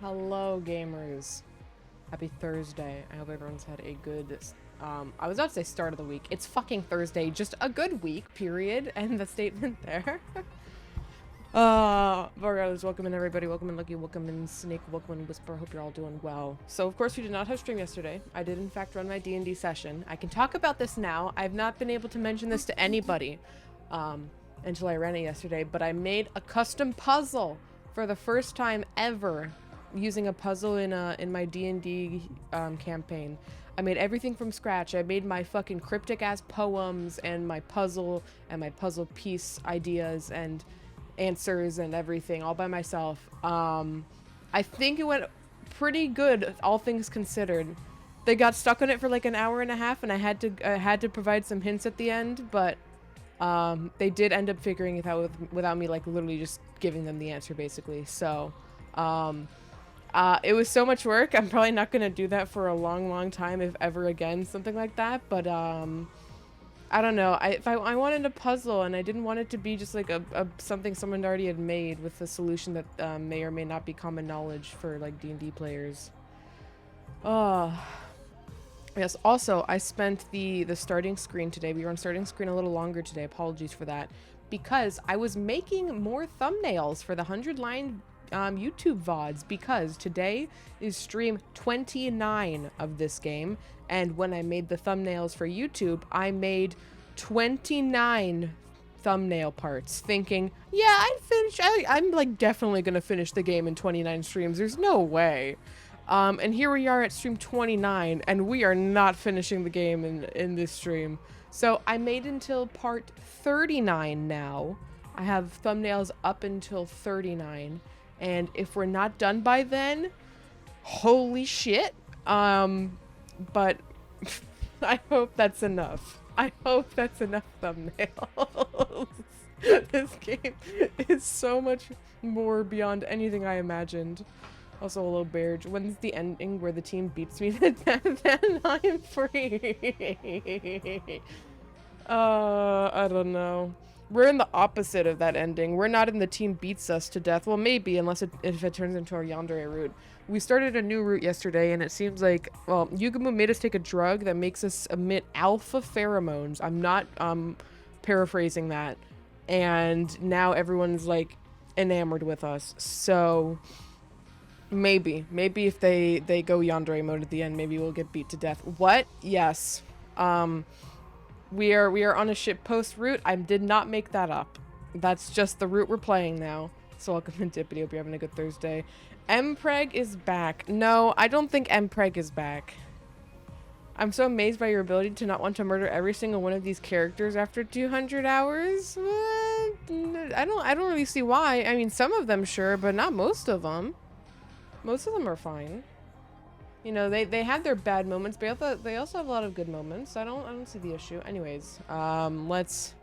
Hello, gamers. Happy Thursday. I hope everyone's had a good, I was about to say start of the week. It's fucking Thursday. Just a good week, period. And the statement there. Regardless, welcome in everybody. Welcome in Lucky, welcome in Snake, welcome in Whisper. Hope you're all doing well. So, of course, we did not have stream yesterday. I did, in fact, run my D&D session. I can talk about this now. I've not been able to mention this to anybody, until I ran it yesterday, but I made a custom puzzle for the first time ever using a puzzle in my D&D campaign. I made everything from scratch. I made my fucking cryptic ass poems and my puzzle piece ideas and answers and everything all by myself. I think it went pretty good, all things considered. They got stuck on it for like an hour and a half, and I had to provide some hints at the end, but they did end up figuring it out without me like literally just giving them the answer basically. So it was so much work. I'm probably not gonna do that for a long time, if ever again, something like that. But I don't know. If I wanted a puzzle and I didn't want it to be just like a something someone already had made with a solution that may or may not be common knowledge for like D&D players. Yes, also I spent the starting screen today. We were on starting screen a little longer today. Apologies for that. Because I was making more thumbnails for the 100-line YouTube VODs, because today is stream 29 of this game, and when I made the thumbnails for YouTube, I made 29 thumbnail parts, thinking, yeah, I'm like definitely gonna finish the game in 29 streams. There's no way. And here we are at stream 29, and we are not finishing the game in this stream. So I made until part 39 now. I have thumbnails up until 39. And if we're not done by then, holy shit. But I hope that's enough. I hope that's enough thumbnails. This game is so much more beyond anything I imagined. Also, a little bear. When's the ending where the team beats me? Then I'm free. I don't know. We're in the opposite of that ending. We're not in the team beats us to death. Well, maybe, if it turns into our yandere route. We started a new route yesterday, and it seems like, well, Yugumu made us take a drug that makes us emit alpha pheromones. I'm not, paraphrasing that. And now everyone's, like, enamored with us. So, maybe if they go yandere mode at the end, maybe we'll get beat to death. What? Yes. We are on a shitpost route. I did not make that up. That's just the route we're playing now. So welcome in Dippity. Hope you're having a good Thursday. Mpreg is back. No, I don't think Mpreg is back. I'm so amazed by your ability to not want to murder every single one of these characters after 200 hours. I don't really see why. I mean, some of them sure, but not most of them. Most of them are fine. You know, they have their bad moments, but they also have a lot of good moments. I don't see the issue. Anyways, let's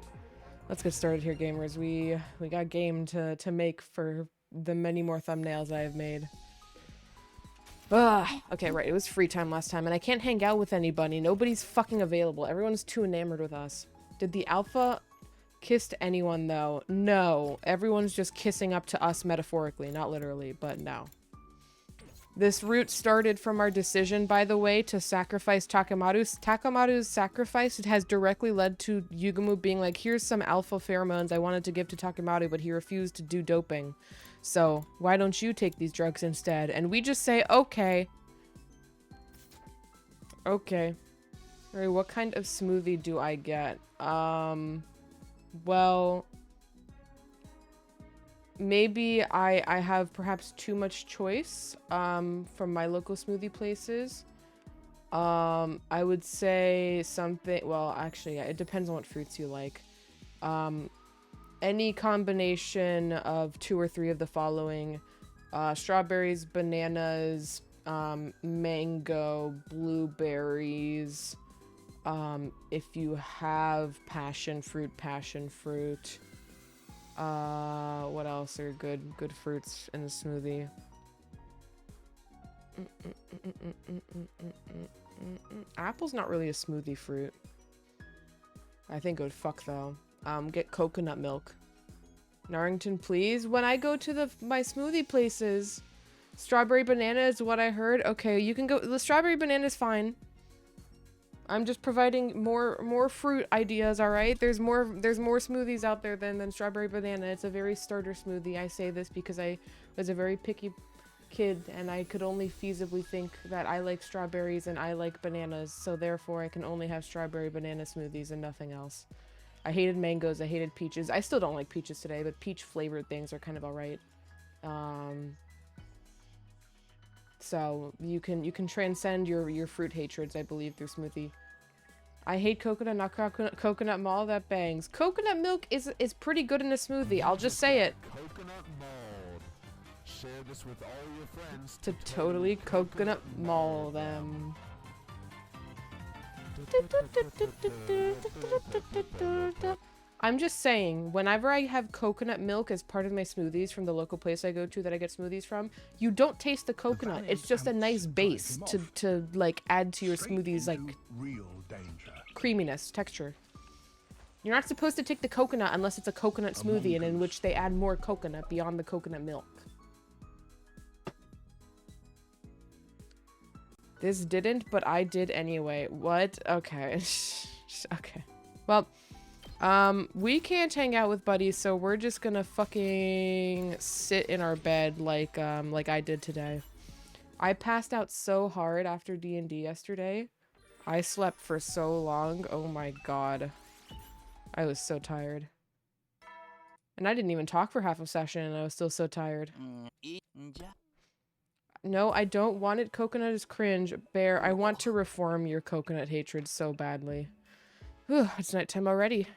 get started here, gamers. We got game to make for the many more thumbnails I have made. Okay, right. It was free time last time, and I can't hang out with anybody. Nobody's fucking available. Everyone's too enamored with us. Did the alpha kiss anyone though? No. Everyone's just kissing up to us metaphorically, not literally, but no. This route started from our decision, by the way, to sacrifice Takemaru. Takemaru's sacrifice, it has directly led to Yugumu being like, here's some alpha pheromones I wanted to give to Takemaru, but he refused to do doping. So, why don't you take these drugs instead? And we just say, okay. Okay. Alright, what kind of smoothie do I get? Well... maybe I have perhaps too much choice from my local smoothie places. I would say something, well, actually, yeah, it depends on what fruits you like. Any combination of 2 or 3 of the following: strawberries, bananas, mango, blueberries. If you have passion fruit. What else are good fruits in the smoothie? Apple's not really a smoothie fruit. I think it would fuck though. Get coconut milk. Narrington, please. When I go to my smoothie places, Strawberry banana is what I heard. Okay, you can go. The strawberry banana is fine. I'm just providing more fruit ideas, all right? There's more smoothies out there than strawberry banana. It's a very starter smoothie. I say this because I was a very picky kid and I could only feasibly think that I like strawberries and I like bananas, so therefore I can only have strawberry banana smoothies and nothing else. I hated mangoes, I hated peaches. I still don't like peaches today, but peach flavored things are kind of all right. So you can transcend your fruit hatreds, I believe, through smoothie. I hate coconut, not coconut mall. That bangs. Coconut milk is pretty good in a smoothie. I'll just say it. Coconut mold. Share this with all your friends To totally coconut mall them. I'm just saying, whenever I have coconut milk as part of my smoothies from the local place I go to that I get smoothies from, you don't taste the coconut. It's just a nice base to like add to your smoothies, like creaminess, texture. You're not supposed to take the coconut unless it's a coconut smoothie and in which they add more coconut beyond the coconut milk. This didn't, but I did anyway. What? Okay. Okay. Well, we can't hang out with buddies, so we're just gonna fucking sit in our bed like I did today. I passed out so hard after D&D yesterday. I slept for so long. Oh my god. I was so tired. And I didn't even talk for half a session and I was still so tired. No, I don't want it. Coconut is cringe. Bear, I want to reform your coconut hatred so badly. Whew, it's nighttime already.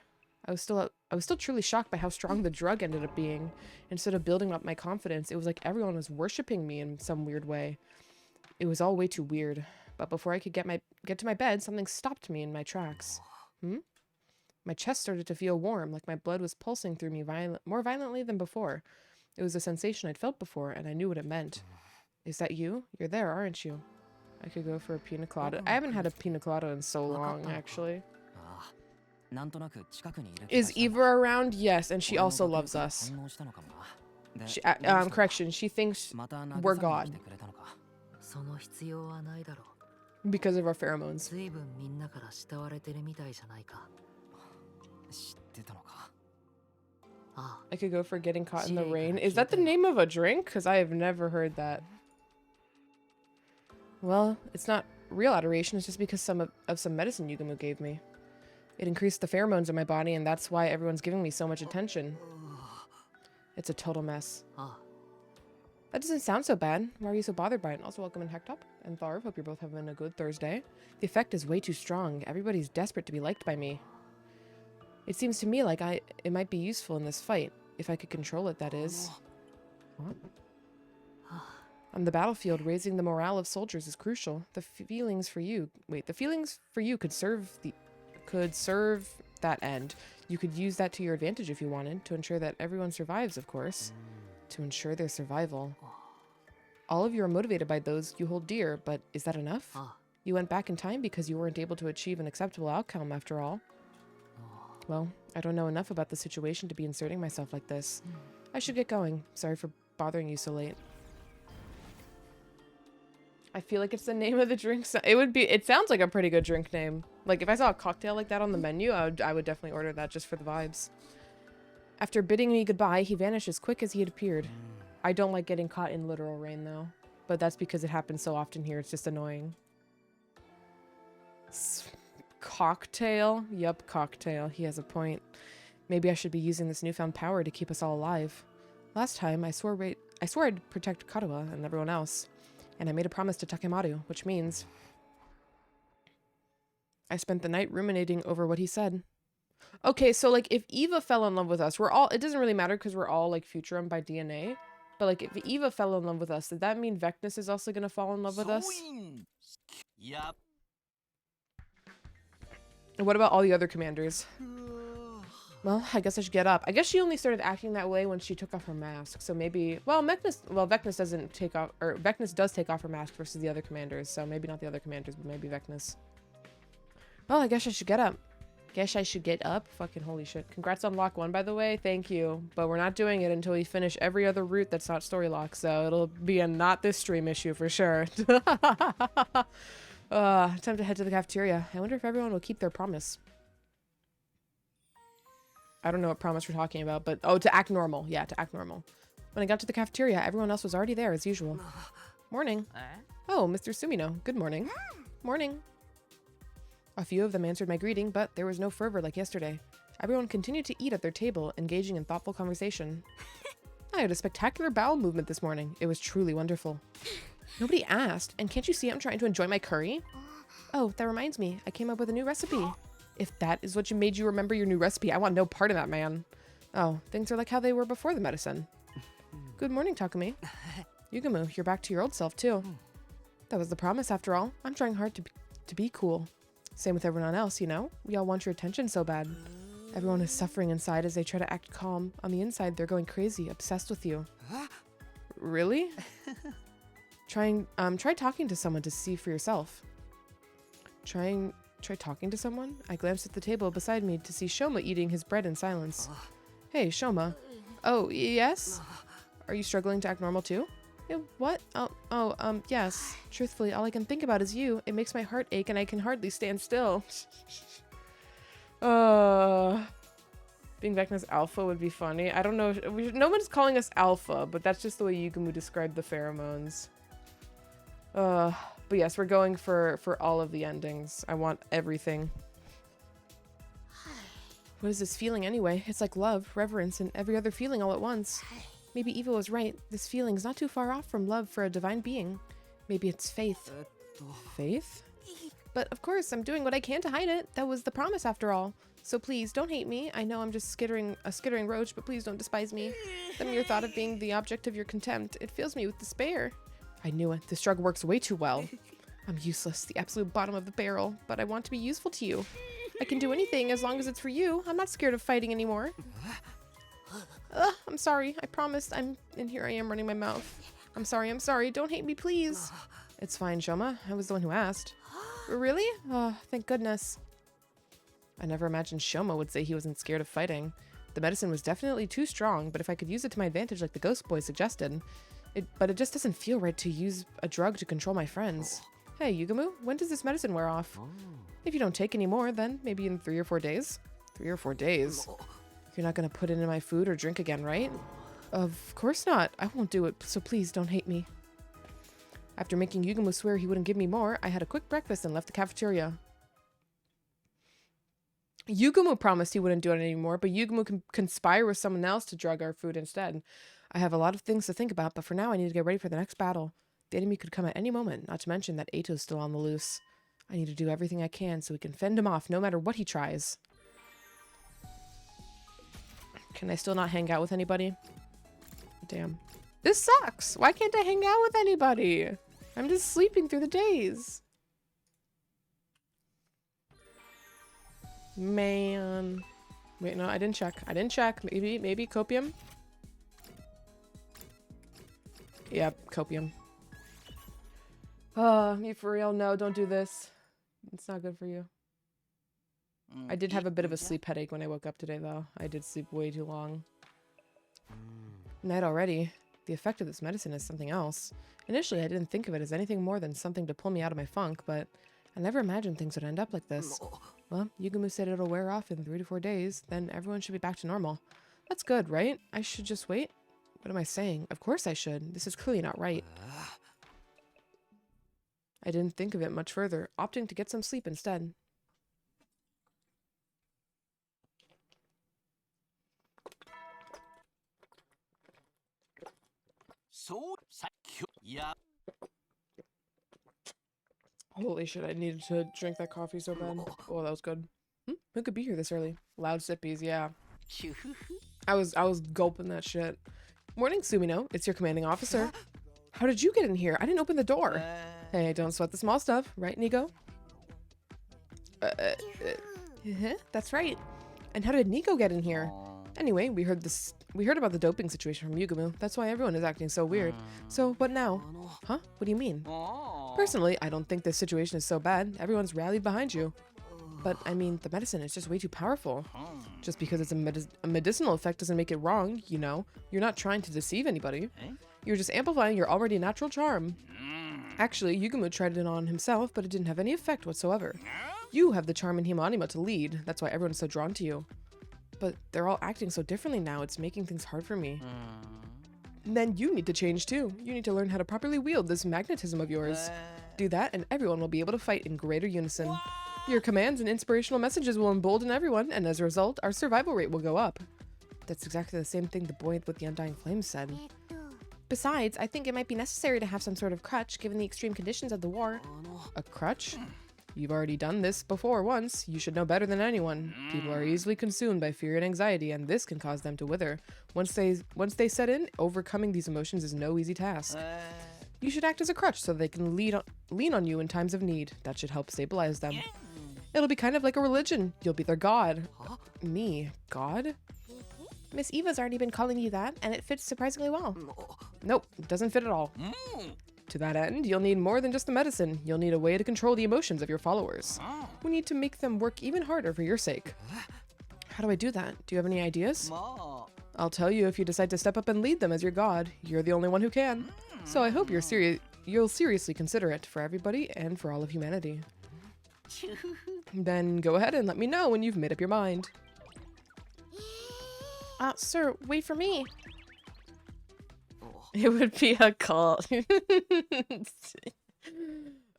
I was still truly shocked by how strong the drug ended up being. Instead of building up my confidence, it was like everyone was worshipping me in some weird way. It was all way too weird. But before I could get to my bed, something stopped me in my tracks. My chest started to feel warm, like my blood was pulsing through me more violently than before. It was a sensation I'd felt before, and I knew what it meant. Is that you? You're there, aren't you? I could go for a pina colada. I haven't had a pina colada in so long, actually. Is Eva around? Yes, and she also loves us. Correction, she thinks we're God. Because of our pheromones. I could go for getting caught in the rain. Is that the name of a drink? Because I have never heard that. Well, it's not real adoration. It's just because of some medicine Yugamu gave me. It increased the pheromones in my body, and that's why everyone's giving me so much attention. It's a total mess. That doesn't sound so bad. Why are you so bothered by it? Also, welcome in Hectop and Tharv. Hope you're both having a good Thursday. The effect is way too strong. Everybody's desperate to be liked by me. It seems to me like it might be useful in this fight. If I could control it, that is. What? On the battlefield, raising the morale of soldiers is crucial. The feelings for you could serve that end. You could use that to your advantage if you wanted, to ensure that everyone survives, of course. To ensure their survival. All of you are motivated by those you hold dear, but is that enough? You went back in time because you weren't able to achieve an acceptable outcome after all. Well, I don't know enough about the situation to be inserting myself like this. I should get going. Sorry for bothering you so late. I feel like it's the name of the drink. It sounds like a pretty good drink name. Like if I saw a cocktail like that on the menu, I would definitely order that just for the vibes. After bidding me goodbye, he vanished as quick as he had appeared. I don't like getting caught in literal rain though, but that's because it happens so often here. It's just annoying. Cocktail? Yup, cocktail. He has a point. Maybe I should be using this newfound power to keep us all alive. Last time, I swore I'd protect Katawa and everyone else. And I made a promise to Takemaru, which means I spent the night ruminating over what he said. Okay, so like if Eva fell in love with us, it doesn't really matter because we're all like Futurum by DNA. But like if Eva fell in love with us, did that mean Vecnus is also gonna fall in love with us? Yep. And what about all the other commanders? Well, I guess I should get up. I guess she only started acting that way when she took off her mask. So maybe, Vecnus doesn't take off, or Vecnus does take off her mask versus the other commanders. So maybe not the other commanders, but maybe Vecnus. Well, I guess I should get up. Guess I should get up. Fucking holy shit. Congrats on lock 1, by the way. Thank you. But we're not doing it until we finish every other route that's not story lock, so it'll be a not this stream issue for sure. Time to head to the cafeteria. I wonder if everyone will keep their promise. I don't know what promise we're talking about, but oh, to act normal. Yeah, to act normal. When I got to the cafeteria, everyone else was already there as usual. Morning. Oh, Mr. Sumino. Good morning. Morning. A few of them answered my greeting, but there was no fervor like yesterday. Everyone continued to eat at their table, engaging in thoughtful conversation. I had a spectacular bowel movement this morning. It was truly wonderful. Nobody asked, and can't you see I'm trying to enjoy my curry? Oh, that reminds me. I came up with a new recipe. If that is what made you remember your new recipe, I want no part of that, man. Oh, things are like how they were before the medicine. Good morning, Takumi. Yugumu, you're back to your old self, too. That was the promise, after all. I'm trying hard to be cool. Same with everyone else, you know? We all want your attention so bad. Everyone is suffering inside as they try to act calm. On the inside, they're going crazy, obsessed with you. Really? Try talking to someone to see for yourself. Try talking to someone? I glanced at the table beside me to see Shoma eating his bread in silence. Hey, Shoma. Oh, yes? Are you struggling to act normal too? What? Yes. Truthfully, all I can think about is you. It makes my heart ache and I can hardly stand still. Being back as alpha would be funny. I don't know. No one's calling us alpha, but that's just the way Yugumu described the pheromones. But yes, we're going for all of the endings. I want everything. What is this feeling anyway? It's like love, reverence, and every other feeling all at once. Maybe Eva was right. This feeling is not too far off from love for a divine being. Maybe it's faith. Faith? But of course, I'm doing what I can to hide it. That was the promise after all. So please, don't hate me. I know I'm just a skittering roach, but please don't despise me. The mere thought of being the object of your contempt, it fills me with despair. I knew it. This drug works way too well. I'm useless, the absolute bottom of the barrel, but I want to be useful to you. I can do anything as long as it's for you. I'm not scared of fighting anymore. I'm sorry. I promised. And here I am running my mouth. I'm sorry. Don't hate me, please. It's fine, Shoma. I was the one who asked. Really? Oh, thank goodness. I never imagined Shoma would say he wasn't scared of fighting. The medicine was definitely too strong, but if I could use it to my advantage like the ghost boy suggested. But it just doesn't feel right to use a drug to control my friends. Hey, Yugumu, when does this medicine wear off? If you don't take any more, then maybe in 3 or 4 days. 3 or 4 days? You're not gonna put it in my food or drink again, right? Of course not. I won't do it, so please don't hate me. After making Yugumu swear he wouldn't give me more, I had a quick breakfast and left the cafeteria. Yugumu promised he wouldn't do it anymore, but Yugumu can conspire with someone else to drug our food instead. I have a lot of things to think about, but for now I need to get ready for the next battle. The enemy could come at any moment, not to mention that Ato's still on the loose. I need to do everything I can so we can fend him off no matter what he tries. Can I still not hang out with anybody? Damn. This sucks! Why can't I hang out with anybody? I'm just sleeping through the days. Man. Wait, no, I didn't check. Maybe copium? Yeah, copium. Me for real? No, don't do this. It's not good for you. I did have a bit of a sleep headache when I woke up today, though. I did sleep way too long. Night already. The effect of this medicine is something else. Initially, I didn't think of it as anything more than something to pull me out of my funk, but I never imagined things would end up like this. Well, Yugumu said it'll wear off in 3 to 4 days, then everyone should be back to normal. That's good, right? I should just wait? What am I saying? Of course I should. This is clearly not right. I didn't think of it much further, opting to get some sleep instead. Yep. Holy shit, I needed to drink that coffee so bad. Oh, that was good. Who could be here this early? Loud sippies, yeah. I was gulping that shit. Morning, Sumino. It's your commanding officer. How did you get in here? I didn't open the door. Hey, don't sweat the small stuff, right, Nico? That's right. And how did Nico get in here? Anyway, we heard about the doping situation from Yugumu. That's why everyone is acting so weird. So, what now? Huh? What do you mean? Personally, I don't think this situation is so bad. Everyone's rallied behind you. But, I mean, the medicine is just way too powerful. Just because it's a medicinal effect doesn't make it wrong, you know? You're not trying to deceive anybody. You're just amplifying your already natural charm. Actually, Yugumu tried it on himself, but it didn't have any effect whatsoever. You have the charm in Himanima to lead. That's why everyone's so drawn to you. But they're all acting so differently now, it's making things hard for me. Then you need to change too. You need to learn how to properly wield this magnetism of yours. Do that and everyone will be able to fight in greater unison. Your commands and inspirational messages will embolden everyone, and as a result, our survival rate will go up. That's exactly the same thing the boy with the undying flame said. Besides, I think it might be necessary to have some sort of crutch given the extreme conditions of the war. A crutch? You've already done this before once. You should know better than anyone. People are easily consumed by fear and anxiety, and this can cause them to wither. Once they set in, overcoming these emotions is no easy task. You should act as a crutch so they can lean on you in times of need. That should help stabilize them. It'll be kind of like a religion. You'll be their god. Me? God? Miss Eva's already been calling you that, and it fits surprisingly well. Nope, it doesn't fit at all. To that end, you'll need more than just the medicine. You'll need a way to control the emotions of your followers. We need to make them work even harder for your sake. How do I do that? Do you have any ideas? I'll tell you if you decide to step up and lead them as your god. You're the only one who can. So I hope you'll seriously consider it for everybody and for all of humanity. Then go ahead and let me know when you've made up your mind. Sir, wait for me. It would be a cult.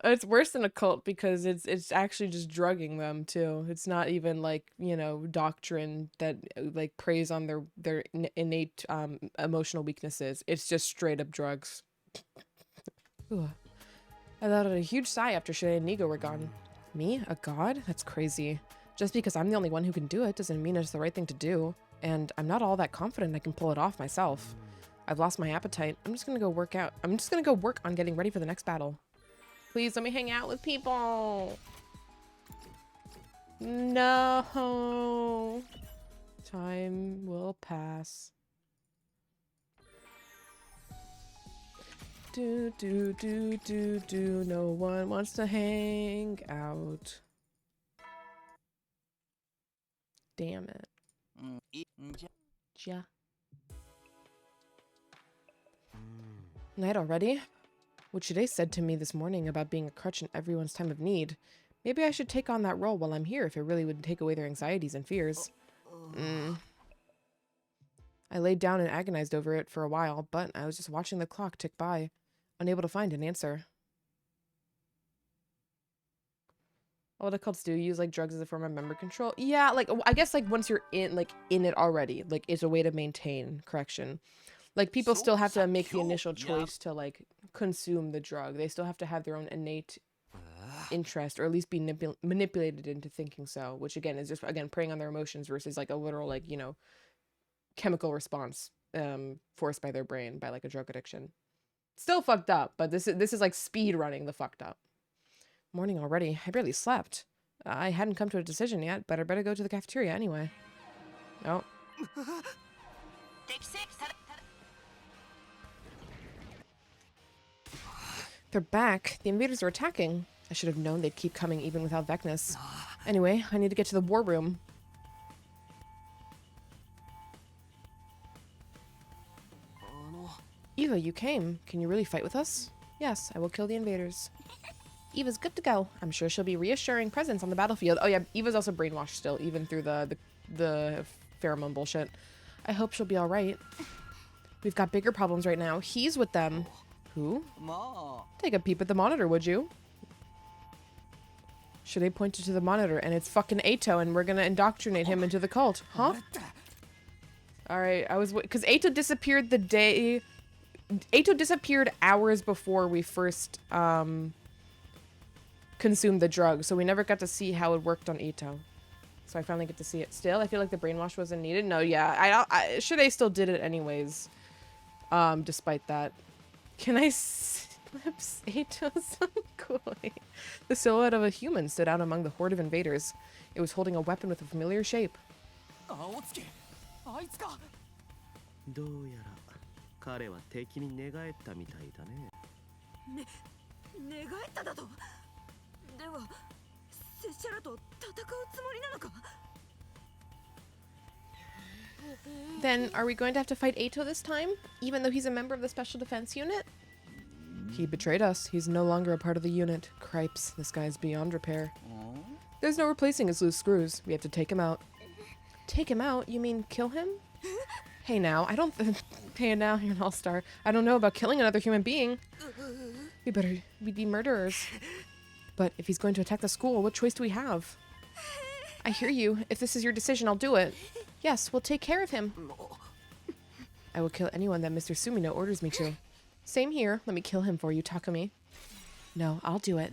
It's worse than a cult because it's actually just drugging them too. It's not even like, you know, doctrine that like preys on their innate emotional weaknesses. It's just straight up drugs. Ooh. I let out a huge sigh after Shay and Nigo were gone. Me? A god? That's crazy. Just because I'm the only one who can do it doesn't mean it's the right thing to do. And I'm not all that confident I can pull it off myself. I've lost my appetite. I'm just gonna go work out. I'm just gonna go work on getting ready for the next battle. Please let me hang out with people. No. Time will pass. Do. No one wants to hang out. Damn it. Ja. Night already? What Shide said to me this morning about being a crutch in everyone's time of need. Maybe I should take on that role while I'm here if it really would take away their anxieties and fears. I laid down and agonized over it for a while, but I was just watching the clock tick by, unable to find an answer. What the cults do, use like drugs as a form of member control? Yeah, like I guess like once you're in it already, like it's a way to maintain correction. Like people still have to make the initial choice to like consume the drug. They still have to have their own innate interest, or at least be manipulated into thinking so, which again is just preying on their emotions versus like a literal like, you know, chemical response forced by their brain by like a drug addiction. Still fucked up, but this is like speed running the fucked up. Morning already. I barely slept. I hadn't come to a decision yet, but I better go to the cafeteria anyway. Oh. They're back. The invaders are attacking. I should have known they'd keep coming even without Vecnus. Anyway, I need to get to the war room. Eva, you came. Can you really fight with us? Yes, I will kill the invaders. Eva's good to go. I'm sure she'll be a reassuring presence on the battlefield. Oh yeah, Eva's also brainwashed still, even through the pheromone bullshit. I hope she'll be alright. We've got bigger problems right now. He's with them. Who? Take a peep at the monitor, would you? Shide pointed to the monitor, and it's fucking Ato, and we're gonna indoctrinate him into the cult. Huh? Alright, because Ato disappeared the day... Ato disappeared hours before we first, consumed the drug, so we never got to see how it worked on Ato. So I finally get to see it still. I feel like the brainwash wasn't needed. No, yeah, Shide still did it anyways. Despite that. Can I slips Ato some koi? The silhouette of a human stood out among the horde of invaders. It was holding a weapon with a familiar shape. どうやら彼は敵に寝返ったみたいだね。寝返っただと。では Then, are we going to have to fight Ato this time? Even though he's a member of the Special Defense Unit? He betrayed us. He's no longer a part of the unit. Cripes, this guy's beyond repair. There's no replacing his loose screws. We have to take him out. Take him out? You mean kill him? Hey now, I don't hey now, you're an all-star. I don't know about killing another human being. We'd be murderers. But if he's going to attack the school, what choice do we have? I hear you. If this is your decision, I'll do it. Yes, we'll take care of him. I will kill anyone that Mr. Sumino orders me to. Same here. Let me kill him for you, Takumi. No, I'll do it.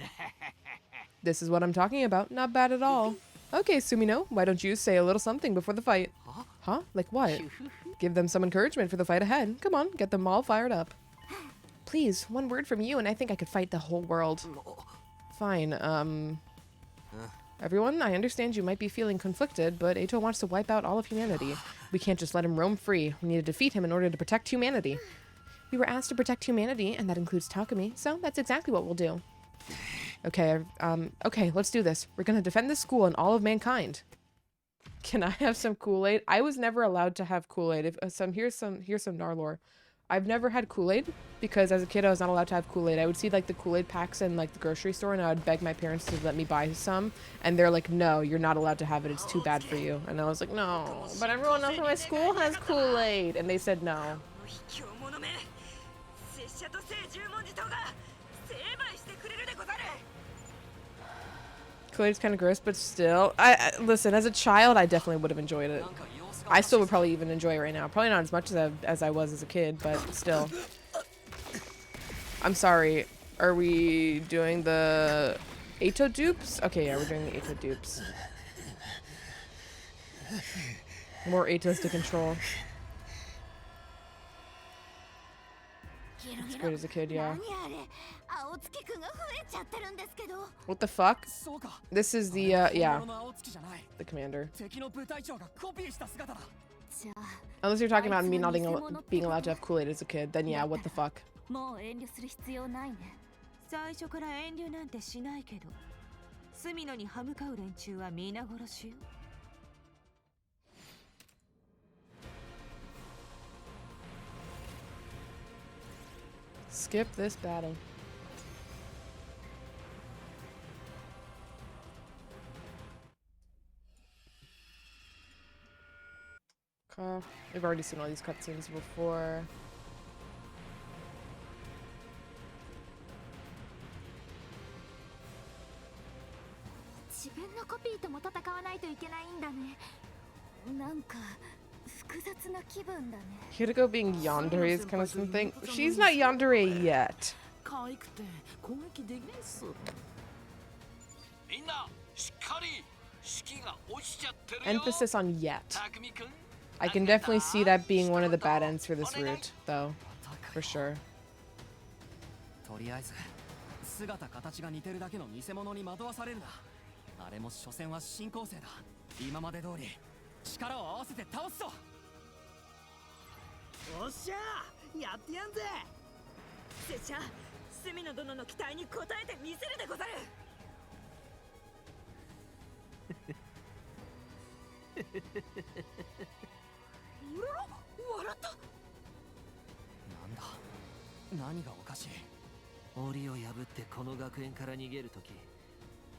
This is what I'm talking about. Not bad at all. Okay, Sumino, why don't you say a little something before the fight? Huh? Like what? Give them some encouragement for the fight ahead. Come on, get them all fired up. Please, one word from you and I think I could fight the whole world. Fine, everyone, I understand you might be feeling conflicted, but Ato wants to wipe out all of humanity. We can't just let him roam free. We need to defeat him in order to protect humanity. We were asked to protect humanity, and that includes Takumi, so that's exactly what we'll do. Okay, okay, let's do this. We're gonna defend this school and all of mankind. Can I have some Kool-Aid? I was never allowed to have Kool-Aid. If here's some Narlor. I've never had Kool-Aid because as a kid I was not allowed to have Kool-Aid. I would see like the Kool-Aid packs in like the grocery store and I would beg my parents to let me buy some and they're like, no, you're not allowed to have it. It's too bad for you. And I was like, no, but everyone else in my school has Kool-Aid. And they said no. Kool-Aid's kind of gross, but still. Listen, as a child, I definitely would have enjoyed it. I still would probably even enjoy it right now. Probably not as much as I was as a kid, but still. I'm sorry. Are we doing the Ato dupes? Okay, yeah, we're doing the Ato dupes. More Atos to control. It's great as a kid, yeah. What the fuck? This is the, yeah. The commander. Unless you're talking about me not being allowed to have Kool-Aid as a kid, then yeah, what the fuck? Skip this battle. Okay. We've already seen all these cutscenes before. Hiriko being yandere is kind of something. She's not yandere yet. Emphasis on yet. I can definitely see that being one of the bad ends for this route, though. For sure. とりあえず姿形が似てるだけの偽物に惑わされるな。あれも所詮は新構成だ。今まで通り力を合わせて倒すぞ。おっしゃー、やってやんぜ。拙者、隅野殿の期待に応えてみせるでござる。笑った。なんだ。何がおかしい。檻を破ってこの学園から逃げるとき、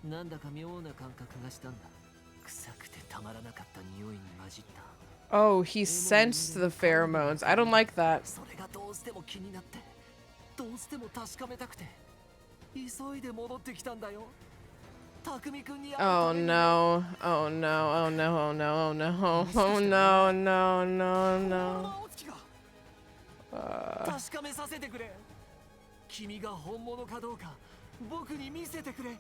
なんだか妙な感覚がしたんだ。臭くてたまらなかった匂いに混じった。Oh, he sensed the pheromones. I don't like that. それがどうしても気になって、どうしても確かめたくて、急いで戻ってきたんだよ。匠君に会うために。Oh no! Oh no! Oh no! Oh no! Oh no! Oh no! No! No! No! 確かめさせてくれ。君が本物かどうか僕に見せてくれ。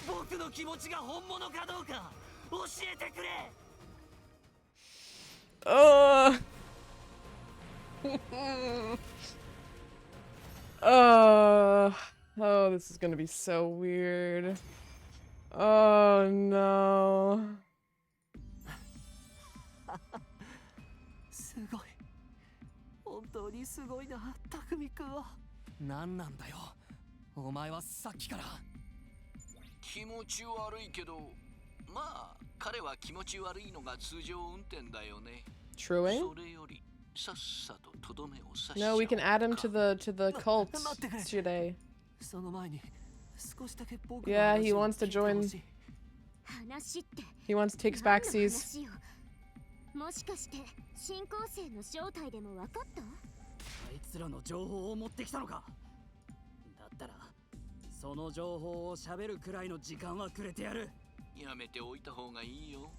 僕の気持ちが本物かどうか教えてくれ。Oh, oh, this is gonna be so weird. Oh no. すごい。本当にすごいな、匠君は。何なんだよ。お前はさっきから。気持ち悪いけど、まあ彼は気持ち悪いのが通常運転だよね。 Truing? それよりさっさととどめを刺しちゃ No, おう we can add him か。 to the cult today. その前に少しだけ僕の Yeah, he 話を wants to 聞いて join. ほしい。話って He wants to take 何の backsies. 話よ。もしかして新校生の正体でも分かった？あいつらの情報を持ってきたのか。だったらその情報を喋るくらいの時間はくれてやる。やめておいた方がいいよ。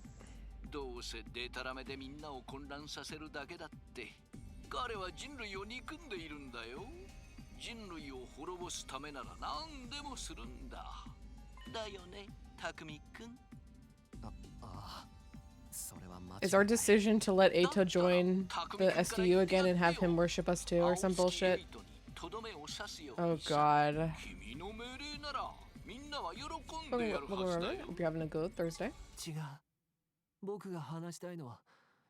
どうせデタラメでみんなを混乱させるだけだって。彼は人類を憎んでいるんだよ。人類を滅ぼすためなら何でもするんだ。だよね、タクミくん。Is our decision to let Eito join the SDU again and have him worship us too or some bullshit? Oh god. Hope you're having a good Thursday. 違う。僕が話したいのは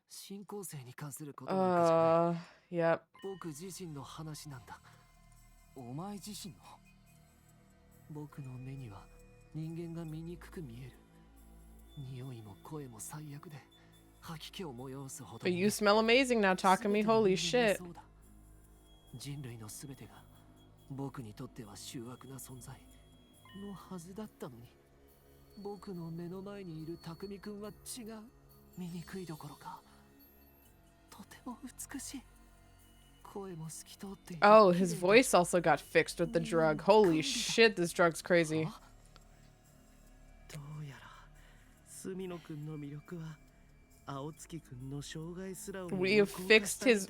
新構成に関することなんかじゃない。 Yep. 僕自身の話なんだ。お前自身の。僕の目には人間が醜く見える。匂いも声も最悪で吐き気を催すほど But you smell amazing now, Takumi. Holy shit. そうだ。人類のすべてが僕にとっては醜悪な存在のはずだったのに、僕の目の前にいる匠くんは違う。醜いどころかとても美しい。声も透き通っている。 Oh, his voice also got fixed with the drug. Holy shit, this drug's crazy. どうやら墨野くんの魅力は青月くんの障害すらを We have fixed his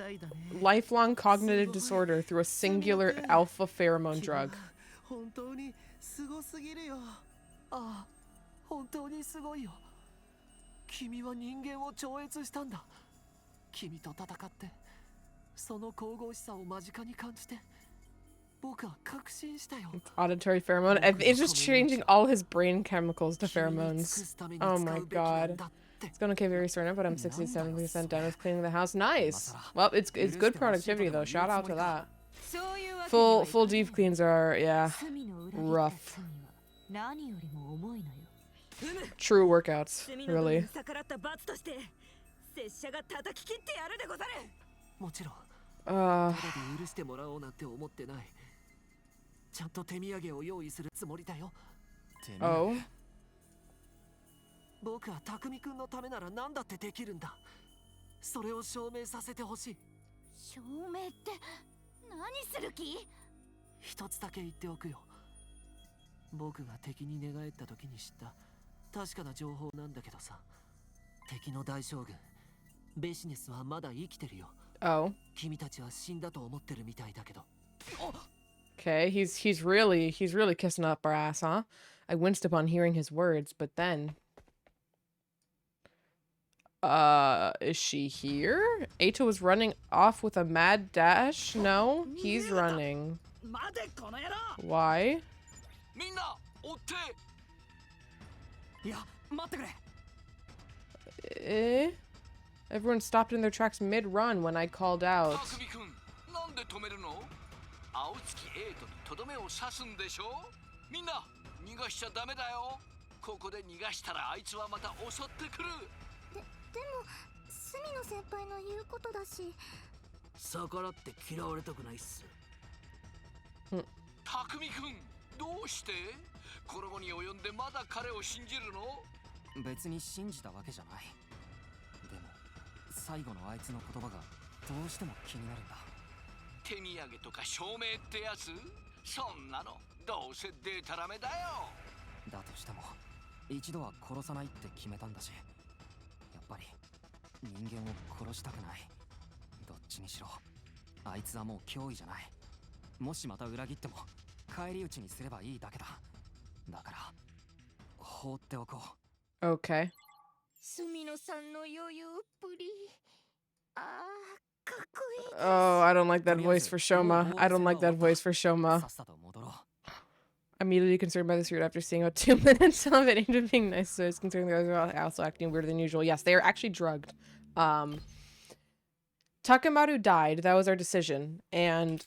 lifelong cognitive disorder through a singular alpha pheromone drug. 本当にすごすぎるよ。ああ、本当にすごいよ。君は人間を超越したんだ。君と戦ってその神々しさを間近に感じて僕は確信したよ。 Auditory pheromone. It's just changing all his brain chemicals to pheromones. Oh my god. It's going okay very soon, but I'm 67% done with cleaning the house. Nice. Well, it's good productivity though. Shout out to that. そういうわけにはいかない Full deep cleans are, yeah, 罪の裏切った rough. 罪は何よりも重いのよ。 True workouts, 罪の really. 分逆らった罰として拙者が叩き切ってやるでござる。もちろん Uh, ただで許してもらおうなんて思ってない。ちゃんと手土産を用意するつもりだよ。 oh. 僕は匠くんのためなら何だってできるんだ。それを証明させてほしい。証明って何する気？一つだけ言っておくよ。僕が敵に寝返った時に知った確かな情報なんだけどさ。敵の大将軍ベシネスはまだ生きてるよ。 Oh. 君たちは死んだと思ってるみたいだけど。 Okay, he's really kissing up our ass, huh? I winced upon hearing his words, but then is she here? Eito was running off with a mad dash? No, he's running. 待てこの野郎。 Why? みんな追って。いや待ってくれ。 Eh? Everyone stopped in their tracks mid-run when I called out. タクミくん、なんで止めるの？青月エイトにとどめを刺すんでしょ？みんな逃がしちゃダメだよ。ここで逃がしたらあいつはまた襲ってくる。でも隅野先輩の言うことだし。逆らって嫌われたくないっす。タクミくん、どうして？この後に及んでまだ彼を信じるの？別に信じたわけじゃない。でも最後のあいつの言葉がどうしても気になるんだ。手土産とか証明ってやつ？そんなのどうせデタラメだよ。だとしても一度は殺さないって決めたんだし、やっぱり人間を殺したくない。どっちにしろあいつはもう脅威じゃない。もしまた裏切っても返り討ちにすればいいだけだ。だから放っておこう。 Okay. 隅野さんの余裕っぷり。ああ、かっこいいです。 Oh, I don't like that voice for Shoma. I don't like that voice for Shoma. さっさと戻ろう。 Immediately concerned by this route after seeing about 2 minutes of it aimed at being nice, so it's considering the others are also acting weirder than usual. Yes, they are actually drugged. Takemaru died. That was our decision. And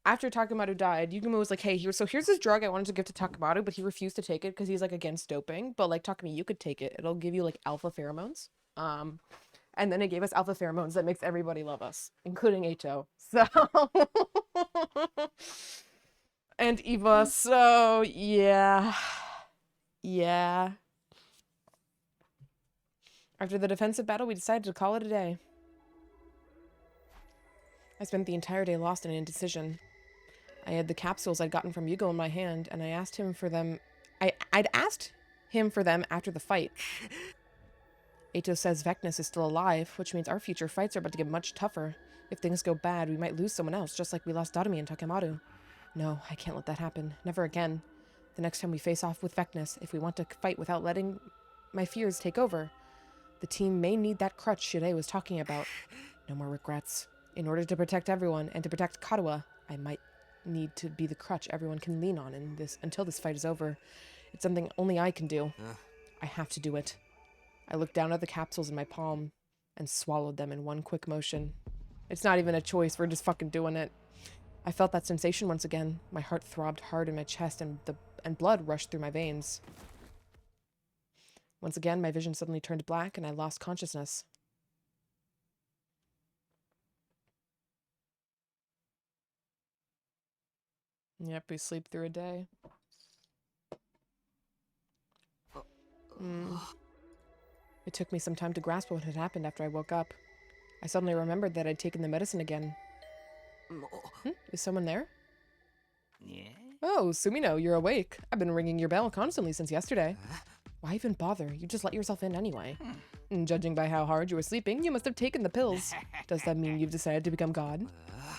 after Takemaru died, Yugamo was like, hey, here's this drug I wanted to give to Takemaru, but he refused to take it because he's like against doping. But like, Takemi, you could take it. It'll give you like alpha pheromones. And then it gave us alpha pheromones that makes everybody love us, including Eito. So and Eva. So yeah. Yeah. After the defensive battle, we decided to call it a day. I spent the entire day lost in indecision. I had the capsules I'd gotten from Yugo in my hand, and I asked him for them. I'd asked him for them after the fight. Eito says Vecnus is still alive, which means our future fights are about to get much tougher. If things go bad, we might lose someone else, just like we lost Darumi and Takemaru. No, I can't let that happen. Never again. The next time we face off with Vecnus, if we want to fight without letting my fears take over, the team may need that crutch Shirei was talking about. No more regrets. In order to protect everyone and to protect Kadoa, I might need to be the crutch everyone can lean on until this fight is over. It's something only I can do. I have to do it. I looked down at the capsules in my palm and swallowed them in one quick motion. It's not even a choice, we're just fucking doing it. I felt that sensation once again. My heart throbbed hard in my chest and blood rushed through my veins. Once again, my vision suddenly turned black and I lost consciousness. Yep, we sleep through a day. It took me some time to grasp what had happened after I woke up. I suddenly remembered that I'd taken the medicine again. Is someone there? Yeah. Oh, Sumino, you're awake. I've been ringing your bell constantly since yesterday. Why even bother? You just let yourself in anyway. And judging by how hard you were sleeping, you must have taken the pills. Does that mean you've decided to become God?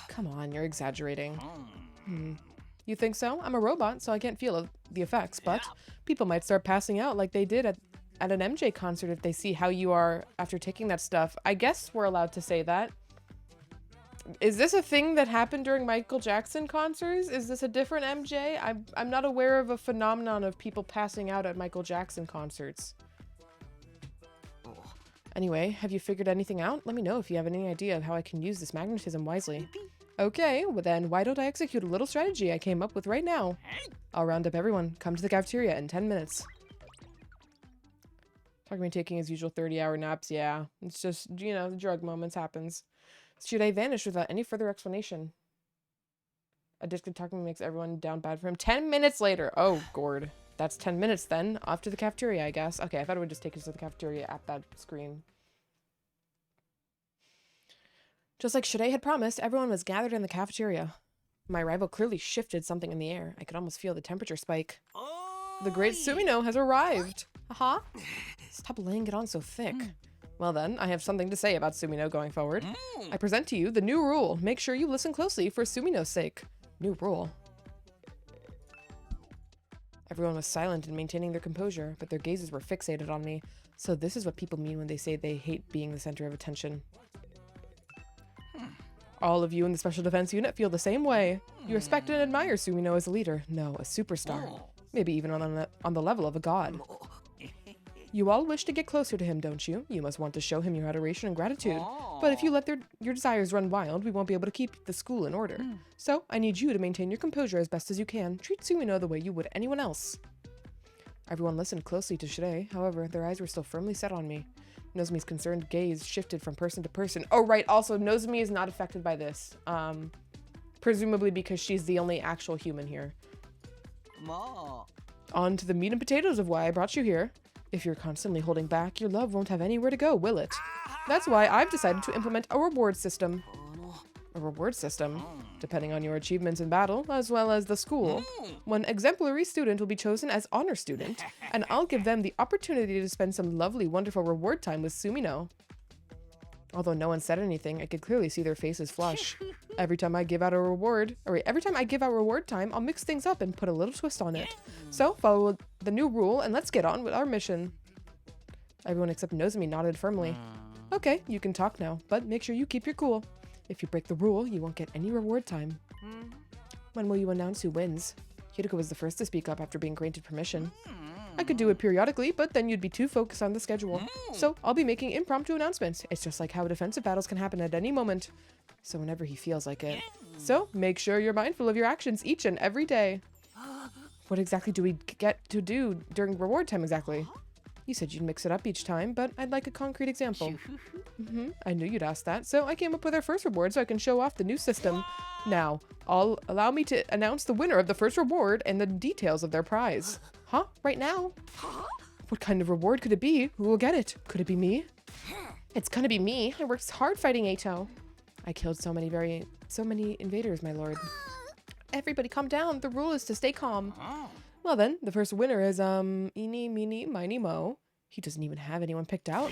Come on, you're exaggerating. You think so? I'm a robot, so I can't feel the effects, but people might start passing out like they did at an MJ concert if they see how you are after taking that stuff. I guess we're allowed to say that. Is this a thing that happened during Michael Jackson concerts? Is this a different MJ? I'm not aware of a phenomenon of people passing out at Michael Jackson concerts. Anyway, have you figured anything out? Let me know if you have any idea of how I can use this magnetism wisely. Okay, well then, why don't I execute a little strategy I came up with right now? I'll round up everyone. Come to the cafeteria in 10 minutes. Talking about taking his usual 30-hour naps, yeah. It's just, you know, the drug moments happens. Shirei vanished without any further explanation. Addicted talking makes everyone down bad for him. 10 minutes later! Oh, gourd. That's 10 minutes then. Off to the cafeteria, I guess. Okay, I thought it would just take us to the cafeteria at that screen. Just like Shirei had promised, everyone was gathered in the cafeteria. My arrival clearly shifted something in the air. I could almost feel the temperature spike. The great Sumino has arrived! Haha. Stop laying it on so thick. Well then, I have something to say about Sumino going forward. I present to you the new rule. Make sure you listen closely for Sumino's sake. New rule. Everyone was silent and maintaining their composure, but their gazes were fixated on me. So this is what people mean when they say they hate being the center of attention. All of you in the Special Defense Unit feel the same way. You respect and admire Sumino as a leader. No, a superstar. Maybe even on the level of a god. You all wish to get closer to him, don't you? You must want to show him your adoration and gratitude. But if you let your desires run wild, we won't be able to keep the school in order. So, I need you to maintain your composure as best as you can. Treat Sumino the way you would anyone else. Everyone listened closely to Shirei. However, their eyes were still firmly set on me. Nozomi's concerned gaze shifted from person to person. Oh, right. Also, Nozomi is not affected by this. Presumably because she's the only actual human here. On to the meat and potatoes of why I brought you here. If you're constantly holding back, your love won't have anywhere to go, will it? That's why I've decided to implement a reward system. A reward system? Depending on your achievements in battle, as well as the school. One exemplary student will be chosen as honor student, and I'll give them the opportunity to spend some lovely, wonderful reward time with Sumino. Although no one said anything, I could clearly see their faces flush. Every time I give out reward time, I'll mix things up and put a little twist on it. So, follow the new rule and let's get on with our mission. Everyone except Nozomi nodded firmly. Okay, you can talk now, but make sure you keep your cool. If you break the rule, you won't get any reward time. When will you announce who wins? Hideko was the first to speak up after being granted permission. I could do it periodically, but then you'd be too focused on the schedule. So I'll be making impromptu announcements. It's just like how defensive battles can happen at any moment. So whenever he feels like it. So make sure you're mindful of your actions each and every day. What exactly do we get to do during reward time exactly? You said you'd mix it up each time, but I'd like a concrete example. I knew you'd ask that, so I came up with our first reward so I can show off the new system. Now, allow me to announce the winner of the first reward and the details of their prize. Huh? Right now? What kind of reward could it be? Who will get it? Could it be me? It's gonna be me. I worked hard fighting Ato. I killed so many invaders, my lord. Everybody calm down. The rule is to stay calm. Well then, the first winner is, eeny, meeny, miny, mo. He doesn't even have anyone picked out.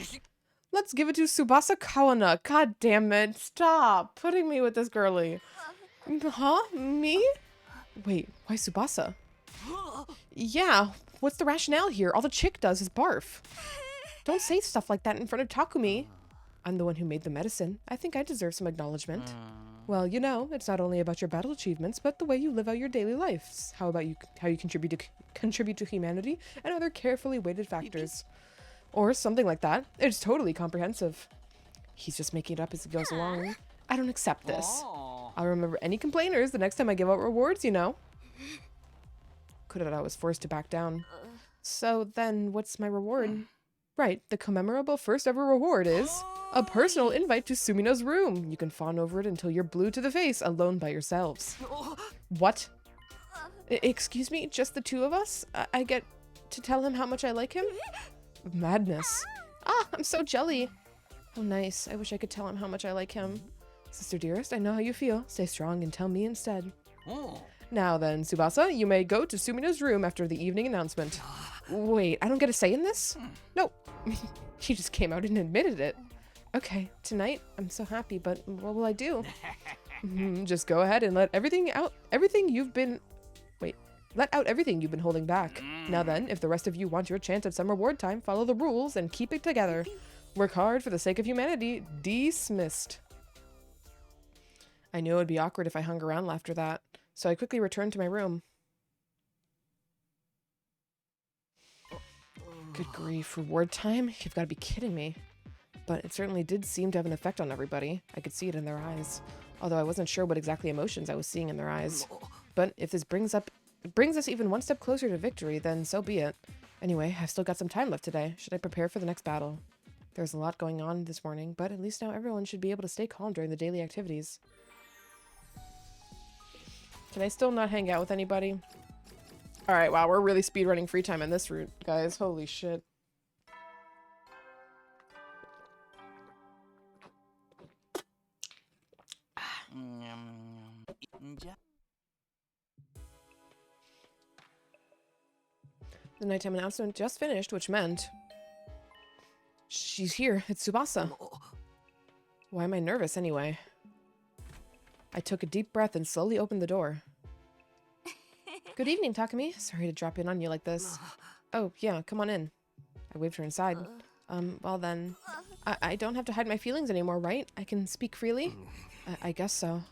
Let's give it to Tsubasa Kawana. God damn it. Stop putting me with this girly. Huh? Me? Wait, why Tsubasa? Yeah, what's the rationale here? All the chick does is barf. Don't say stuff like that in front of Takumi. I'm the one who made the medicine. I think I deserve some acknowledgement. Well, you know, it's not only about your battle achievements, but the way you live out your daily lives. How you contribute to humanity and other carefully weighted factors. Or something like that. It's totally comprehensive. He's just making it up as he goes along. I don't accept this. I'll remember any complainers the next time I give out rewards, you know. Kurara was forced to back down. So then, what's my reward? Right, the commemorable first ever reward is a personal invite to Sumino's room. You can fawn over it until you're blue to the face, alone by yourselves. What? Excuse me, just the two of us? I get to tell him how much I like him? Madness. Ah, I'm so jelly. How nice. I wish I could tell him how much I like him. Sister dearest, I know how you feel. Stay strong and tell me instead. Now then, Tsubasa, you may go to Sumino's room after the evening announcement. Wait, I don't get a say in this? No. She just came out and admitted it. Okay, tonight, I'm so happy, but what will I do? Just go ahead and let everything out, let out everything you've been holding back. Now then, if the rest of you want your chance at some reward time, follow the rules and keep it together. Work hard for the sake of humanity. Dismissed. I knew it would be awkward if I hung around after that, so I quickly returned to my room. Good grief, reward time? You've got to be kidding me. But it certainly did seem to have an effect on everybody. I could see it in their eyes. Although I wasn't sure what exactly emotions I was seeing in their eyes. But if this brings us even one step closer to victory, then so be it. Anyway, I've still got some time left today. Should I prepare for the next battle? There's a lot going on this morning, but at least now everyone should be able to stay calm during the daily activities. Can I still not hang out with anybody? Alright, wow, we're really speedrunning free time in this route, guys. Holy shit. The nighttime announcement just finished, which meant... She's here. It's Tsubasa. Why am I nervous anyway? I took a deep breath and slowly opened the door. Good evening, Takumi. Sorry to drop in on you like this. Oh, yeah, come on in. I waved her inside. Well then, I don't have to hide my feelings anymore, right? I can speak freely? I guess so.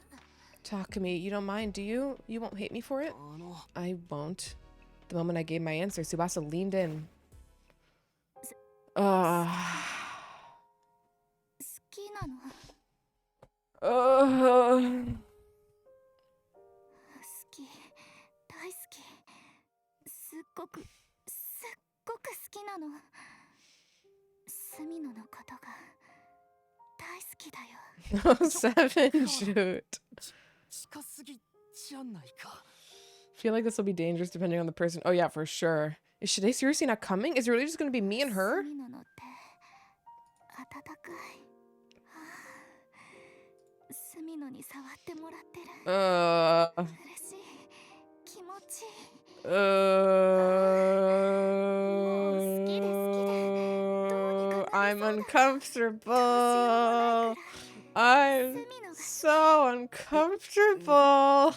Takumi, you don't mind, do you? You won't hate me for it? I won't. The moment I gave my answer, Tsubasa leaned in. Oh, seven, shoot. Feel like this will be dangerous depending on the person. Oh yeah, for sure. Is Shide seriously not coming? Is it really just gonna be me and her? I'm uncomfortable. I'm so uncomfortable.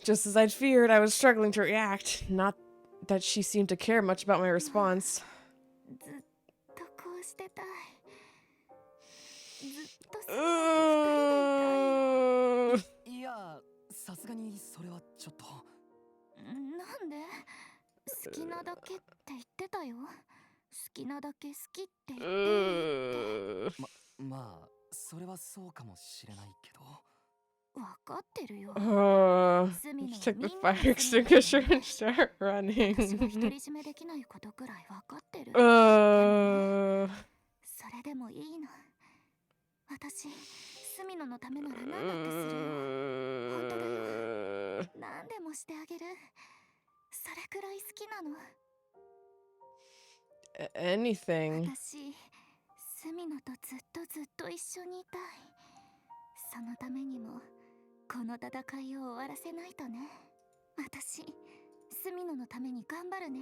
Just as I'd feared, I was struggling to react. Not that she seemed to care much about my response. わかってるよ。 Just take the fire extinguisher and start 私が独り running. 占めできないことくらいわかってる。 uh, それでもいいの。私、スミノのためなら何だってするよ。本当だよ。何でもしてあげる。それくらい好きなの。 anything. 私、スミノとずっと一緒にいたい。そのためにもこの戦いを終わらせないとね。私、スミノのために頑張るね。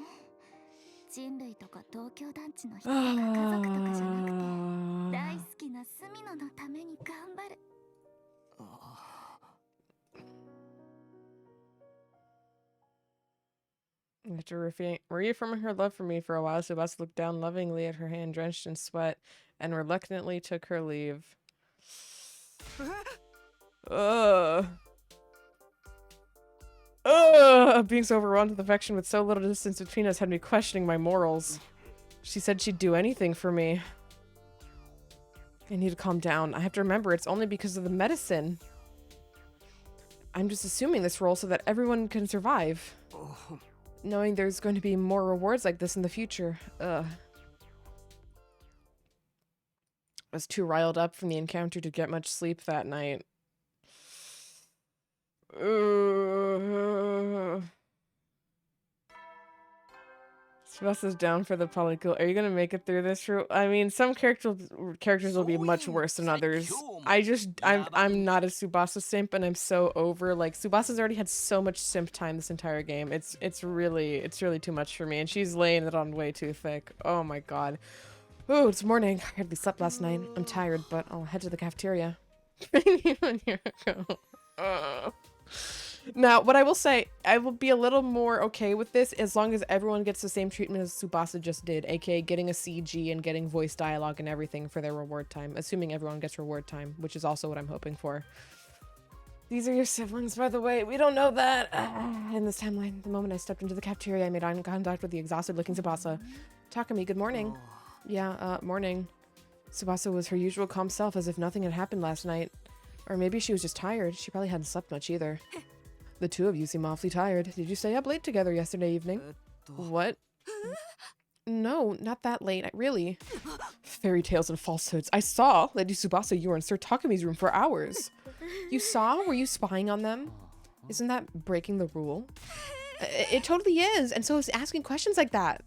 人類とか東京団地の人とか家族とかじゃなくて、大好きなスミノのために頑張る。 After reaffirming her love for me for a while, Tsubasa looked down lovingly at her hand drenched in sweat and reluctantly took her leave. Ugh. Ugh. Being so overwhelmed with affection with so little distance between us had me questioning my morals. She said she'd do anything for me. I need to calm down. I have to remember it's only because of the medicine. I'm just assuming this role so that everyone can survive. Knowing there's going to be more rewards like this in the future. Ugh. I was too riled up from the encounter to get much sleep that night. Tsubasa's down for the polykill. Are you gonna make it through this route? I mean, some characters will be much worse than others. I'm not a Tsubasa simp, and I'm so over. Like, Tsubasa's already had so much simp time this entire game. It's really too much for me, and she's laying it on way too thick. Oh my god. Oh, it's morning. I hardly slept last night. I'm tired, but I'll head to the cafeteria. Now, what I will say, I will be a little more okay with this as long as everyone gets the same treatment as Tsubasa just did, aka getting a CG and getting voice dialogue and everything for their reward time, assuming everyone gets reward time, which is also what I'm hoping for. These are your siblings, by the way. We don't know that. In this timeline, the moment I stepped into the cafeteria, I made eye contact with the exhausted-looking Tsubasa. Takumi, good morning. Yeah, morning. Tsubasa was her usual calm self, as if nothing had happened last night. Or maybe she was just tired. She probably hadn't slept much either. The two of you seem awfully tired. Did you stay up late together yesterday evening? What? No, not that late. Really. Fairy tales and falsehoods. I saw, Lady Tsubasa, you were in Sir Takumi's room for hours. You saw? Were you spying on them? Isn't that breaking the rule? It totally is, and so is asking questions like that.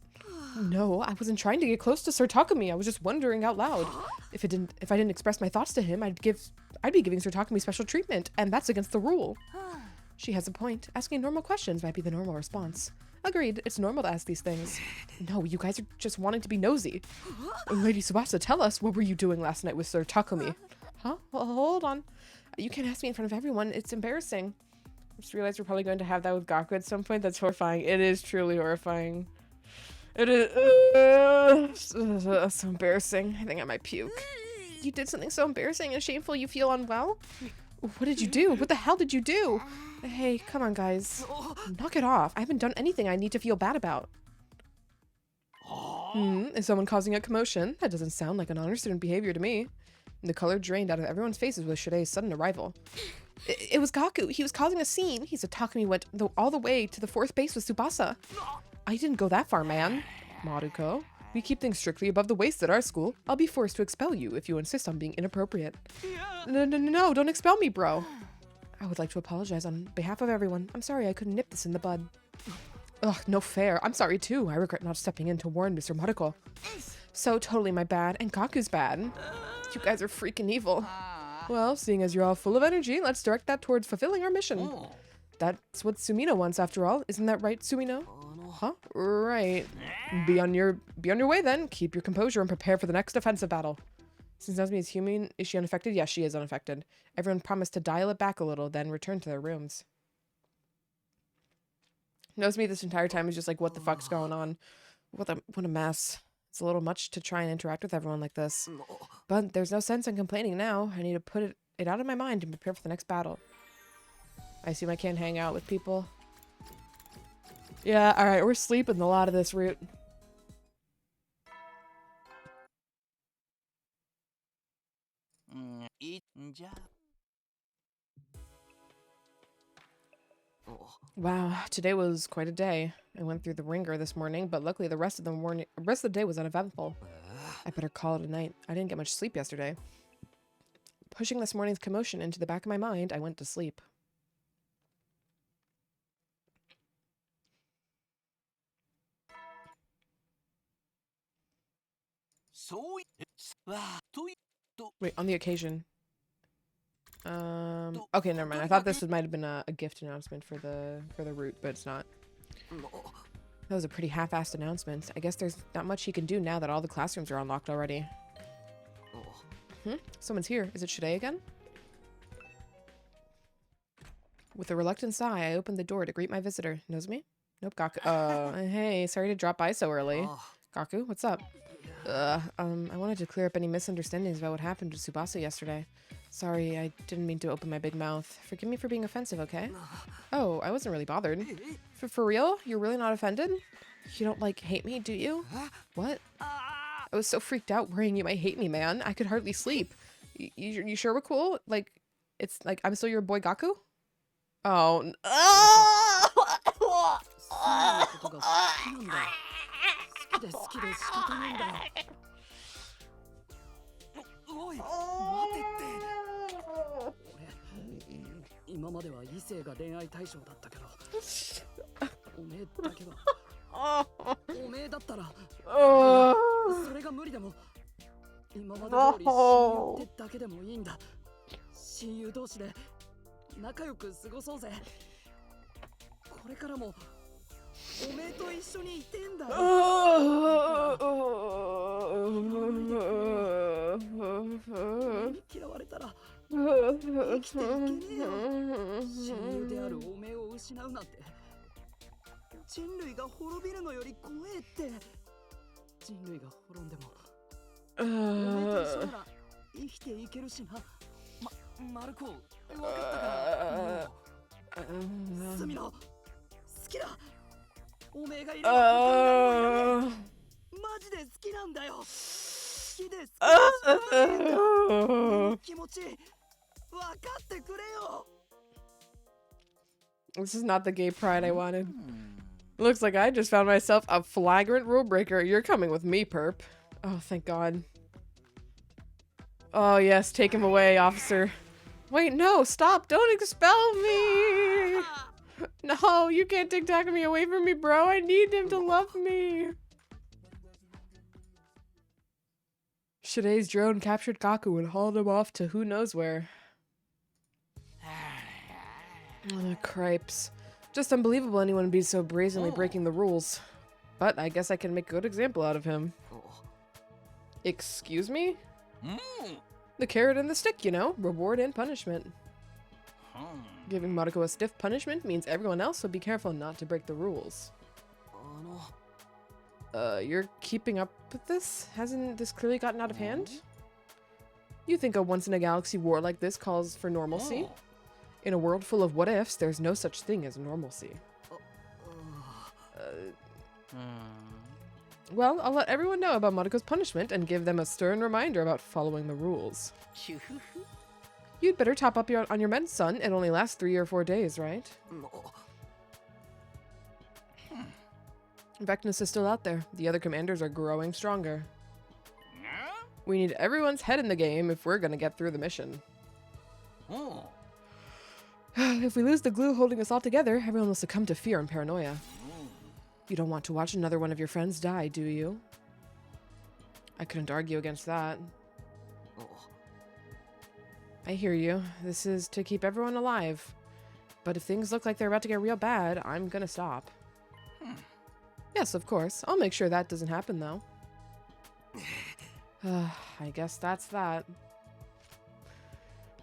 No, I wasn't trying to get close to Sir Takumi. I was just wondering out loud. If I didn't express my thoughts to him, I'd be giving Sir Takumi special treatment, and that's against the rule. She has a point. Asking normal questions might be the normal response. Agreed, it's normal to ask these things. No, you guys are just wanting to be nosy. Lady Tsubasa, tell us, what were you doing last night with Sir Takumi? Huh? Well, hold on. You can't ask me in front of everyone. It's embarrassing. I just realized we're probably going to have that with Gaku at some point. That's horrifying. It is truly horrifying. It is so embarrassing. I think I might puke. You did something so embarrassing and shameful you feel unwell? What did you do? What the hell did you do? Hey, come on, guys. Knock it off. I haven't done anything I need to feel bad about. Is someone causing a commotion? That doesn't sound like an honor student behavior to me. The color drained out of everyone's faces with Shire's sudden arrival. It was Gaku. He was causing a scene. He said Takumi went all the way to the fourth base with Tsubasa. I didn't go that far, man. Maruko, we keep things strictly above the waist at our school. I'll be forced to expel you if you insist on being inappropriate. No, don't expel me, bro. I would like to apologize on behalf of everyone. I'm sorry I couldn't nip this in the bud. Ugh, no fair. I'm sorry too. I regret not stepping in to warn Mr. Maruko. So totally my bad, and Gaku's bad. You guys are freaking evil. Well, seeing as you're all full of energy, let's direct that towards fulfilling our mission. That's what Sumino wants after all. Isn't that right, Sumino? Huh? Right. Be on your way then. Keep your composure and prepare for the next offensive battle. Since Nazumi is human, is she unaffected? Yes, she is unaffected. Everyone promised to dial it back a little, then return to their rooms. Nazumi this entire time is just like, what the fuck's going on? What a mess. It's a little much to try and interact with everyone like this. But there's no sense in complaining now. I need to put it out of my mind and prepare for the next battle. I assume I can't hang out with people. Yeah, alright, we're sleeping a lot of this route. Wow, today was quite a day. I went through the ringer this morning, but luckily the rest of the day was uneventful. I better call it a night. I didn't get much sleep yesterday. Pushing this morning's commotion into the back of my mind, I went to sleep. Wait, on the occasion. Okay, never mind. I thought this might have been a gift announcement for the route, but it's not. That was a pretty half-assed announcement. I guess there's not much he can do now that all the classrooms are unlocked already. Someone's here. Is it Shide again? With a reluctant sigh, I opened the door to greet my visitor. Knows me? Nope, Gaku. Hey, sorry to drop by so early. Gaku, what's up? I wanted to clear up any misunderstandings about what happened to Tsubasa yesterday. Sorry, I didn't mean to open my big mouth. Forgive me for being offensive, okay? Oh, I wasn't really bothered. For real? You're really not offended? You don't, like, hate me, do you? What? I was so freaked out worrying you might hate me, man. I could hardly sleep. You sure we're cool? Like, it's like, I'm still your boy Gaku? Oh. This is not the gay pride I wanted. Looks like I just found myself a flagrant rule breaker. You're coming with me, perp. Oh, thank God. Oh, yes, take him away, officer. Wait, no, stop. Don't expel me. No, you can't take Takumi away from me, bro. I need him to love me. Shide's drone captured Gaku and hauled him off to who knows where. Cripes. Just unbelievable anyone would be so brazenly breaking the rules. But I guess I can make a good example out of him. Excuse me? The carrot and the stick, you know? Reward and punishment. Giving Mariko a stiff punishment means everyone else will be careful not to break the rules. You're keeping up with this? Hasn't this clearly gotten out of hand? You think a once-in-a-galaxy war like this calls for normalcy? In a world full of what-ifs, there's no such thing as normalcy. Well, I'll let everyone know about Mariko's punishment and give them a stern reminder about following the rules. You'd better top up on your meds, son. It only lasts 3 or 4 days, right? Vecnus is still out there. The other commanders are growing stronger. We need everyone's head in the game if we're gonna get through the mission. If we lose the glue holding us all together, everyone will succumb to fear and paranoia. You don't want to watch another one of your friends die, do you? I couldn't argue against that. I hear you. This is to keep everyone alive. But if things look like they're about to get real bad, I'm gonna stop. Yes, of course. I'll make sure that doesn't happen, though. I guess that's that.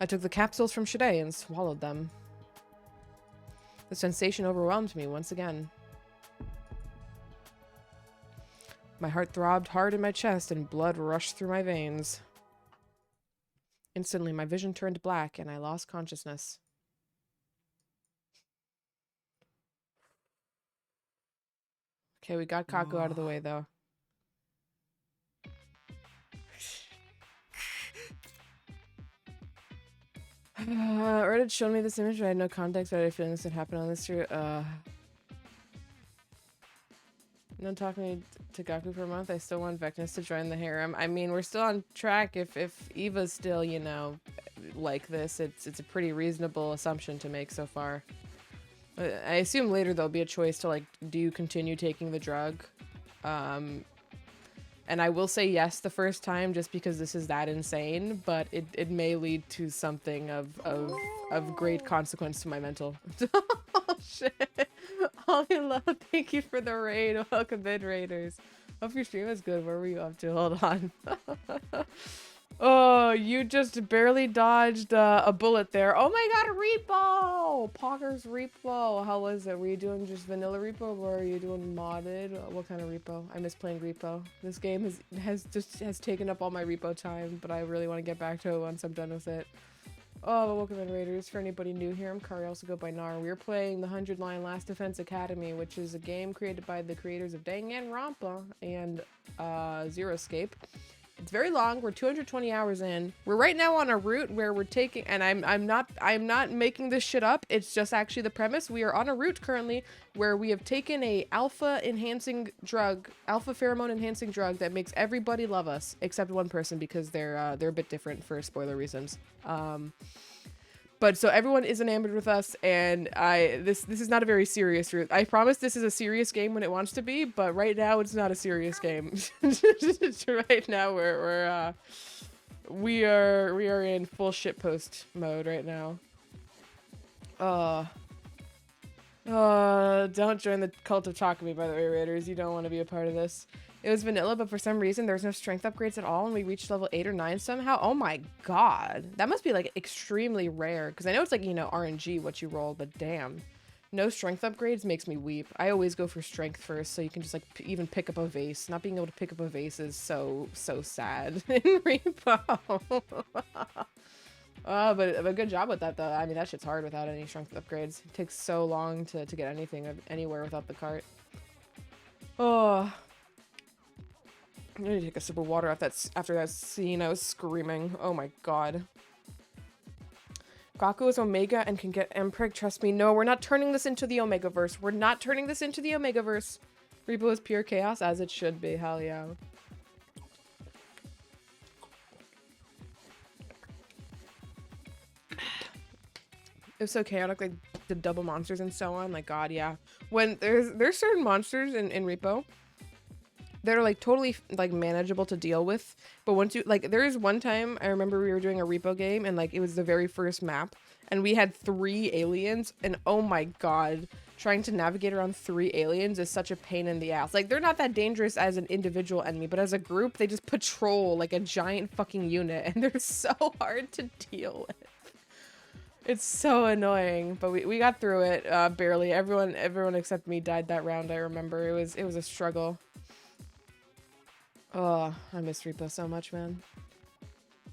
I took the capsules from Shide and swallowed them. The sensation overwhelmed me once again. My heart throbbed hard in my chest and blood rushed through my veins. Instantly, my vision turned black and I lost consciousness. Okay, we got Kaku out of the way, though. Reddit showed me this image, but I had no context. But I had a feeling this would happen on this year. No talking to Gaku for a month. I still want Vecnus to join the harem. I mean, we're still on track. If Eva's still, you know, like this, it's a pretty reasonable assumption to make so far. I assume later there'll be a choice to like, do you continue taking the drug? And I will say yes the first time just because this is that insane, but it may lead to something of great consequence to my mental. Oh shit. Holly Love, thank you for the raid. Welcome in, Raiders. Hope your stream is good. Where were you up to? Hold on. Oh, you just barely dodged a bullet there. Oh my god, repo! Pogger's repo. How was it? Were you doing just vanilla repo or were you doing modded? What kind of repo? I miss playing repo. This game has taken up all my repo time, but I really want to get back to it once I'm done with it. Oh, welcome in, Raiders. For anybody new here, I'm Kari, also go by Nar. We're playing the 100 Line Last Defense Academy, which is a game created by the creators of Danganronpa and Zero Escape. It's very long. We're 220 hours in. We're right now on a route where we're taking, and I'm not making this shit up. It's just actually the premise. We are on a route currently where we have taken a alpha pheromone enhancing drug that makes everybody love us except one person because they're a bit different for spoiler reasons. But so everyone is enamored with us, and this is not a very serious route. I promise this is a serious game when it wants to be, but right now it's not a serious game. Right now we are in full shitpost mode right now. Don't join the cult of Takumi, by the way, Raiders. You don't want to be a part of this. It was vanilla, but for some reason there's no strength upgrades at all, and we reached level 8 or 9 somehow. Oh my god. That must be, like, extremely rare, because I know it's, like, you know, RNG what you roll, but damn. No strength upgrades makes me weep. I always go for strength first, so you can just, like, even pick up a vase. Not being able to pick up a vase is so sad in Repo. Oh, but good job with that, though. I mean, that shit's hard without any strength upgrades. It takes so long to get anything anywhere without the cart. Oh... I need to take a sip of water after that scene. I was screaming. Oh my god. Gaku is Omega and can get Mpreg. Trust me. No, we're not turning this into the Omegaverse. We're not turning this into the Omegaverse. Repo is pure chaos, as it should be. Hell yeah. It was so chaotic, like the double monsters and so on. Like, god, yeah. When there's certain monsters in Repo that are like totally like manageable to deal with, but once you like, there is one time I remember we were doing a Repo game and like it was the very first map and we had 3 aliens and oh my god, trying to navigate around 3 aliens is such a pain in the ass. Like, they're not that dangerous as an individual enemy, but as a group they just patrol like a giant fucking unit and they're so hard to deal with. It's so annoying, but we got through it barely. Everyone except me died that round. I remember it was a struggle. Oh, I miss Repo so much, man.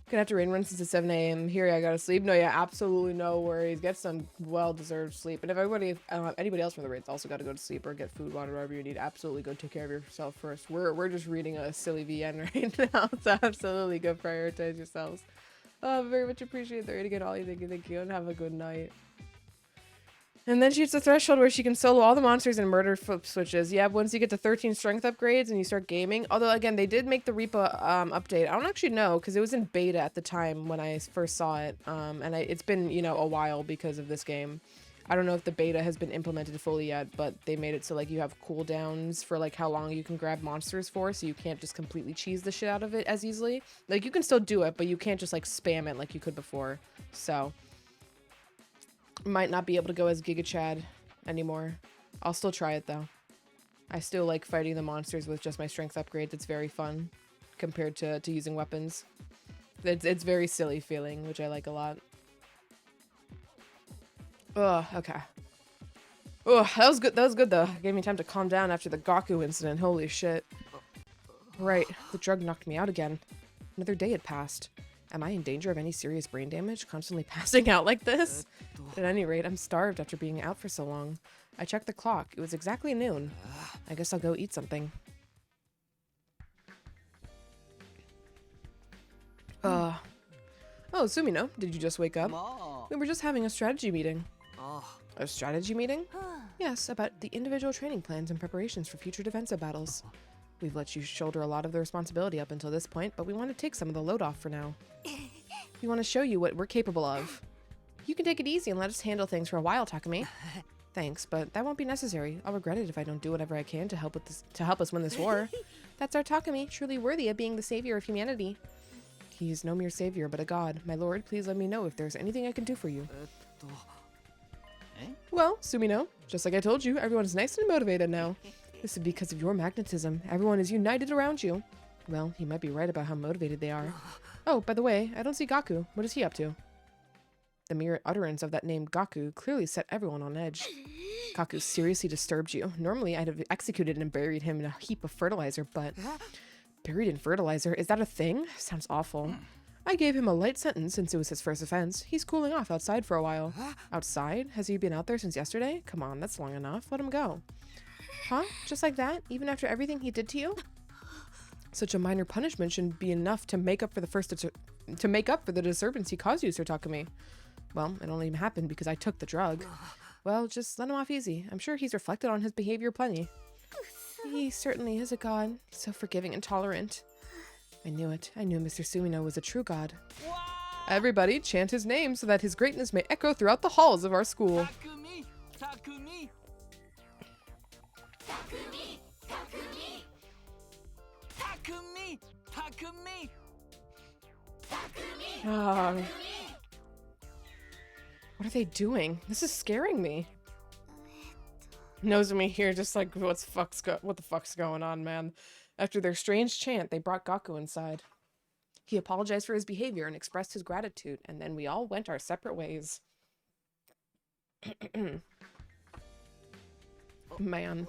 Gonna have to rain run since it's 7 a.m. Here, I gotta sleep. No, yeah, absolutely no worries. Get some well-deserved sleep. And if anybody else from the raids also gotta go to sleep or get food, water, whatever you need, absolutely go take care of yourself first. We're just reading a silly VN right now, so absolutely go prioritize yourselves. Oh, very much appreciate the raid again, Ollie. Thank you, and have a good night. And then she hits the threshold where she can solo all the monsters and murder flip switches. Yeah, once you get to 13 strength upgrades and you start gaming. Although, again, they did make the Reaper update. I don't actually know, because it was in beta at the time when I first saw it. It's been, you know, a while because of this game. I don't know if the beta has been implemented fully yet, but they made it so, like, you have cooldowns for, like, how long you can grab monsters for, so you can't just completely cheese the shit out of it as easily. Like, you can still do it, but you can't just, like, spam it like you could before. So... might not be able to go as Giga Chad anymore. I'll still try it though. I still like fighting the monsters with just my strength upgrades. It's very fun compared to using weapons. It's very silly feeling, which I like a lot. Ugh, okay. Ugh, that was good. That was good though. Gave me time to calm down after the Gaku incident. Holy shit. Right, the drug knocked me out again. Another day had passed. Am I in danger of any serious brain damage, constantly passing out like this? At any rate, I'm starved after being out for so long. I checked the clock. It was exactly noon. I guess I'll go eat something. Oh, Sumino, did you just wake up? We were just having a strategy meeting.あ A strategy meeting? Yes, about the individual training plans and preparations for future defensive battles. We've let you shoulder a lot of the responsibility up until this point, but we want to take some of the load off for now. We want to show you what we're capable of. You can take it easy and let us handle things for a while, Takumi. Thanks, but that won't be necessary. I'll regret it if I don't do whatever I can to help us win this war. That's our Takumi, truly worthy of being the savior of humanity. He is no mere savior, but a god. My lord, please let me know if there's anything I can do for you. えっと Well, Sumino, just like I told you, everyone is nice and motivated now. This is because of your magnetism. Everyone is united around you. Well, he might be right about how motivated they are. Oh, by the way, I don't see Gaku. What is he up to? The mere utterance of that name Gaku clearly set everyone on edge. Gaku seriously disturbed you. Normally, I'd have executed and buried him in a heap of fertilizer, but... Buried in fertilizer? Is that a thing? Sounds awful. I gave him a light sentence since it was his first offense. He's cooling off outside for a while. Outside? Has he been out there since yesterday? Come on, that's long enough. Let him go. Huh? Just like that? Even after everything he did to you? Such a minor punishment shouldn't be enough to make up for the disturbance he caused you, Sir Takumi. Well, it only happened because I took the drug. Well, just let him off easy. I'm sure he's reflected on his behavior plenty. He certainly is a god, so forgiving and tolerant. I knew it. I knew Mr. Sumino was a true god. Everybody chant his name so that his greatness may echo throughout the halls of our school. Takumi! Takumi! Takumi! Takumi! Takumi! Takumi! Takumi! Ah. What are they doing? This is scaring me. Nozomi here, just like, what the fuck's going on, man? After their strange chant, they brought Gaku inside. He apologized for his behavior and expressed his gratitude, and then we all went our separate ways. Man.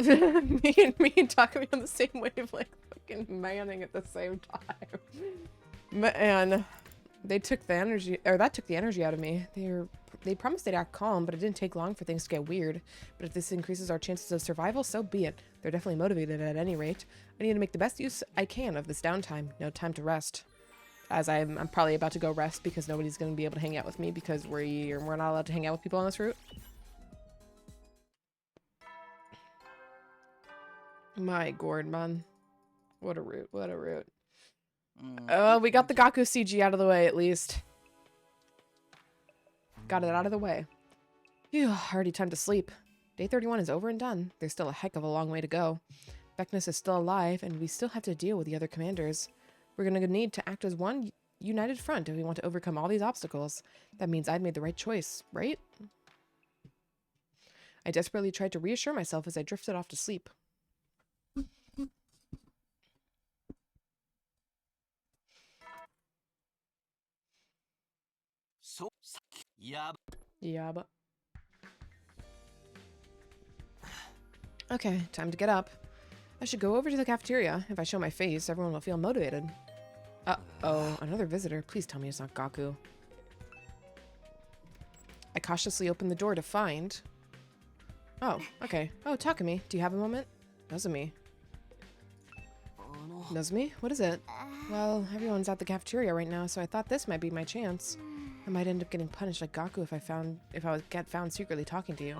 me and Takumi on the same wave, like fucking manning at the same time. Man. They took the energy, or that took the energy out of me. They promised they'd act calm, but it didn't take long for things to get weird. But if this increases our chances of survival, so be it. They're definitely motivated at any rate. I need to make the best use I can of this downtime. No time to rest. As I'm probably about to go rest because nobody's going to be able to hang out with me because we're not allowed to hang out with people on this route. My gourd, man. What a route, what a route. We got the Gaku CG out of the way, at least. Got it out of the way. Phew, already time to sleep. Day 31 is over and done. There's still a heck of a long way to go. Vecnus is still alive, and we still have to deal with the other commanders. We're gonna need to act as one united front if we want to overcome all these obstacles. That means I'd made the right choice, right? I desperately tried to reassure myself as I drifted off to sleep. So, yeah. Yeah, but... Okay, time to get up. I should go over to the cafeteria. If I show my face, everyone will feel motivated. Uh-oh, another visitor. Please tell me it's not Gaku. I cautiously opened the door to find... Oh, okay. Oh, Takumi, do you have a moment? Nozomi. Nozomi, what is it? Well, everyone's at the cafeteria right now, so I thought this might be my chance. I might end up getting punished like Gaku if I get found secretly talking to you.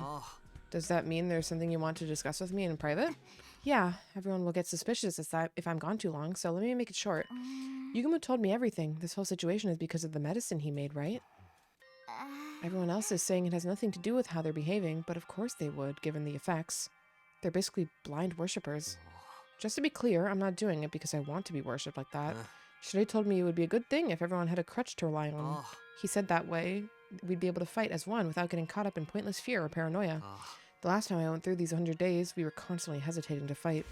Does that mean there's something you want to discuss with me in private? Yeah, everyone will get suspicious if I'm gone too long, so let me make it short. Yugumo told me everything. This whole situation is because of the medicine he made, right? Everyone else is saying it has nothing to do with how they're behaving, but of course they would, given the effects. They're basically blind worshippers. Just to be clear, I'm not doing it because I want to be worshipped like that. Shirei told me it would be a good thing if everyone had a crutch to rely on. He said that way we'd be able to fight as one without getting caught up in pointless fear or paranoia. The last time I went through these 100 days, we were constantly hesitating to fight.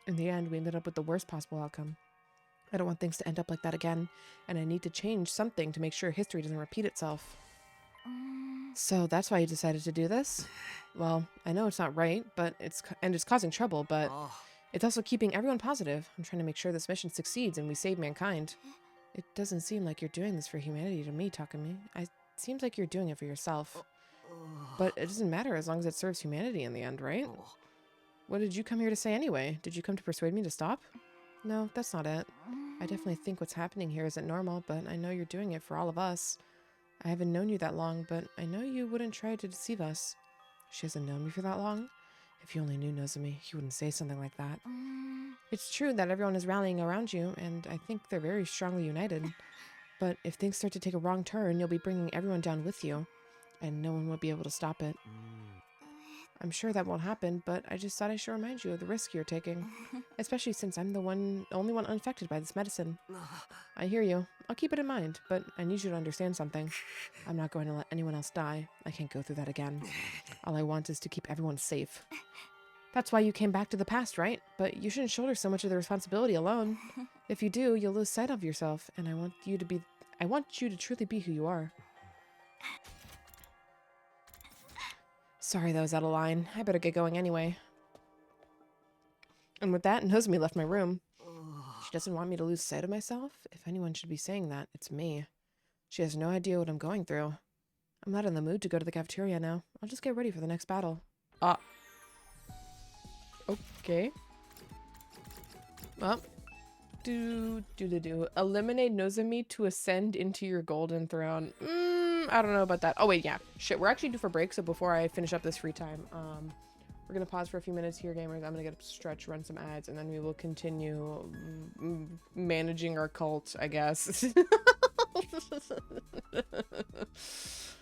In the end, we ended up with the worst possible outcome. I don't want things to end up like that again, and I need to change something to make sure history doesn't repeat itself. So that's why you decided to do this? Well, I know it's not right, but it's causing trouble, but it's also keeping everyone positive. I'm trying to make sure this mission succeeds and we save mankind. It doesn't seem like you're doing this for humanity to me, Takumi. It seems like you're doing it for yourself. But it doesn't matter as long as it serves humanity in the end, right? What did you come here to say anyway? Did you come to persuade me to stop? No, that's not it. I definitely think what's happening here isn't normal, but I know you're doing it for all of us. I haven't known you that long, but I know you wouldn't try to deceive us. She hasn't known me for that long? If you only knew Nozomi, you wouldn't say something like that. It's true that everyone is rallying around you, and I think they're very strongly united. But if things start to take a wrong turn, you'll be bringing everyone down with you, and no one will be able to stop it. I'm sure that won't happen, but I just thought I should remind you of the risk you're taking, especially since I'm the only one unaffected by this medicine. I hear you. I'll keep it in mind, but I need you to understand something. I'm not going to let anyone else die. I can't go through that again. All I want is to keep everyone safe. That's why you came back to the past, right? But you shouldn't shoulder so much of the responsibility alone. If you do, you'll lose sight of yourself, and I want you to truly be who you are. Sorry that was out of line. I better get going anyway. And with that, Nozomi left my room. She doesn't want me to lose sight of myself. If anyone should be saying that, it's me. She has no idea what I'm going through. I'm not in the mood to go to the cafeteria now. I'll just get ready for the next battle. Okay. Well. Eliminate Nozomi to ascend into your golden throne. I don't know about that. Oh wait, yeah. Shit, we're actually due for break, so before I finish up this free time, we're gonna pause for a few minutes here, gamers. I'm gonna get a stretch, run some ads, and then we will continue managing our cult, I guess.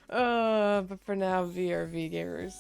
But for now, VRV gamers.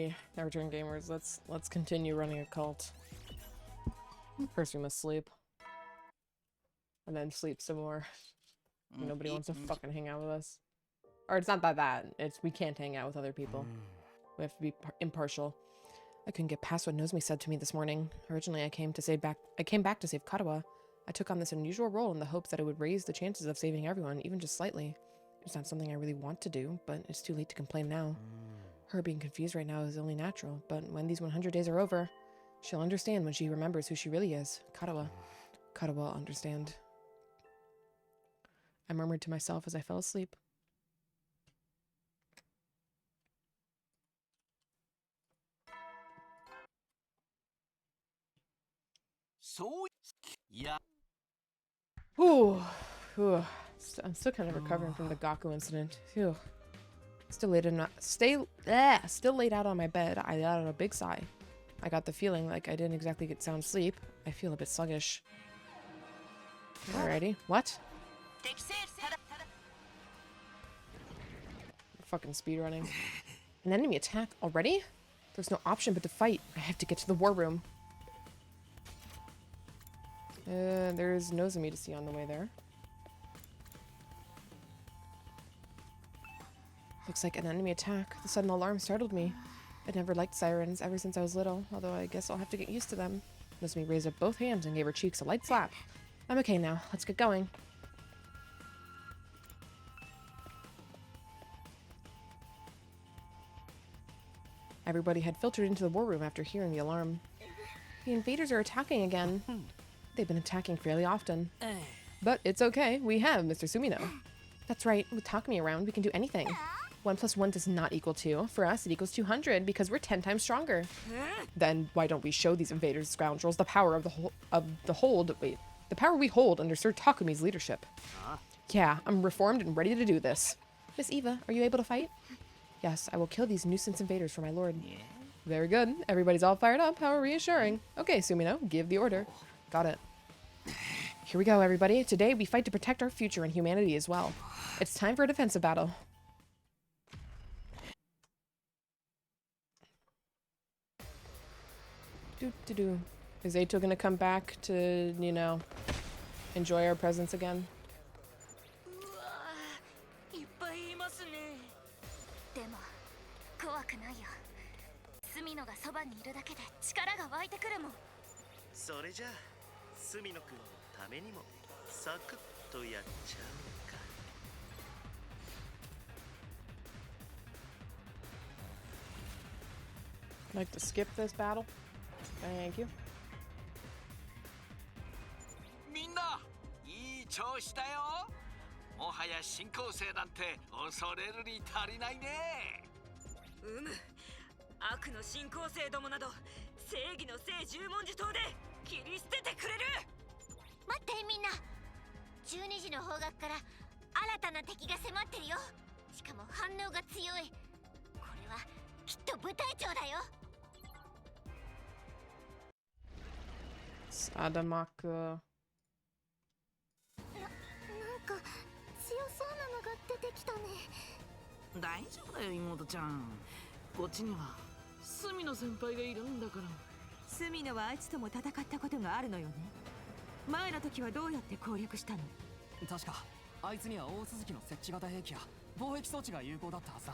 Alrighty, now return gamers. Let's continue running a cult. First we must sleep. And then sleep some more. Nobody wants to fucking hang out with us. Or it's not that. It's we can't hang out with other people. We have to be impartial. I couldn't get past what Nozomi said to me this morning. Originally, I came back to save Katawa. I took on this unusual role in the hopes that it would raise the chances of saving everyone, even just slightly. It's not something I really want to do, but it's too late to complain now. Her being confused right now is only natural, but when these 100 days are over, she'll understand when she remembers who she really is. Katawa. Katawa will understand. I murmured to myself as I fell asleep. So, yeah. Ooh. I'm still kind of recovering from the Gaku incident. Phew. Still laid out on my bed. I let out a big sigh. I got the feeling like I didn't exactly get sound sleep. I feel a bit sluggish. Alrighty. What? Fucking speedrunning. An enemy attack already? There's no option but to fight. I have to get to the war room. There's Nozomi to see on the way there. Looks like an enemy attack. The sudden alarm startled me. I'd never liked sirens ever since I was little, although I guess I'll have to get used to them. Nozomi raised up both hands and gave her cheeks a light slap. I'm okay now. Let's get going. Everybody had filtered into the war room after hearing the alarm. The invaders are attacking again. They've been attacking fairly often. But it's okay. We have Mr. Sumino. That's right. With Takumi around, we can do anything. 1 + 1 does not equal 2. For us, it equals 200 because we're 10 times stronger. Then why don't we show these invaders scoundrels the power of the power we hold under Sir Takumi's leadership? Yeah, I'm reformed and ready to do this. Miss Eva, are you able to fight? Yes, I will kill these nuisance invaders for my lord. Very good. Everybody's all fired up. How reassuring. Okay, Sumino, give the order. Got it. Here we go, everybody. Today, we fight to protect our future and humanity as well. It's time for a defensive battle. Doo-doo-doo. Is Ato gonna come back to, you know, enjoy our presence again? いっぱいいますね。でも怖くないよ。隅野がそばにいるだけで力が湧いてくるもん。それじゃあ隅野くんのためにもサクッとやっちゃうか。I'd like to skip this battle. Thank you. みんないい調子だよ。もはや新構成なんて恐れるに足りないね。悪の新構成どもなど正義の聖十文字刀で切り捨ててくれる。待ってみんな。12時の方角から新たな敵が迫ってるよ。しかも反応が強い。これはきっと部隊長だよ。Sadamaku. なんか強そうなのが出てきたね。大丈夫だよ妹ちゃん。こっちには隅野先輩がいるんだから。隅野はあいつとも戦ったことがあるのよね。前の時はどうやって攻略したの？確かあいつには大鈴木の設置型兵器や防壁装置が有効だったはずだ。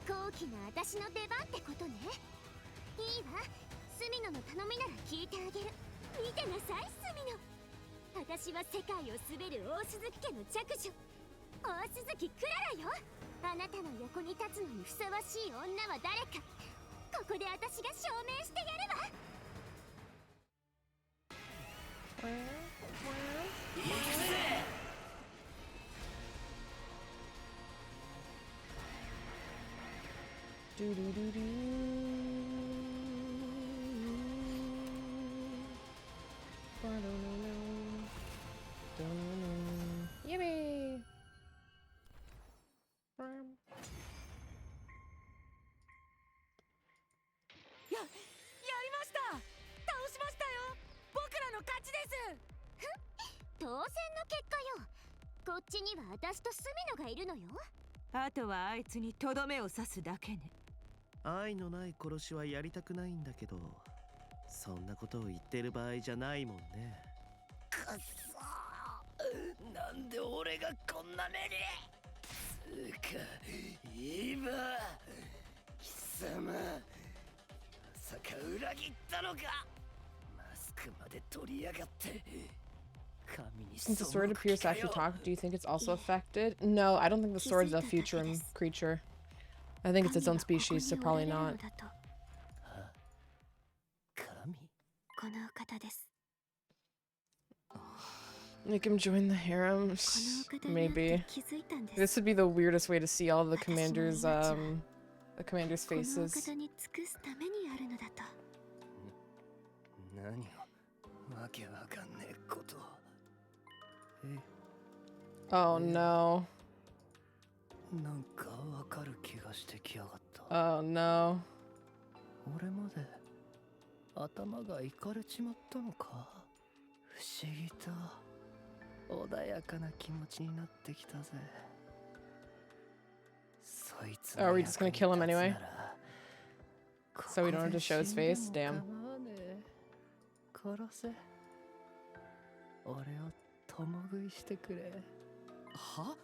高貴な私の出番ってことね。いいわ。隅野の頼みなら聞いてあげる。見てなさい隅野。私は世界を滑る大鈴木家の嫡女大鈴木クララよ。あなたの横に立つのにふさわしい女は誰か。ここで私が証明してやるわ。Yippee! やりました。倒しましたよ。僕らの勝ちです。当選の結果よ。こっちには私と隅野がいるのよ。あとはあいつにとどめを刺すだけね。愛のない殺しはやりたくないんだけど、そんなことを言ってる場合じゃないもんね。くっそー、なんで俺がこんな目に。つうか今貴様、まさか裏切ったのか。マスクまで取りやがって。神に Since the 背 sword く気 appears to か actually よ。 talk, do you think it's also affected? No, I don't think the sword's a Futurum creature. I think it's its own species, so probably not. 神。このお方です。 Make him join the harem? このお方に Maybe. 気づいたんです。 This would be the weirdest way to see all the commanders' faces. このお方に尽くすためにあるのだと。何をわけわかんねえこと。Oh no. なんかわかる気がしてきやがった。 Oh no. 俺まで頭がいかれちまったのか。不思議と穏やかな気持ちになってきたぜ。そいつ Oh, are we just gonna kill him anyway? So we don't have to show his face? Damn. 殺せ。俺を共食いしてくれ。は？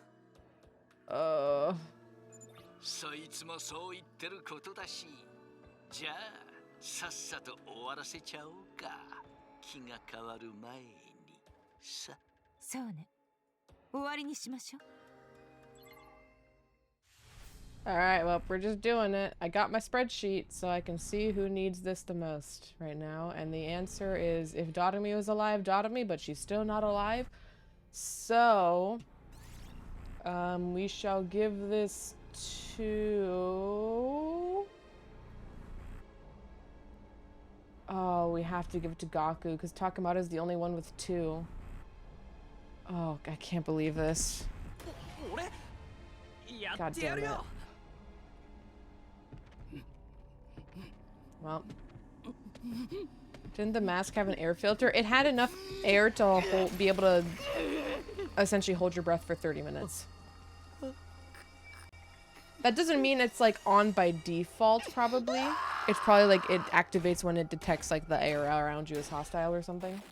そいつもそう言ってることだし、じゃあさっさと終わらせちゃおうか。気が変わる前にさ。そうね。終わりにしましょう。 Alright, well, we're just doing it. I got my spreadsheet so I can see who needs this the most right now. And the answer is if Dotomi was alive, Dotomi, but she's still not alive. So, we shall give this to... Oh, we have to give it to Gaku because Takamata is the only one with 2. Oh, I can't believe this. God damn it. Well, didn't the mask have an air filter? It had enough air to be able to essentially hold your breath for 30 minutes. That doesn't mean it's like on by default, probably. It's probably like it activates when it detects like the air around you is hostile or something.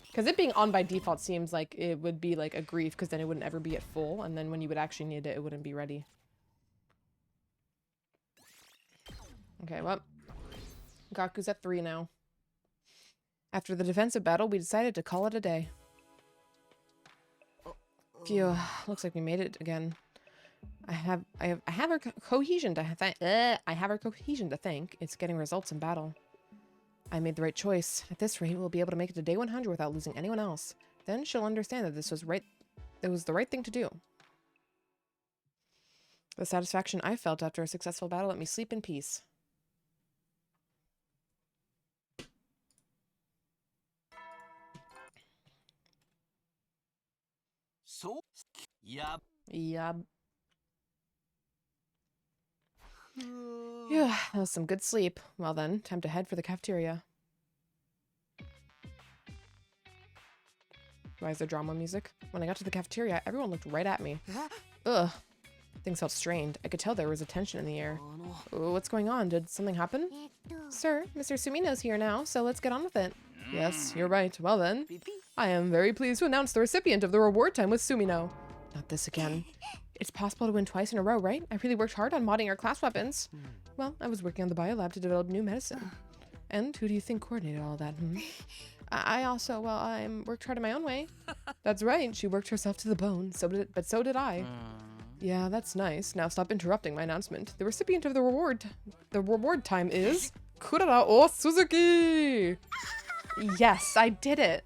Because it being on by default seems like it would be like a grief because then it wouldn't ever be at full. And then when you would actually need it, it wouldn't be ready. Okay, well. Gaku's at 3 now. After the defensive battle, we decided to call it a day. Phew, looks like we made it again. I have our cohesion to thank. It's getting results in battle. I made the right choice. At this rate, we'll be able to make it to day 100 without losing anyone else. Then she'll understand that this was right. It was the right thing to do. The satisfaction I felt after a successful battle let me sleep in peace. So, yeah. Yup. Yeah, that was some good sleep. Well then, time to head for the cafeteria. Why is there drama music? When I got to the cafeteria, everyone looked right at me. Ugh. Things felt strained. I could tell there was a tension in the air. What's going on? Did something happen? Sir, Mr. Sumino's here now, so let's get on with it. Yes, you're right. Well then, I am very pleased to announce the recipient of the reward time with Sumino. Not this again. It's possible to win twice in a row, right? I really worked hard on modding our class weapons. Well, I was working on the biolab to develop new medicine. And who do you think coordinated all that, I also, well, I worked hard in my own way. That's right, she worked herself to the bone, so did I. Yeah, that's nice. Now stop interrupting my announcement. The recipient of the reward time is Kurara O Suzuki! Yes, I did it!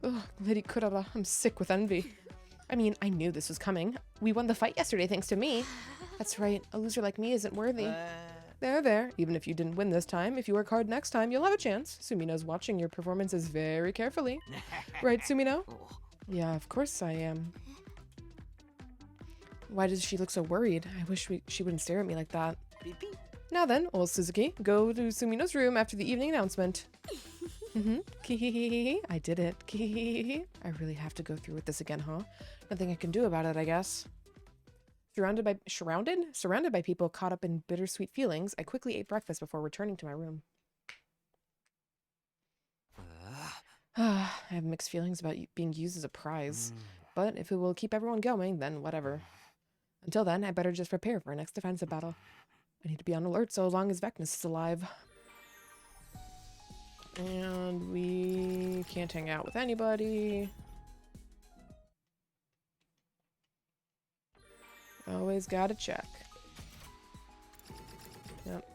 Ugh, Lady Kurara, I'm sick with envy. I mean, I knew this was coming. We won the fight yesterday thanks to me. That's right, a loser like me isn't worthy. There. Even if you didn't win this time, if you work hard next time, you'll have a chance. Sumino's watching your performances very carefully. Right, Sumino? Yeah, of course I am. Why does she look so worried? I wish she wouldn't stare at me like that. Now then, old Suzuki, go to Sumino's room after the evening announcement. Kihihihi, I did it. Kihihihi. I really have to go through with this again, huh? Nothing I can do about it, I guess. Surrounded by people caught up in bittersweet feelings, I quickly ate breakfast before returning to my room. I have mixed feelings about being used as a prize, but if it will keep everyone going, then whatever. Until then, I better just prepare for our next defensive battle. I need to be on alert so long as Vecnus is alive. And we can't hang out with anybody. Always gotta check. Yep.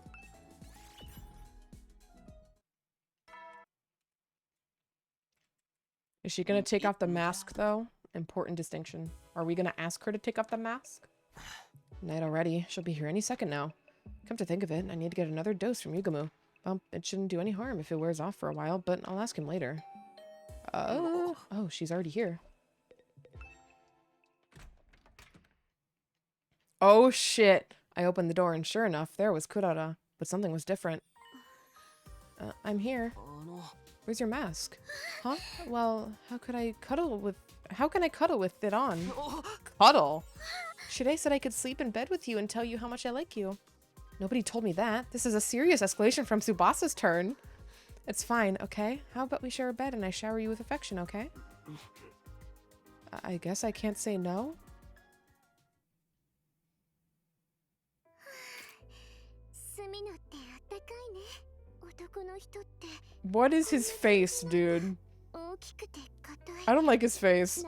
Is she gonna take off the mask, though? Important distinction. Are we gonna ask her to take off the mask? Night already. She'll be here any second now. Come to think of it, I need to get another dose from Yugamu. Well, it shouldn't do any harm if it wears off for a while, but I'll ask him later. Oh, she's already here. Oh shit! I opened the door and sure enough, there was Kurara, but something was different. I'm here. Where's your mask? Huh? Well, how can I cuddle with it on? Cuddle? Shide said I could sleep in bed with you and tell you how much I like you. Nobody told me that. This is a serious escalation from Tsubasa's turn. It's fine, okay? How about we share a bed and I shower you with affection, okay? I guess I can't say no? What is his face, dude? I don't like his face.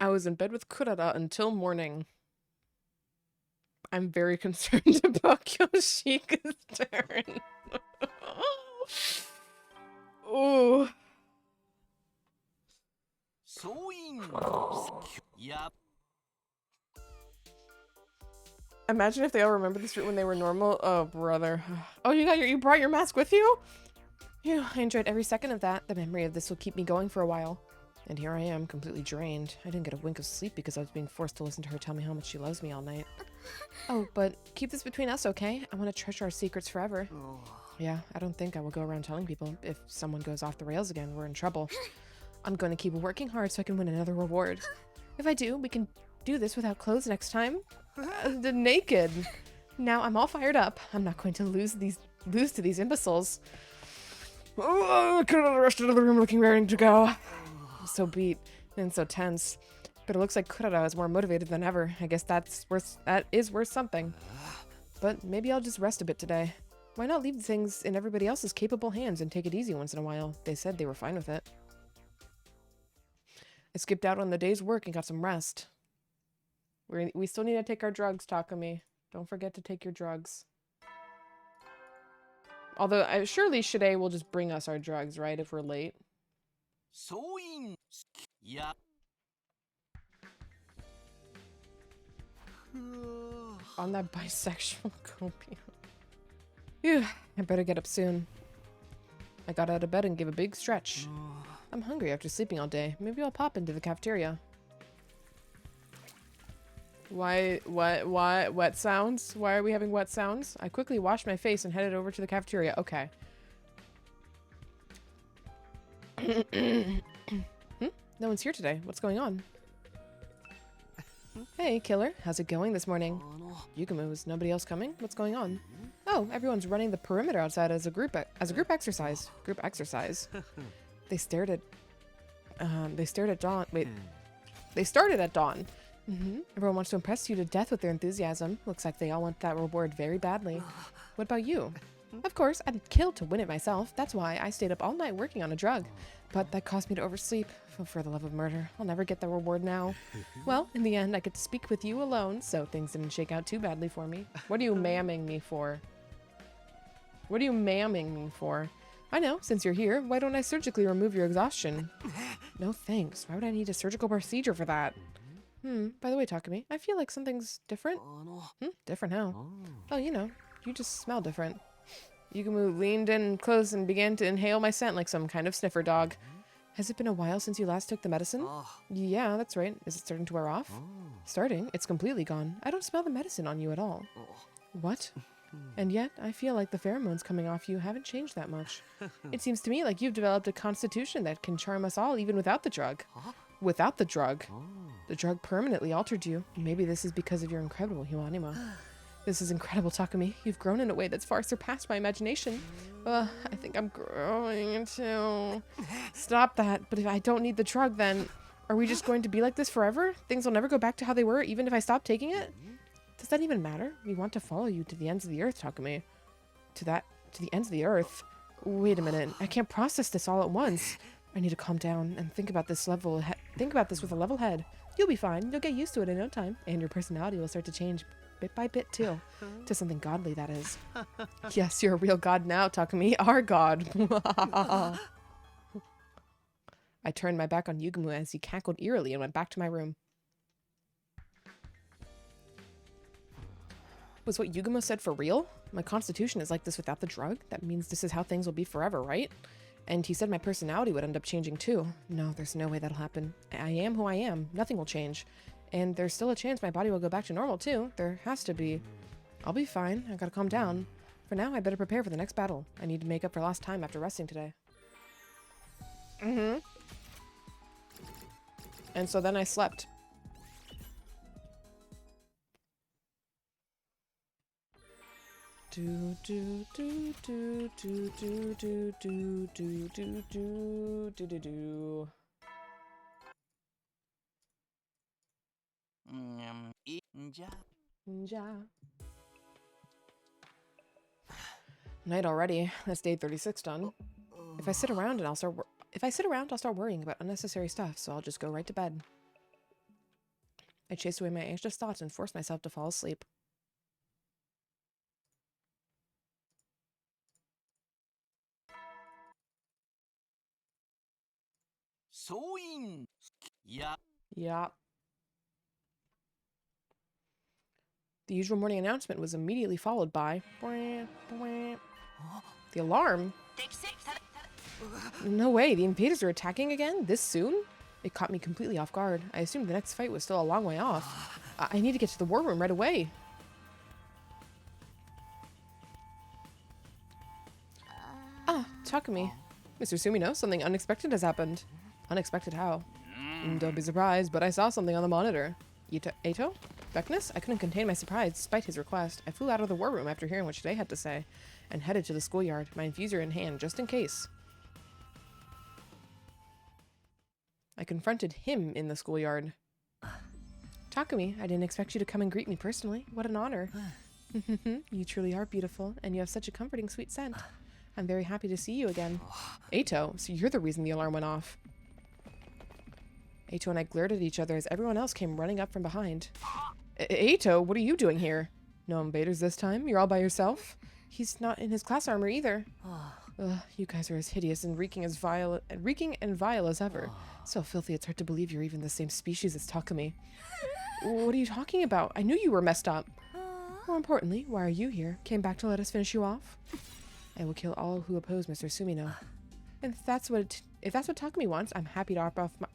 I was in bed with Kurara until morning. I'm very concerned about Kyoshika's turn. Oh. Imagine if they all remember this route when they were normal. Oh, brother. Oh, you brought your mask with you? Phew, I enjoyed every second of that. The memory of this will keep me going for a while. And here I am, completely drained. I didn't get a wink of sleep because I was being forced to listen to her tell me how much she loves me all night. Oh, but keep this between us, okay? I want to treasure our secrets forever. Yeah, I don't think I will go around telling people. If someone goes off the rails again, we're in trouble. I'm going to keep working hard so I can win another reward. If I do, we can do this without clothes next time. Naked. Now I'm all fired up. I'm not going to lose to these imbeciles. Oh, I could have rushed into the room looking ready to go. I'm so beat and so tense. But it looks like Kurara is more motivated than ever. I guess that is worth something. But maybe I'll just rest a bit today. Why not leave things in everybody else's capable hands and take it easy once in a while? They said they were fine with it. I skipped out on the day's work and got some rest. We still need to take our drugs, Takumi. Don't forget to take your drugs. Although, surely Shide will just bring us our drugs, right, if we're late. Yeah. On that bisexual copium. Phew, I better get up soon. I got out of bed and gave a big stretch. I'm hungry after sleeping all day. Maybe I'll pop into the cafeteria. Why, wet sounds? Why are we having wet sounds? I quickly washed my face and headed over to the cafeteria. Okay. No one's here today. What's going on? Hey, killer. How's it going this morning? Yugumo, is nobody else coming? What's going on? Oh, everyone's running the perimeter outside as a group exercise. Group exercise. They stared at dawn. Wait. They started at dawn. Everyone wants to impress you to death with their enthusiasm. Looks like they all want that reward very badly. What about you? Of course, I'd kill to win it myself. That's why I stayed up all night working on a drug. But that caused me to oversleep. For the love of murder, I'll never get the reward now. Well, in the end, I get to speak with you alone, so things didn't shake out too badly for me. What are you mamming me for? What are you mamming me for? I know, since you're here, why don't I surgically remove your exhaustion? No thanks. Why would I need a surgical procedure for that? By the way, Takumi, I feel like something's different. Different how? Oh, you know, you just smell different. Yugumu leaned in close and began to inhale my scent like some kind of sniffer dog. Has it been a while since you last took the medicine? Yeah, that's right. Is it starting to wear off? Starting? It's completely gone. I don't smell the medicine on you at all. What? And yet, I feel like the pheromones coming off you haven't changed that much. It seems to me like you've developed a constitution that can charm us all even without the drug. Without the drug. The drug permanently altered you. Maybe this is because of your incredible humanima. This is incredible, Takumi. You've grown in a way that's far surpassed my imagination. I think I'm growing too. Stop that. But if I don't need the drug, then are we just going to be like this forever? Things will never go back to how they were, even if I stop taking it? Does that even matter? We want to follow you to the ends of the earth, Takumi. To the ends of the earth? Wait a minute. I can't process this all at once. I need to calm down and think about this with a level head. You'll be fine. You'll get used to it in no time. And your personality will start to change bit by bit, too. To something godly, that is. Yes, you're a real god now, Takumi. Our god. I turned my back on Yugumu as he cackled eerily and went back to my room. Was what Yugumo said for real? My constitution is like this without the drug? That means this is how things will be forever, right? And he said my personality would end up changing too. No, there's no way that'll happen. I am who I am. Nothing will change. And there's still a chance my body will go back to normal too. There has to be. I'll be fine. I gotta calm down. For now, I better prepare for the next battle. I need to make up for lost time after resting today. And so then I slept. Do do do do do do do do do do do do do do. Night already. That's day 36 done. If I sit around, I'll start worrying about unnecessary stuff, so I'll just go right to bed. I chase away my anxious thoughts and force myself to fall asleep. Yeah. The usual morning announcement was immediately followed by the alarm. No way, the invaders are attacking again? This soon? It caught me completely off guard. I assumed the next fight was still a long way off. I need to get to the war room right away. Ah, Takumi. Mr. Sumino, something unexpected has happened. Unexpected how? Don't be surprised, but I saw something on the monitor. Eito? Beckness? I couldn't contain my surprise despite his request. I flew out of the war room after hearing what Shide had to say, and headed to the schoolyard, my infuser in hand, just in case. I confronted him in the schoolyard. Takumi, I didn't expect you to come and greet me personally. What an honor. You truly are beautiful, and you have such a comforting, sweet scent. I'm very happy to see you again. Ato, so you're the reason the alarm went off. Ato and I glared at each other as everyone else came running up from behind. Ato, what are you doing here? No invaders this time? You're all by yourself? He's not in his class armor either. Ugh, you guys are as hideous and reeking and vile as ever. So filthy it's hard to believe you're even the same species as Takumi. What are you talking about? I knew you were messed up. More importantly, why are you here? Came back to let us finish you off? I will kill all who oppose Mr. Sumino. And if that's what Takumi wants, I'm happy to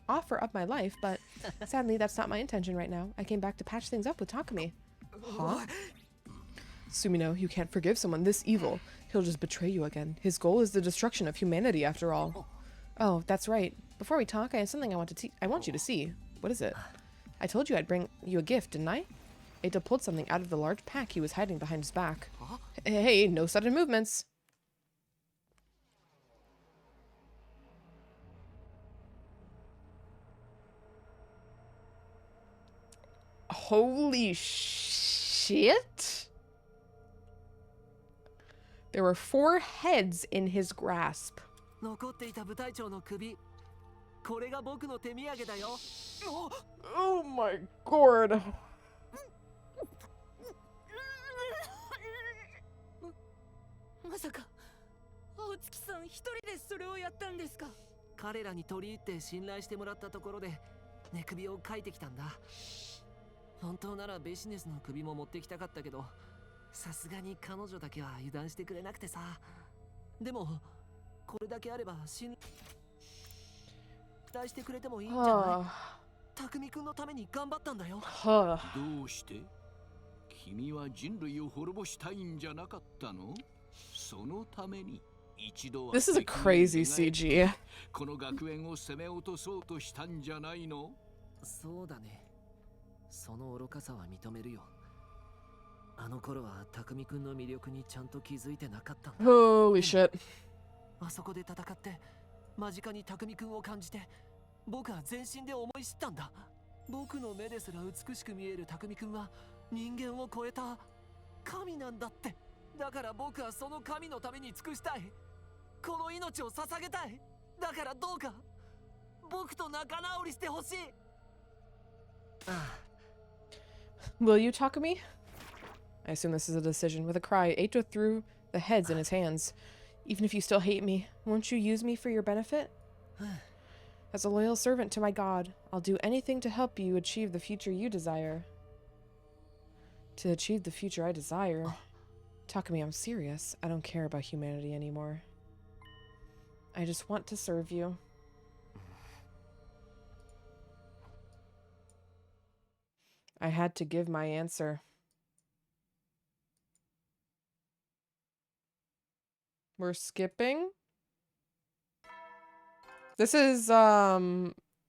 offer up my life, but sadly that's not my intention right now. I came back to patch things up with Takumi. Huh? Sumino, you can't forgive someone this evil. He'll just betray you again. His goal is the destruction of humanity after all. Oh, that's right. Before we talk, I have something I want you to see. What is it? I told you I'd bring you a gift, didn't I? Ato pulled something out of the large pack he was hiding behind his back. Hey, no sudden movements. Holy shit! There were 4 heads in his grasp. 残っていた部隊長の首。これが僕の手土産だよ。Oh my god. まさか青月さん一人でそれをやったんですか？彼らに取り入って信頼してもらったところで寝首を書いてきたんだ。本当ならビジネスの首も持ってきたかったけど、さすがに彼女だけは油断してくれなくてさ。でもこれだけあれば信頼してくれてもいいんじゃない？匠くんのために頑張ったんだよ。どうして？君は人類を滅ぼしたいんじゃなかったの？そのために一度は This is a crazy CG. この学園を攻め落とそうとしたんじゃないの？そうだね。その愚かさは認めるよ。あの頃は匠くんの魅力にちゃんと気づいてなかったんだ。Holy shit. あそこで戦って間近に匠くんを感じて僕は全身で思い知ったんだ。僕の目ですら美しく見える匠くんは人間を超えた神なんだって。だから僕はその神のために尽くしたい。この命を捧げたい。だからどうか僕と仲直りしてほしい。Will you, Takumi? I assume this is a decision. With a cry, Ato threw the heads in his hands. Even if you still hate me, won't you use me for your benefit? As a loyal servant to my god, I'll do anything to help you achieve the future you desire. To achieve the future I desire? Takumi, I'm serious. I don't care about humanity anymore. I just want to serve you. I had to give my answer. We're skipping? This is,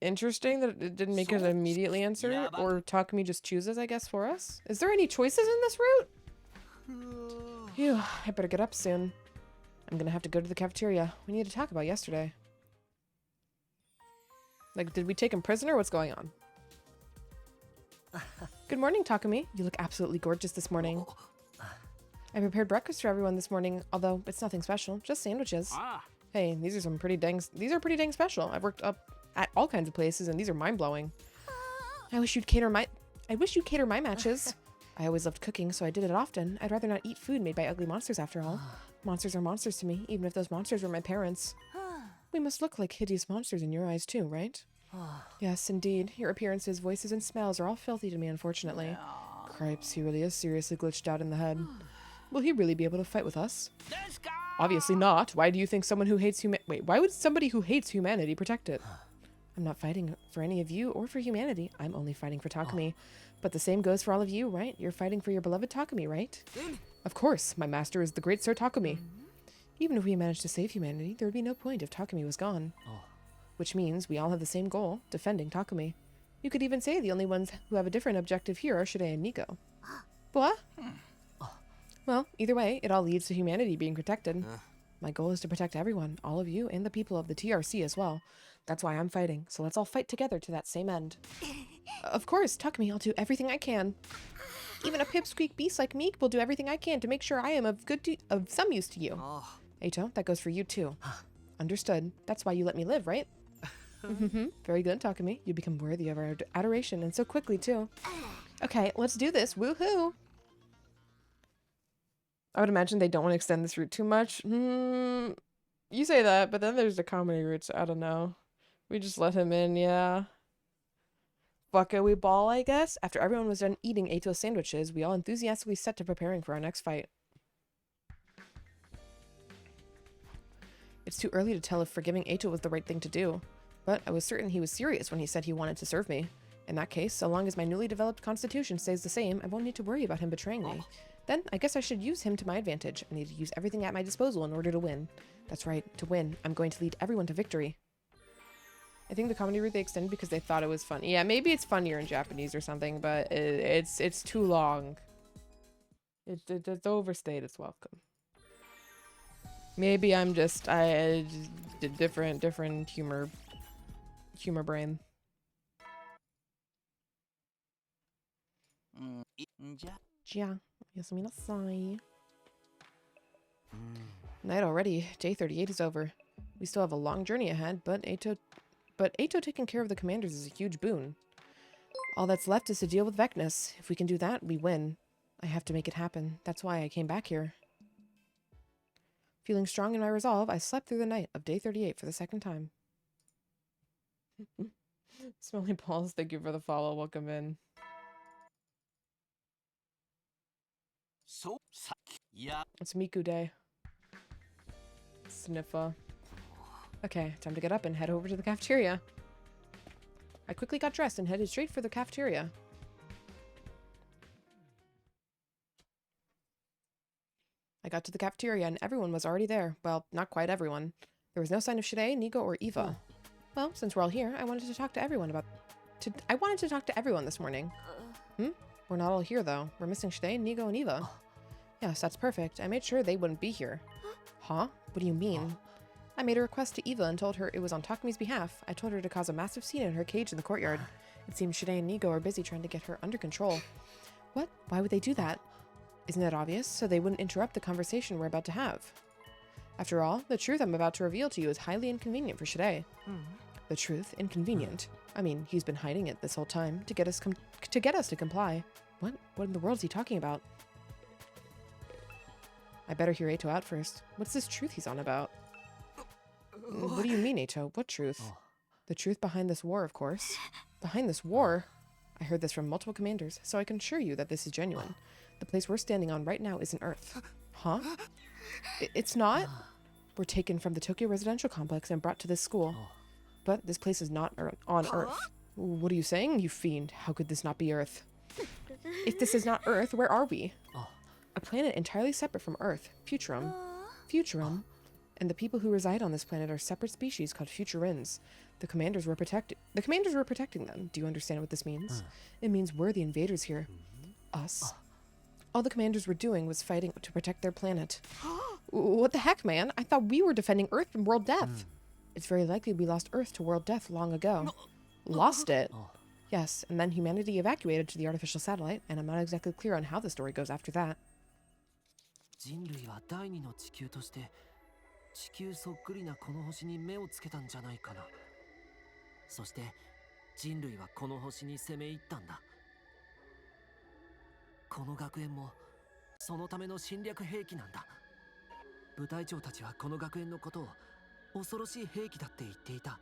interesting that it didn't make it immediately answer, or Takumi just chooses, I guess, for us. Is there any choices in this route? Phew, I better get up soon. I'm gonna have to go to the cafeteria. We need to talk about yesterday. Like, did we take him prisoner? What's going on? Good morning, Takumi. You look absolutely gorgeous this morning. I prepared breakfast for everyone this morning, although it's nothing special, just sandwiches. Hey, these are pretty dang special. I've worked up at all kinds of places and these are mind-blowing. I wish you'd cater my matches. I always loved cooking, so I did it often. I'd rather not eat food made by ugly monsters after all. Monsters are monsters to me, even if those monsters were my parents. We must look like hideous monsters in your eyes too, right? Yes, indeed. Your appearances, voices, and smells are all filthy to me, unfortunately. Cripes, he really is seriously glitched out in the head. Will he really be able to fight with us? Obviously not. Why do you think someone who hates why would somebody who hates humanity protect it? I'm not fighting for any of you or for humanity. I'm only fighting for Takumi. But the same goes for all of you, right? You're fighting for your beloved Takumi, right? Of course, my master is the great Sir Takumi. Even if we managed to save humanity, there would be no point if Takumi was gone. Which means we all have the same goal, defending Takumi. You could even say the only ones who have a different objective here are Shide and Nico. What? Well, either way, it all leads to humanity being protected. My goal is to protect everyone, all of you, and the people of the TRC as well. That's why I'm fighting, so let's all fight together to that same end. Of course, Takumi, I'll do everything I can. Even a pipsqueak beast like me will do everything I can to make sure I am of some use to you. Oh, Eito, that goes for you too. Understood. That's why you let me live, right? Very good, Takumi. You become worthy of our adoration, and so quickly too. Okay, let's do this. Woohoo! I would imagine they don't want to extend this route too much. You say that, but then there's the comedy route, so I don't know. We just let him in, yeah. Bucko we ball, I guess? After everyone was done eating Eito's sandwiches, we all enthusiastically set to preparing for our next fight. It's too early to tell if forgiving Eito was the right thing to do, but I was certain he was serious when he said he wanted to serve me. In that case, so long as my newly developed constitution stays the same, I won't need to worry about him betraying me. Then, I guess I should use him to my advantage. I need to use everything at my disposal in order to win. That's right, to win, I'm going to lead everyone to victory. I think the comedy route they extended because they thought it was funny. Yeah, maybe it's funnier in Japanese or something, but it's too long. It's overstayed its welcome. Maybe I'm just different humor brain. じゃあ、おやすみなさい. Night already. Day 38 is over. We still have a long journey ahead, but Eito taking care of the commanders is a huge boon. All that's left is to deal with Vecnus. If we can do that, we win. I have to make it happen. That's why I came back here. Feeling strong in my resolve, I slept through the night of day 38 for the second time. Smelly balls, thank you for the follow. Welcome in. It's Miku Day. Sniffa. Okay, time to get up and head over to the cafeteria. I quickly got dressed and headed straight for the cafeteria. I got to the cafeteria and everyone was already there. Well, not quite everyone. There was no sign of Shide, Nigo, or Eva. Well, since we're all here, I wanted to talk to everyone this morning. We're not all here, though. We're missing Shide, Nigo, and Eva. Yes, that's perfect. I made sure they wouldn't be here. Huh? What do you mean? I made a request to Eva and told her it was on Takumi's behalf. I told her to cause a massive scene in her cage in the courtyard. It seems Shide and Nigo are busy trying to get her under control. What? Why would they do that? Isn't that obvious? So they wouldn't interrupt the conversation we're about to have. After all, the truth I'm about to reveal to you is highly inconvenient for Shide. The truth? Inconvenient? I mean, he's been hiding it this whole time to get us to comply. What in the world is he talking about? I better hear Eito out first. What's this truth he's on about? What do you mean, Eito? What truth? The truth behind this war, of course. Behind this war? I heard this from multiple commanders, so I can assure you that this is genuine. The place we're standing on right now isn't Earth. Huh? It's not? We're taken from the Tokyo residential complex and brought to this school. But this place is not on Earth. What are you saying, you fiend? How could this not be Earth? If this is not Earth, where are we? A planet entirely separate from Earth, Futurum. Futurum? And the people who reside on this planet are separate species called Futurins. The commanders were protecting them. Do you understand what this means? It means we're the invaders here. Us. All the commanders were doing was fighting to protect their planet. What the heck, man? I thought we were defending Earth from world death. It's very likely we lost Earth to world death long ago. Lost it? Yes, and then humanity evacuated to the artificial satellite, and I'm not exactly clear on how the story goes after that. 人類は第二の地球として地球そっくりなこの星に目をつけたんじゃないかな。そして人類はこの星に攻め入ったんだ。この学園もそのための侵略兵器なんだ。部隊長たちはこの学園のことを恐ろしい兵器だって言っていた。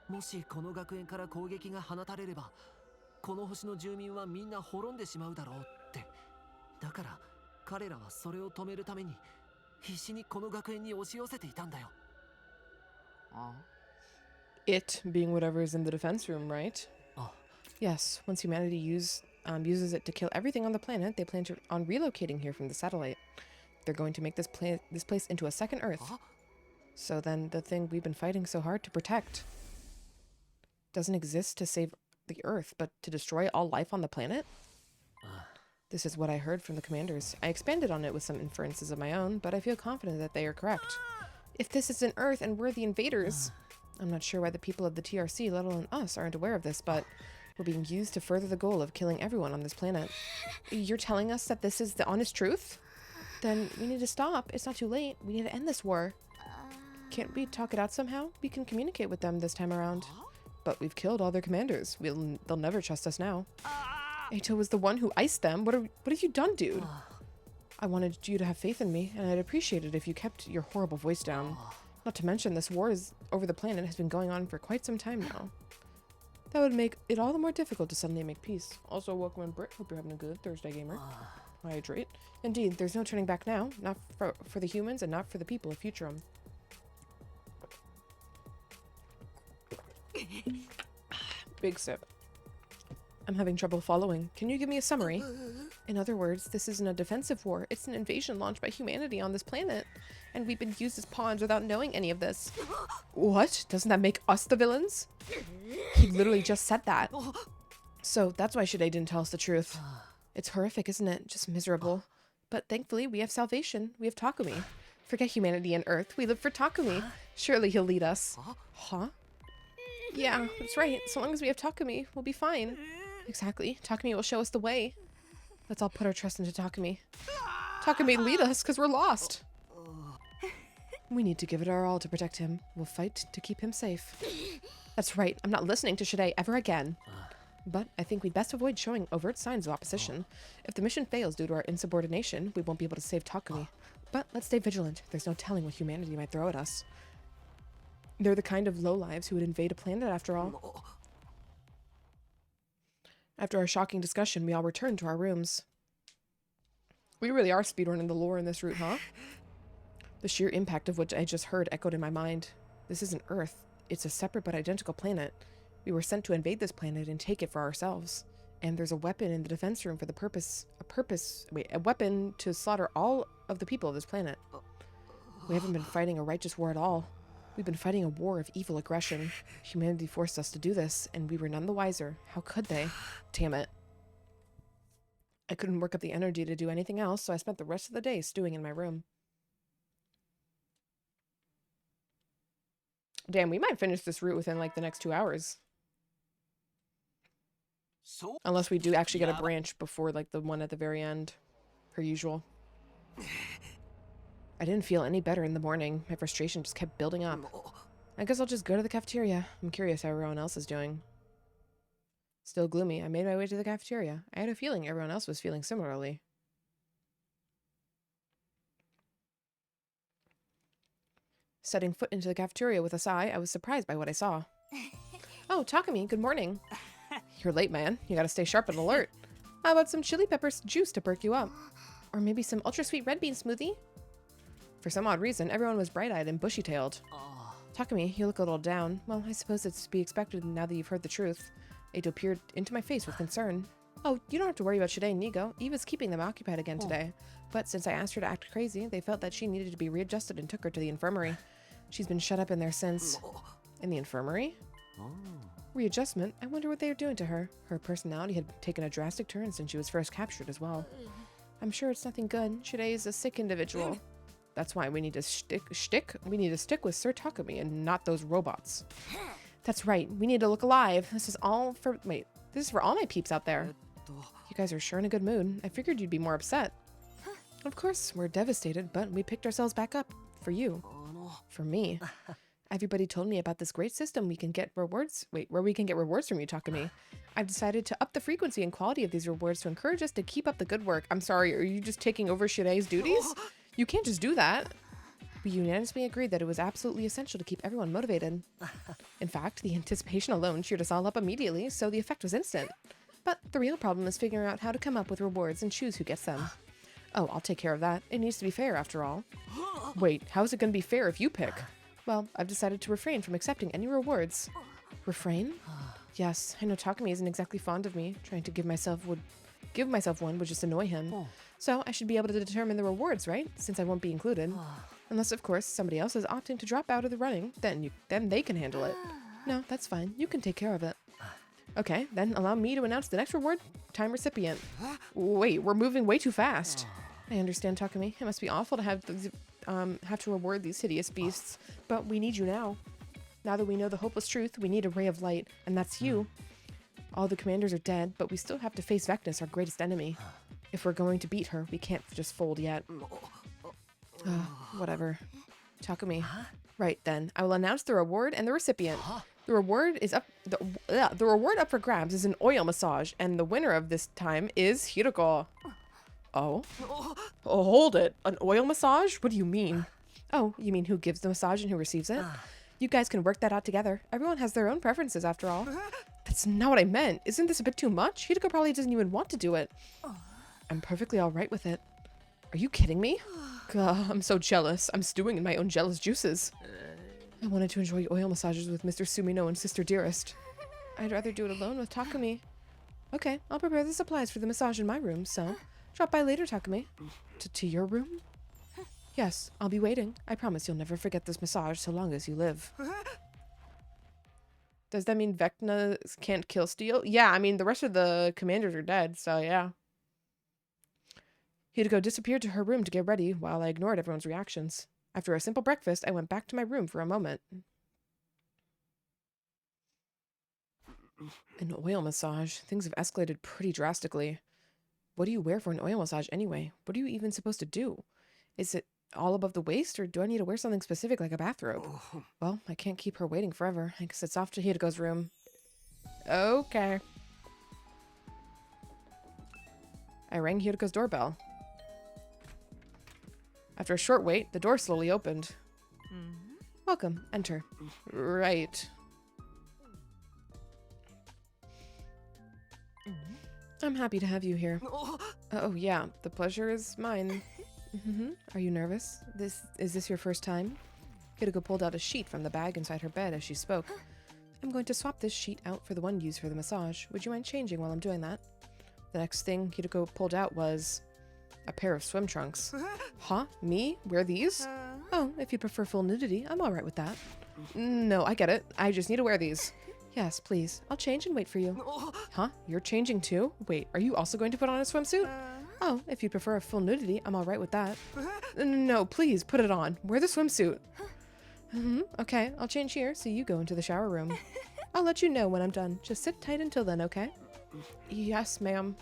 もしこの学園から攻撃が放たれれば、この星の住民はみんな滅んでしまうだろうって。だから彼らはそれを止めるために必死にこの学園に押し寄せていたんだよ。It being whatever is in the defense room, right? Yes, once humanity uses it to kill everything on the planet, they plan on relocating here from the satellite. They're going to make this place into a second Earth. So then the thing we've been fighting so hard to protect doesn't exist to save the Earth, but to destroy all life on the planet? This is what I heard from the commanders. I expanded on it with some inferences of my own, but I feel confident that they are correct. If this isn't Earth and we're the invaders, I'm not sure why the people of the TRC, let alone us, aren't aware of this, but We're being used to further the goal of killing everyone on this planet. You're telling us that this is the honest truth? Then we need to stop. It's not too late. We need to end this war. Can't we talk it out somehow? We can communicate with them this time around. But we've killed all their commanders. They'll never trust us now. Ato was the one who iced them. What have you done, dude? I wanted you to have faith in me, and I'd appreciate it if you kept your horrible voice down. Not to mention, this war over the planet has been going on for quite some time now. That would make it all the more difficult to suddenly make peace. Also, welcome in, Brit. Hope you're having a good Thursday, gamer. Hydrate. Indeed, there's no turning back now. Not for the humans and not for the people of Futurum. Big sip. I'm having trouble following. Can you give me a summary? In other words, this isn't a defensive war. It's an invasion launched by humanity on this planet. And we've been used as pawns without knowing any of this. What? Doesn't that make us the villains? He literally just said that. So that's why Shide didn't tell us the truth. It's horrific, isn't it? Just miserable. But thankfully, we have salvation. We have Takumi. Forget humanity and Earth. We live for Takumi. Surely he'll lead us. Huh? Yeah, that's right. So long as we have Takumi, we'll be fine. Exactly. Takumi will show us the way. Let's all put our trust into Takumi. Takumi, lead us, because we're lost. We need to give it our all to protect him. We'll fight to keep him safe. That's right. I'm not listening to Shide ever again. But I think we'd best avoid showing overt signs of opposition. If the mission fails due to our insubordination, we won't be able to save Takumi. But let's stay vigilant. There's no telling what humanity might throw at us. They're the kind of lowlives who would invade a planet after all. After our shocking discussion, we all returned to our rooms. We really are speedrunning the lore in this route, huh? The sheer impact of what I just heard echoed in my mind. This isn't Earth. It's a separate but identical planet. We were sent to invade this planet and take it for ourselves. And there's a weapon in the defense room for a weapon to slaughter all of the people of this planet. We haven't been fighting a righteous war at all. We've been fighting a war of evil aggression. Humanity forced us to do this, and we were none the wiser. How could they? Damn it. I couldn't work up the energy to do anything else, so I spent the rest of the day stewing in my room. Damn, we might finish this route within, like, the next 2 hours. Unless we do actually get a branch before, like, the one at the very end. Per usual. I didn't feel any better in the morning. My frustration just kept building up. I guess I'll just go to the cafeteria. I'm curious how everyone else is doing. Still gloomy, I made my way to the cafeteria. I had a feeling everyone else was feeling similarly. Setting foot into the cafeteria with a sigh, I was surprised by what I saw. Oh, Takumi, good morning. You're late, man. You gotta stay sharp and alert. How about some chili peppers juice to perk you up? Or maybe some ultra-sweet red bean smoothie? For some odd reason, everyone was bright-eyed and bushy-tailed. Takumi, you look a little down. Well, I suppose it's to be expected now that you've heard the truth. Ato peered into my face with concern. Oh, you don't have to worry about Shide and Nigo. Eva's keeping them occupied again today. But since I asked her to act crazy, they felt that she needed to be readjusted and took her to the infirmary. She's been shut up in there since... In the infirmary? Readjustment? I wonder what they are doing to her. Her personality had taken a drastic turn since she was first captured as well. I'm sure it's nothing good. Shide is a sick individual. That's why we need to stick with Sir Takumi and not those robots. That's right. We need to look alive. This is for all my peeps out there. You guys are sure in a good mood. I figured you'd be more upset. Of course, we're devastated, but we picked ourselves back up. For you. For me. Everybody told me about this great system we can get rewards. Where we can get rewards from you, Takumi. I've decided to up the frequency and quality of these rewards to encourage us to keep up the good work. I'm sorry, are you just taking over Shide's duties? You can't just do that. We unanimously agreed that it was absolutely essential to keep everyone motivated. In fact, the anticipation alone cheered us all up immediately, so the effect was instant. But the real problem is figuring out how to come up with rewards and choose who gets them. Oh, I'll take care of that. It needs to be fair, after all. Wait, how is it going to be fair if you pick? Well, I've decided to refrain from accepting any rewards. Refrain? Yes, I know Takumi isn't exactly fond of me. Trying to give myself one would just annoy him. So I should be able to determine the rewards, right? Since I won't be included. Unless, of course, somebody else is opting to drop out of the running, then they can handle it. No, that's fine. You can take care of it. Okay, then allow me to announce the next reward time recipient. Wait, we're moving way too fast. I understand, Takumi. It must be awful to have to reward these hideous beasts, but we need you now. Now that we know the hopeless truth, we need a ray of light, and that's you. All the commanders are dead, but we still have to face Vectus, our greatest enemy. If we're going to beat her, we can't just fold yet. Whatever. Takumi. Right then, I will announce the reward and the recipient. The reward is up. The reward up for grabs is an oil massage, and the winner of this time is Hiroko. Oh, hold it. An oil massage? What do you mean? Oh, you mean who gives the massage and who receives it? You guys can work that out together. Everyone has their own preferences, after all. That's not what I meant. Isn't this a bit too much? Hiroko probably doesn't even want to do it. I'm perfectly all right with it. Are you kidding me? God, I'm so jealous. I'm stewing in my own jealous juices. I wanted to enjoy oil massages with Mr. Sumino and Sister Dearest. I'd rather do it alone with Takumi. Okay, I'll prepare the supplies for the massage in my room, so drop by later, Takumi. To your room? Yes, I'll be waiting. I promise you'll never forget this massage so long as you live. Does that mean Vecna can't kill Steel? Yeah, I mean, the rest of the commanders are dead, so yeah. Hiroko disappeared to her room to get ready while I ignored everyone's reactions. After a simple breakfast, I went back to my room for a moment. An oil massage. Things have escalated pretty drastically. What do you wear for an oil massage anyway? What are you even supposed to do? Is it all above the waist, or do I need to wear something specific like a bathrobe? Well, I can't keep her waiting forever. I guess it's off to Hiroko's room. Okay. I rang Hiroko's doorbell. After a short wait, the door slowly opened. Welcome. Enter. Right. I'm happy to have you here. Oh, yeah. The pleasure is mine. Are you nervous? Is this your first time? Hiroko pulled out a sheet from the bag inside her bed as she spoke. I'm going to swap this sheet out for the one used for the massage. Would you mind changing while I'm doing that? The next thing Hiroko pulled out was a pair of swim trunks. Huh? Me? Wear these? Oh, if you prefer full nudity, I'm alright with that. No, I get it. I just need to wear these. Yes, please. I'll change and wait for you. Huh? You're changing too? Wait, are you also going to put on a swimsuit? Oh, if you prefer a full nudity, I'm alright with that. No, please, put it on. Wear the swimsuit. Okay, I'll change here, so you go into the shower room. I'll let you know when I'm done. Just sit tight until then, okay? Yes, ma'am.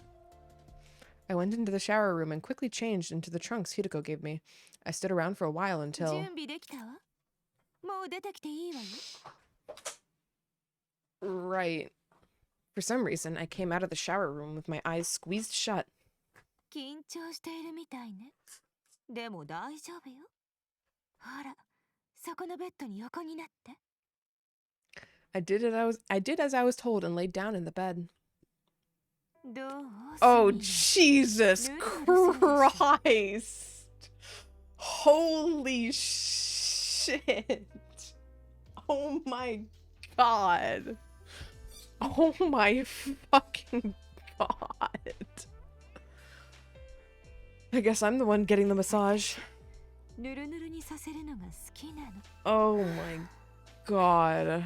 I went into the shower room and quickly changed into the trunks Hiroko gave me. I stood around for a while until... Right. For some reason, I came out of the shower room with my eyes squeezed shut. I did as I was told and laid down in the bed. Oh, Jesus Christ! Holy shit! Oh my God! Oh my fucking God! I guess I'm the one getting the massage. Oh my God.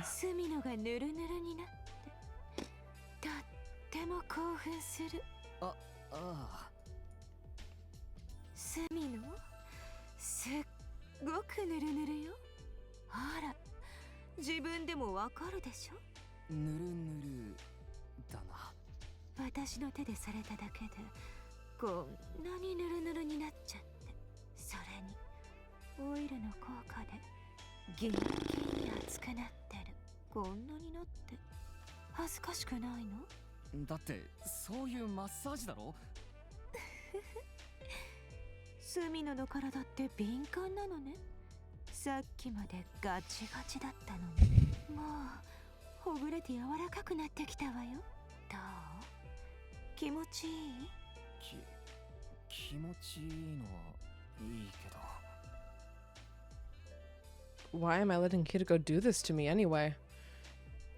Why am I letting Hiroko do this to me anyway?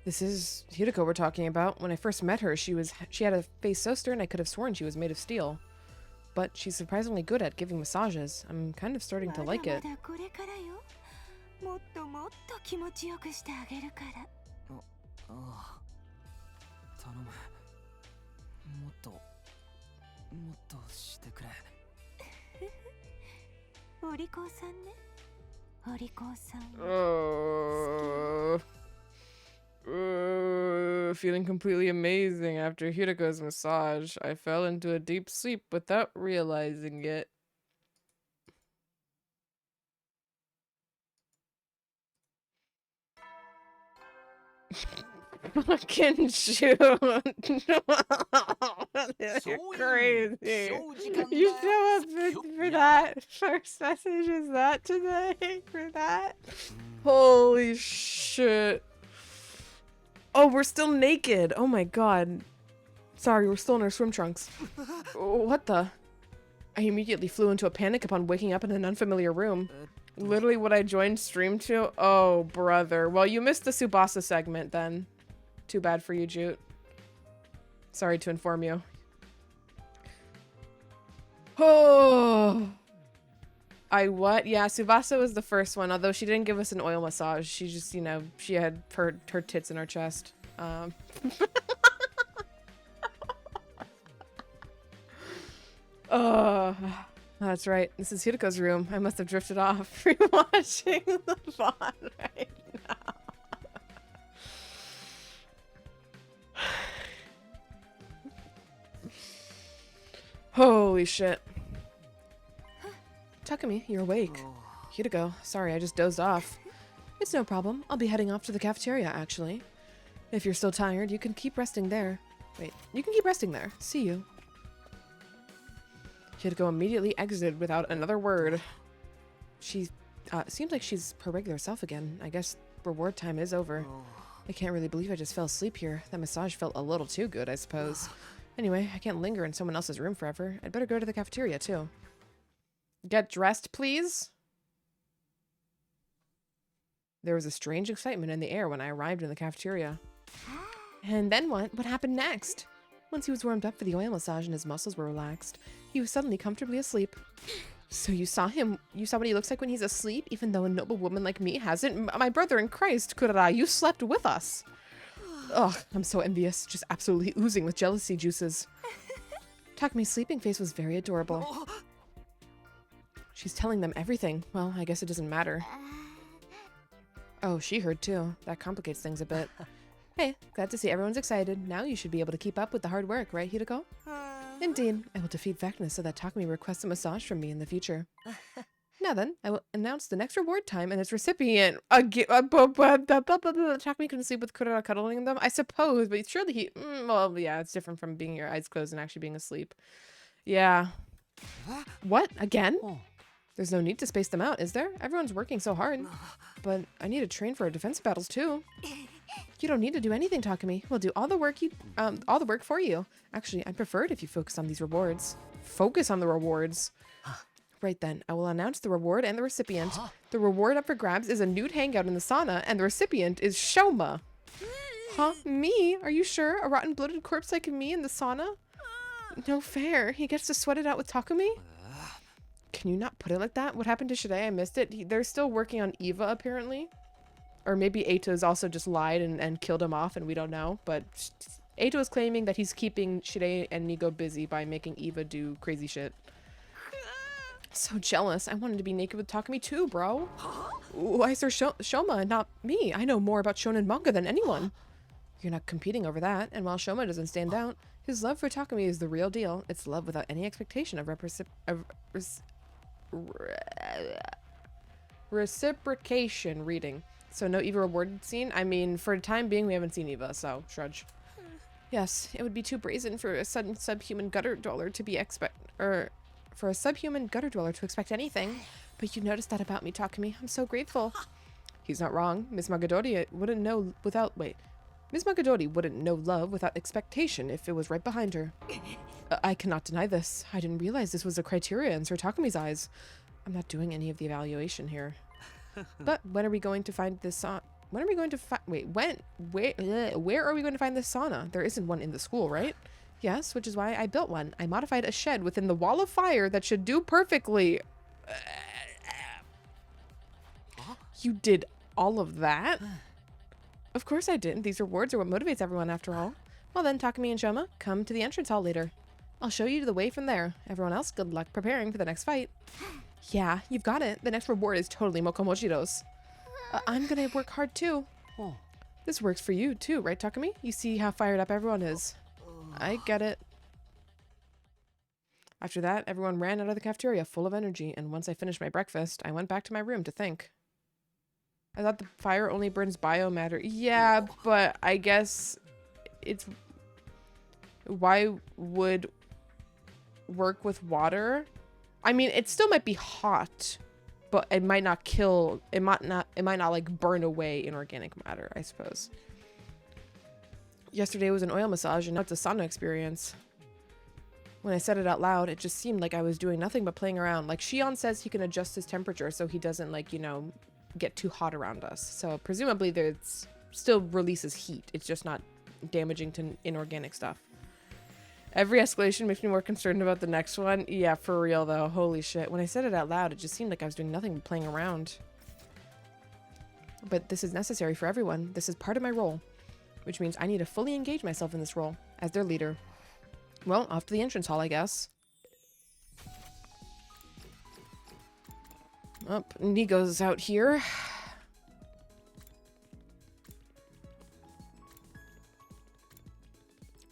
This is Hiroko we're talking about. When I first met her, she had a face so stern I could have sworn she was made of steel. But she's surprisingly good at giving massages. I'm kind of starting to like it. feeling completely amazing after Hiriko's massage. I fell into a deep sleep without realizing it. Fucking shoot. You're crazy. You show up for that first message is that today? For that? Holy shit. Oh, we're still naked. Oh my god. Sorry, we're still in our swim trunks. What the? I immediately flew into a panic upon waking up in an unfamiliar room. Literally what I joined stream to? Oh, brother. Well, you missed the Tsubasa segment then. Too bad for you, Jute. Sorry to inform you. Oh. I what? Yeah, Tsubasa was the first one, although she didn't give us an oil massage. She just, you know, she had her tits in her chest. Oh, that's right. This is Hiriko's room. I must have drifted off rewatching the VOD right now. Holy shit. Takumi, you're awake. Hiriko, sorry, I just dozed off. It's no problem. I'll be heading off to the cafeteria, actually. If you're still tired, you can keep resting there. Wait, you can keep resting there. See you. Hiriko immediately exited without another word. She seems like she's her regular self again. I guess reward time is over. I can't really believe I just fell asleep here. That massage felt a little too good, I suppose. Anyway, I can't linger in someone else's room forever. I'd better go to the cafeteria, too. Get dressed, please. There was a strange excitement in the air when I arrived in the cafeteria. And then what? What happened next? Once he was warmed up for the oil massage and his muscles were relaxed, he was suddenly comfortably asleep. So you saw him? You saw what he looks like when he's asleep, even though a noble woman like me hasn't? My brother in Christ, Kurara, you slept with us. Ugh, I'm so envious, just absolutely oozing with jealousy juices. Takumi's sleeping face was very adorable. She's telling them everything. Well, I guess it doesn't matter. Oh, she heard too. That complicates things a bit. Hey, glad to see everyone's excited. Now you should be able to keep up with the hard work, right, Hiriko? Indeed. I will defeat Vecna so that Takumi requests a massage from me in the future. Now then, I will announce the next reward time and its recipient. Takumi couldn't sleep with Kurara cuddling them? I suppose, but surely he... well, yeah, it's different from being your eyes closed and actually being asleep. Yeah. What? Again? There's no need to space them out, is there? Everyone's working so hard. But I need to train for our defense battles, too. You don't need to do anything, Takumi. We'll do all the work for you. Actually, I'd prefer it if you focus on these rewards. Focus on the rewards. Right then, I will announce the reward and the recipient. The reward up for grabs is a nude hangout in the sauna, and the recipient is Shoma. Huh? Me? Are you sure? A rotten bloated corpse like me in the sauna? No fair. He gets to sweat it out with Takumi? Can you not put it like that? What happened to Shide? I missed it. They're still working on Eva, apparently. Or maybe Eito's also just lied and killed him off, and we don't know. But Eito is claiming that he's keeping Shide and Nigo busy by making Eva do crazy shit. So jealous. I wanted to be naked with Takumi too, bro. Why is there Shoma, not me? I know more about shonen manga than anyone. You're not competing over that. And while Shoma doesn't stand out, his love for Takumi is the real deal. It's love without any expectation of reciprocation. Reading. So no Eva rewarded scene? I mean, for the time being, we haven't seen Eva, so shrudge. Yes, it would be too brazen for a sudden subhuman gutter dweller to be for a subhuman gutter dweller to expect anything. But you noticed that about me, Takumi. I'm so grateful. He's not wrong. Miss Magadori wouldn't know without... Wait. Miss Magadori wouldn't know love without expectation if it was right behind her. I cannot deny this. I didn't realize this was a criteria in Sir Takumi's eyes. I'm not doing any of the evaluation here. But when are we going to find this when are we going to find... Wait, where are we going to find this sauna? There isn't one in the school, right? Yes, which is why I built one. I modified a shed within the wall of fire that should do perfectly. You did all of that? Of course I did. These rewards are what motivates everyone after all. Well then, Takumi and Shoma, come to the entrance hall later. I'll show you the way from there. Everyone else, good luck preparing for the next fight. Yeah, you've got it. The next reward is totally Mokomochiro's. I'm gonna work hard too. This works for you too, right, Takumi? You see how fired up everyone is. I get it. After that, everyone ran out of the cafeteria full of energy, and once I finished my breakfast, I went back to my room to think. I thought the fire only burns biomatter. Yeah, but I guess it's... Why would work with water? I mean, it still might be hot, but it might not kill... It might not like burn away inorganic matter, I suppose. Yesterday was an oil massage, and now it's a sauna experience. When I said it out loud, it just seemed like I was doing nothing but playing around. Like, Shion says he can adjust his temperature so he doesn't, like, you know, get too hot around us. So, presumably, there's still releases heat. It's just not damaging to inorganic stuff. Every escalation makes me more concerned about the next one. Yeah, for real, though. Holy shit. When I said it out loud, it just seemed like I was doing nothing but playing around. But this is necessary for everyone. This is part of my role. Which means I need to fully engage myself in this role as their leader. Well, off to the entrance hall, I guess. Oh, Nigo's out here.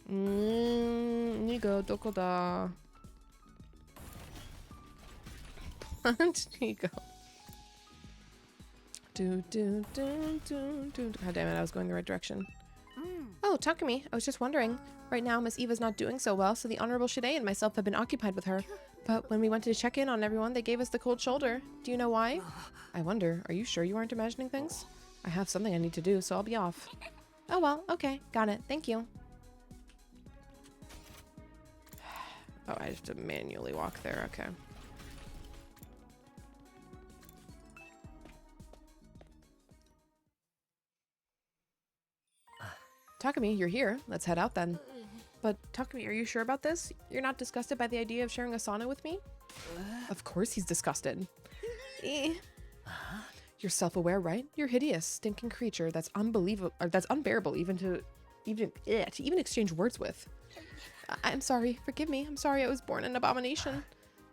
Nigo, doko da? Punch Nigo. God damn it, I was going the right direction. Oh, Takumi, I was just wondering. Right now, Miss Eva's not doing so well, so the Honorable Shide and myself have been occupied with her. But when we went to check in on everyone, they gave us the cold shoulder. Do you know why? I wonder, are you sure you aren't imagining things? I have something I need to do, so I'll be off. Oh well, okay, got it. Thank you. Oh, I have to manually walk there, okay. Takumi, you're here. Let's head out then. But Takumi, are you sure about this? You're not disgusted by the idea of sharing a sauna with me? Of course he's disgusted. You're self-aware, right? You're a hideous, stinking creature that's unbelievable, or that's unbearable even to exchange words with. I'm sorry. Forgive me. I'm sorry I was born an abomination.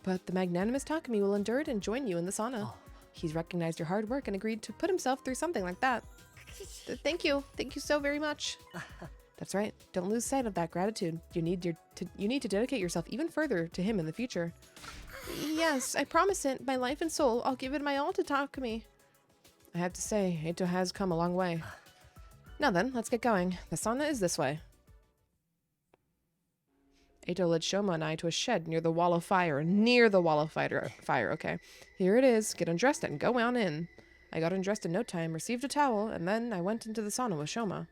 But the magnanimous Takumi will endure it and join you in the sauna. He's recognized your hard work and agreed to put himself through something like that. Thank you. Thank you so very much. That's right. Don't lose sight of that gratitude. You need to dedicate yourself even further to him in the future. Yes, I promise it. My life and soul, I'll give it my all to Takumi. I have to say, Eito has come a long way. Now then, let's get going. The sauna is this way. Eito led Shoma and I to a shed near the wall of fire. Near the wall of fire, okay. Here it is. Get undressed and go on in. I got undressed in no time, received a towel, and then I went into the sauna with Shoma.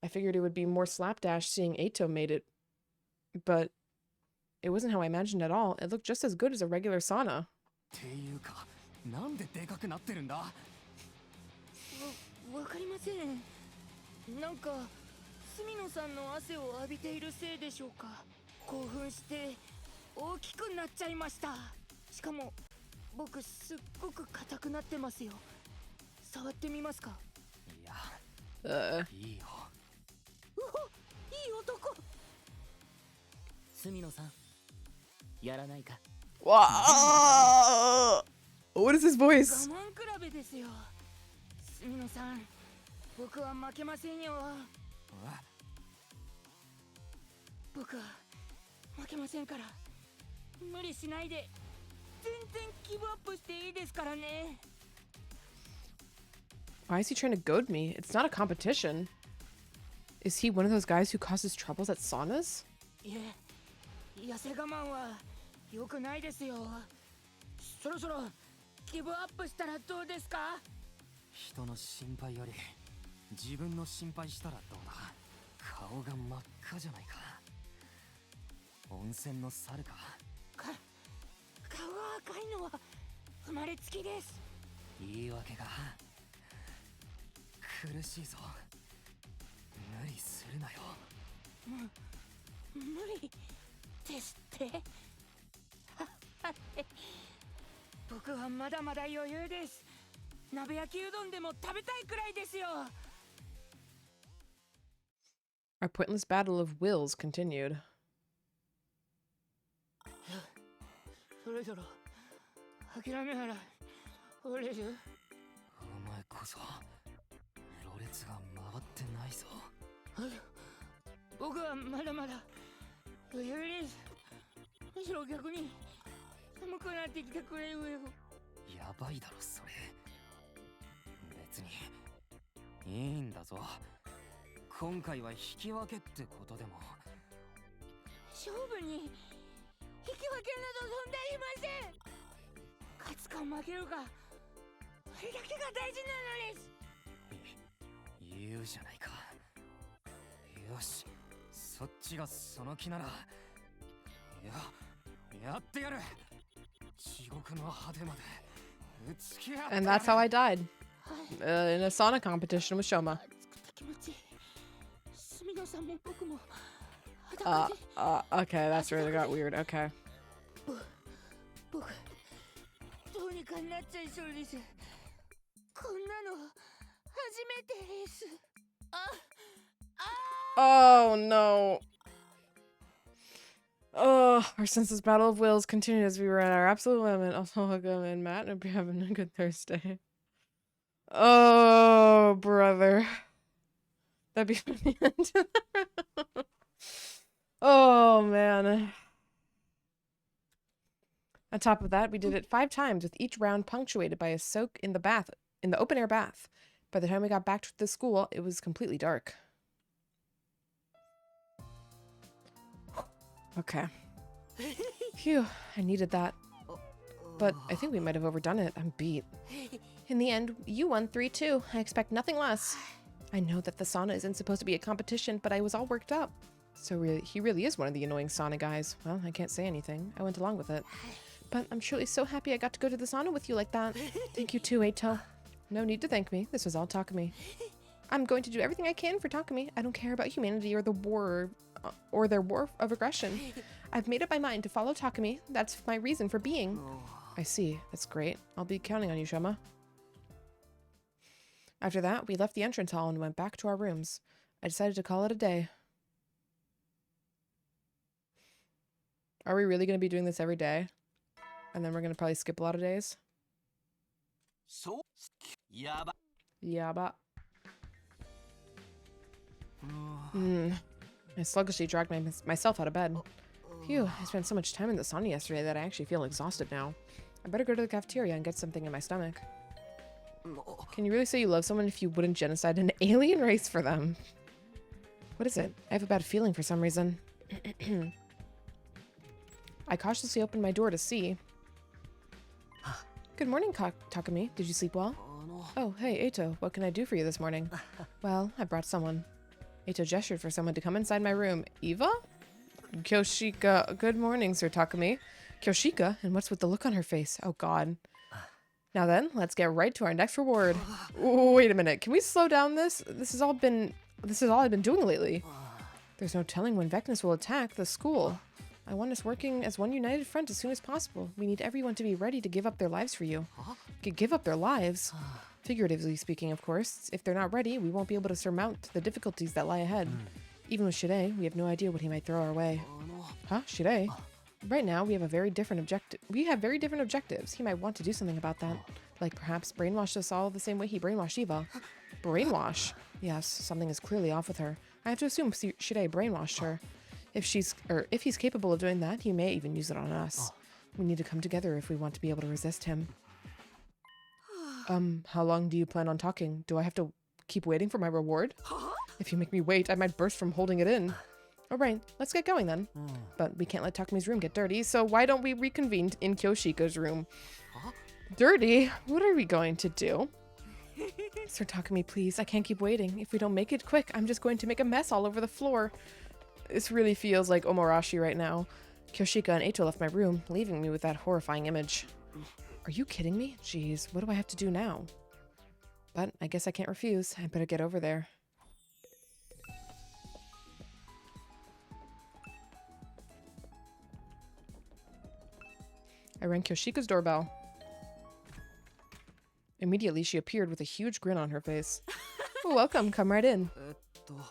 I figured it would be more slapdash seeing Eito made it, but it wasn't how I imagined at all. It looked just as good as a regular sauna. なんででかくなってるんだ。わかりません。なんか隅野さんの汗を浴びているせいでしょうか。興奮して大きくなっちゃいました。しかも僕すっごく硬くなってますよ。触ってみますか。いや、いいよ。うお、いい男。隅野さん、やらないか。Wow! What is his voice? 我慢比べですよ。隅野さん、僕は負けませんよ。僕は負けませんから。無理しないで。全然ギブアップしていいですからね。Why is he trying to goad me? It's not a competition. Is he one of those guys who causes troubles at saunas? いえ、痩せ我慢は良くないですよ。そろそろギブアップしたらどうですか？人の心配より自分の心配したらどうだ。顔が真っ赤じゃないか。温泉の猿か。顔が赤いのは生まれつきです。言い訳が。苦しいぞ。無理するなよ。無理ですって。僕はまだまだ余裕です。鍋焼きうどんでも食べたいくらいですよ。Our pointless battle of wills continued. そろそろ諦めなら折れる。お前こそ熱が回ってないぞ。僕はまだまだ余裕です。むしろ逆に寒くなってきてくれるよ。やばいだろそれ。別にいいんだぞ。今回は引き分けってことでも。勝負に引き分けなど存んでいません。勝つか負けるか、それだけが大事なのです。言うじゃないか。よし、そっちがその気なら、やってやる。地獄の果てまで打ち消やってやる。 And that's how I died. In a sauna competition with Shoma. 熱くて気持ちいい。隅野さんも僕も裸で。Okay, that's where it got weird. Okay. 僕どうにかなっちゃいそうです。こんなの初めてです。Oh no. Oh, our senseless battle of wills continued as we were at our absolute limit. Also, welcome and Matt, and hope you're having a good Thursday. Oh, brother. That'd be funny. Oh, man. On top of that, we did it 5 times, with each round punctuated by a soak in the open air bath. By the time we got back to the school, it was completely dark. Okay. Phew, I needed that. But I think we might have overdone it. I'm beat. In the end, you won 3-2. I expect nothing less. I know that the sauna isn't supposed to be a competition, but I was all worked up. So he really is one of the annoying sauna guys. Well, I can't say anything. I went along with it. But I'm truly so happy I got to go to the sauna with you like that. Thank you too, Eito. No need to thank me. This was all Takumi. I'm going to do everything I can for Takumi. I don't care about humanity or the war or their war of aggression. I've made up my mind to follow Takumi. That's my reason for being. I see. That's great. I'll be counting on you, Shoma. After that, we left the entrance hall and went back to our rooms. I decided to call it a day. Are we really going to be doing this every day? And then we're going to probably skip a lot of days? So, yaba. Yaba. I sluggishly dragged myself out of bed. Phew, I spent so much time in the sauna yesterday that I actually feel exhausted now. I better go to the cafeteria and get something in my stomach. Can you really say you love someone if you wouldn't genocide an alien race for them? What is it? I have a bad feeling for some reason. I cautiously opened my door to see. Good morning, Takumi. Did you sleep well? Oh, hey, Eito. What can I do for you this morning? Well, I brought someone. Eito gestured for someone to come inside my room. Eva? Kyoshika. Good morning, Sir Takumi. Kyoshika? And what's with the look on her face? Oh, God. Now then, let's get right to our next reward. Ooh, wait a minute. Can we slow down this? This is all I've been doing lately. There's no telling when Vecnus will attack the school. I want us working as one united front as soon as possible. We need everyone to be ready to give up their lives for you. Give up their lives? Figuratively speaking, of course. If they're not ready, we won't be able to surmount the difficulties that lie ahead. Even with Shirei, we have no idea what he might throw our way. Huh? Shirei? Right now, we have very different objectives. He might want to do something about that. Like perhaps brainwash us all the same way he brainwashed Eva. Brainwash? Yes, something is clearly off with her. I have to assume Shirei brainwashed her. If he's capable of doing that, he may even use it on us. We need to come together if we want to be able to resist him. How long do you plan on talking? Do I have to keep waiting for my reward? If you make me wait, I might burst from holding it in. Alright, let's get going then. But we can't let Takumi's room get dirty, so why don't we reconvene in Kyoshika's room? Dirty? What are we going to do? Sir Takumi, please, I can't keep waiting. If we don't make it quick, I'm just going to make a mess all over the floor. This really feels like Omorashi right now. Kyoshika and Eito left my room, leaving me with that horrifying image. Are you kidding me? Jeez, what do I have to do now? But I guess I can't refuse. I better get over there. I rang Kyoshika's doorbell. Immediately, she appeared with a huge grin on her face. Oh, welcome, come right in.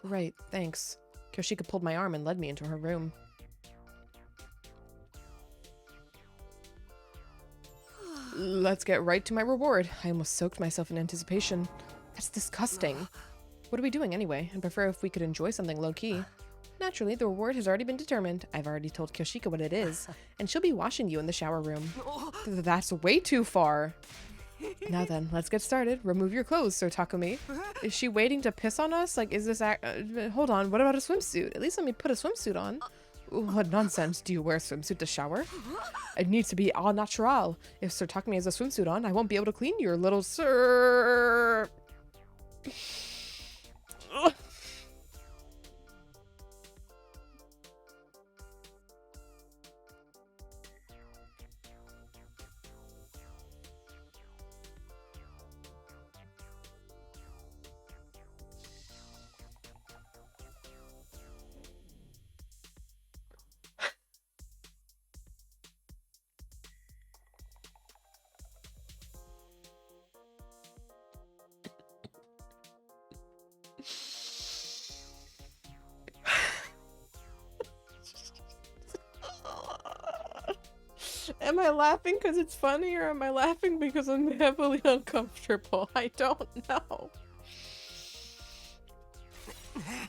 Right, thanks. Kyoshika pulled my arm and led me into her room. Let's get right to my reward. I almost soaked myself in anticipation. That's disgusting. What are we doing anyway? I'd prefer if we could enjoy something low-key. Naturally, the reward has already been determined. I've already told Kyoshika what it is, and she'll be washing you in the shower room. That's way too far. Now then, let's get started. Remove your clothes, Sir Takumi. Is she waiting to piss on us? Like, is this hold on, what about a swimsuit? At least let me put a swimsuit on. Ooh, what nonsense. Do you wear a swimsuit to shower? It needs to be au natural. If Sir Takumi has a swimsuit on, I won't be able to clean your little sir. Am I laughing because it's funny, or am I laughing because I'm heavily uncomfortable? I don't know.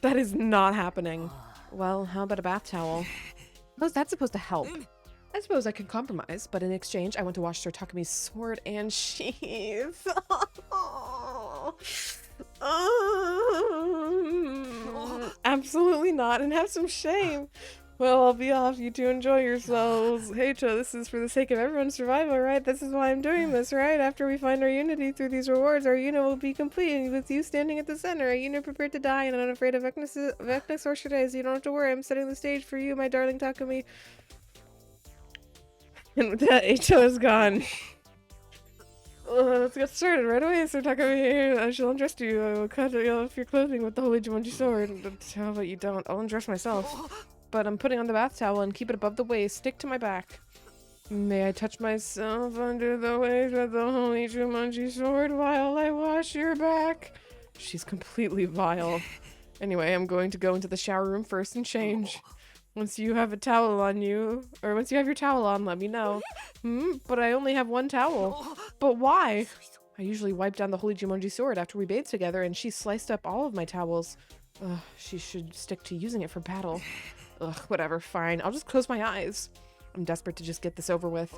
That is not happening. Well, how about a bath towel? How's that supposed to help? I suppose I could compromise, but in exchange, I want to wash Sir Takumi's sword and sheath. Absolutely not, and have some shame. Well, I'll be off. You two enjoy yourselves. Hey, Cho, this is for the sake of everyone's survival, right? This is why I'm doing this, right? After we find our unity through these rewards, our unit will be complete, with you standing at the center. A unit prepared to die and unafraid of Vecnus or Shirdes. You don't have to worry. I'm setting the stage for you, my darling Takumi. And with that, Eicho is gone. Let's get started right away, Sir Takumi. I shall undress you. I will cut off your clothing with the holy Jumonji sword. How about you don't? I'll undress myself. But I'm putting on the bath towel and keep it above the waist. Stick to my back. May I touch myself under the waist with the holy Jumonji sword while I wash your back? She's completely vile. Anyway, I'm going to go into the shower room first and change. Once you have a towel on you, or once you have your towel on, let me know. But I only have one towel. But why? I usually wipe down the holy Jumonji sword after we bathe together, and she sliced up all of my towels. Ugh, she should stick to using it for battle. Ugh, whatever, fine. I'll just close my eyes. I'm desperate to just get this over with.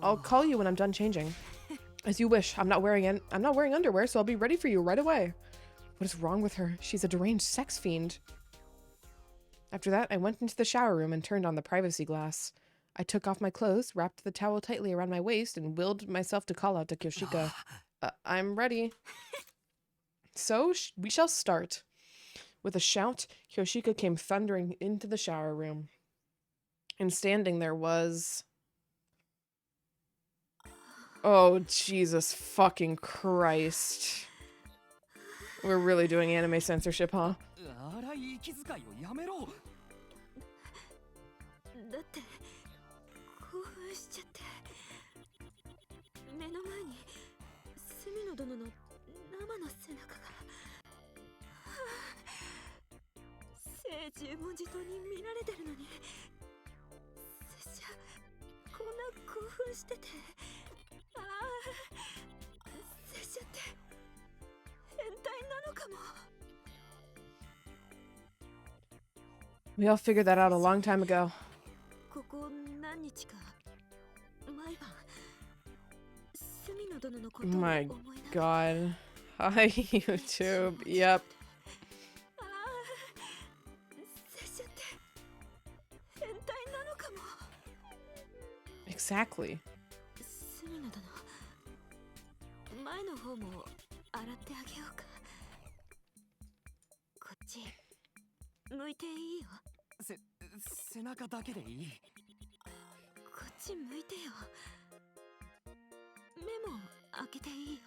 I'll call you when I'm done changing. As you wish. I'm not wearing underwear, so I'll be ready for you right away. What is wrong with her? She's a deranged sex fiend. After that, I went into the shower room and turned on the privacy glass. I took off my clothes, wrapped the towel tightly around my waist, and willed myself to call out to Kyoshika. I'm ready. So, we shall start. With a shout, Kyoshika came thundering into the shower room. And standing there was... Oh, Jesus fucking Christ. We're really doing anime censorship, huh? だって興奮しちゃって目の前に隅野殿の生の背中が聖十文字島に見られてるのに拙者こんな興奮してて拙者って変態なのかも We all figured that out a long time ago. ここ何日か毎晩隅野殿のことを Oh 思 my いながら god. Hi, YouTube. Yep. 拙者って変態なのかも Exactly. 隅野殿前の方も洗ってあげようかこっち向いていいよ背中だけでいい。こっち向いてよ目も開けていいよ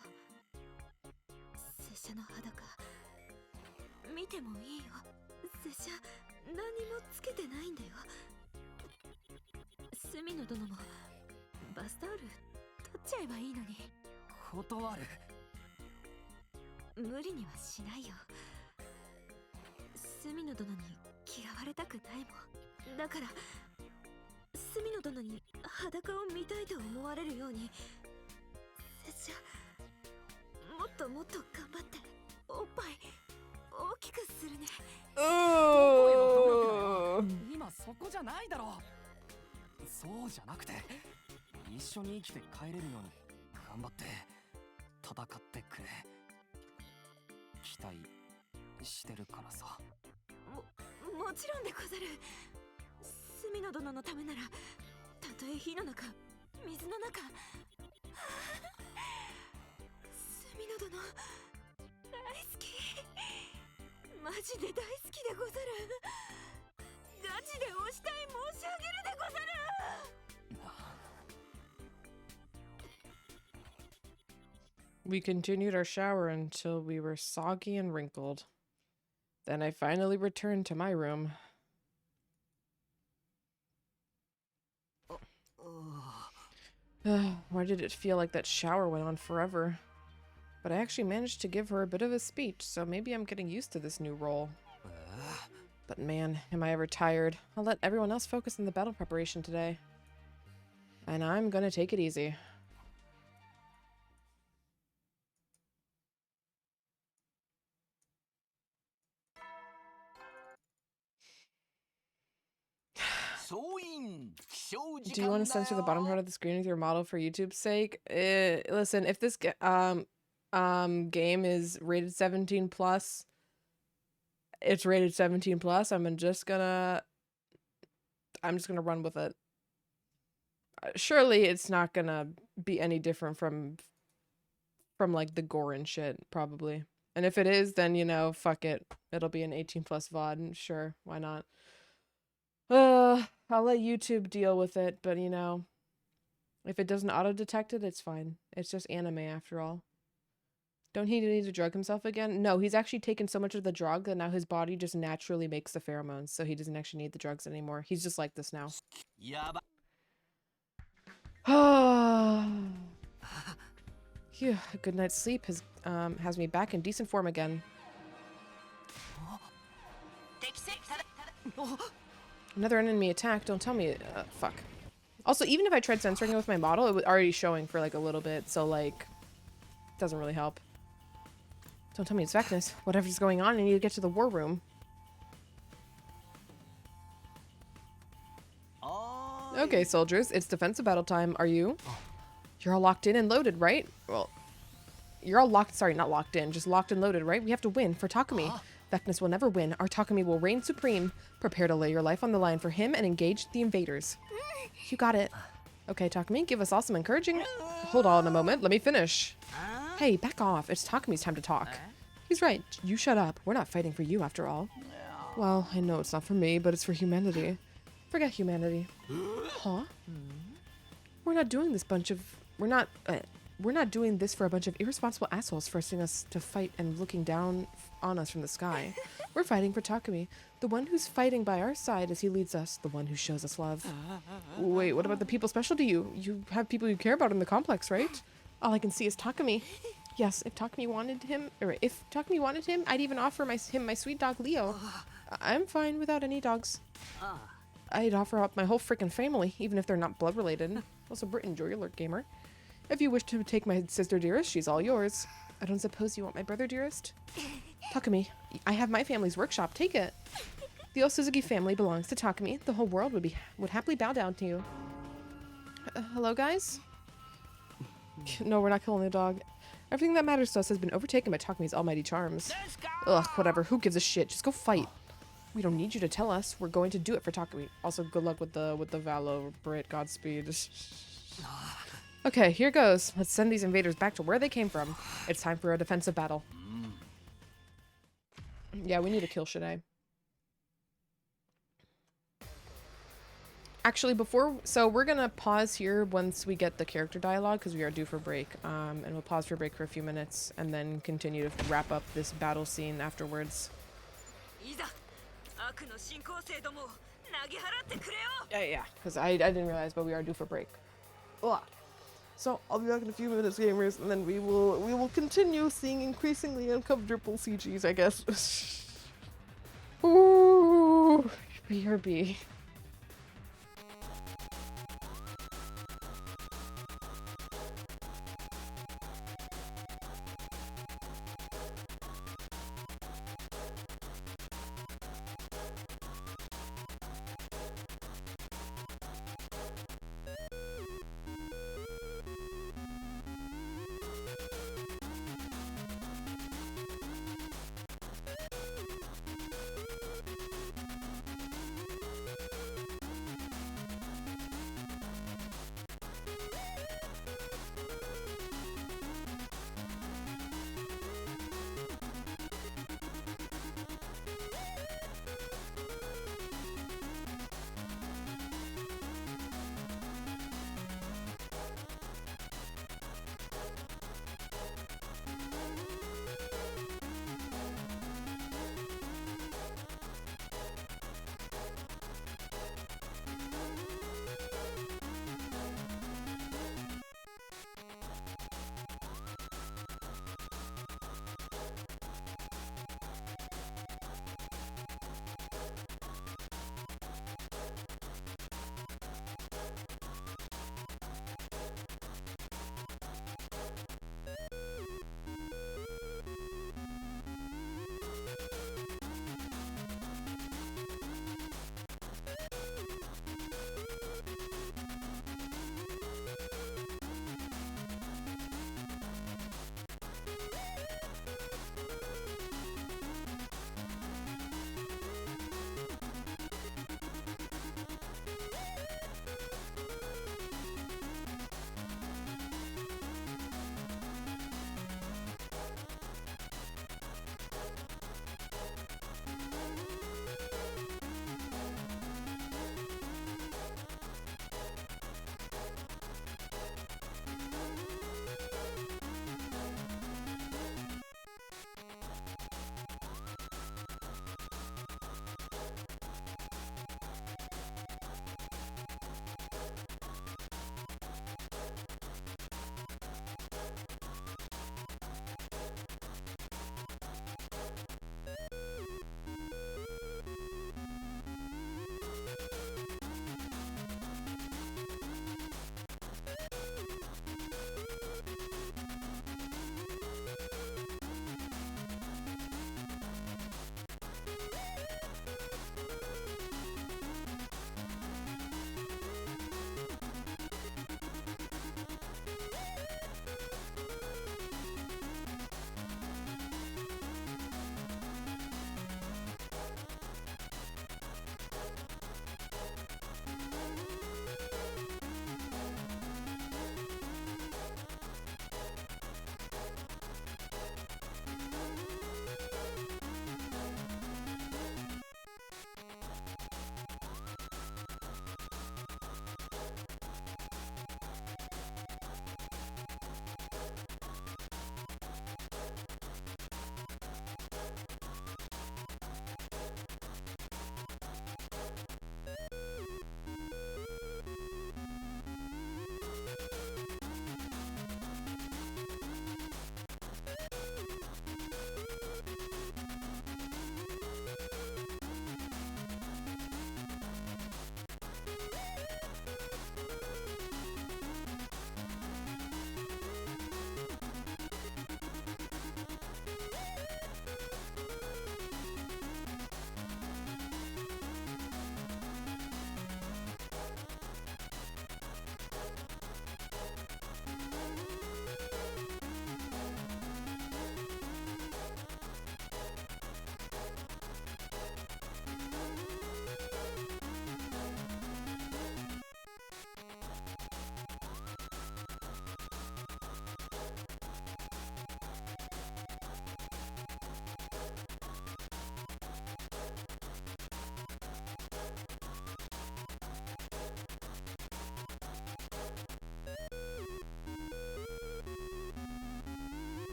拙者の裸見てもいいよ拙者何もつけてないんだよ隅野殿もバスタオル取っちゃえばいいのに断る。無理にはしないよ隅野殿に嫌われたくないもんだから隅野殿に裸を見たいと思われるように拙者もっともっと頑張っておっぱい大きくするね。Oh. 今そこじゃないだろ。そうじゃなくて、一緒に生きて帰れるように頑張って戦ってくれ。期待してるからさ。もちろんでござる。隅野殿のためなら、たとえ火の中、水の中。隅野殿、大好き。マジで大好きでござる。ガチでお慕い申し上げるでござる。We continued our shower until we were soggy and wrinkled. Then I finally returned to my room. Why did it feel like that shower went on forever? But I actually managed to give her a bit of a speech, so maybe I'm getting used to this new role. But man, am I ever tired. I'll let everyone else focus on the battle preparation today. And I'm gonna take it easy. Do you want to censor the bottom part of the screen with your model for YouTube's sake? Listen, if this game is rated 17 plus, it's rated 17 plus. I'm just gonna run with it. Surely it's not gonna be any different from like the gore and shit, probably. And if it is, then you know, fuck it. It'll be an 18 plus VOD. Sure, why not? I'll let YouTube deal with it, but you know, if it doesn't auto-detect it, it's fine. It's just anime after all. Don't he need to drug himself again? No, he's actually taken so much of the drug that now his body just naturally makes the pheromones, so he doesn't actually need the drugs anymore. He's just like this now. Phew, a good night's sleep has me back in decent form again. Another enemy attack, don't tell me. Fuck. Also, even if I tried censoring it with my model, it was already showing for like a little bit, so like, doesn't really help. Don't tell me it's Vecnus. Whatever's going on, I need to get to the war room. Okay, soldiers, it's defensive battle time. Are you? You're all locked in and loaded, right? Well, you're all locked, sorry, not locked in, just locked and loaded, right? We have to win for Takumi. Vecnus will never win. Our Takumi will reign supreme. Prepare to lay your life on the line for him and engage the invaders. You got it. Okay, Takumi, give us all some encouraging... Hold on a moment, let me finish. Hey, back off. It's Takumi's time to talk. He's right. You shut up. We're not fighting for you, after all. Well, I know it's not for me, but it's for humanity. Forget humanity. Huh? We're not doing this we're not doing this for a bunch of irresponsible assholes forcing us to fight and looking down on us from the sky. We're fighting for Takumi, the one who's fighting by our side as he leads us, the one who shows us love. Wait, what about the people special to you? You have people you care about in the complex, right? All I can see is Takumi. Yes, if Takumi wanted him, I'd even offer him my sweet dog Leo. I'm fine without any dogs. I'd offer up my whole freaking family, even if they're not blood related. Also, Brit, enjoy your lurk, gamer. If you wish to take my sister dearest, she's all yours. I don't suppose you want my brother dearest? Takumi, I have my family's workshop. Take it. The old Suzuki family belongs to Takumi. The whole world would happily bow down to you. Hello, guys? No, we're not killing the dog. Everything that matters to us has been overtaken by Takumi's almighty charms. Ugh, whatever. Who gives a shit? Just go fight. We don't need you to tell us. We're going to do it for Takumi. Also, good luck with the Valo, Brit, Godspeed. Okay, here goes. Let's send these invaders back to where they came from. It's time for a defensive battle. Yeah, we need to kill Shanae. Actually, so we're gonna pause here once we get the character dialogue because we are due for break. And we'll pause for break for a few minutes and then continue to wrap up this battle scene afterwards. Yeah, because I didn't realize, but we are due for break. Ugh. So I'll be back in a few minutes, gamers, and then we will continue seeing increasingly uncomfortable CGs, I guess. Ooh, BRB.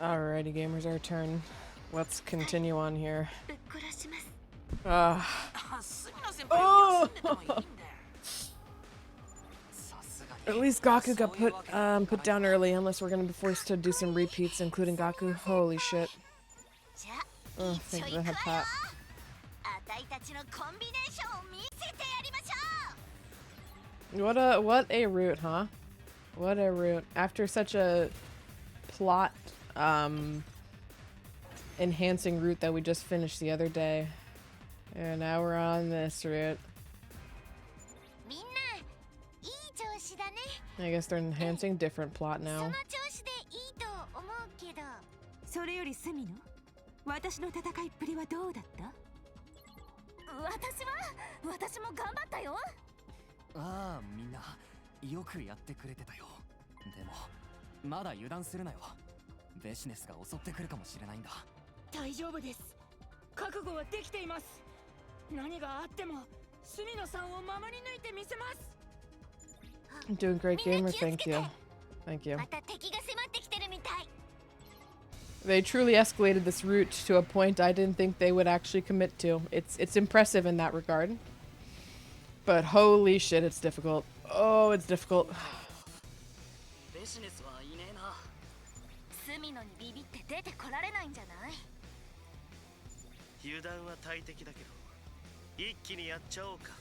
Alrighty, gamers, our turn. Let's continue on here. ぶっ殺します Ah. 隅野先輩休んでてもいいんだよ。さすが At に least Gaku got put down early, unless we're gonna be forced to do some repeats, including Gaku. Holy shit. じゃあ Oh, 一緒 thank 行 God I く had わよ Pat. あたいたちのコンビネーションを見せてやりましょ What a route, huh? What a route. After such a plot enhancing route that we just finished the other day. And now we're on this route. うみんないい調子だね I guess they're enhancing different plot そ now. の調子でいいと思うけどそれよりスミノ、私の戦いっぷりはどうだった？私も頑張ったよああ、みんなよくやってくれてたよ。でもまだ油断するなよ。ベシネスが襲ってくるかもしれないんだ。大丈夫です。覚悟はできています。何があっても隅野さんを守り抜いてみせます。 I'm doing great, gamer. Thank you. Thank you. また敵が迫ってきてるみたい They truly escalated this route to a point I didn't think they would actually commit to. It's impressive in that regard. But holy shit, it's difficult. Oh, it's difficult. ベシネスはいねえな。隅野にビビって出てこられないんじゃない油断は大敵だけど一気にやっちゃおうか。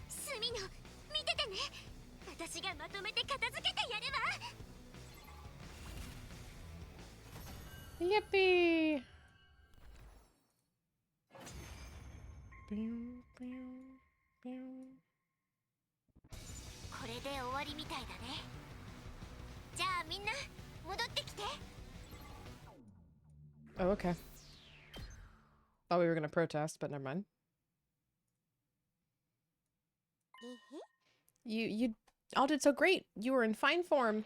隅野見ててね私がまとめて片付けてやるわ Yippee! これで終わりみたいだねじゃあみんな戻ってきて Oh, okay. Thought we were gonna protest, but never mind. You all did so great. You were in fine form.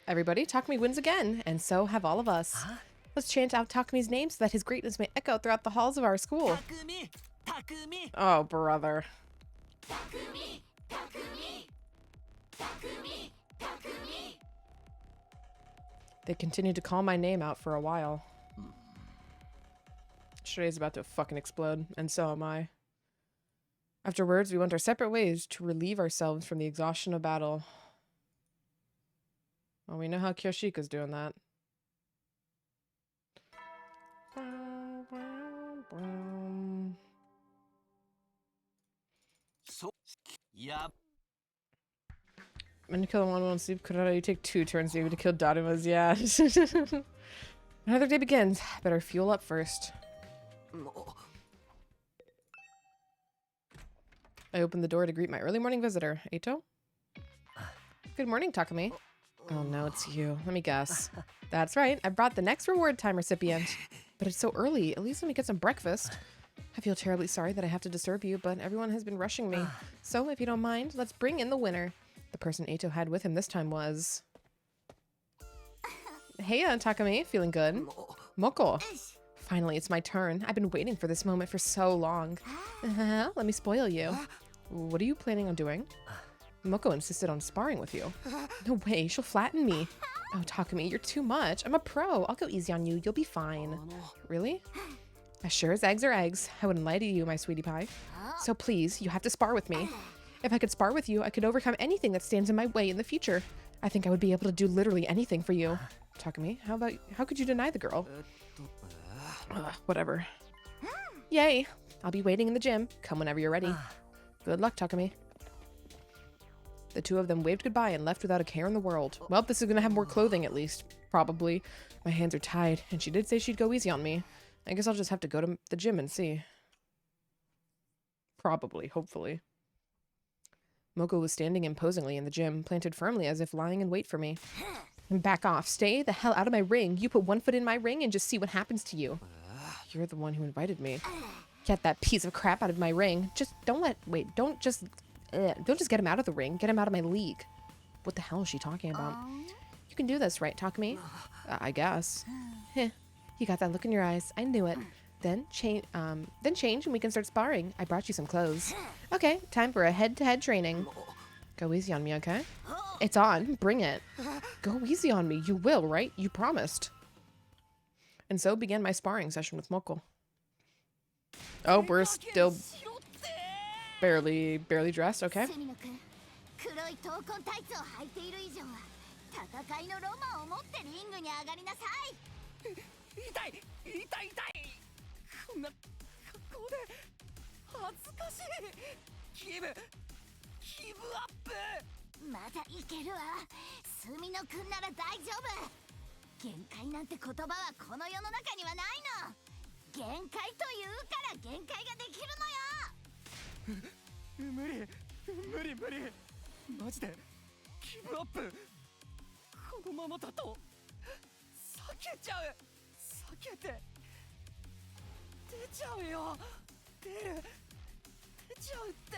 Everybody, Takumi wins again, and so have all of us. Huh? Let's chant out Takumi's name so that his greatness may echo throughout the halls of our school. 匠、匠。 Oh, brother. 匠匠匠匠 They continued to call my name out for a while. Shirai's about to fucking explode, and so am I. Afterwards, we went our separate ways to relieve ourselves from the exhaustion of battle. Well, we know how Kyoshika's doing that. So, yeah. When you kill one on sleep, Kurara, you take 2 turns maybe to kill Daruma's, yeah. Another day begins. Better fuel up first. I opened the door to greet my early morning visitor, Eito. Good morning, Takumi. Oh no, it's you. Let me guess. That's right, I brought the next reward time recipient. But it's so early, at least let me get some breakfast. I feel terribly sorry that I have to disturb you, but everyone has been rushing me. So, if you don't mind, let's bring in the winner. The person Eito had with him this time was... Hey, Takumi, feeling good? Moko. Finally, it's my turn. I've been waiting for this moment for so long. Let me spoil you. What are you planning on doing? Moko insisted on sparring with you. No way, she'll flatten me. Oh, Takumi, you're too much. I'm a pro. I'll go easy on you. You'll be fine. Really? As sure as eggs are eggs. I wouldn't lie to you, my sweetie pie. So please, you have to spar with me. If I could spar with you, I could overcome anything that stands in my way in the future. I think I would be able to do literally anything for you. Takumi, how could you deny the girl? Whatever. Yay! I'll be waiting in the gym. Come whenever you're ready. Good luck, Takumi. The two of them waved goodbye and left without a care in the world. Well, this is gonna have more clothing at least. Probably. My hands are tied, and she did say she'd go easy on me. I guess I'll just have to go to the gym and see. Probably, hopefully. Moko was standing imposingly in the gym, planted firmly as if lying in wait for me. Back off. Stay the hell out of my ring. You put one foot in my ring and just see what happens to you. You're the one who invited me. Get that piece of crap out of my ring. Don't just get him out of the ring. Get him out of my league. What the hell is she talking about? You can do this, right, Takumi? I guess. Heh. You got that look in your eyes. I knew it. Then change and we can start sparring. I brought you some clothes. Okay, time for a head-to-head training. Go easy on me, okay? It's on. Bring it. Go easy on me. You will, right? You promised. And so began my sparring session with Moko. Oh, we're still barely dressed, okay? セミノ君黒い闘魂タイツを履いている以上は戦いのロマンを持ってリングに上がりなさい。痛い痛い痛い。こんな格好で恥ずかしい。ギブアップ。まだいけるわ。スミノ君なら大丈夫。限界なんて言葉はこの世の中にはないの。限界というから限界ができるのよ。無理マジでギブアップ。このままだと避けちゃう。避けて出ちゃうよ。出ちゃうって。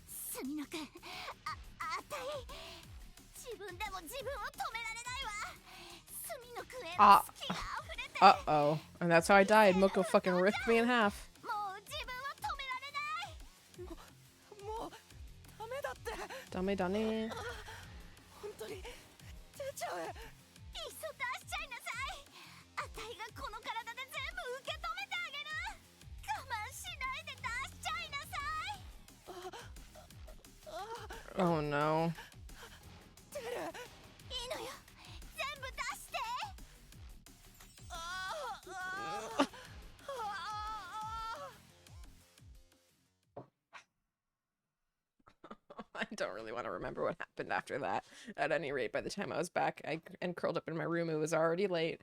スミノ君、あたい自分でも自分を止められないわ。スミノ君への好きが溢れて。Uh-oh. And that's how I died. Moko fucking ripped me in half. もう自分を止められない。もうダメだって。ダメだね。本当に出ちゃう。いっそ出しちゃいなさい。あたいがこの体で全部受け止めてあげる。我慢しないで出しちゃいなさい。 Oh no. いいのよ。全部出して。I don't really want to remember what happened after that. At any rate, by the time I was back and curled up in my room, it was already late.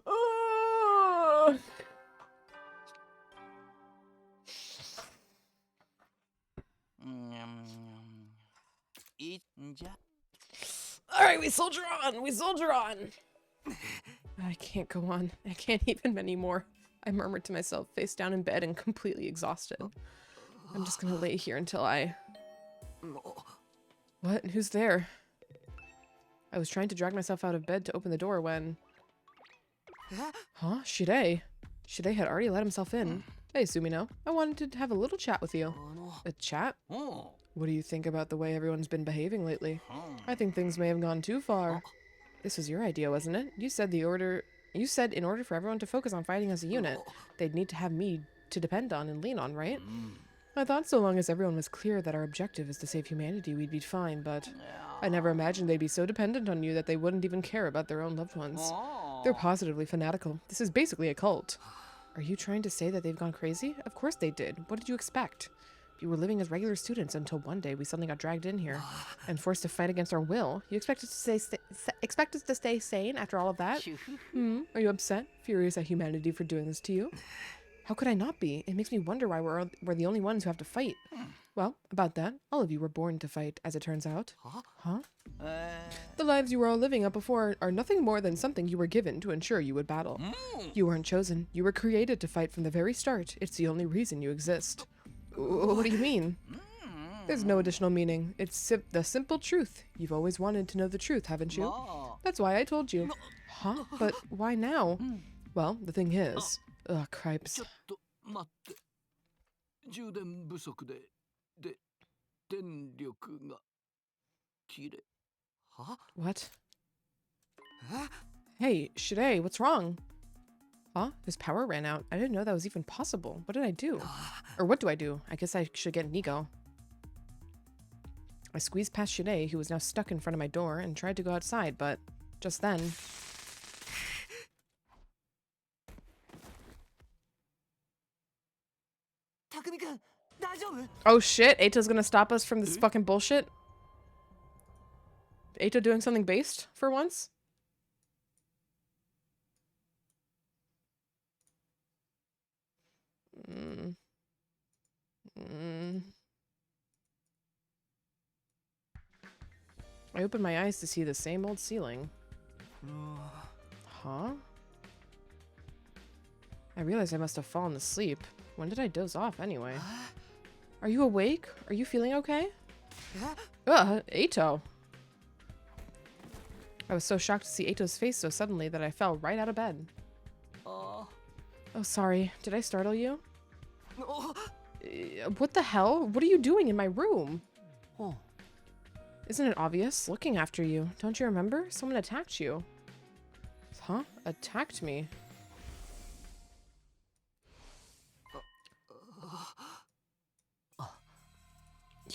Oh! Alright, we soldier on! We soldier on! I can't go on. I can't even anymore. I murmured to myself, face down in bed and completely exhausted. I'm just gonna lay here until I... What? Who's there? I was trying to drag myself out of bed to open the door when... Huh? Shirei? Shirei had already let himself in. Hey, Sumino. I wanted to have a little chat with you. A chat? What do you think about the way everyone's been behaving lately? I think things may have gone too far. This was your idea, wasn't it? You said in order for everyone to focus on fighting as a unit, they'd need to have me to depend on and lean on, right? I thought so long as everyone was clear that our objective is to save humanity, we'd be fine, but I never imagined they'd be so dependent on you that they wouldn't even care about their own loved ones. They're positively fanatical. This is basically a cult. Are you trying to say that they've gone crazy? Of course they did. What did you expect? You were living as regular students until one day we suddenly got dragged in here and forced to fight against our will. You expect us to stay sane after all of that? Are you upset? Furious at humanity for doing this to you? How could I not be? It makes me wonder why we're the only ones who have to fight. Well, about that, all of you were born to fight, as it turns out. Huh? The lives you were all living up before are nothing more than something you were given to ensure you would battle. You weren't chosen. You were created to fight from the very start. It's the only reason you exist. What do you mean? There's no additional meaning. It's the simple truth. You've always wanted to know the truth, haven't you? That's why I told you. Huh? But why now? Well, the thing is... Ugh, cripes. 待って。充電不足で電力が切れ。What? Hey, Shirei, what's wrong? Huh? His power ran out. I didn't know that was even possible. What did I do? Or what do I do? I guess I should get Nigo. I squeezed past Shirei, who was now stuck in front of my door, and tried to go outside, but just then... Oh shit, Eito's gonna stop us from this fucking bullshit? Eito doing something based for once? I opened my eyes to see the same old ceiling. Huh? I realized I must have fallen asleep. When did I doze off anyway? Are you awake? Are you feeling okay? Eito! I was so shocked to see Eito's face so suddenly that I fell right out of bed. あ Oh, sorry. Did I startle you? あ What the hell? What are you doing in my room? あ Isn't it obvious? Looking after you. Don't you remember? Someone attacked you. Huh? Attacked me?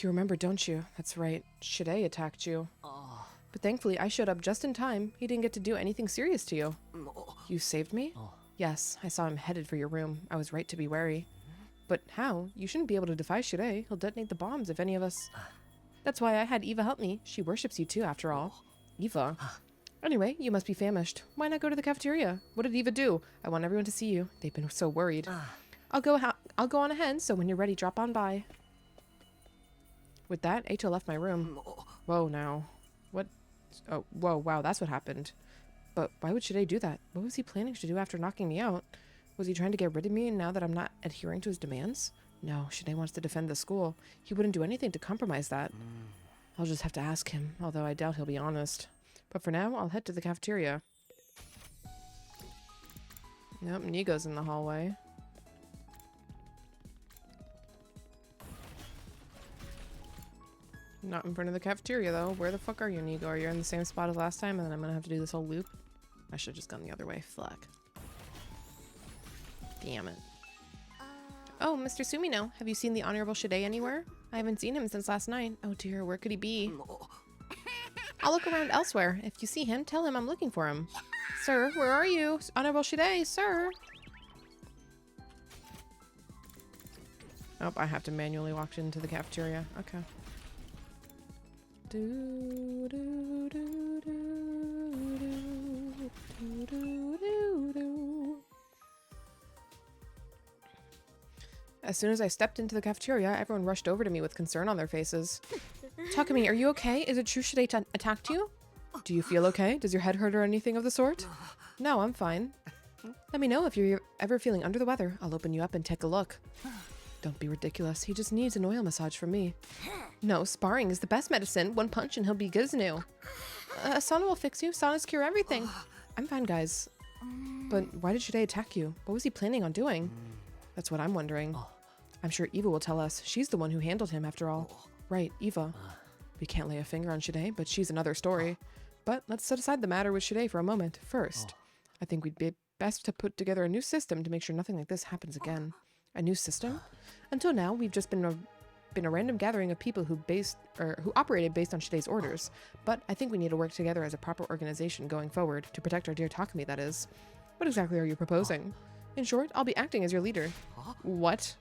You remember, don't you? That's right. Shide attacked you. あ But thankfully, I showed up just in time. He didn't get to do anything serious to you. You saved me? Oh. Yes, I saw him headed for your room. I was right to be wary. But how? You shouldn't be able to defy Shide. He'll detonate the bombs if any of us... That's why I had Eva help me. She worships you too, after all. Eva? Anyway, you must be famished. Why not go to the cafeteria? What did Eva do? I want everyone to see you. They've been so worried. I'll go on ahead, so when you're ready, drop on by. With that, Eito left my room. Whoa, now. What? Oh, whoa, wow, that's what happened. But why would Shide do that? What was he planning to do after knocking me out? Was he trying to get rid of me now that I'm not adhering to his demands? No, Shide wants to defend the school. He wouldn't do anything to compromise that. I'll just have to ask him, although I doubt he'll be honest. But for now, I'll head to the cafeteria. Yep, Nigo's in the hallway. Not in front of the cafeteria, though. Where the fuck are you, Nigo? Are you in the same spot as last time, and then I'm gonna have to do this whole loop? I should've just gone the other way. Fuck. Damn it. Oh, Mr. Sumino, have you seen the Honorable Shide anywhere? I haven't seen him since last night. Oh dear, where could he be? I'll look around elsewhere. If you see him, tell him I'm looking for him. Sir, where are you? Honorable Shide, sir! Oh, I have to manually walk into the cafeteria. Okay. Do, do, do, do, do, do, do, do. As soon as I stepped into the cafeteria, everyone rushed over to me with concern on their faces. Takumi, are you okay? Is it true Shide attacked you? Do you feel okay? Does your head hurt or anything of the sort? No, I'm fine. Let me know if you're ever feeling under the weather. I'll open you up and take a look. Don't be ridiculous. He just needs an oil massage from me. No, sparring is the best medicine. One punch and he'll be good as new. Sana will fix you. Sana's cure everything. I'm fine, guys. But why did Shide attack you? What was he planning on doing? That's what I'm wondering. I'm sure Eva will tell us. She's the one who handled him, after all. Right, Eva. We can't lay a finger on Shide, but she's another story. But let's set aside the matter with Shide for a moment. First, I think we'd be best to put together a new system to make sure nothing like this happens again. A new system? Until now, we've just been a random gathering of people who operated based on Shide's orders. But I think we need to work together as a proper organization going forward to protect our dear Takumi, that is. What exactly are you proposing? In short, I'll be acting as your leader. What?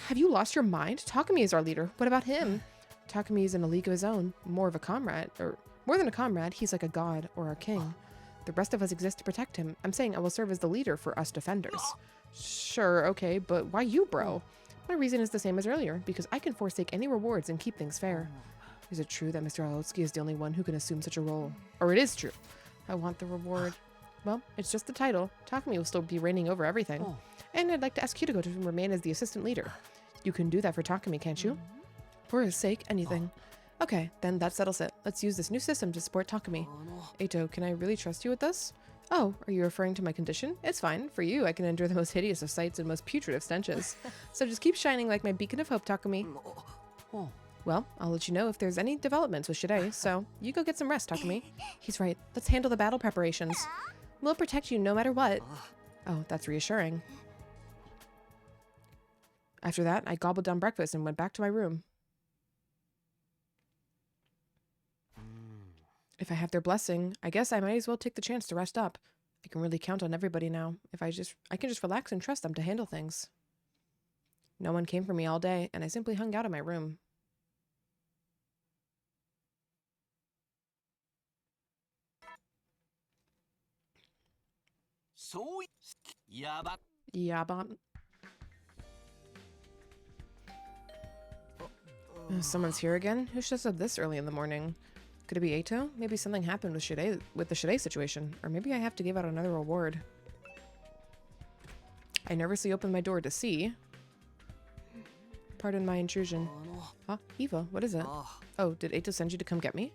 Have you lost your mind? Takumi is our leader. What about him? Takumi is in a league of his own. More of a comrade, or more than a comrade, he's like a god or a king. The rest of us exist to protect him. I'm saying I will serve as the leader for us defenders. Sure, okay, but why you, bro? My reason is the same as earlier, because I can forsake any rewards and keep things fair. Is it true that Mr. Alotsky is the only one who can assume such a role? Or it is true. I want the reward. Well, it's just the title. Takumi will still be reigning over everything. And I'd like to ask Kitago to remain as the assistant leader. You can do that for Takumi, can't you? For his sake, anything. Okay, then that settles it. Let's use this new system to support Takumi. Eito, can I really trust you with this? Oh, are you referring to my condition? It's fine. For you, I can endure the most hideous of sights and most putrid of stenches. So just keep shining like my beacon of hope, Takumi. Well, I'll let you know if there's any developments with Shide, so you go get some rest, Takumi. He's right. Let's handle the battle preparations. We'll protect you no matter what. Oh, that's reassuring. After that, I gobbled down breakfast and went back to my room. If I have their blessing, I guess I might as well take the chance to rest up. I can really count on everybody now. I can just relax and trust them to handle things. No one came for me all day, and I simply hung out in my room. Yaba. Someone's here again? Who shows up this early in the morning? Could it be Eito? Maybe something happened with the Shide situation. Or maybe I have to give out another reward. I nervously opened my door to see. Pardon my intrusion. Huh? Eva, what is it? Oh, did Eito send you to come get me?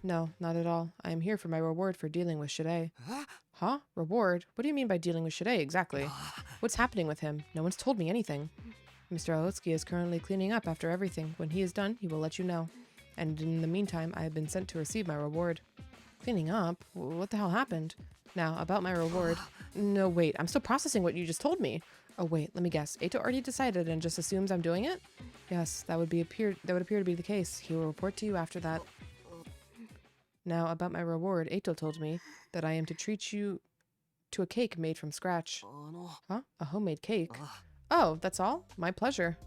No, not at all. I am here for my reward for dealing with Shide. Huh? Reward? What do you mean by dealing with Shide exactly? What's happening with him? No one's told me anything. Mr. Aotsuki is currently cleaning up after everything. When he is done, he will let you know. And in the meantime, I have been sent to receive my reward. Cleaning up? What the hell happened? Now, about my reward. No, wait, I'm still processing what you just told me. Oh, wait, let me guess. Eito already decided and just assumes I'm doing it? Yes, that would appear to be the case. He will report to you after that. Now, about my reward, Eito told me that I am to treat you to a cake made from scratch. Huh? A homemade cake? Oh, that's all? My pleasure.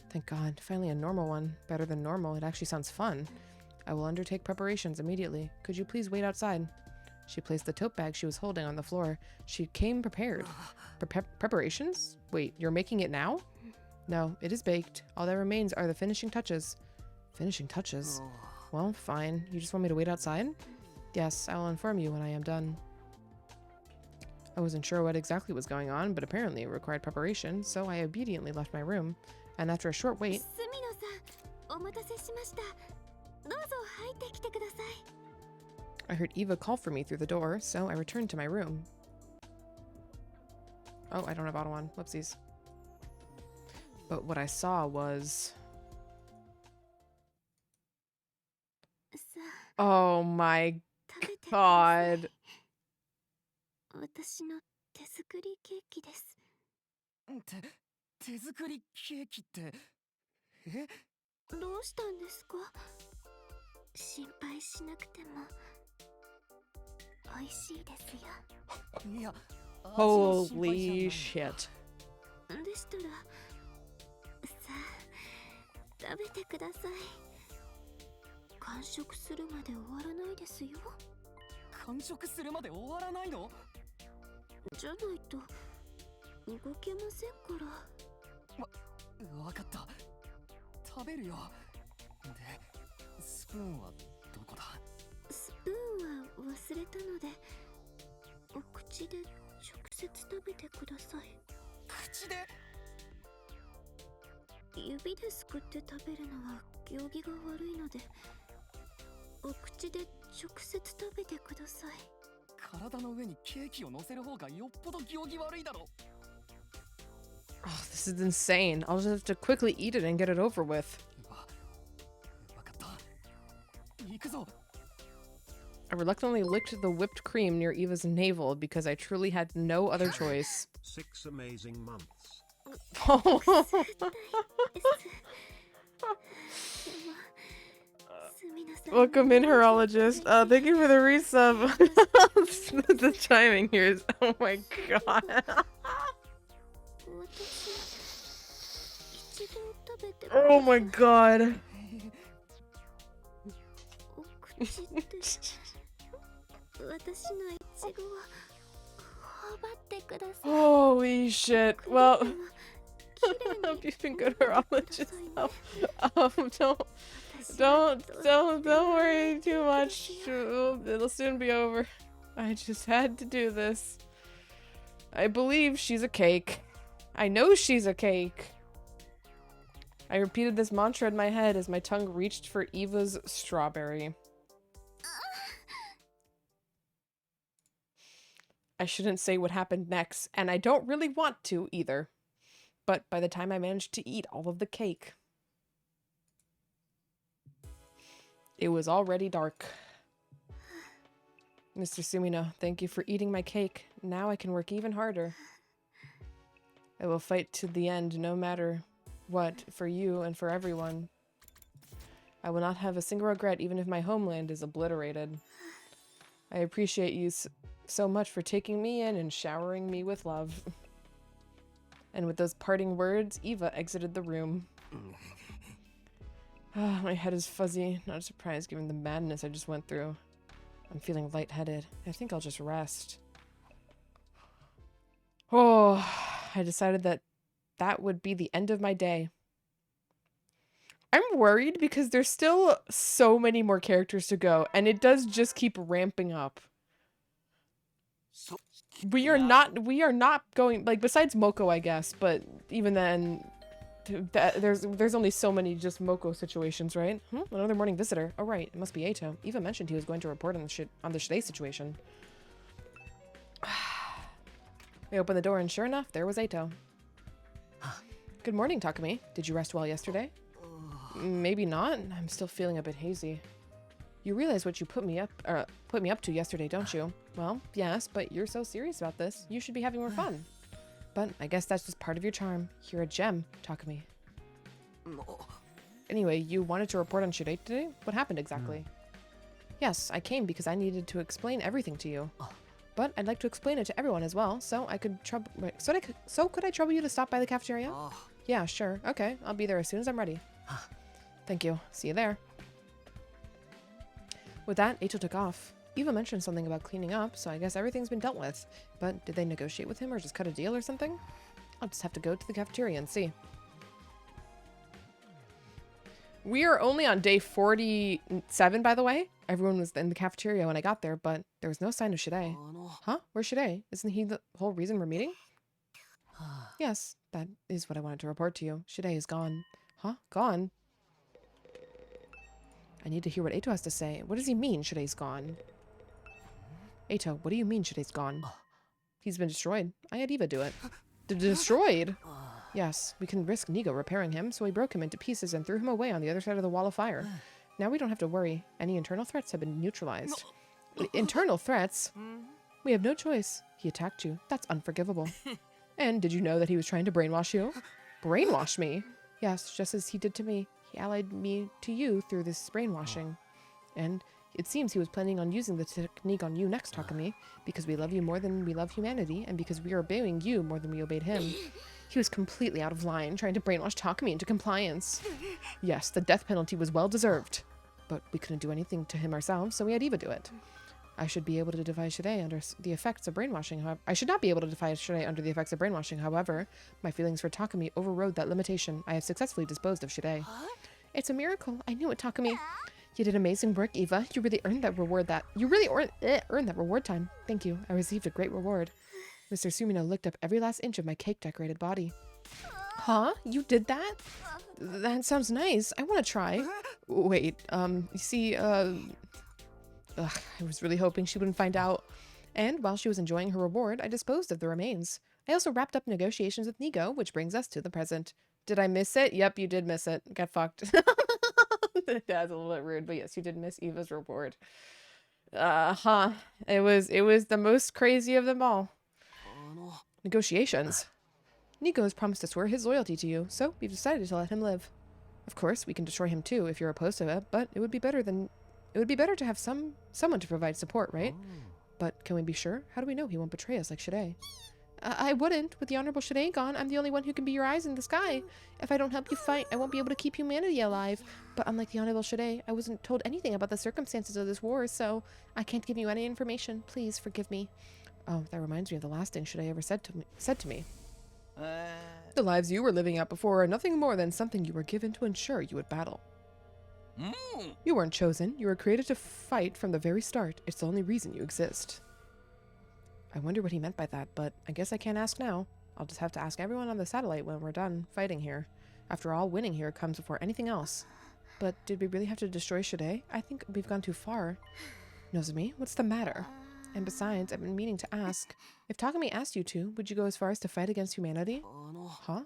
Thank God, finally a normal one. Better than normal, it actually sounds fun. I will undertake preparations immediately. Could you please wait outside? She placed the tote bag she was holding on the floor. She came prepared. Preparations? Wait, you're making it now? No, it is baked. All that remains are the finishing touches. Finishing touches? Well, fine. You just want me to wait outside? Yes, I will inform you when I am done. I wasn't sure what exactly was going on, but apparently it required preparation, so I obediently left my room. And after a short wait... I heard Eva call for me through the door, so I returned to my room. Oh, I don't have auto on. Whoopsies. But what I saw was... Oh my God. 私の手作りケーキです。手作りケーキって、え？どうしたんですか？心配しなくても美味しいですよ。いや、Holy shit. でしたら、さあ、食べてください。完食するまで終わらないですよ。完食するまで終わらないの？じゃないと動けませんから。わかった。食べるよ。で、スプーンはどこだ？スプーンは忘れたので、お口で直接食べてください。口で？指ですくって食べるのは行儀が悪いので、お口で直接食べてください。体の上にケーキを乗せる方がよっぽど行儀悪いだろ。Oh, this is insane. I'll just have to quickly eat it and get it over with. わかった。行くぞ。I reluctantly licked the whipped cream near Eva's navel because I truly had no other choice. 6 amazing months. Welcome in, Horologist. Thank you for the resub. The timing here is... Oh my God. Oh my God. Holy shit. Well, I hope you've been good, Horologist. Don't worry too much. It'll soon be over. I just had to do this. I believe she's a cake. I know she's a cake. I repeated this mantra in my head as my tongue reached for Eva's strawberry. I shouldn't say what happened next, and I don't really want to either. But by the time I managed to eat all of the cake, it was already dark. Mr. Sumino, thank you for eating my cake. Now I can work even harder. I will fight to the end no matter what, for you and for everyone. I will not have a single regret even if my homeland is obliterated. I appreciate you so much for taking me in and showering me with love. And with those parting words, Eva exited the room. My head is fuzzy, not surprised given the madness I just went through. I'm feeling lightheaded. I think I'll just rest. Oh, I decided that that would be the end of my day. I'm worried because there's still so many more characters to go, and it does just keep ramping up. We are not going, like, besides Moko, I guess, but even then, there's only so many just Moko situations, right? Another morning visitor. Oh, right, it must be Eito. Eva mentioned he was going to report on the Shide situation. We opened the door and sure enough, there was Eito. Good morning, Takumi. Did you rest well yesterday? Maybe not. I'm still feeling a bit hazy. You realize what you put me up to yesterday, don't you? Well, yes, but you're so serious about this. You should be having more fun. But I guess that's just part of your charm. You're a gem, Takumi. Anyway, you wanted to report on Shirei today? What happened exactly? Yes, I came because I needed to explain everything to you. But I'd like to explain it to everyone as well, so I could could I trouble you to stop by the cafeteria? Yeah, sure. Okay, I'll be there as soon as I'm ready. Thank you. See you there. With that, Eito took off. Eva mentioned something about cleaning up, so I guess everything's been dealt with. But did they negotiate with him or just cut a deal or something? I'll just have to go to the cafeteria and see. We are only on day 47, by the way. Everyone was in the cafeteria when I got there, but there was no sign of Shirei. Huh? Where's Shirei? Isn't he the whole reason we're meeting? Yes, that is what I wanted to report to you. Shirei is gone. Huh? Gone? I need to hear what Eito has to say. What does he mean, Shirei's gone? Eito, what do you mean Shirei's gone? He's been destroyed. I had Eva do it. Destroyed? Yes, we couldn't risk Nigo repairing him, so we broke him into pieces and threw him away on the other side of the wall of fire. Now we don't have to worry. Any internal threats have been neutralized. Internal threats? We have no choice. He attacked you. That's unforgivable. And did you know that he was trying to brainwash you? Brainwash me? Yes, just as he did to me. He allied me to you through this brainwashing. And it seems he was planning on using the technique on you next, Takumi, because we love you more than we love humanity, and because we are obeying you more than we obeyed him. He was completely out of line, trying to brainwash Takumi into compliance. Yes, the death penalty was well deserved. But we couldn't do anything to him ourselves, so we had Eva do it. I should be able to defy Shirei under the effects of brainwashing, however. I should not be able to defy Shirei under the effects of brainwashing, however. My feelings for Takumi overrode that limitation. I have successfully disposed of Shirei. It's a miracle. I knew it, Takumi. You did amazing work, Eva. You really earned that reward earned that reward time. Thank you. I received a great reward. Mr. Sumino licked up every last inch of my cake-decorated body. Huh? You did that? That sounds nice. I want to try. Wait, you see, I was really hoping she wouldn't find out. And while she was enjoying her reward, I disposed of the remains. I also wrapped up negotiations with Nigo, which brings us to the present. Did I miss it? Yep, you did miss it. Got fucked. That's a little bit rude, but yes, you did miss Eva's reward. It was the most crazy of them all. Negotiations. Nigo has promised to swear his loyalty to you, so we've decided to let him live. Of course, we can destroy him too if you're opposed to it, but it would be better to have someone to provide support, right? But can we be sure? How do we know he won't betray us like Shirei? I wouldn't. With the Honorable Shirei gone, I'm the only one who can be your eyes in the sky. If I don't help you fight, I won't be able to keep humanity alive. But unlike the Honorable Shirei, I wasn't told anything about the circumstances of this war, so I can't give you any information. Please forgive me. Oh, that reminds me of the last thing Shirei ever said to me. The lives you were living out before are nothing more than something you were given to ensure you would battle. You weren't chosen. You were created to fight from the very start. It's the only reason you exist. I wonder what he meant by that, but I guess I can't ask now. I'll just have to ask everyone on the satellite when we're done fighting here. After all, winning here comes before anything else. But did we really have to destroy Shirei? I think we've gone too far. Nozomi, what's the matter? And besides, I've been meaning to ask. If Takumi asked you to, would you go as far as to fight against humanity? Huh?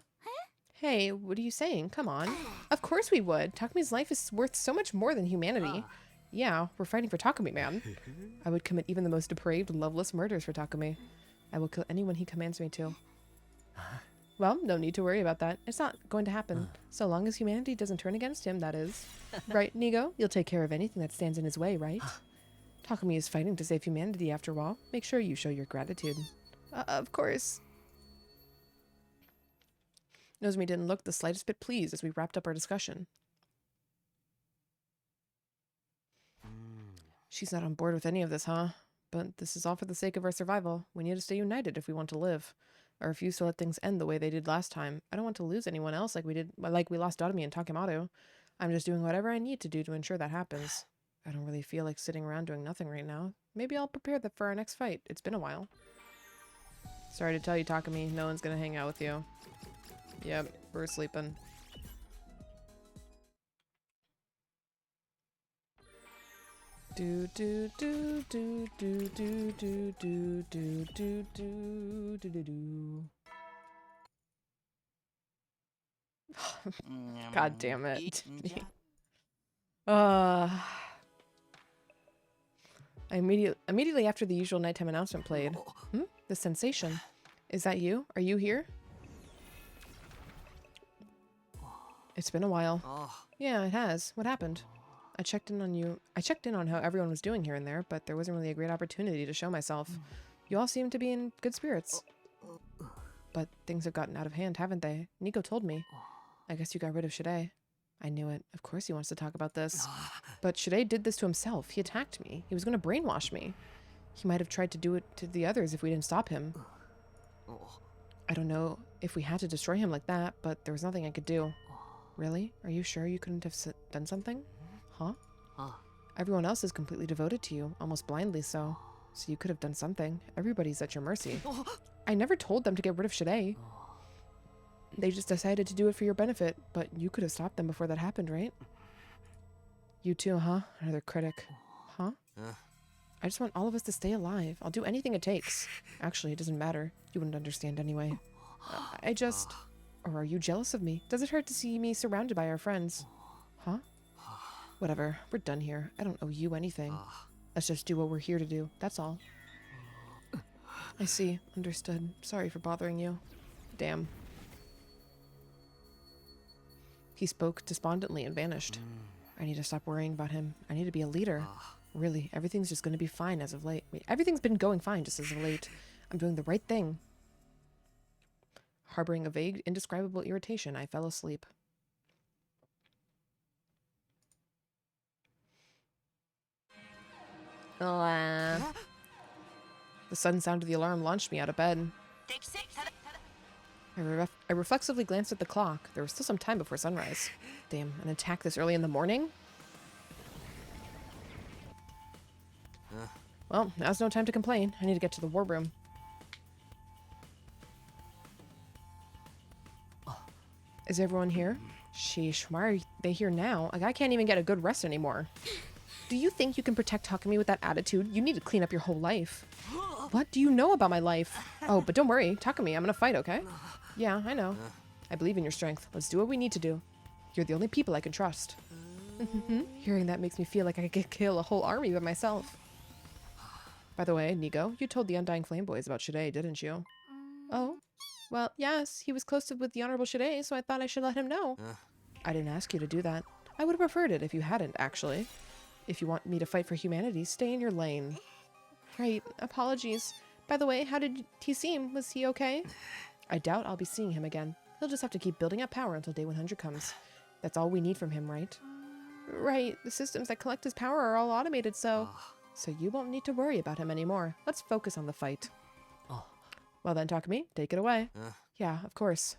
Hey, what are you saying? Come on. Of course we would. Takumi's life is worth so much more than humanity. Yeah, we're fighting for Takumi, man. I would commit even the most depraved, loveless murders for Takumi. I will kill anyone he commands me to. Well, no need to worry about that. It's not going to happen. So long as humanity doesn't turn against him, that is. Right, Nigo? You'll take care of anything that stands in his way, right? Takumi is fighting to save humanity after all. Make sure you show your gratitude. Of course. Nozomi didn't look the slightest bit pleased as we wrapped up our discussion. She's not on board with any of this, huh? But this is all for the sake of our survival. We need to stay united if we want to live. I refuse to let things end the way they did last time. I don't want to lose anyone else like we lost Dotomi and Takemoto. I'm just doing whatever I need to do to ensure that happens. I don't really feel like sitting around doing nothing right now. Maybe I'll prepare for our next fight. It's been a while. Sorry to tell you, Takumi, no one's gonna hang out with you. Yep, we're sleeping. Do do do do do do do do do do do do do do. God damn it. Immediately after the usual nighttime announcement played. The sensation. Is that you? Are you here? It's been a while. Yeah, it has. What happened? I checked in on you. I checked in on how everyone was doing here and there, but there wasn't really a great opportunity to show myself. You all seem to be in good spirits. But things have gotten out of hand, haven't they? Nico told me. I guess you got rid of Shide. I knew it. Of course he wants to talk about this. But Shide did this to himself. He attacked me. He was going to brainwash me. He might have tried to do it to the others if we didn't stop him. I don't know if we had to destroy him like that, but there was nothing I could do. Really? Are you sure you couldn't have done something? Huh? Everyone else is completely devoted to you, almost blindly so. So you could have done something. Everybody's at your mercy. I never told them to get rid of Shide. They just decided to do it for your benefit, but you could have stopped them before that happened, right? You too, huh? Another critic. Huh? I just want all of us to stay alive. I'll do anything it takes. Actually, it doesn't matter. You wouldn't understand anyway. I just... Or are you jealous of me? Does it hurt to see me surrounded by our friends? Huh? Whatever. We're done here. I don't owe you anything. Let's just do what we're here to do. That's all. I see. Understood. Sorry for bothering you. Damn. He spoke despondently and vanished. I need to stop worrying about him. I need to be a leader. Really, everything's just going to be fine as of late. Everything's been going fine just as of late. I'm doing the right thing. Harboring a vague, indescribable irritation, I fell asleep. The sudden sound of the alarm launched me out of bed. I reflexively glanced at the clock. There was still some time before sunrise. Damn, an attack this early in the morning? Well, now's no time to complain. I need to get to the war room. Is everyone here? Sheesh, why are they here now? Like, I can't even get a good rest anymore. Do you think you can protect Takumi with that attitude? You need to clean up your whole life. What do you know about my life? Oh, but don't worry, Takumi, I'm gonna fight, okay? Yeah, I know. I believe in your strength. Let's do what we need to do. You're the only people I can trust. Hearing that makes me feel like I could kill a whole army by myself. By the way, Nico, you told the Undying Flame Boys about Shide, didn't you? Oh? Well, yes, he was close with the Honorable Shide, so I thought I should let him know. I didn't ask you to do that. I would have preferred it if you hadn't, actually. If you want me to fight for humanity, stay in your lane. Right, apologies. By the way, how did he seem? Was he okay? I doubt I'll be seeing him again. He'll just have to keep building up power until day 100 comes. That's all we need from him, right? Right, the systems that collect his power are all automated, so you won't need to worry about him anymore. Let's focus on the fight. Well then, Takumi, take it away. Yeah, of course.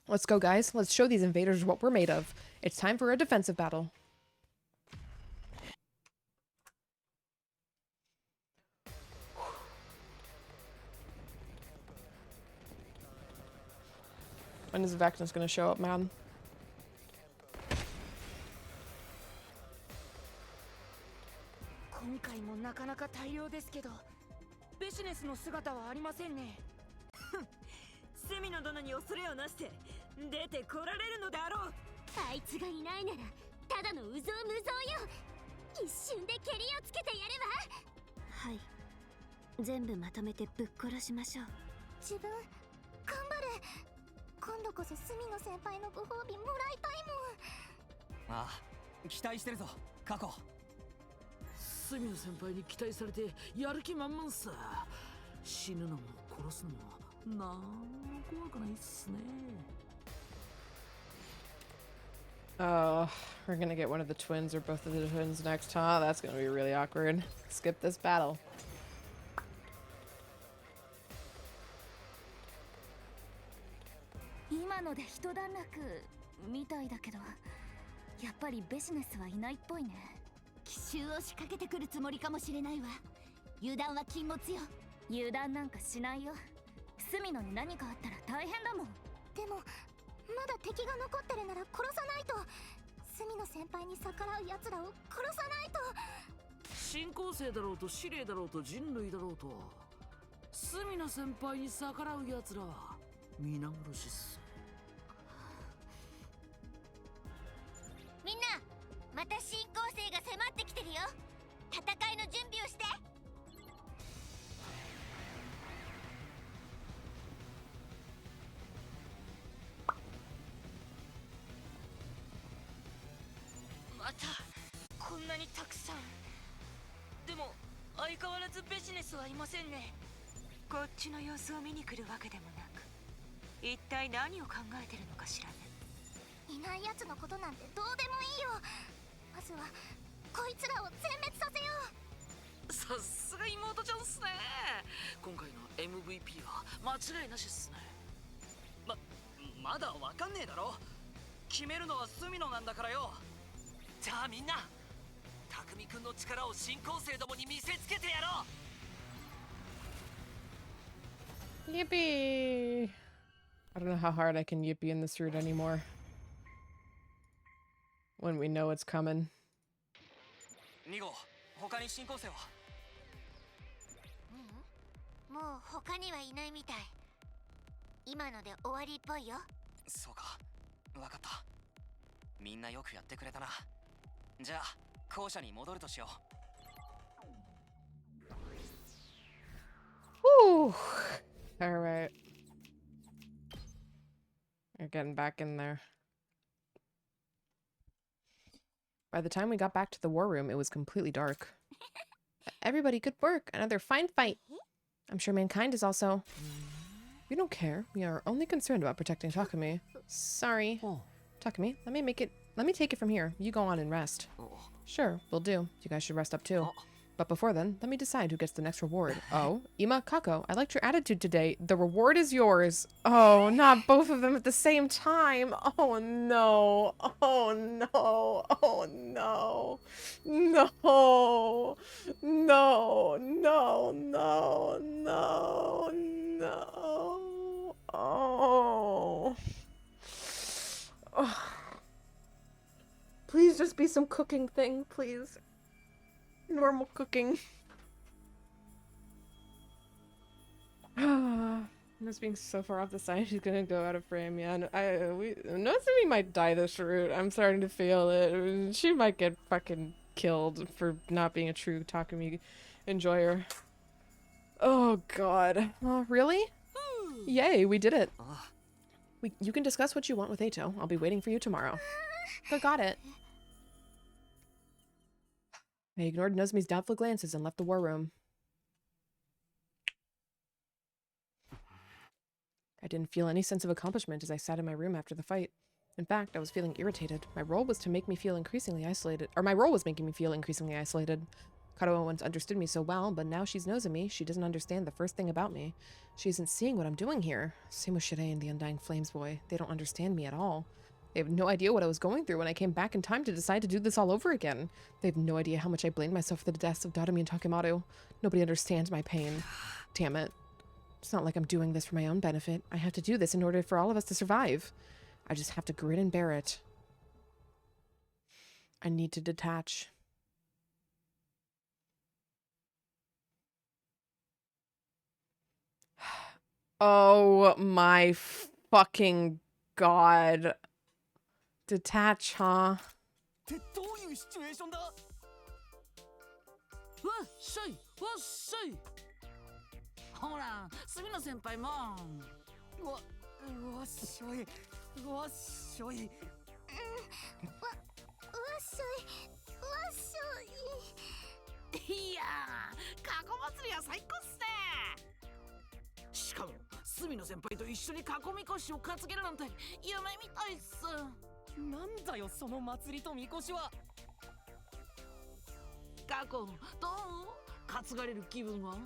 Let's go, guys. Let's show these invaders what we're made of. It's time for a defensive battle. When is Vecna's gonna show up, man? Oh, we're gonna get one of the twins or both of the twins next, huh? That's gonna be really awkward. Skip this battle. 隅野先輩に逆らう奴らを殺さないと。新校生だろうと司令だろうと人類だろうと、隅野先輩に逆らう奴らは皆殺しっす。みんな、また新校生が迫ってきてるよ。戦いの準備をして。またこんなにたくさん。でも相変わらずビジネスはいませんね。こっちの様子を見に来るわけでもなく、一体何を考えてるのかしらね。いない奴のことなんてどうでもいいよ。まずはこいつらを全滅させよう。さすが妹ちゃんっすね。今回の MVP は間違いなしっすね。まだわかんねえだろ。決めるのは隅野なんだからよ。じゃあみんな、匠くんの力を新校生どもに見せつけてやろう。 Yippee! I don't know how hard I can yippee in this route anymore. When we know it's coming. 2号、他に新校生は？もう他にはいないみたい。今ので終わりっぽいよ。そうか、わかった。みんなよくやってくれたな。じゃあ校舎に戻るとしよう。Whew. All right. We're getting back in there. By the time we got back to the war room, it was completely dark. Everybody, good work. Another fine fight. I'm sure mankind is also. We don't care. We are only concerned about protecting Takumi. Sorry. Takumi, let me take it from here. You go on and rest. Sure, will do. You guys should rest up too. But before then, let me decide who gets the next reward. Oh, Ima, Kako, I liked your attitude today. The reward is yours. Oh, not both of them at the same time. Oh no. Oh no. Oh no. No. No. No. No. No. No. Oh. Oh. Please just be some cooking thing, please. Normal cooking. This being so far off the side, she's gonna go out of frame. Yeah, Nozomi might die this route. I'm starting to feel it. She might get fucking killed for not being a true Takumi enjoyer. Oh god. Really? Yay, we did it. You can discuss what you want with Eito. I'll be waiting for you tomorrow. Got it. I ignored Nozomi's doubtful glances and left the war room. I didn't feel any sense of accomplishment as I sat in my room after the fight. In fact, I was feeling irritated. My role was making me feel increasingly isolated. Karo once understood me so well, but now she's Nozomi. She doesn't understand the first thing about me. She isn't seeing what I'm doing here. Same with Shirei and the Undying Flames boy. They don't understand me at all. They have no idea what I was going through when I came back in time to decide to do this all over again. They have no idea how much I blamed myself for the deaths of Dadami and Takemaru. Nobody understands my pain. Damn it. It's not like I'm doing this for my own benefit. I have to do this in order for all of us to survive. I just have to grit and bear it. I need to detach. Oh my fucking god. Detach, huh? ってどういうシチュエーションだ。わっしょいわっしょい。ほら隅野先輩もわっしょいわっしょい。わっしょいわっしょい。いやー、カゴ祭りは最高っすね。しかも隅野先輩と一緒に囲み腰を担げるなんて夢みたいっす。なんだよその祭りとみこしは。過去どう担がれる気分は。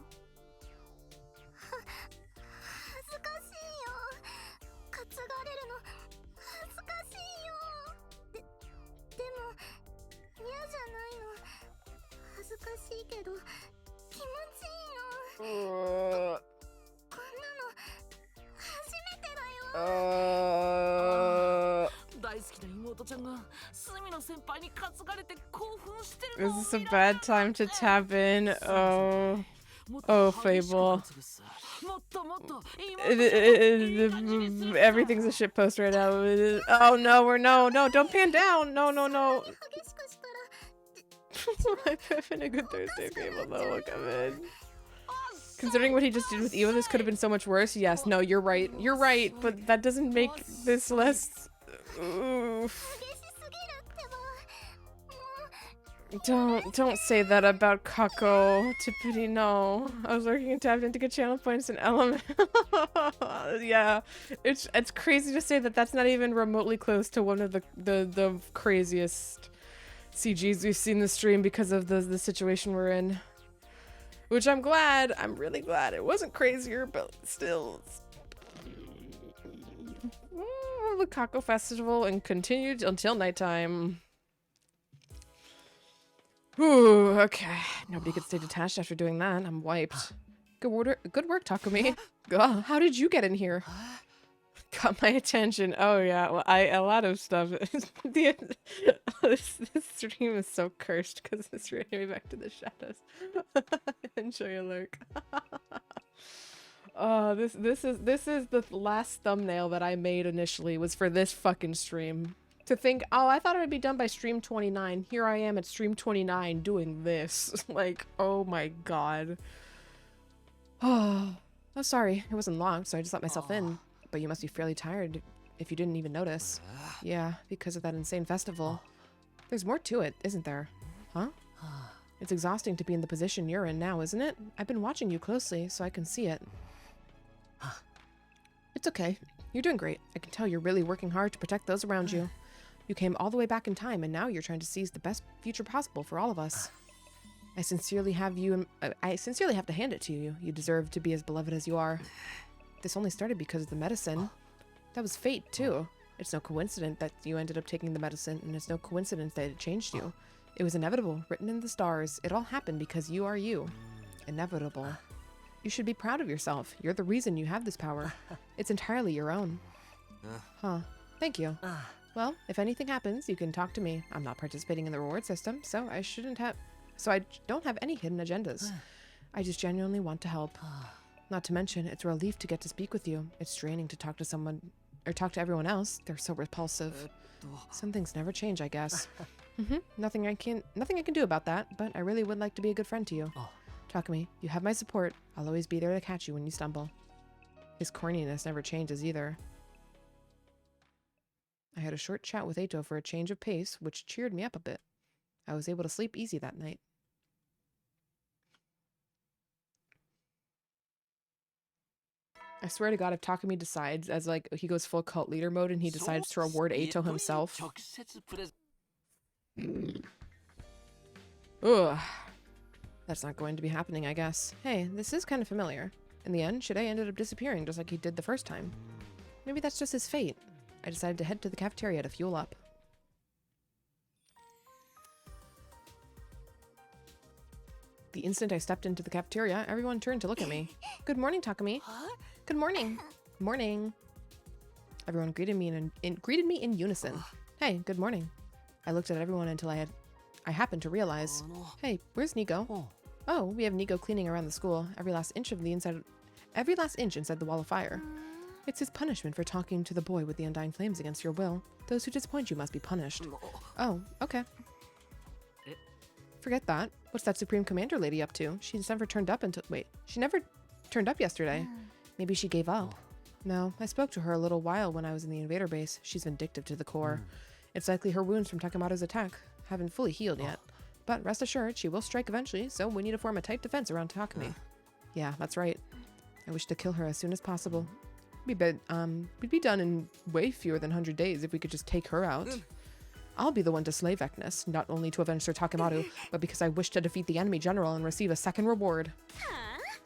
恥ずかしいよ。担がれるの恥ずかしいよ。でも嫌じゃないの。恥ずかしいけど気持ちいいの。こんなの初めてだよ。大好きな妹ち Is this a bad time to tap in? Oh. Oh, Fable. Everything's a shit post right now. Oh no, no, don't pan down. No. I've having a good Thursday, Fable, though. Look, I'm in. Considering what he just did with Eva, this could have been so much worse. Yes, no, you're right. You're right, but that doesn't make this less... Oof. Don't say that about Kako. Tippity, no. I was working and tapped in to get channel points and element. Yeah, it's crazy to say that that's not even remotely close to one of the craziest CGs we've seen this stream because of the situation we're in. Which I'm really glad it wasn't crazier, but still. The Kako Festival and continued until nighttime. Ooh, okay. Nobody could stay detached after doing that. I'm wiped. Good work, Takumi. God, how did you get in here? Got my attention. Oh yeah, well, a lot of stuff. This stream is so cursed because it's bringing me back to the shadows. Enjoy your lurk. Oh, this is the last thumbnail that I made initially was for this fucking stream. To think, oh, I thought it would be done by stream 29. Here I am at stream 29 doing this. Like, oh my god. Oh, sorry. It wasn't locked, so I just let myself in. But you must be fairly tired if you didn't even notice. Yeah, because of that insane festival. There's more to it, isn't there? Huh? It's exhausting to be in the position you're in now, isn't it? I've been watching you closely, so I can see it. It's okay. You're doing great. I can tell you're really working hard to protect those around you. You came all the way back in time, and now you're trying to seize the best future possible for all of us. I sincerely have to hand it to you. You deserve to be as beloved as you are. This only started because of the medicine. That was fate, too. It's no coincidence that you ended up taking the medicine, and it's no coincidence that it changed you. It was inevitable, written in the stars. It all happened because you are you. Inevitable. You should be proud of yourself. You're the reason you have this power. It's entirely your own. Huh. Thank you. Well, if anything happens, you can talk to me. I'm not participating in the reward system, so I don't have any hidden agendas. I just genuinely want to help. Not to mention, it's a relief to get to speak with you. It's draining to talk to someone, or talk to everyone else. They're so repulsive. Some things never change, I guess. Nothing I can do about that, but I really would like to be a good friend to you. Takumi, you have my support. I'll always be there to catch you when you stumble. His corniness never changes either. I had a short chat with Eito for a change of pace, which cheered me up a bit. I was able to sleep easy that night. I swear to God, if Takumi decides, as like he goes full cult leader mode and he decides to reward Eito himself. Ugh. That's not going to be happening, I guess. Hey, this is kind of familiar. In the end, Shide ended up disappearing just like he did the first time. Maybe that's just his fate. I decided to head to the cafeteria to fuel up. The instant I stepped into the cafeteria, everyone turned to look at me. Good morning, Takumi. Good morning. Morning. Everyone greeted me in unison. Hey, good morning. I looked at everyone until I happened to realize. Hey, where's Nico? Oh, we have Nico cleaning around the school, every last inch inside the wall of fire. It's his punishment for talking to the boy with the undying flames against your will. Those who disappoint you must be punished. Oh, okay. Forget that. What's that Supreme Commander lady up to? She never turned up yesterday. Maybe she gave up. No, I spoke to her a little while when I was in the invader base. She's vindictive to the core. It's likely her wounds from Takamato's attack haven't fully healed yet. But rest assured, she will strike eventually, so we need to form a tight defense around Takumi. Yeah, that's right. I wish to kill her as soon as possible. We'd be done in way fewer than 100 days if we could just take her out. I'll be the one to slay Vecnus, not only to avenge Sir Takemaru, but because I wish to defeat the enemy general and receive a second reward.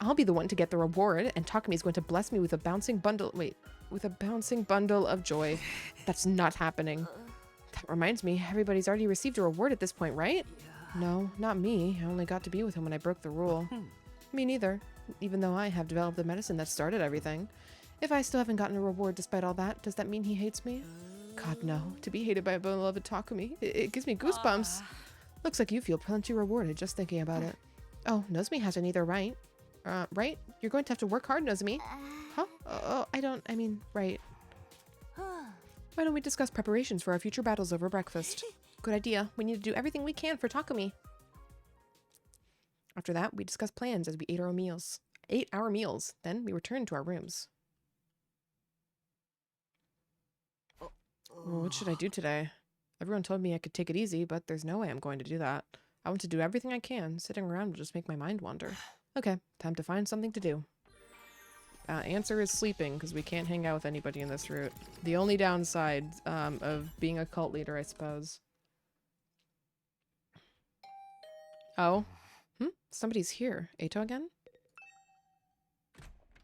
I'll be the one to get the reward, and Takumi's going to bless me with a bouncing bundle of joy. That's not happening. That reminds me, everybody's already received a reward at this point, right? No, not me. I only got to be with him when I broke the rule. Me neither, even though I have developed the medicine that started everything. If I still haven't gotten a reward despite all that, does that mean he hates me? God, no. To be hated by a beloved Takumi. It gives me goosebumps. Looks like you feel plenty rewarded just thinking about it. Oh, Nozomi has it either, right? Right? You're going to have to work hard, Nozomi. Huh? Right. Why don't we discuss preparations for our future battles over breakfast? Good idea. We need to do everything we can for Takumi. After that, we discussed plans as we ate our meals. Then we returned to our rooms. Well, what should I do today? Everyone told me I could take it easy, but there's no way I'm going to do that. I want to do everything I can. Sitting around will just make my mind wander. Okay, time to find something to do. Answer is sleeping, because we can't hang out with anybody in this route. The only downside of being a cult leader, I suppose. Oh. Somebody's here. Eito again?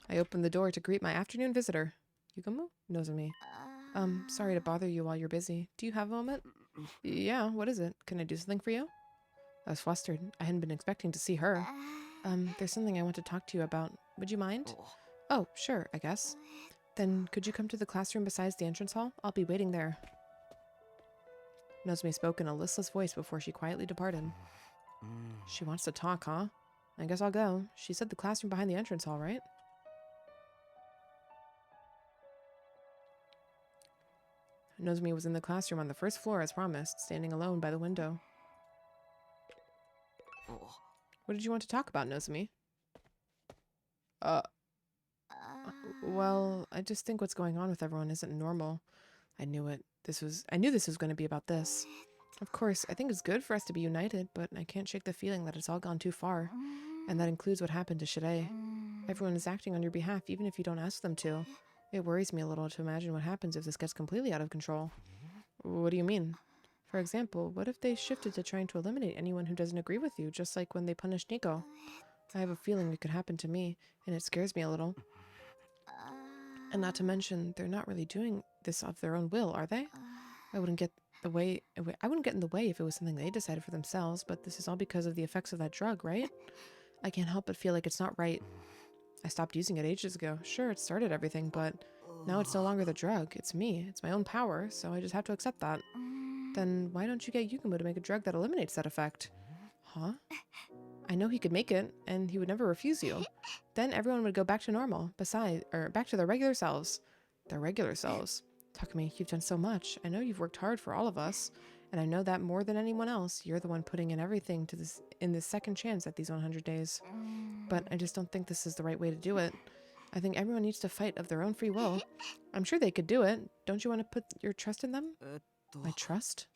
I opened the door to greet my afternoon visitor. Yugamu? Nozomi. Sorry to bother you while you're busy. Do you have a moment? Yeah, what is it? Can I do something for you? I was flustered. I hadn't been expecting to see her. There's something I want to talk to you about. Would you mind? Oh, sure, I guess. Then could you come to the classroom besides the entrance hall? I'll be waiting there. Nozomi spoke in a listless voice before she quietly departed. She wants to talk, huh? I guess I'll go. She said the classroom behind the entrance hall, right? Nozomi was in the classroom on the first floor as promised, standing alone by the window. What did you want to talk about, Nozomi? Well, I just think what's going on with everyone isn't normal. I knew it. I knew this was going to be about this. Of course, I think it's good for us to be united, but I can't shake the feeling that it's all gone too far. And that includes what happened to Shirei. Everyone is acting on your behalf, even if you don't ask them to. It worries me a little to imagine what happens if this gets completely out of control. What do you mean? For example, what if they shifted to trying to eliminate anyone who doesn't agree with you, just like when they punished Nico? I have a feeling it could happen to me, and it scares me a little. And not to mention, they're not really doing this of their own will, are they? I wouldn't get in the way if it was something they decided for themselves, but this is all because of the effects of that drug, right? I can't help but feel like it's not right. I stopped using it ages ago. Sure, it started everything, but now it's no longer the drug. It's me. It's my own power, so I just have to accept that. Then why don't you get Yugumo to make a drug that eliminates that effect? Huh? I know he could make it, and he would never refuse you. Then everyone would go back to normal, back to their regular selves. Their regular selves. Takumi, you've done so much. I know you've worked hard for all of us, and I know that more than anyone else, you're the one putting in everything in this second chance at these 100 days. But I just don't think this is the right way to do it. I think everyone needs to fight of their own free will. I'm sure they could do it. Don't you want to put your trust in them? My trust?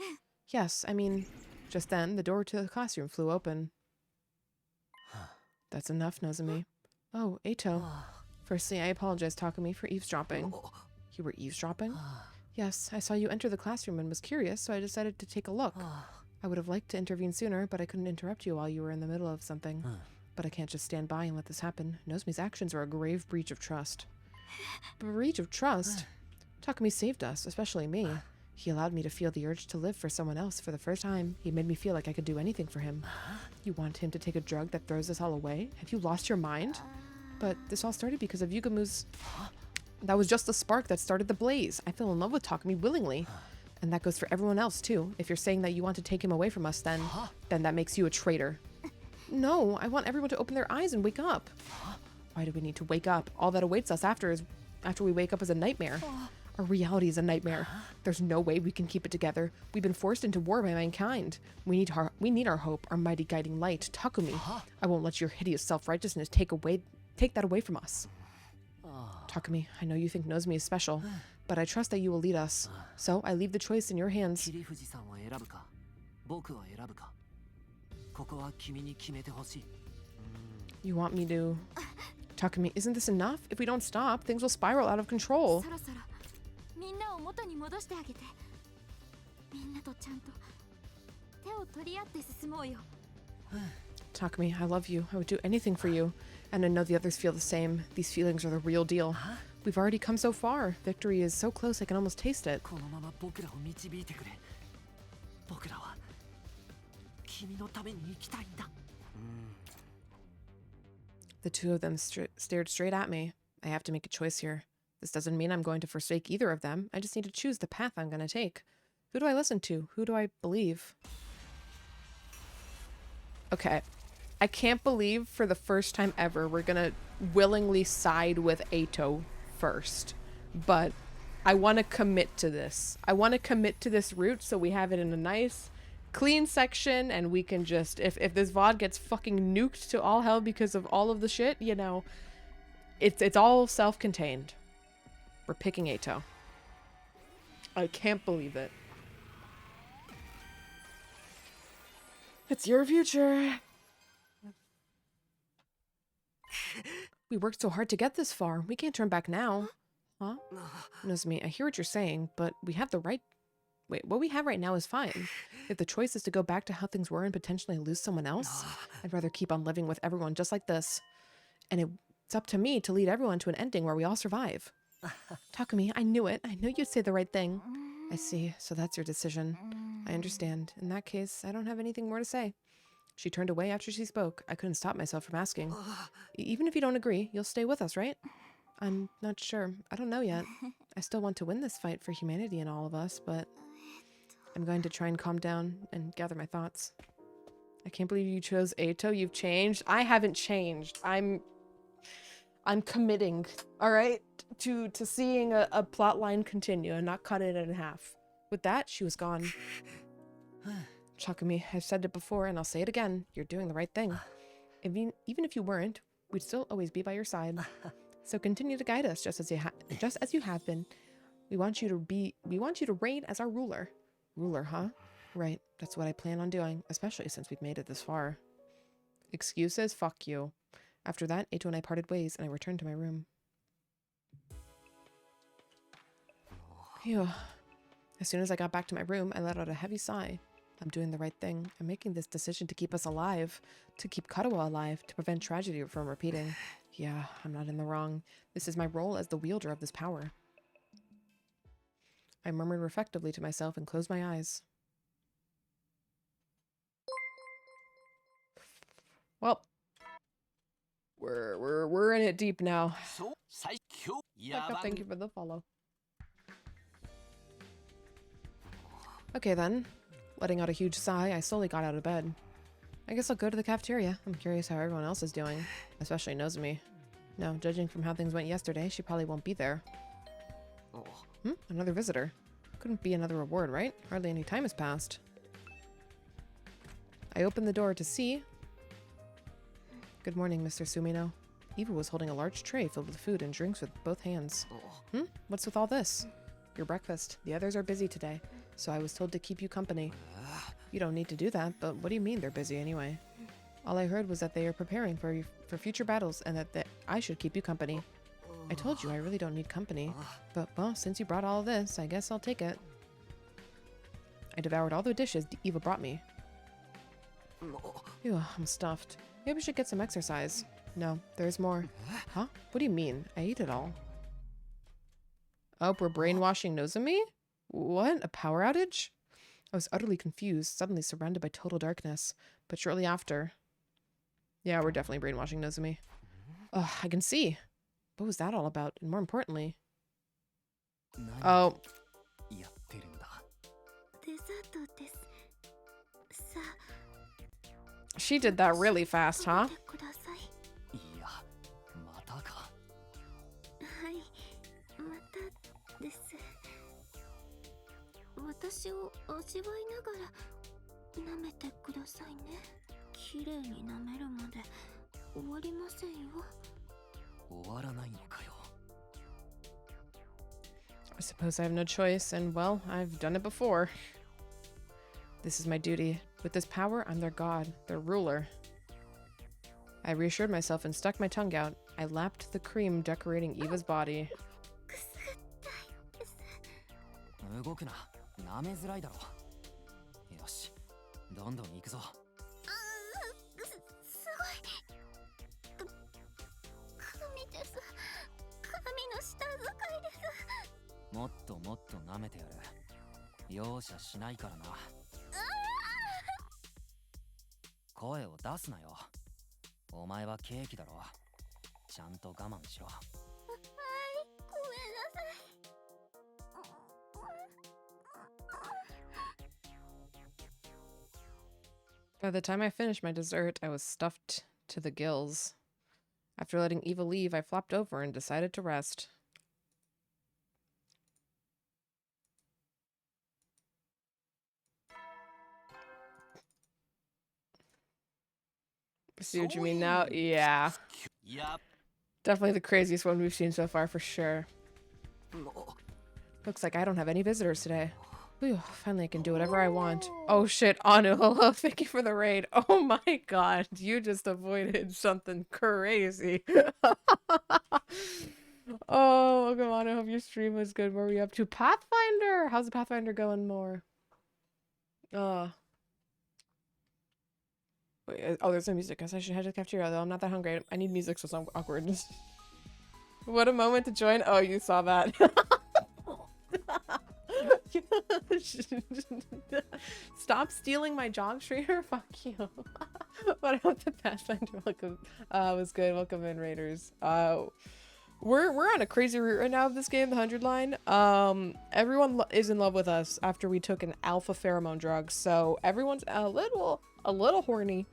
Yes, I mean... Just then, the door to the classroom flew open. That's enough, Nozomi. Oh, Eito. Firstly, I apologize, Takumi, for eavesdropping. You were eavesdropping? Yes, I saw you enter the classroom and was curious, so I decided to take a look. I would have liked to intervene sooner, but I couldn't interrupt you while you were in the middle of something. But I can't just stand by and let this happen. Nozomi's actions are a grave breach of trust. Breach of trust? Takumi saved us, especially me. He allowed me to feel the urge to live for someone else for the first time. He made me feel like I could do anything for him. You want him to take a drug that throws us all away? Have you lost your mind? But this all started because of Yugamu's... That was just the spark that started the blaze. I fell in love with Takumi willingly. And that goes for everyone else too. If you're saying that you want to take him away from us, then that makes you a traitor. No, I want everyone to open their eyes and wake up. Why do we need to wake up? All that awaits us after we wake up is a nightmare. Our reality is a nightmare. There's no way we can keep it together. We've been forced into war by mankind. We need our hope, our mighty guiding light. Takumi, I won't let your hideous self-righteousness take that away from us. Takumi, I know you think Nozomi is special, but I trust that you will lead us. So I leave the choice in your hands. You want me to... Takumi, isn't this enough? If we don't stop, things will spiral out of control. Takumi, I love you. I would do anything for you. And I know the others feel the same. These feelings are the real deal. We've already come so far. Victory is so close I can almost taste it. The two of them stared straight at me. I have to make a choice here. This doesn't mean I'm going to forsake either of them. I just need to choose the path I'm going to take. Who do I listen to? Who do I believe? Okay. I can't believe for the first time ever we're going to willingly side with Ato first. But I want to commit to this. I want to commit to this route so we have it in a nice, clean section and we can just, if this VOD gets fucking nuked to all hell because of all of the shit, you know, it's all self-contained. We're picking Ato. I can't believe it. It's your future. We worked so hard to get this far. We can't turn back now. Huh? Nozomi, I hear what you're saying, but we have the right... Wait, what we have right now is fine. If the choice is to go back to how things were and potentially lose someone else, I'd rather keep on living with everyone just like this. And it's up to me to lead everyone to an ending where we all survive. Takumi, I knew it. I knew you'd say the right thing. I see. So that's your decision. I understand. In that case, I don't have anything more to say. She turned away after she spoke. I couldn't stop myself from asking. Even if you don't agree, you'll stay with us, right? I'm not sure. I don't know yet. I still want to win this fight for humanity and all of us, but I'm going to try and calm down and gather my thoughts. I can't believe you chose Ato. You've changed. I haven't changed. I'm committing, all right, to seeing a plot line continue and not cut it in half. With that, she was gone. Takumi, I've said it before and I'll say it again. You're doing the right thing. Even if you weren't, we'd still always be by your side. So continue to guide us just as you have been. We want you to reign as our ruler. Ruler, huh? Right. That's what I plan on doing, especially since we've made it this far. Excuses? Fuck you. After that, Ato and I parted ways and I returned to my room. Phew. As soon as I got back to my room, I let out a heavy sigh. I'm doing the right thing. I'm making this decision to keep us alive, to keep Katawa alive, to prevent tragedy from repeating. Yeah, I'm not in the wrong. This is my role as the wielder of this power. I murmured reflectively to myself and closed my eyes. Well, we're in it deep now. Thank you for the follow. Okay then. Letting out a huge sigh, I slowly got out of bed. I guess I'll go to the cafeteria. I'm curious how everyone else is doing, especially Nozomi. No, judging from how things went yesterday, she probably won't be there. Another visitor. Couldn't be another reward, right? Hardly any time has passed. I opened the door to see... Good morning, Mr. Sumino. Eva was holding a large tray filled with food and drinks with both hands. What's with all this? Your breakfast. The others are busy today, so I was told to keep you company. You don't need to do that, but what do you mean they're busy anyway? All I heard was that they are preparing for future battles and that I should keep you company. I told you I really don't need company, but well, since you brought all of this, I guess I'll take it. I devoured all the dishes Eva brought me. Ew, I'm stuffed. Maybe we should get some exercise. No, there's more. Huh? What do you mean? I ate it all. Oh, we're brainwashing Nozomi? What? A power outage? I was utterly confused, suddenly surrounded by total darkness. But shortly after... Yeah, we're definitely brainwashing Nozomi. Ugh, I can see. What was that all about? And more importantly... Oh. She did that really fast, huh? 私を味わいながら舐めてくださいね。綺麗に舐めるまで終わりませんよ。終わらないのかよ。I suppose I have no choice, and well, I've done it before. This is my duty. With this power, I'm their god, their ruler. I reassured myself and stuck my tongue out. I lapped the cream decorating Eva's body. 動くな。舐めづらいだろ。よし、どんどん行くぞ。すごい。神です。神の舌使いです。もっともっと舐めてやる。容赦しないからな。声を出すなよ。お前はケーキだろ。ちゃんと我慢しろ。はい、ごめん By the time I finished my dessert, I was stuffed to the gills. After letting Eva leave, I flopped over and decided to rest. See what you mean now? Yeah. Yup. Definitely the craziest one we've seen so far, for sure. Looks like I don't have any visitors today. Whew, finally I can do whatever I want. Oh shit, Anu, hello, thank you for the raid. Oh my god, you just avoided something crazy. Oh, welcome on, I hope your stream was good. What were we up to? Pathfinder! How's the Pathfinder going more? Wait, oh, there's no music. Guess I should head to the cafeteria, though. I'm not that hungry. I need music, so it's awkward. What a moment to join. Oh, you saw that. Stop stealing my job, Schrader. Fuck you. But I hope the Pathfinder welcome was good. Welcome in, Raiders. We're on a crazy route right now of this game, the 100 line. Everyone is in love with us after we took an alpha pheromone drug, so everyone's a little horny.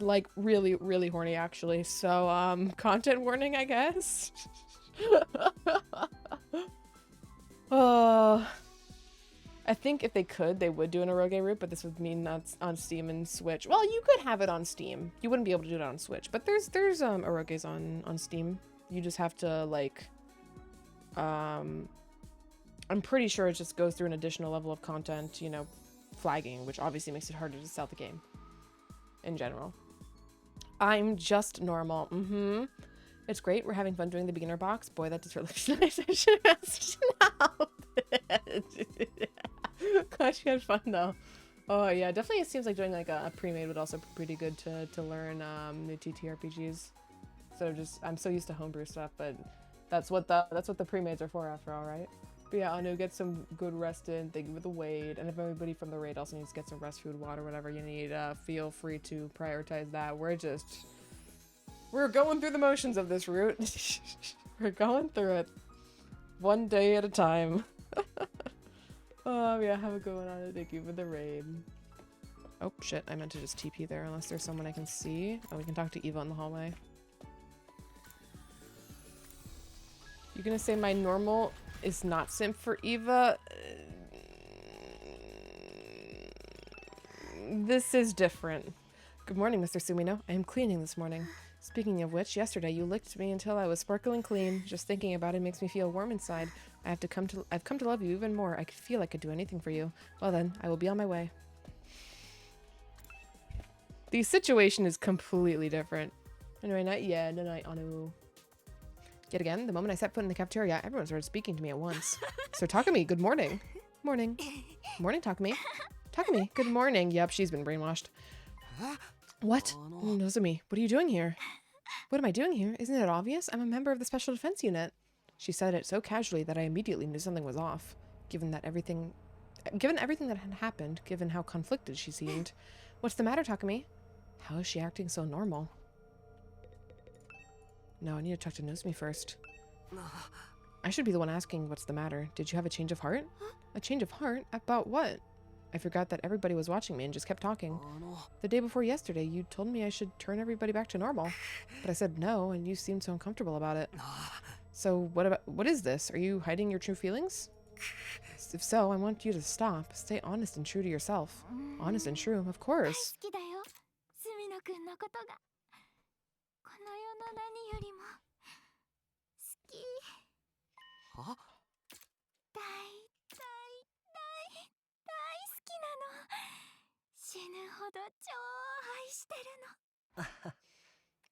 Like really, really horny actually. So content warning, I guess. I think if they could, they would do an eroge route, but this would mean that's on Steam and Switch. Well, you could have it on Steam. You wouldn't be able to do it on Switch, but there's eroges on Steam. You just have to like I'm pretty sure it just goes through an additional level of content, you know, flagging, which obviously makes it harder to sell the game in general. I'm just normal. It's great. We're having fun doing the beginner box. Boy, that just looks nice. I should have asked now. Glad you had fun though. Oh yeah, definitely it seems like doing like a pre-made would also be pretty good to learn new TTRPGs. So just I'm so used to homebrew stuff, but that's what the pre-mades are for after all, right? But yeah, Anu, get some good rest in. Thank you for the raid. And if anybody from the raid also needs to get some rest, food, water, whatever you need, feel free to prioritize that. We're going through the motions of this route. We're going through it. One day at a time. Oh yeah, have a good one, Anu. Thank you for the raid. Oh shit, I meant to just TP there unless there's someone I can see. Oh, we can talk to Eva in the hallway. You gonna say my normal is not simp for Eva? This is different. Good morning, Mr. Sumino. I am cleaning this morning. Speaking of which, yesterday you licked me until I was sparkling clean. Just thinking about it makes me feel warm inside. I've come to love you even more. I could feel I could do anything for you. Well then, I will be on my way. The situation is completely different. Anyway, not yet. No night, Anu. Yet again, the moment I set foot in the cafeteria, everyone started speaking to me at once. So Takumi, good morning. Morning. Morning, Takumi. Takumi, good morning. Yep, she's been brainwashed. What? Nozomi, what are you doing here? What am I doing here? Isn't it obvious? I'm a member of the Special Defense Unit. She said it so casually that I immediately knew something was off. Given everything that had happened, given how conflicted she seemed. What's the matter, Takumi? How is she acting so normal? No, I need to talk to Nozomi first. I should be the one asking what's the matter. Did you have a change of heart? A change of heart? About what? I forgot that everybody was watching me and just kept talking. The day before yesterday, you told me I should turn everybody back to normal. But I said no, and you seemed so uncomfortable about it. So what is this? Are you hiding your true feelings? If so, I want you to stop. Stay honest and true to yourself. Honest and true, of course. Huh?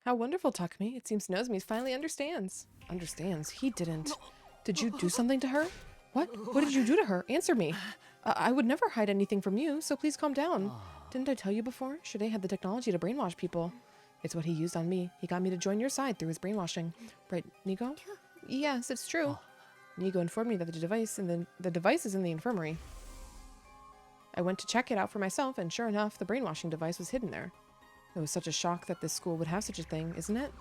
How wonderful, Takumi. It seems Nozomi finally understands. Understands? He didn't. Did you do something to her? What? What did you do to her? Answer me. I would never hide anything from you, so please calm down. Didn't I tell you before? Shide had the technology to brainwash people. It's what he used on me. He got me to join your side through his brainwashing. Right, Nigo? Yes, it's true. Nigo informed me that the device is in the infirmary. I went to check it out for myself, and sure enough, the brainwashing device was hidden there. It was such a shock that this school would have such a thing, isn't it?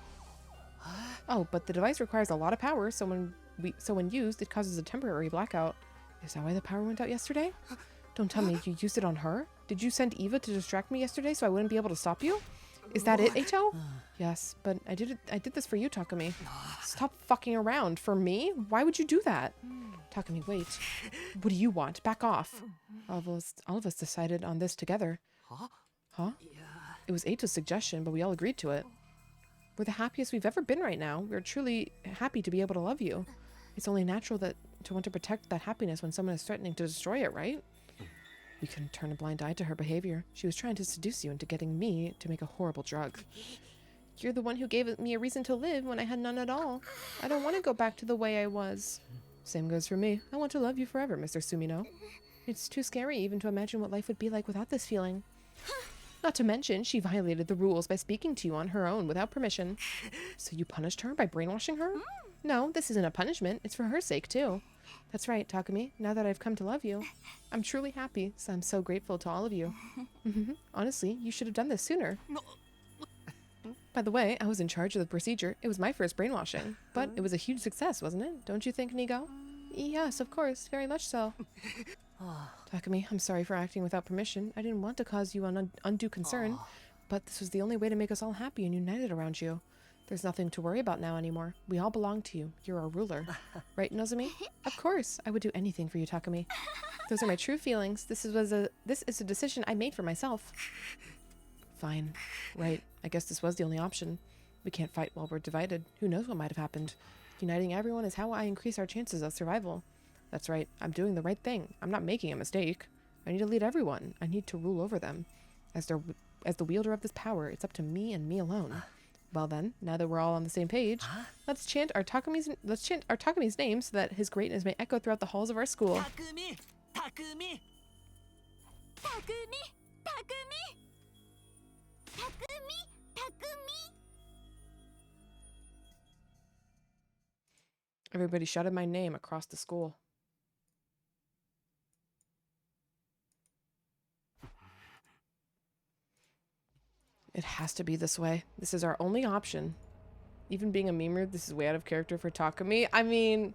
Oh, but the device requires a lot of power, so when used, it causes a temporary blackout. Is that why the power went out yesterday? Don't tell me you used it on her? Did you send Eva to distract me yesterday so I wouldn't be able to stop you? Is that it, Ato? Yes, but I did this for you, Takumi. Stop fucking around. For me? Why would you do that? Takumi, wait. What do you want? Back off. All of us decided on this together. Huh? It was Ato's suggestion, but we all agreed to it. We're the happiest we've ever been right now. We're truly happy to be able to love you. It's only natural to want to protect that happiness when someone is threatening to destroy it, right? We couldn't turn a blind eye to her behavior. She was trying to seduce you into getting me to make a horrible drug. You're the one who gave me a reason to live when I had none at all. I don't want to go back to the way I was. Same goes for me. I want to love you forever, Mr. Sumino. It's too scary even to imagine what life would be like without this feeling. Not to mention, she violated the rules by speaking to you on her own without permission. So you punished her by brainwashing her? No, this isn't a punishment. It's for her sake, too. That's right, Takumi. Now that I've come to love you, I'm truly happy, so I'm so grateful to all of you. Honestly, you should have done this sooner. By the way, I was in charge of the procedure. It was my first brainwashing, but it was a huge success, wasn't it? Don't you think, Nigo? Yes, of course. Very much so. Takumi, I'm sorry for acting without permission. I didn't want to cause you undue concern, but this was the only way to make us all happy and united around you. There's nothing to worry about now anymore. We all belong to you. You're our ruler. Right, Nozomi? Of course. I would do anything for you, Takumi. Those are my true feelings. This is a decision I made for myself. Fine. Right. I guess this was the only option. We can't fight while we're divided. Who knows what might have happened? Uniting everyone is how I increase our chances of survival. That's right. I'm doing the right thing. I'm not making a mistake. I need to lead everyone. I need to rule over them. As the wielder of this power, it's up to me and me alone. Well then, now that we're all on the same page, let's chant our Takumi's name so that his greatness may echo throughout the halls of our school. Takumi! Takumi! Takumi! Takumi! Takumi! Takumi! Everybody shouted my name across the school. It has to be this way. This is our only option. Even being a memer, this is way out of character for Takumi. I mean,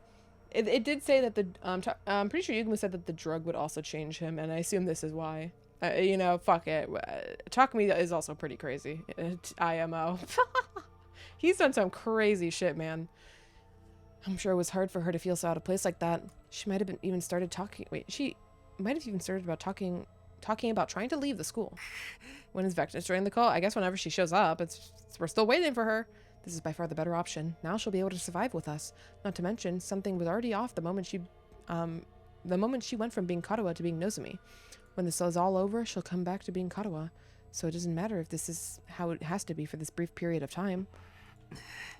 it did say that I'm pretty sure Yugamo said that the drug would also change him, and I assume this is why. You know, fuck it. Takumi is also pretty crazy. IMO. He's done some crazy shit, man. I'm sure it was hard for her to feel so out of place like that. She might have even started talking. Wait, she might have even started about talking about trying to leave the school. When is Vectis joining the call? I guess whenever she shows up. We're still waiting for her. This is by far the better option. Now she'll be able to survive with us. Not to mention, something was already off the moment she went from being Katawa to being Nozomi. When this is all over, she'll come back to being Katawa. So it doesn't matter if this is how it has to be for this brief period of time.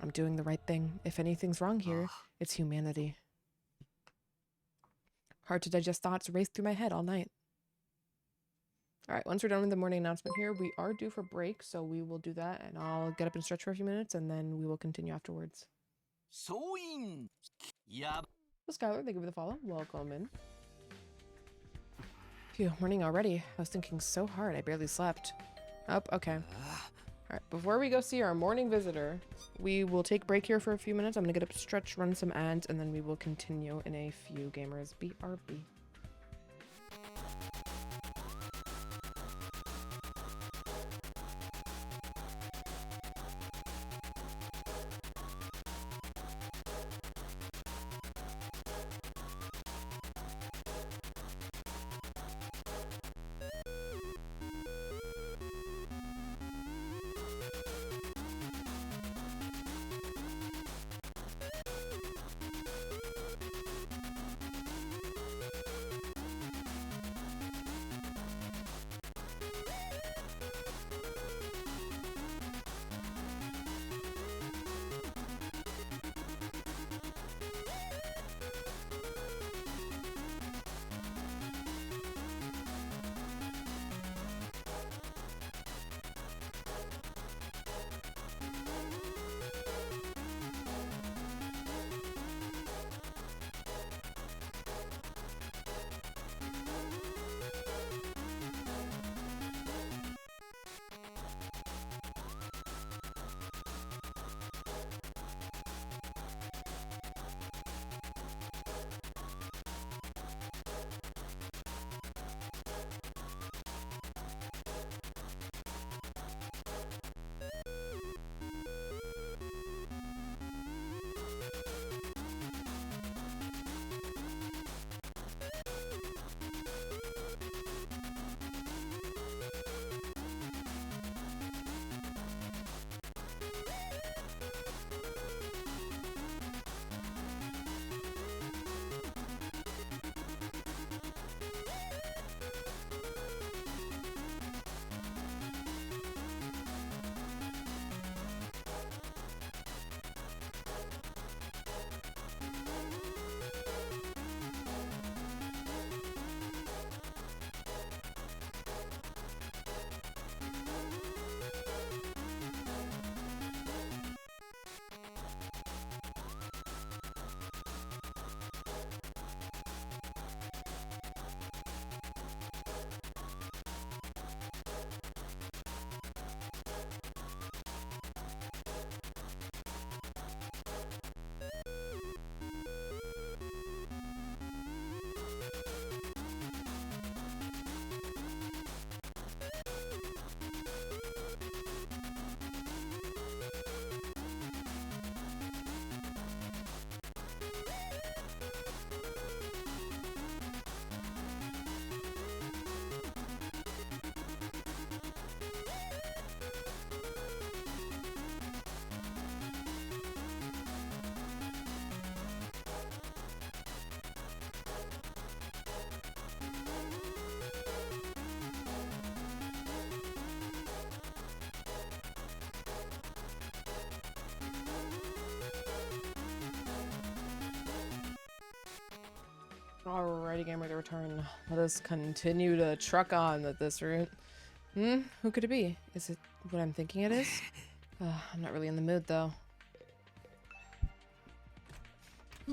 I'm doing the right thing. If anything's wrong here, it's humanity. Hard to digest thoughts race through my head all night. Alright, once we're done with the morning announcement here, we are due for break, so we will do that, and I'll get up and stretch for a few minutes, and then we will continue afterwards. Well, Skylar, thank you for the follow. Welcome in. Phew, morning already. I was thinking so hard, I barely slept. Oh, okay. Alright, before we go see our morning visitor, we will take a break here for a few minutes. I'm gonna get up, stretch, run some ads, and then we will continue in a few gamers. BRB. Alrighty, gamer, to return. Let us continue to truck on with this route. Who could it be? Is it what I'm thinking it is? I'm not really in the mood, though.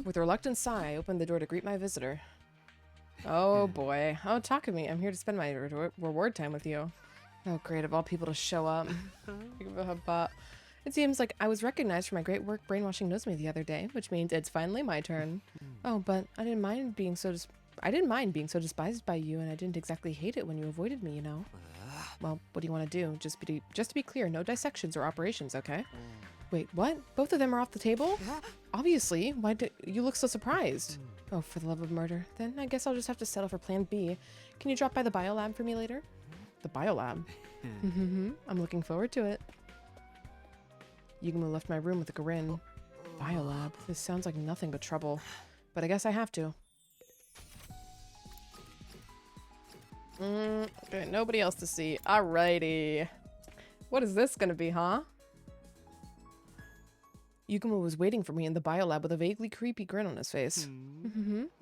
With a reluctant sigh, I opened the door to greet my visitor. Oh boy. Oh, Takumi, I'm here to spend my reward time with you. Oh great, of all people to show up. But it seems like I was recognized for my great work brainwashing Nozomi the other day, which means it's finally my turn. Oh, but I didn't mind being so despised by you, and I didn't exactly hate it when you avoided me, you know. Well, what do you want to do? Just to be clear, no dissections or operations, okay? Wait, what? Both of them are off the table? Obviously. Why do you look so surprised? Oh, for the love of murder. Then I guess I'll just have to settle for plan B. Can you drop by the biolab for me later? The biolab? I'm looking forward to it. Yugumo left my room with a grin. Biolab? This sounds like nothing but trouble. But I guess I have to. Okay, nobody else to see. Alrighty. What is this gonna be, huh? Yugumo was waiting for me in the biolab with a vaguely creepy grin on his face.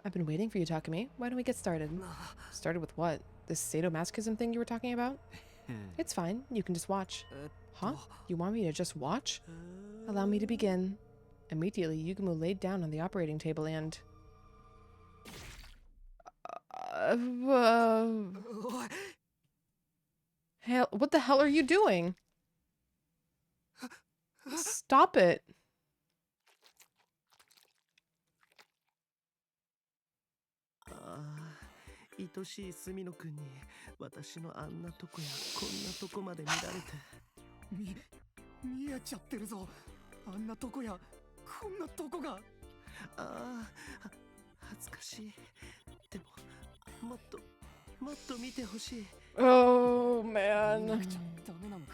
I've been waiting for you, Takumi. Why don't we get started? Started with what? This sadomasochism thing you were talking about? It's fine. You can just watch. Huh? You want me to just watch? Allow me to begin. Immediately, Yugumo laid down on the operating table and... Hell, what the hell are you doing? Stop it. Ah, 愛しい墨野くんに私のあんなとこやこんなとこまで見られて見えちゃってるぞ。あんなとこやこんなとこが。ああ、恥ずかしい。でももっと見てほしい。Oh man. ダメなのか。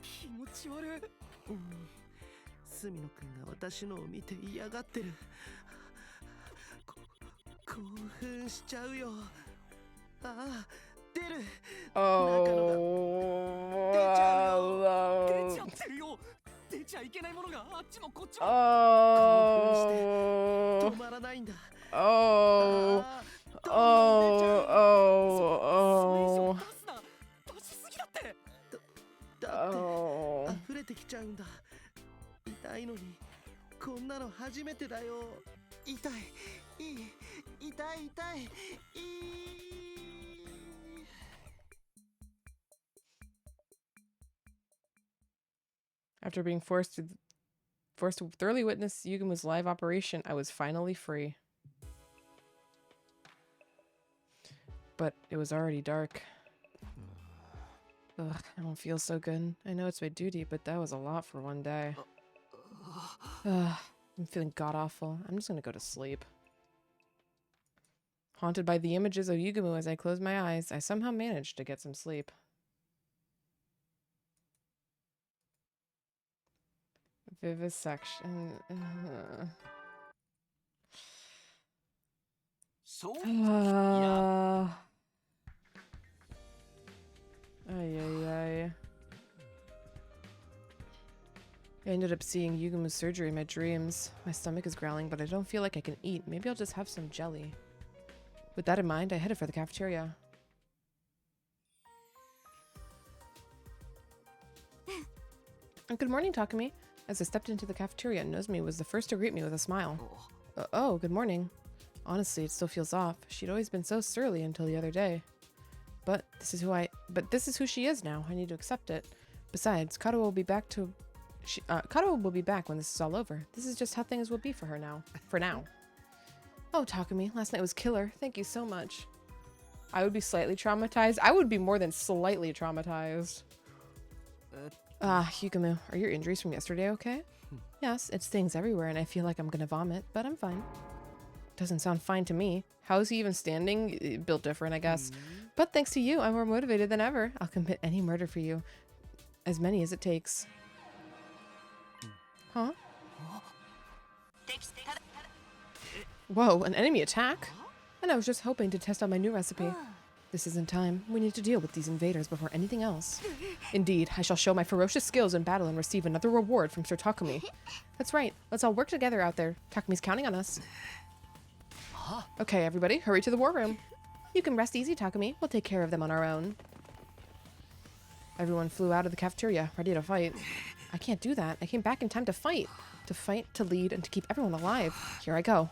気持ち悪い。墨野くんが私のを見て嫌がってる。興奮しちゃうよ。ああ、出る。Oh. 出ちゃうよ。出ちゃってるよ。出ちゃいけないものがあっちもこっちも。Oh. 止まらないんだ。Oh. Oh. 出しすぎだって。だって溢れてきちゃうんだ。痛いのにこんなの初めてだよ。痛い。痛い。After being forced to thoroughly witness Yugumo's live operation, I was finally free. But it was already dark. Ugh, I don't feel so good. I know it's my duty, but that was a lot for one day. Ugh, I'm feeling god-awful. I'm just gonna go to sleep. Haunted by the images of Yugumo as I closed my eyes, I somehow managed to get some sleep. Vivisection. So? Ay. I ended up seeing Yugumo's surgery in my dreams. My stomach is growling, but I don't feel like I can eat. Maybe I'll just have some jelly. With that in mind, I headed for the cafeteria. Good morning, Takumi. As I stepped into the cafeteria, Nozomi was the first to greet me with a smile. Oh, good morning. Honestly, it still feels off. She'd always been so surly until the other day. But this is who she is now. I need to accept it. Besides, Kato will be back when this is all over. This is just how things will be for her now. For now. Oh, Takumi, last night was killer. Thank you so much. I would be slightly traumatized. I would be more than slightly traumatized. Yugumo, are your injuries from yesterday okay? Yes, it stings everywhere and I feel like I'm gonna vomit, but I'm fine. Doesn't sound fine to me. How is he even standing? Built different, I guess. But thanks to you, I'm more motivated than ever. I'll commit any murder for you. As many as it takes. Huh? Whoa, an enemy attack? And I was just hoping to test out my new recipe. This isn't time. We need to deal with these invaders before anything else. Indeed, I shall show my ferocious skills in battle and receive another reward from Sir Takumi. That's right. Let's all work together out there. Takumi's counting on us. Okay, everybody, hurry to the war room. You can rest easy, Takumi. We'll take care of them on our own. Everyone flew out of the cafeteria, ready to fight. I can't do that. I came back in time to fight. To fight, to lead, and to keep everyone alive. Here I go.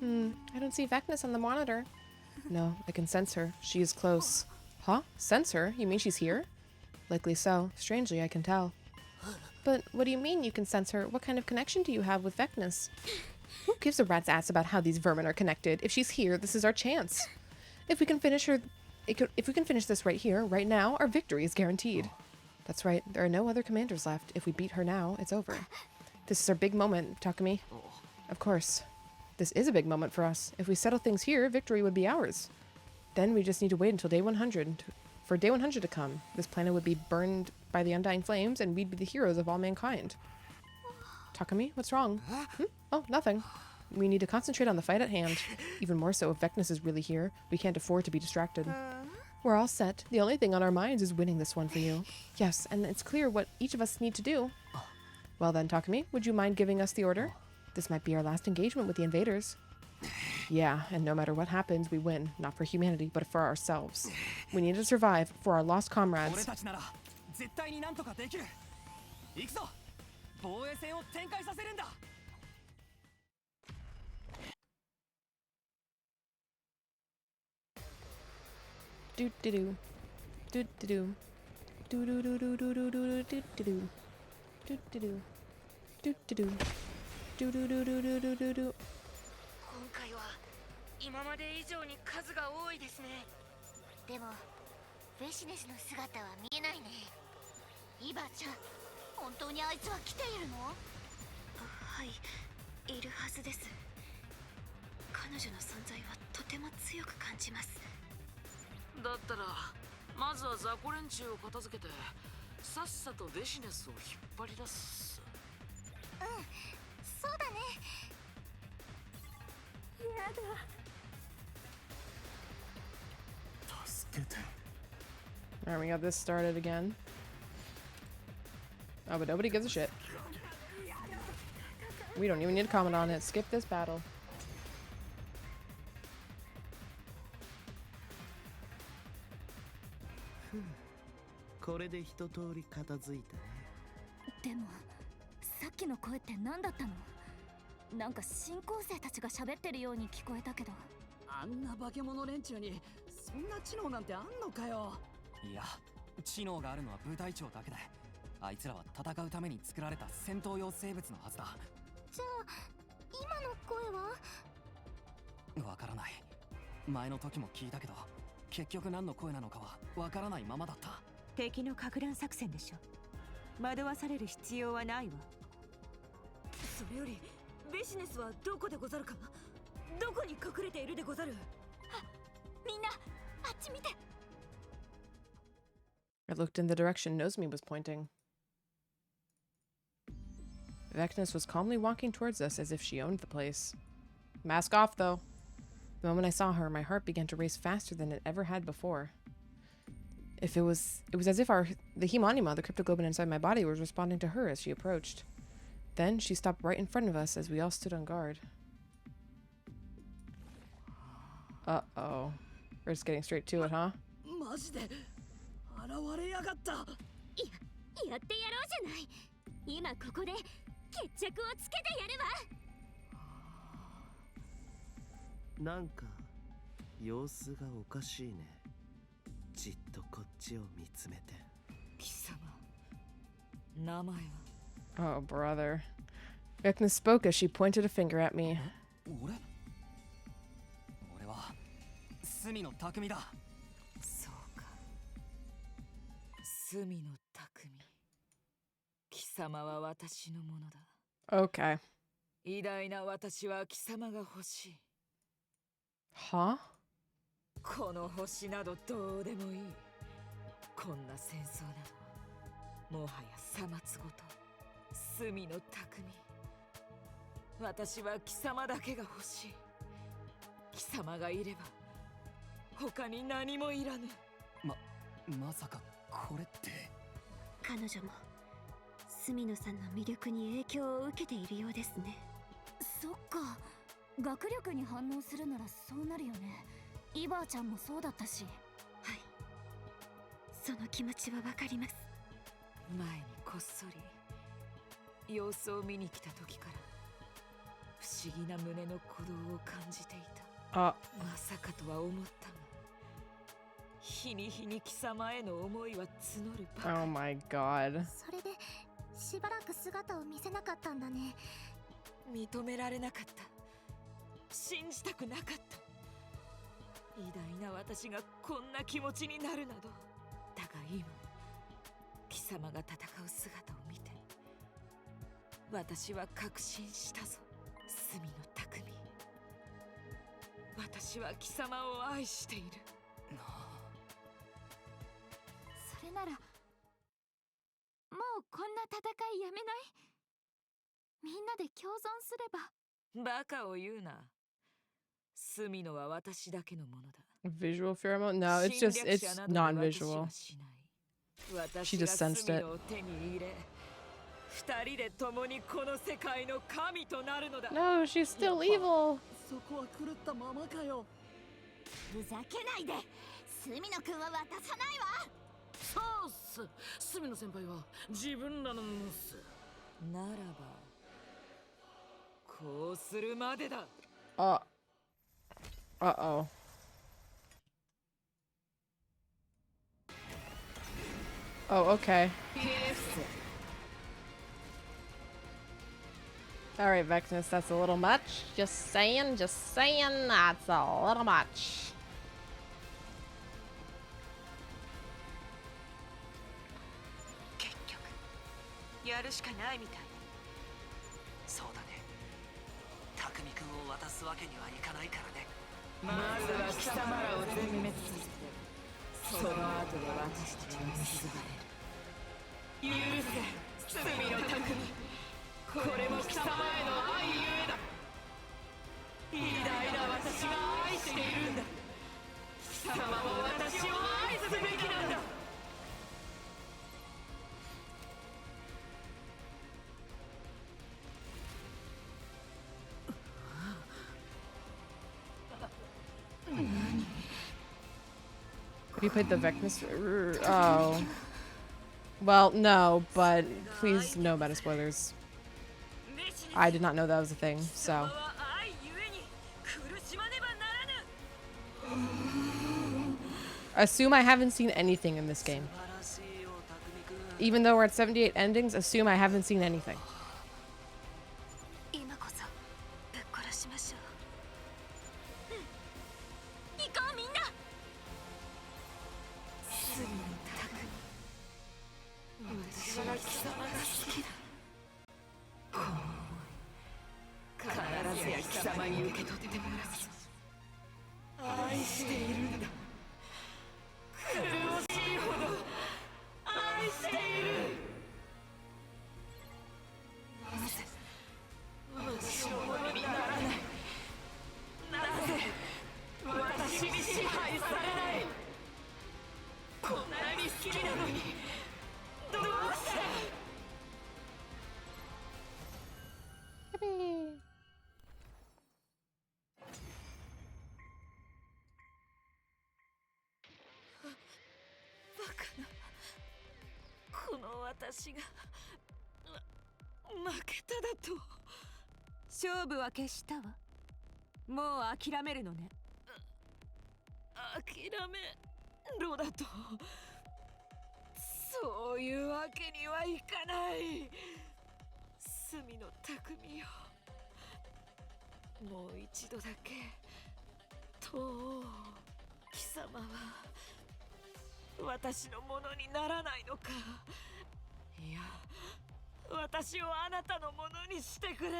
I don't see Vecnus on the monitor. No, I can sense her. She is close. Huh? Sense her? You mean she's here? Likely so. Strangely, I can tell. But what do you mean you can sense her? What kind of connection do you have with Vecnus? Who gives a rat's ass about how these vermin are connected? If she's here, this is our chance. If we can finish this right here, right now, our victory is guaranteed. That's right. There are no other commanders left. If we beat her now, it's over. This is our big moment, Takumi. Of course. This is a big moment for us. If we settle things here, victory would be ours. Then we just need to wait until day 100. For day 100 to come, this planet would be burned by the undying flames, and we'd be the heroes of all mankind. Takumi, what's wrong? Oh, nothing. We need to concentrate on the fight at hand. Even more so if Vecnus is really here. We can't afford to be distracted. We're all set. The only thing on our minds is winning this one for you. Yes, and it's clear what each of us need to do. Well then, Takumi, would you mind giving us the order? This might be our last engagement with the invaders. Yeah, and no matter what happens, we win. Not for humanity, but for ourselves. We need to survive for our lost comrades. Do-do-do. Do-do-do. Do-do-do-do-do-do-do-do-do. Do-do-do. Do-do-do. Do-do-do-do-do-do-do. 今回は今まで以上に数が多いですね。でもベシネスの姿は見えないね。イバちゃん、本当にあいつは来ているの？はい、いるはずです。彼女の存在はとても強く感じます。だったらまずは雑魚連中を片付けてさっさとベシネスを引っ張り出す。そうだね。やだ。助けて。Alright, we got this started again. Oh, but nobody gives a shit. We don't even need to comment on it. Skip this battle. これで一通り片付いたね。でもさっきの声って何だったの？なんか新校生たちが喋ってるように聞こえたけど。あんな化け物連中にそんな知能なんてあんのかよ。いや、知能があるのは部隊長だけで、あいつらは戦うために作られた戦闘用生物のはずだ。じゃあ今の声は？わからない。前の時も聞いたけど、結局何の声なのかはわからないままだった。敵のか乱作戦でしょ。惑わされる必要はないわ。それよりベシネスはどこでござるか？どこに隠れているでござる？みんなあっち見て。I looked in the direction Nozomi was pointing. Vecnus was calmly walking towards us as if she owned the place. Mask off, though. The moment I saw her, my heart began to race faster than it ever had before. It was as if the Himanima, the cryptoglobin inside my body, was responding to her as she approached. Then she stopped right in front of us as we all stood on guard. Uh-oh. We're just getting straight to it, huh? マジで現れやがった。やってやろうじゃない。今ここで決着をつけてやるわ。なんか様子がおかしいね。じっとこっちを見つめて。貴様、名前は？ Oh, brother. Vecnus spoke as she pointed a finger at me. 俺は隅の匠だ。そうか。隅の匠。貴様は私のものだ。Okay. 偉大な私は貴様が欲しい。Huh? この星などどうでもいい。こんな戦争などもはやさまつごと。隅の匠。私は貴様だけが欲しい。貴様がいれば他に何もいらぬ。まさかこれって。彼女も隅野さんの魅力に影響を受けているようですね。そっか、学力に反応するならそうなるよね。イバーちゃんもそうだったし。はい、その気持ちはわかります。前にこっそり様子を見に来た時から不思議な胸の鼓動を感じていた。あ、まさかとは思ったが、日に日に貴様への思いは募るばかり。 oh my god. それでしばらく姿を見せなかったんだね。認められなかった。信じたくなかった。偉大な私がこんな気持ちになるなど。だが今、貴様が戦う姿を見て私は確信したぞ。隅の匠、私は貴様を愛している。それならもうこんな戦いやめない？みんなで共存すれば。バカを言うな。隅野は私だけのものだ。 Visual pheromone? No, it's just, it's non-visual. She just sensed it. 二人で共にこの世界の神となるのだ。 No, she's still evil. そこは狂ったままかよ。ふざけないで。隅野くんは渡さないわ。そうっす。隅野先輩は自分らのものっす。ならばこうするまでだ。 Uh-oh. Oh, okay. Alright, Vexnus, that's a little much. Just saying, that's a little much. 結局やるしかないみたい。そうだね。匠くんを渡すわけにはいかないからね。まずは貴様らを全滅させて、その後で私たちは結ばれる。許せ、隅の匠。これも貴様への愛ゆえだ。偉大な私が愛しているんだ。貴様も私を愛すべきなんだ。Have you played the Vecnus? Oh. Well, no, but please no meta spoilers. I did not know that was a thing, so. Assume I haven't seen anything in this game. Even though we're at 78 endings, assume I haven't seen anything. 今こそぶっ殺しましょう。行こうみんな。隅の匠、私は貴様が好きだ。この思い、必ずや貴様に受け取ってもらうぞ。愛しているんだ。苦しいほど愛している。なぜ私のものにならない。なぜ私に支配されない。こんなに好きなのにどうして。バカな、この私が負けただと。勝負は決したわ。もう諦めるのね。諦めろだと。そういうわけにはいかない。隅の匠よ、もう一度だけ問おう。貴様は私のものにならないのか。いや、私をあなたのものにしてくれ。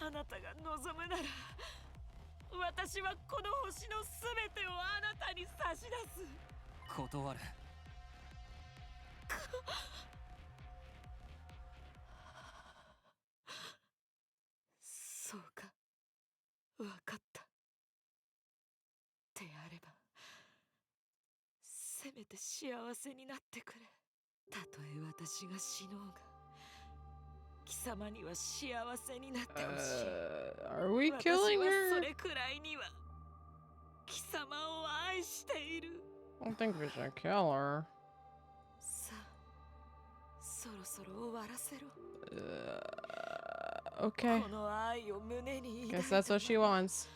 あなたが望むなら私はこの星のすべてをあなたに差し出す。断る。そうか、わかった。であればせめて幸せになってくれ。たとえ私が死のうが様には幸せになってほしい。 Are we 私 killing は her? それくらいには貴様を愛している。 I don't think we should kill her. さあ、そろそろ終わらせろ。 Okay. この愛を胸に Guess 抱い that's た what she まま wants.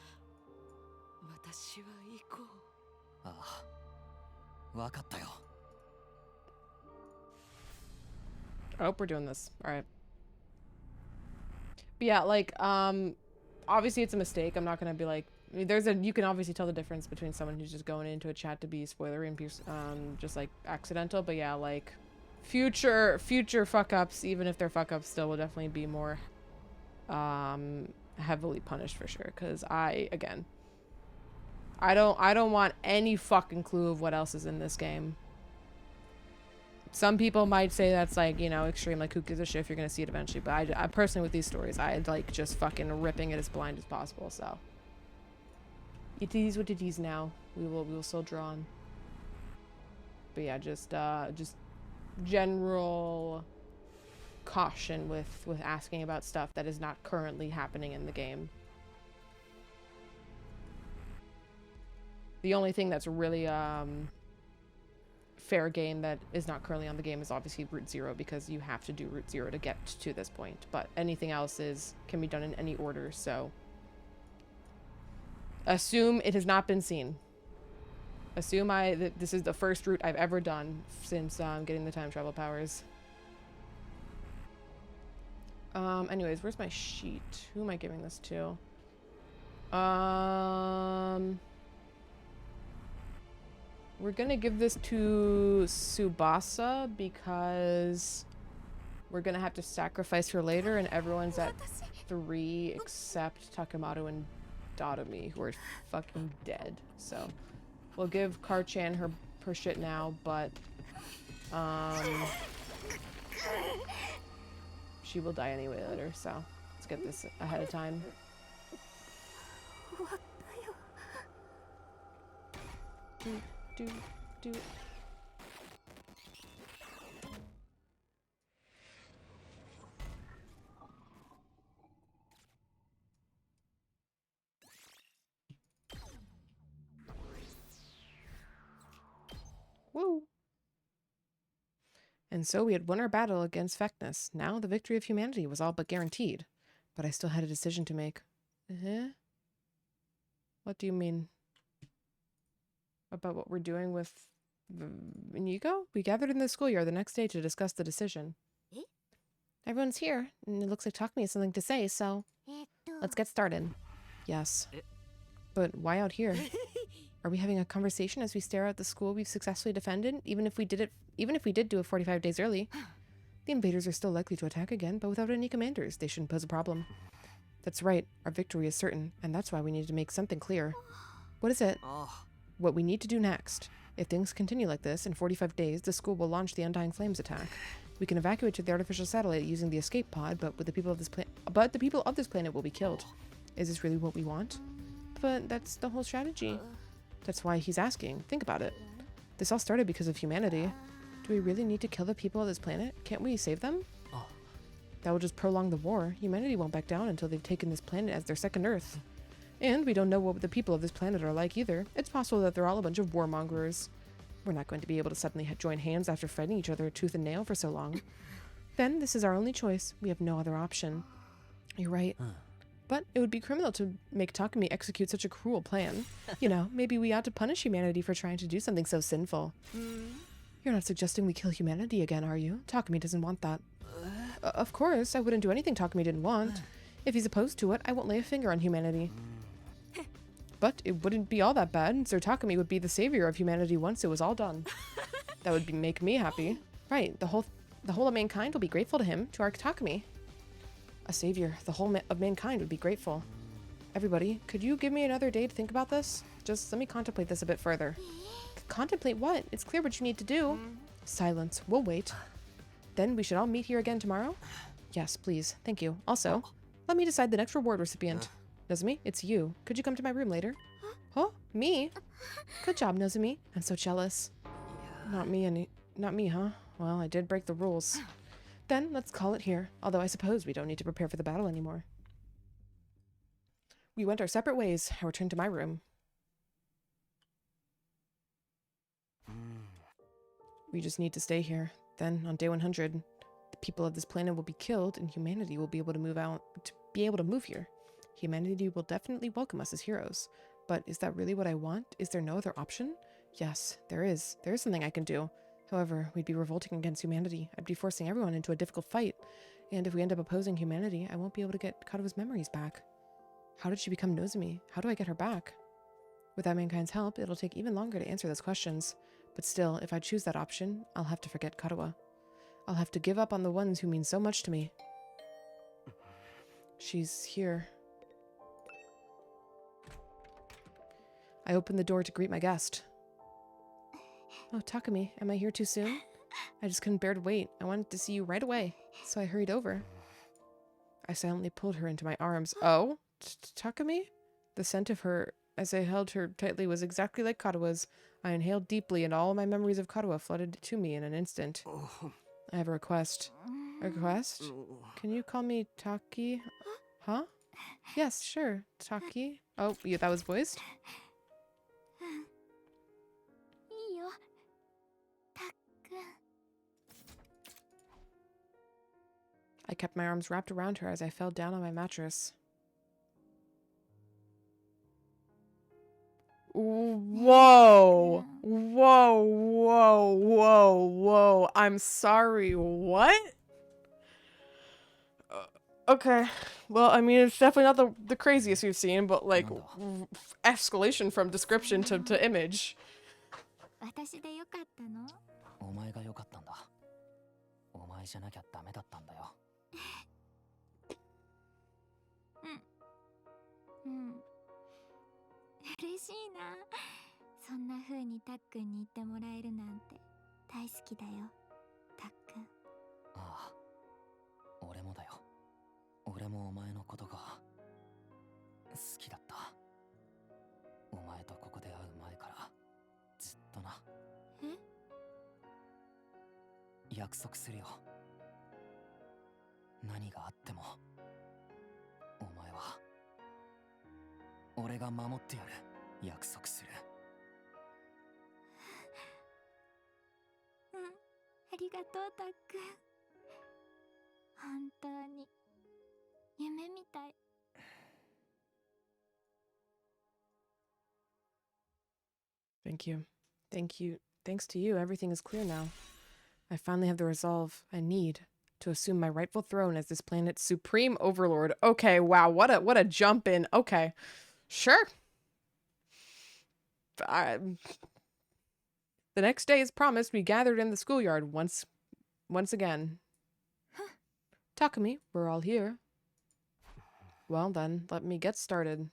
私は行こう。ああ、わかったよ。 I hope we're doing this. All right. But yeah, like, obviously it's a mistake. I'm not gonna be like, I mean, you can obviously tell the difference between someone who's just going into a chat to be spoilery and just like accidental. But yeah, like, future fuck ups, even if they're fuck ups, still will definitely be more, heavily punished for sure. Cause I don't want any fucking clue of what else is in this game. Some people might say that's like, you know, extreme, like who gives a shit if you're gonna see it eventually, but I personally with these stories, I like just fucking ripping it as blind as possible, so. It is what it is now. We will still draw on. But yeah, just general caution with asking about stuff that is not currently happening in the game. The only thing that's really, fair game that is not currently on the game is obviously Route 0 because you have to do Route 0 to get to this point, but anything else can be done in any order, so assume it has not been seen. Assume that this is the first route I've ever done since getting the time travel powers. Anyways, where's my sheet? Who am I giving this to? We're gonna give this to Tsubasa because we're gonna have to sacrifice her later, and everyone's at 3 except Takemoto and Datomi, who are fucking dead. So we'll give Karchan her shit now, but she will die anyway later. So let's get this ahead of time. Do. Woo. And so we had won our battle against Vecnus. Now the victory of humanity was all but guaranteed. But I still had a decision to make. What do you mean? About what we're doing with Inigo? We gathered in the schoolyard the next day to discuss the decision. Everyone's here, and it looks like Takumi has something to say, so let's get started. Yes. But why out here? Are we having a conversation as we stare at the school we've successfully defended, even if we did do it 45 days early? The invaders are still likely to attack again, but without any commanders, they shouldn't pose a problem. That's right, our victory is certain, and that's why we need to make something clear. What is it? What we need to do next. If things continue like this, in 45 days, the school will launch the Undying Flames attack. We can evacuate to the artificial satellite using the escape pod, but the people of this planet will be killed. Is this really what we want? But that's the whole strategy. That's why he's asking. Think about it. This all started because of humanity. Do we really need to kill the people of this planet? Can't we save them? That will just prolong the war. Humanity won't back down until they've taken this planet as their second Earth. And we don't know what the people of this planet are like either. It's possible that they're all a bunch of warmongers. We're not going to be able to suddenly join hands after fighting each other tooth and nail for so long. Then this is our only choice. We have no other option. You're right. But it would be criminal to make Takumi execute such a cruel plan. You know, maybe we ought to punish humanity for trying to do something so sinful. You're not suggesting we kill humanity again, are you? Takumi doesn't want that. Of course, I wouldn't do anything Takumi didn't want. If he's opposed to it, I won't lay a finger on humanity. But it wouldn't be all that bad. Sir Takumi would be the savior of humanity once it was all done. That would make me happy. Right, the whole of mankind will be grateful to him, to our Takumi. A savior, the whole of mankind would be grateful. Everybody, could you give me another day to think about this? Just let me contemplate this a bit further. Contemplate what? It's clear what you need to do. Silence. We'll wait. Then we should all meet here again tomorrow? Yes, please. Thank you. Also, let me decide the next reward recipient. Nozumi, it's you. Could you come to my room later? Huh? Me? Good job, Nozumi. I'm so jealous. Not me, huh? Well, I did break the rules. Then let's call it here, although I suppose we don't need to prepare for the battle anymore. We went our separate ways. I returned to my room. We just need to stay here. Then, on day 100, the people of this planet will be killed and humanity will be able to move here. Humanity will definitely welcome us as heroes. But is that really what I want? Is there no other option? Yes, there is. There is something I can do. However, we'd be revolting against humanity. I'd be forcing everyone into a difficult fight. And if we end up opposing humanity, I won't be able to get Kadowa's memories back. How did she become Nozomi? How do I get her back? Without mankind's help, it'll take even longer to answer those questions. But still, if I choose that option, I'll have to forget Kadowa. I'll have to give up on the ones who mean so much to me. She's here. I opened the door to greet my guest. Oh, Takumi, am I here too soon? I just couldn't bear to wait. I wanted to see you right away, so I hurried over. I silently pulled her into my arms. Oh? Takumi? The scent of her, as I held her tightly, was exactly like Kadowa's. I inhaled deeply, and all my memories of Kadowa flooded to me in an instant. I have a request. A request? Can you call me Taki? Huh? Yes, sure. Taki. Oh, yeah, that was voiced? I kept my arms wrapped around her as I fell down on my mattress. Whoa! Whoa, whoa, whoa, whoa. I'm sorry, what? Okay. Well, I mean, it's definitely not the craziest we've seen, but like, escalation from description to image. 私でよかったの？お前が良かったんだ。お前じゃなきゃダメだったんだよ。嬉しいな。そんな風にたっくんに言ってもらえるなんて大好きだよ、たっくん。ああ、俺もだよ。俺もお前のことが好きだった。お前とここで会う前からずっとな。え？約束するよ。何があってもお前は俺が守ってやる。約束する。ありがとう、たっくん。本当に夢みたい。Thank you. Thank you. Thanks to you, everything is clear now. I finally have the resolve I need to assume my rightful throne as this planet's supreme overlord. Okay, wow, what a jump in. Okay, sure. The next day, as promised, we gathered in the schoolyard once again. Takumi, we're all here. Well then, let me get started.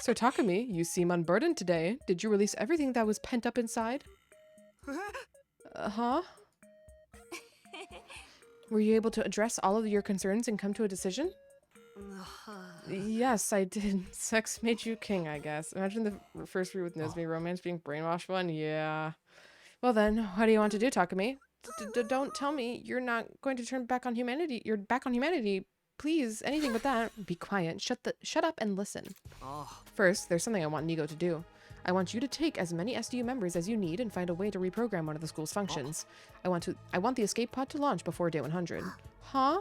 So Takumi, you seem unburdened today. Did you release everything that was pent up inside? Huh? Were you able to address all of your concerns and come to a decision? Yes, I did. Sex made you king, I guess. Imagine the first read with Nozomi romance being brainwashed one. Yeah. Well then, what do you want to do, Takumi? Don't tell me you're not going to turn back on humanity. You're back on humanity. Please, anything but that. Be quiet. Shut up and listen. First, there's something I want Nigo to do. I want you to take as many SDU members as you need and find a way to reprogram one of the school's functions. I want the escape pod to launch before day 100. Huh?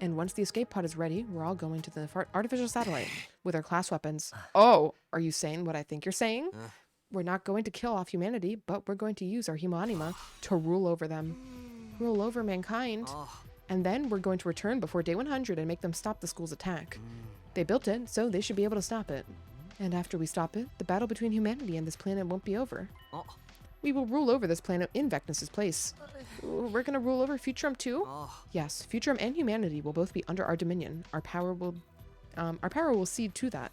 And once the escape pod is ready, we're all going to the artificial satellite with our class weapons. Oh, are you saying what I think you're saying? We're not going to kill off humanity, but we're going to use our Humanima to rule over them. Rule over mankind. And then we're going to return before day 100 and make them stop the school's attack. They built it, so they should be able to stop it. And after we stop it, the battle between humanity and this planet won't be over. We will rule over this planet in Vecnus's place. We're gonna rule over Futurum too? Yes, Futurum and humanity will both be under our dominion. Our power will cede to that.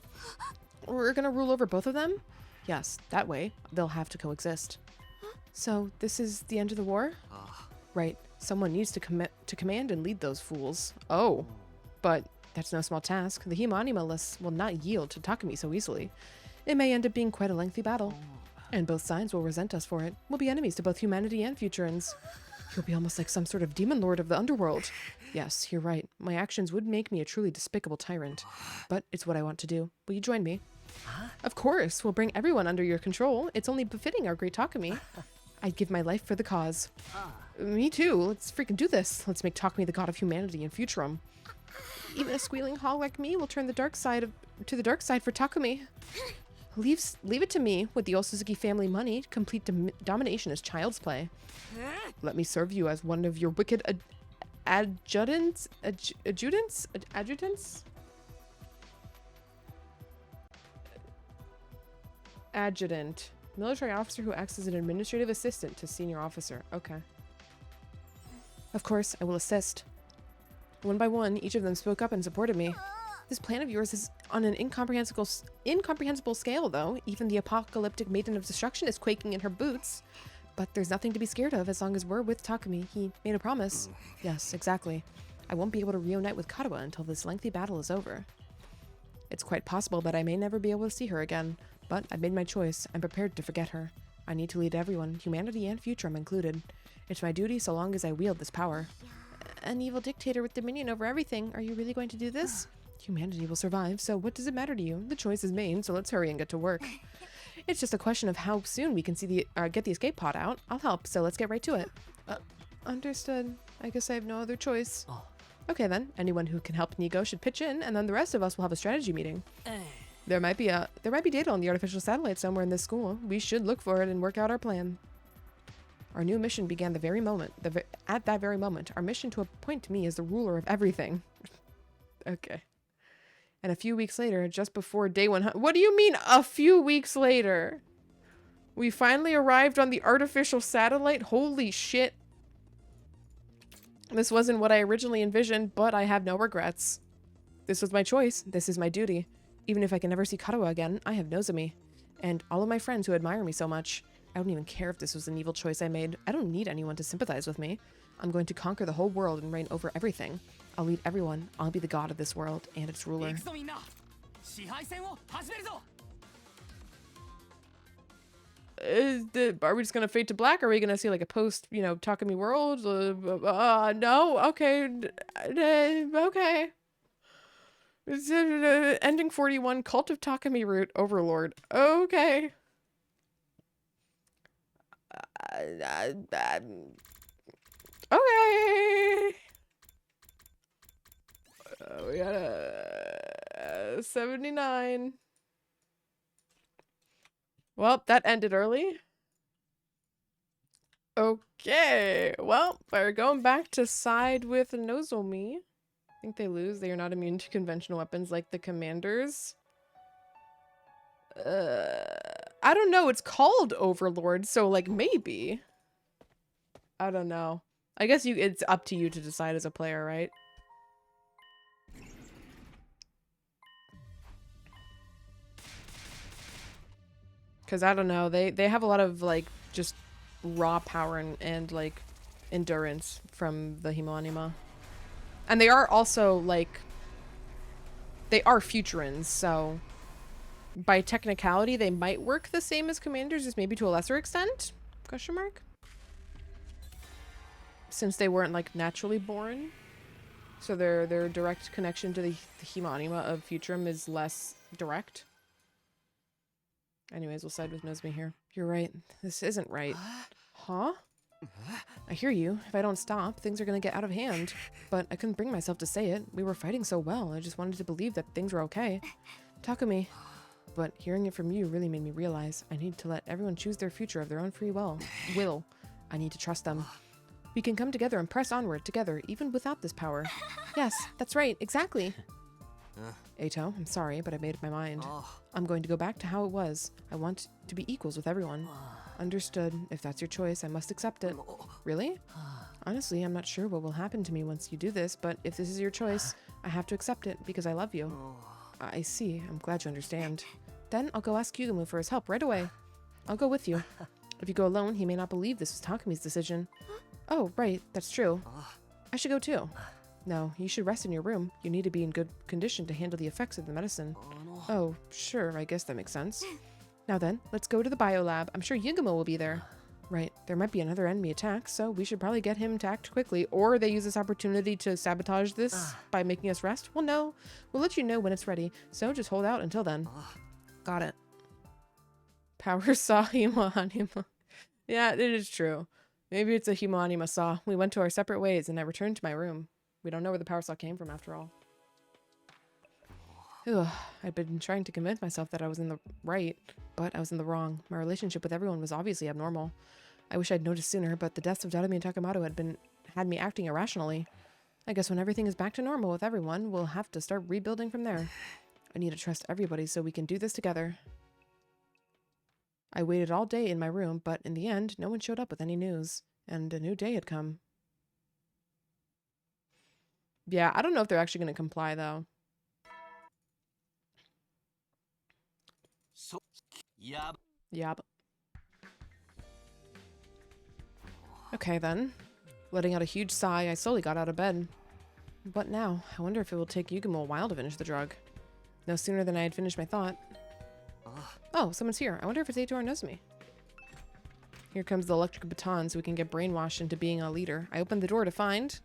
We're gonna rule over both of them? Yes, that way they'll have to coexist. So this is the end of the war? Right. Someone needs to command and lead those fools. Oh, but that's no small task. The Humanima lists will not yield to Takumi so easily. It may end up being quite a lengthy battle. And both sides will resent us for it. We'll be enemies to both humanity and Futurans. You'll be almost like some sort of demon lord of the underworld. Yes, you're right. My actions would make me a truly despicable tyrant. But it's what I want to do. Will you join me? Of course. We'll bring everyone under your control. It's only befitting our great Takumi. I'd give my life for the cause. Me too. Let's freaking do this. Let's make Takumi the god of humanity in Futurum. Even a squealing hog like me will turn the dark side to the dark side for Takumi. Leave it to me. With the old Suzuki family money, complete domination is child's play. Let me serve you as one of your wicked adjutants? Adjutant. Military officer who acts as an administrative assistant to senior officer. Okay. Of course, I will assist. One by one, each of them spoke up and supported me. This plan of yours is on an incomprehensible scale, though. Even the apocalyptic maiden of destruction is quaking in her boots. But there's nothing to be scared of as long as we're with Takumi. He made a promise. Yes, exactly. I won't be able to reunite with Katawa until this lengthy battle is over. It's quite possible that I may never be able to see her again, but I made my choice. I'm prepared to forget her. I need to lead everyone, humanity and Futurum included. It's my duty so long as I wield this power. An evil dictator with dominion over everything. Are you really going to do this? Humanity will survive, so what does it matter to you? The choice is made, so let's hurry and get to work. It's just a question of how soon we can see get the escape pod out. I'll help, so let's get right to it. Understood. I guess I have no other choice. Okay then, anyone who can help Nigo should pitch in, and then the rest of us will have a strategy meeting. There might be data on the artificial satellite somewhere in this school. We should look for it and work out our plan. Our new mission began the very moment. At that very moment, our mission to appoint me as the ruler of everything. Okay. And a few weeks later, just before day 100. What do you mean a few weeks later? We finally arrived on the artificial satellite? Holy shit. This wasn't what I originally envisioned, but I have no regrets. This was my choice. This is my duty. Even if I can never see Katawa again, I have Nozomi. And all of my friends who admire me so much. I don't even care if this was an evil choice I made. I don't need anyone to sympathize with me. I'm going to conquer the whole world and reign over everything. I'll lead everyone. I'll be the god of this world and its ruler. Are we just gonna fade to black? Or are we gonna see like a post, Takumi world? No? Okay. Okay. Ending 41, Cult of Takumi Root, Overlord. Okay. Okay. We got a 79. Well, that ended early. Okay. Well, we're going back to side with Nozomi. I think they lose. They are not immune to conventional weapons like the commanders. I don't know. It's called Overlord, so like maybe. I don't know. I guess it's up to you to decide as a player, right? Because I don't know. They have a lot of like just raw power and like endurance from the Himo-anima. And they are also like they are Futurans, so by technicality they might work the same as commanders, just maybe to a lesser extent? Question mark? Since they weren't like naturally born. So their direct connection to the Himo-anima of Futurum is less direct. Anyways, we'll side with Nozomi here. You're right. This isn't right. Huh? I hear you. If I don't stop, things are gonna get out of hand. But I couldn't bring myself to say it. We were fighting so well. I just wanted to believe that things were okay. Takumi. But hearing it from you really made me realize I need to let everyone choose their future of their own free will. I need to trust them. We can come together and press onward together, even without this power. Yes, that's right. Exactly. Eito, I'm sorry, but I made up my mind. I'm going to go back to how it was. I want to be equals with everyone. Understood. If that's your choice, I must accept it. Really? Honestly, I'm not sure what will happen to me once you do this, but if this is your choice, I have to accept it because I love you. I see. I'm glad you understand. Then I'll go ask Yugumu for his help right away. I'll go with you. If you go alone, he may not believe this was Takumi's decision. Oh, right. That's true. I should go too. No, you should rest in your room. You need to be in good condition to handle the effects of the medicine. Oh, sure, I guess that makes sense. Now then, let's go to the biolab. I'm sure Yugumo will be there. Right, there might be another enemy attack, so we should probably get him to act quickly, or they use this opportunity to sabotage this by making us rest. Well, no, we'll let you know when it's ready, so just hold out until then. Got it. Power saw Himo Anima. Yeah, it is true. Maybe it's a Himo Anima saw. We went to our separate ways, and I returned to my room. We don't know where the power saw came from, after all. Ugh, I'd been trying to convince myself that I was in the right, but I was in the wrong. My relationship with everyone was obviously abnormal. I wish I'd noticed sooner, but the deaths of Darumi and Takamoto had me acting irrationally. I guess when everything is back to normal with everyone, we'll have to start rebuilding from there. I need to trust everybody so we can do this together. I waited all day in my room, but in the end, no one showed up with any news, and a new day had come. Yeah, I don't know if they're actually going to comply, though. So, yeah. Yab. Okay, then. Letting out a huge sigh, I slowly got out of bed. What now? I wonder if it will take Yugumo a while to finish the drug. No sooner than I had finished my thought. Oh, someone's here. I wonder if it's Eito or Nozomi. Here comes the electric baton so we can get brainwashed into being a leader. I opened the door to find...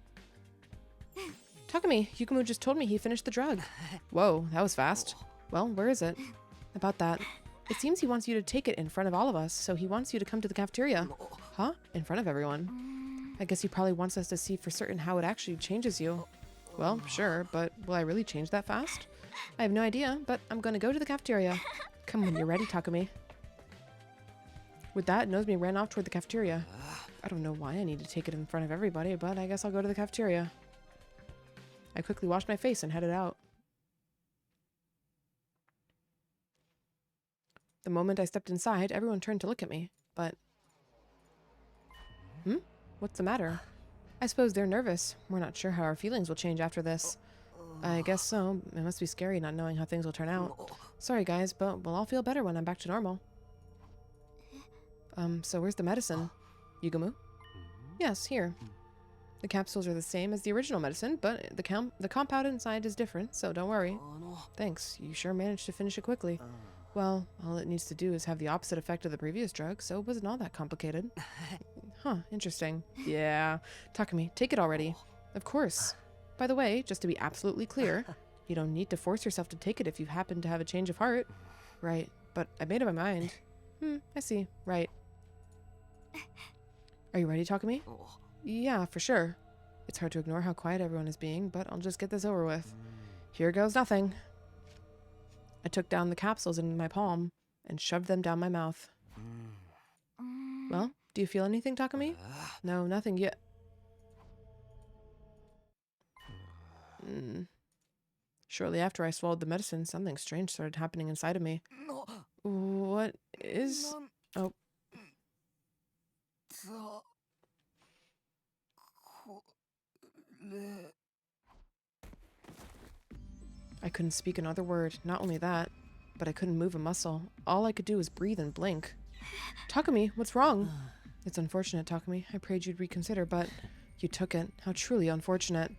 Takumi, Yugumo just told me he finished the drug. Whoa, that was fast. Well, where is it? About that. It seems he wants you to take it in front of all of us, so he wants you to come to the cafeteria. Huh? In front of everyone. I guess he probably wants us to see for certain how it actually changes you. Well, sure, but will I really change that fast? I have no idea, but I'm going to go to the cafeteria. Come when you're ready, Takumi. With that, Nozomi ran off toward the cafeteria. I don't know why I need to take it in front of everybody, but I guess I'll go to the cafeteria. I quickly washed my face and headed out. The moment I stepped inside, everyone turned to look at me, but... What's the matter? I suppose they're nervous. We're not sure how our feelings will change after this. I guess so. It must be scary not knowing how things will turn out. Sorry guys, but we'll all feel better when I'm back to normal. So where's the medicine? Yugumo? Yes, here. The capsules are the same as the original medicine, but the compound inside is different, so don't worry. Thanks, you sure managed to finish it quickly. Well, all it needs to do is have the opposite effect of the previous drug, so it wasn't all that complicated. Huh, interesting. Yeah. Takumi, take it already. Of course. By the way, just to be absolutely clear, you don't need to force yourself to take it if you happen to have a change of heart. Right, but I made up my mind. I see. Right. Are you ready, Takumi? Yeah, for sure. It's hard to ignore how quiet everyone is being, but I'll just get this over with. Here goes nothing. I took down the capsules in my palm and shoved them down my mouth. Well, do you feel anything, Takumi? No, nothing yet. Shortly after I swallowed the medicine, something strange started happening inside of me. What is... Oh. I couldn't speak another word. Not only that, but I couldn't move a muscle. All I could do was breathe and blink. Takumi, what's wrong? It's unfortunate, Takumi. I prayed you'd reconsider, but you took it. How truly unfortunate.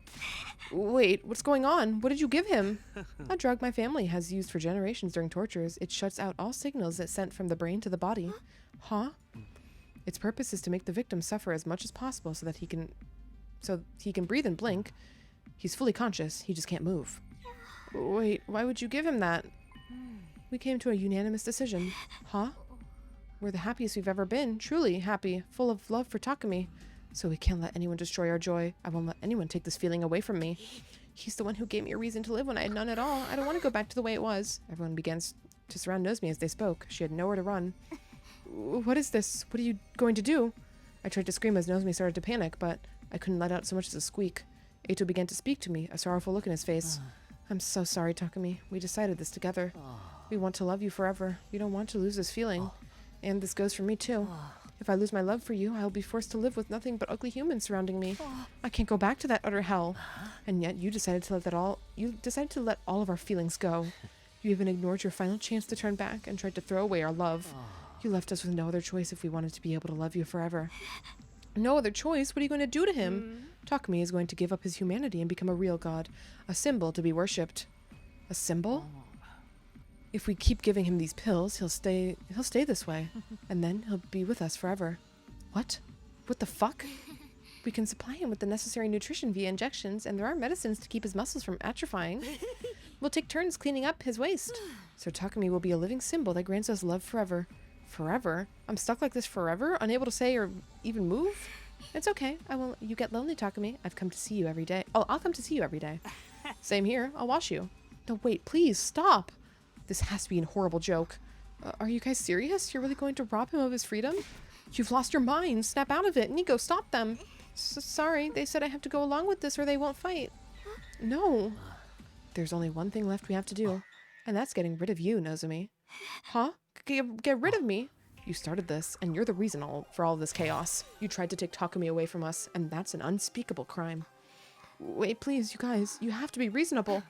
Wait, what's going on? What did you give him? A drug my family has used for generations during tortures. It shuts out all signals it sent from the brain to the body. Huh? Its purpose is to make the victim suffer as much as possible so he can breathe and blink. He's fully conscious. He just can't move. Wait, why would you give him that? We came to a unanimous decision. Huh? We're the happiest we've ever been. Truly happy. Full of love for Takumi. So we can't let anyone destroy our joy. I won't let anyone take this feeling away from me. He's the one who gave me a reason to live when I had none at all. I don't want to go back to the way it was. Everyone began to surround Nozomi as they spoke. She had nowhere to run. What is this? What are you going to do? I tried to scream as Nozomi started to panic, but I couldn't let out so much as a squeak. Eito began to speak to me, a sorrowful look in his face. I'm so sorry, Takumi. We decided this together. We want to love you forever. We don't want to lose this feeling. And this goes for me too. If I lose my love for you, I'll be forced to live with nothing but ugly humans surrounding me. I can't go back to that utter hell. And yet you decided to let all of our feelings go. You even ignored your final chance to turn back and tried to throw away our love. You left us with no other choice if we wanted to be able to love you forever. No other choice? What are you going to do to him? Takumi is going to give up his humanity and become a real god. A symbol to be worshipped. A symbol? If we keep giving him these pills, he'll stay this way. And then he'll be with us forever. What? What the fuck? We can supply him with the necessary nutrition via injections, and there are medicines to keep his muscles from atrophying. We'll take turns cleaning up his waste. So Takumi will be a living symbol that grants us love forever. Forever? I'm stuck like this forever? Unable to say or even move? It's okay. I won't. You get lonely, Takumi. I've come to see you every day. Oh, I'll come to see you every day. Same here. I'll wash you. No, wait, please, stop. This has to be a horrible joke. Are you guys serious? You're really going to rob him of his freedom? You've lost your mind. Snap out of it. Nico, stop them. Sorry, they said I have to go along with this or they won't fight. No. There's only one thing left we have to do, and that's getting rid of you, Nozomi. Huh? Get rid of me? You started this, and you're the reason for all this chaos. You tried to take Takumi away from us, and that's an unspeakable crime. Wait, please, you guys. You have to be reasonable.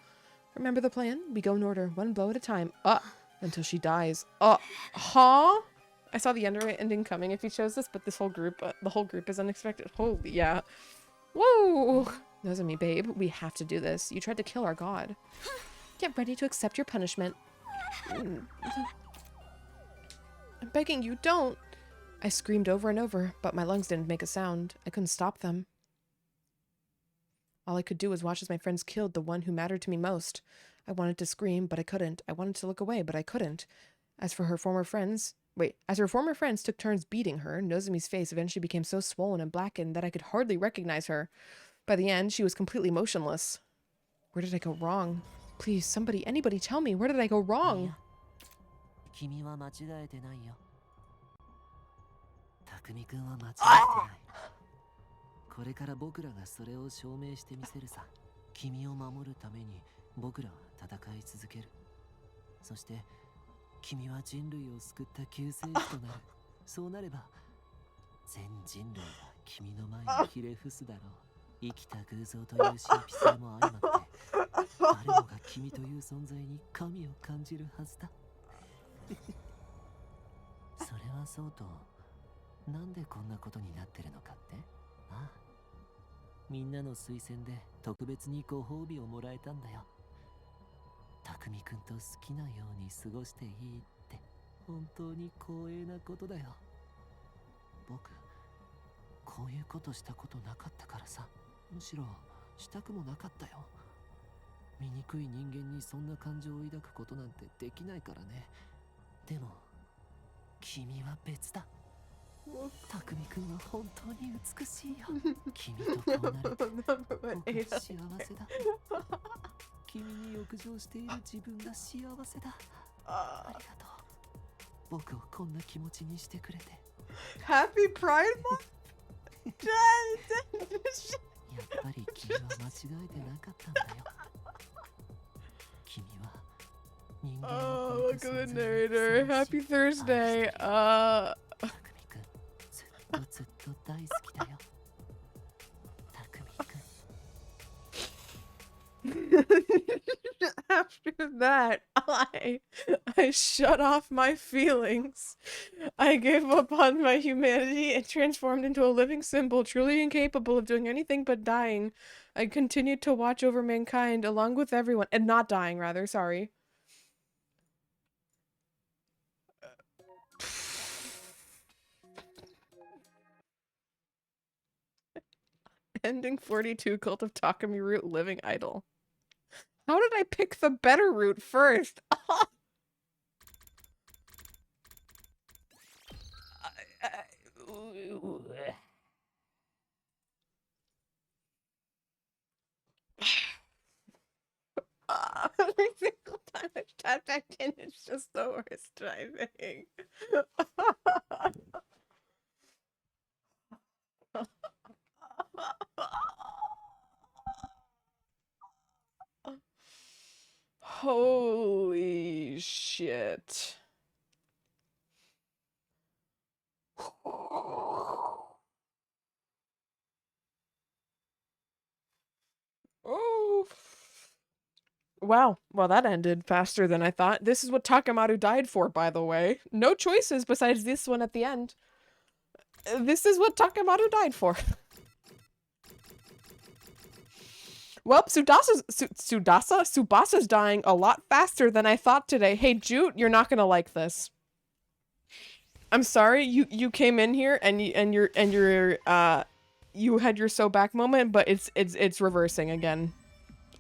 Remember the plan? We go in order, one blow at a time. Until she dies. Huh? I saw the ending coming if he chose this, but this whole group, the whole group is unexpected. Holy, yeah. Whoa! Nozomi, babe, we have to do this. You tried to kill our god. Get ready to accept your punishment. I'm begging you, don't. I screamed over and over, but my lungs didn't make a sound. I couldn't stop them. All I could do was watch as my friends killed the one who mattered to me most. I wanted to scream, but I couldn't. I wanted to look away, but I couldn't. As her former friends took turns beating her, Nozomi's face eventually became so swollen and blackened that I could hardly recognize her. By the end, she was completely motionless. Where did I go wrong? Please, anybody tell me, where did I go wrong? 君は間違えてないよ。匠君は間違えてない。これから僕らがそれを証明してみせるさ。君を守るために僕らは戦い続ける。そして君は人類を救った救世主となる。そうなれば全人類が君の前にひれ伏すだろう。生きた偶像という神秘性も相まって誰もが君という存在に神を感じるはずだ。それはそうと、なんでこんなことになってるのかって？ああ、みんなの推薦で特別にご褒美をもらえたんだよ。匠くんと好きなように過ごしていいって本当に光栄なことだよ。僕こういうことしたことなかったからさ。むしろしたくもなかったよ。醜い人間にそんな感情を抱くことなんてできないからね。でも君は別だ。匠くんは本当に美しいよ。君とこうなる僕は幸せだ。君に浴場している自分が幸せだ。ありがとう。僕をこんな気持ちにしてくれて。Happy Pride Month? やっぱり君は間違えてなかったんだよ。君は人間を Oh, look at the narrator. Happy Thursday. 匠くん、ずっとずっと大好きだよ。匠くん。After that, I shut off my feelings. I gave up on my humanity and transformed into a living symbol, truly incapable of doing anything but dying. I continued to watch over mankind along with everyone, and not dying, rather, sorry. Ending 42, Cult of Takumi route, living idol. How did I pick the better route first? Every single time I tap back in, it's just the worst driving. Holy shit. Oh. Wow. Well, that ended faster than I thought. This is what Takamaru died for, by the way. No choices besides this one at the end. This is what Takamaru died for. Well, Tsubasa's dying a lot faster than I thought today. Hey, Jute, you're not gonna like this. I'm sorry you came in here and you had your so back moment, but it's reversing again.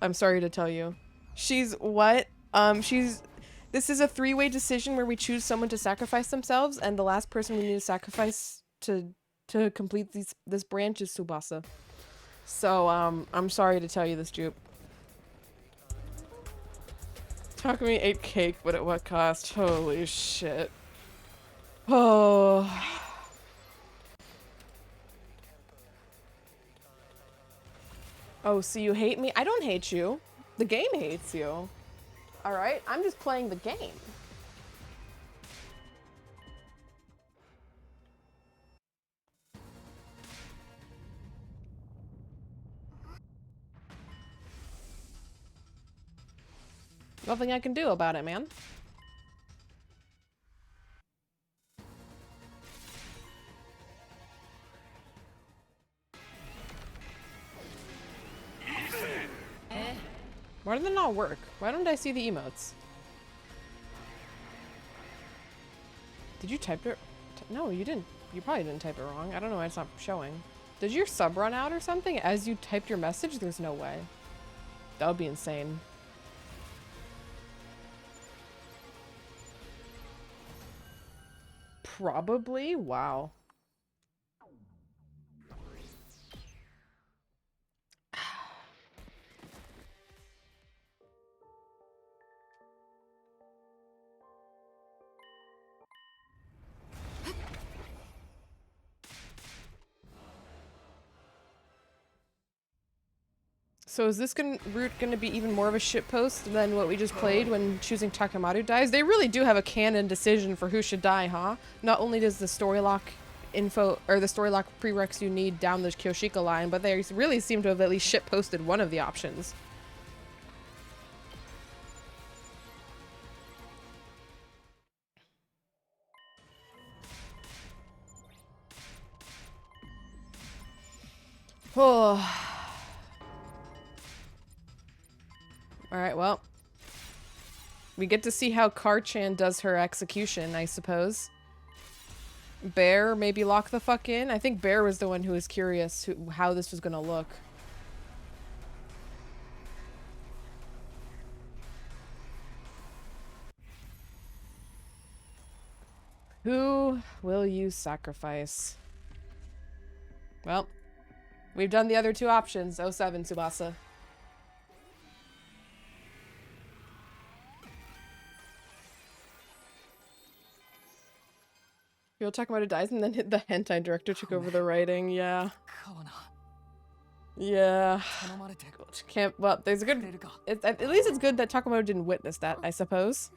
I'm sorry to tell you. She's what? This is a three-way decision where we choose someone to sacrifice themselves, and the last person we need to sacrifice to complete this branch is Tsubasa. So I'm sorry to tell you this, Jupe. Takumi ate cake, but at what cost? Holy shit. Oh. Oh, so you hate me? I don't hate you. The game hates you. Alright? I'm just playing the game. Nothing I can do about it, man. Why do they not work? Why don't I see the emotes? Did you type it? No, you didn't. You probably didn't type it wrong. I don't know why it's not showing. Did your sub run out or something as you typed your message? There's no way. That would be insane. Probably? Wow. So is this route gonna be even more of a shitpost than what we just played when choosing Takamaru dies? They really do have a canon decision for who should die, huh? Not only does the story lock info or the story lock prereqs you need down the Kyoshika line, but they really seem to have at least shitposted one of the options. Oh. Alright, well. We get to see how Kar-chan does her execution, I suppose. Bear, maybe lock the fuck in? I think Bear was the one who was curious how this was gonna look. Who will you sacrifice? Well, we've done the other two options. 07, Tsubasa. You'll talk about it dies and then the hentai director took over the writing. Yeah. Yeah. Can't, well, there's a good, at least it's good that Takamoto didn't witness that, I suppose.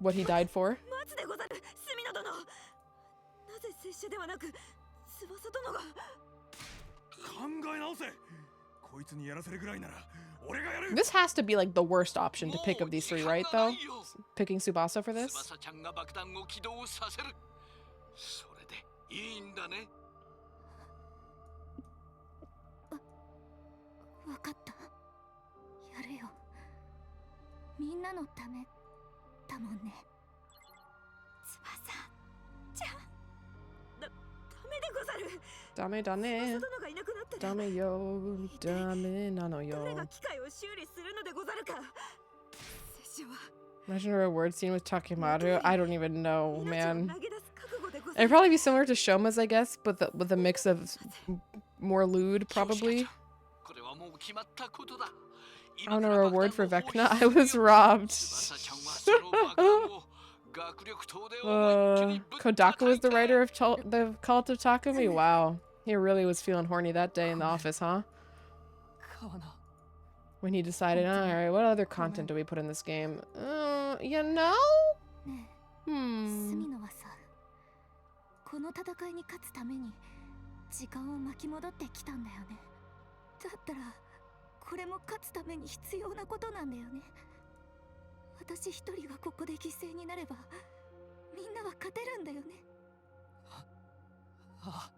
What he died for. This has to be like the worst option to pick of these three, right, though? Picking Tsubasa for this? それでいいんだね。わかった。やるよ。みんなのためだもんね。翼ちゃん。ダメでござる。ダメだね。翼殿がいなくなったら。ダメよ。ダメなのよ。誰が機械を修理するのでござるか。拙者は。Imagine a reward scene with Takimaru. I don't even know, man. It'd probably be similar to Shoma's, I guess, but with a mix of more lewd, probably. I want a reward for Vecna. I was robbed. Kodaka was the writer of the Cult of Takumi? Wow. He really was feeling horny that day in the office, huh? When he decided, alright, what other content do we put in this game? You know? この戦いに勝つために時間を巻き戻ってきたんだよね。だったらこれも勝つために必要なことなんだよね。私一人がここで犠牲になればみんなは勝てるんだよね。ああ、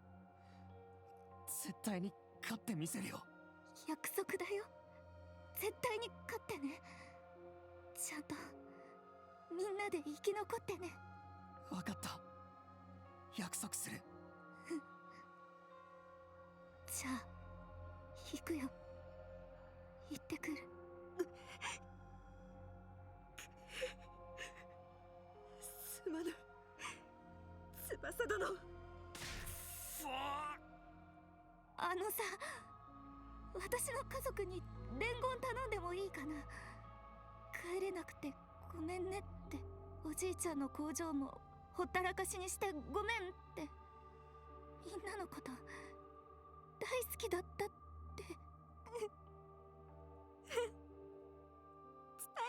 絶対に勝ってみせるよ。約束だよ。絶対に勝ってね。ちゃんとみんなで生き残ってね。わかった。約束する。じゃあ行くよ。行ってくる。すまぬ翼殿。あのさ、私の家族に伝言頼んでもいいかな。帰れなくてごめんねって、おじいちゃんの工場もほったらかしにしてごめんって、みんなのこと大好きだったって伝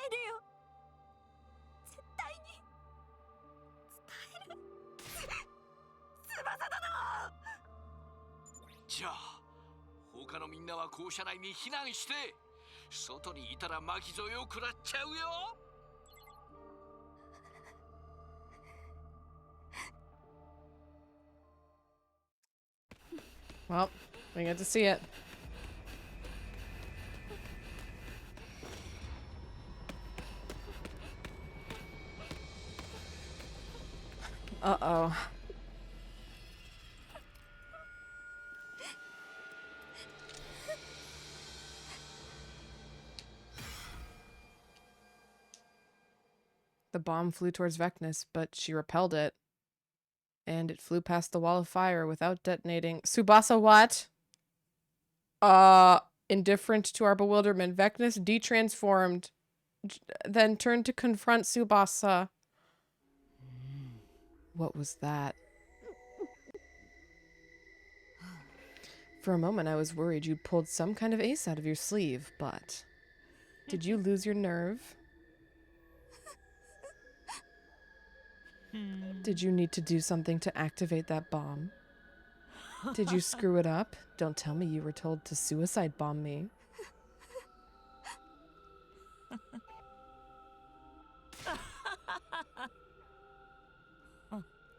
えるよ。絶対に伝える。翼殿。じゃあ他のみんなは校舎内に避難して、外にいたら巻き添えを食らっちゃうよ。Well, we get to see it. Uh-oh. The bomb flew towards Vecnus, but she repelled it. And it flew past the wall of fire without detonating. Tsubasa what? Indifferent to our bewilderment, Vecnus detransformed, then turned to confront Tsubasa. What was that? For a moment I was worried you'd pulled some kind of ace out of your sleeve, but... Did you lose your nerve? Did you need to do something to activate that bomb? Did you screw it up? Don't tell me you were told to suicide bomb me.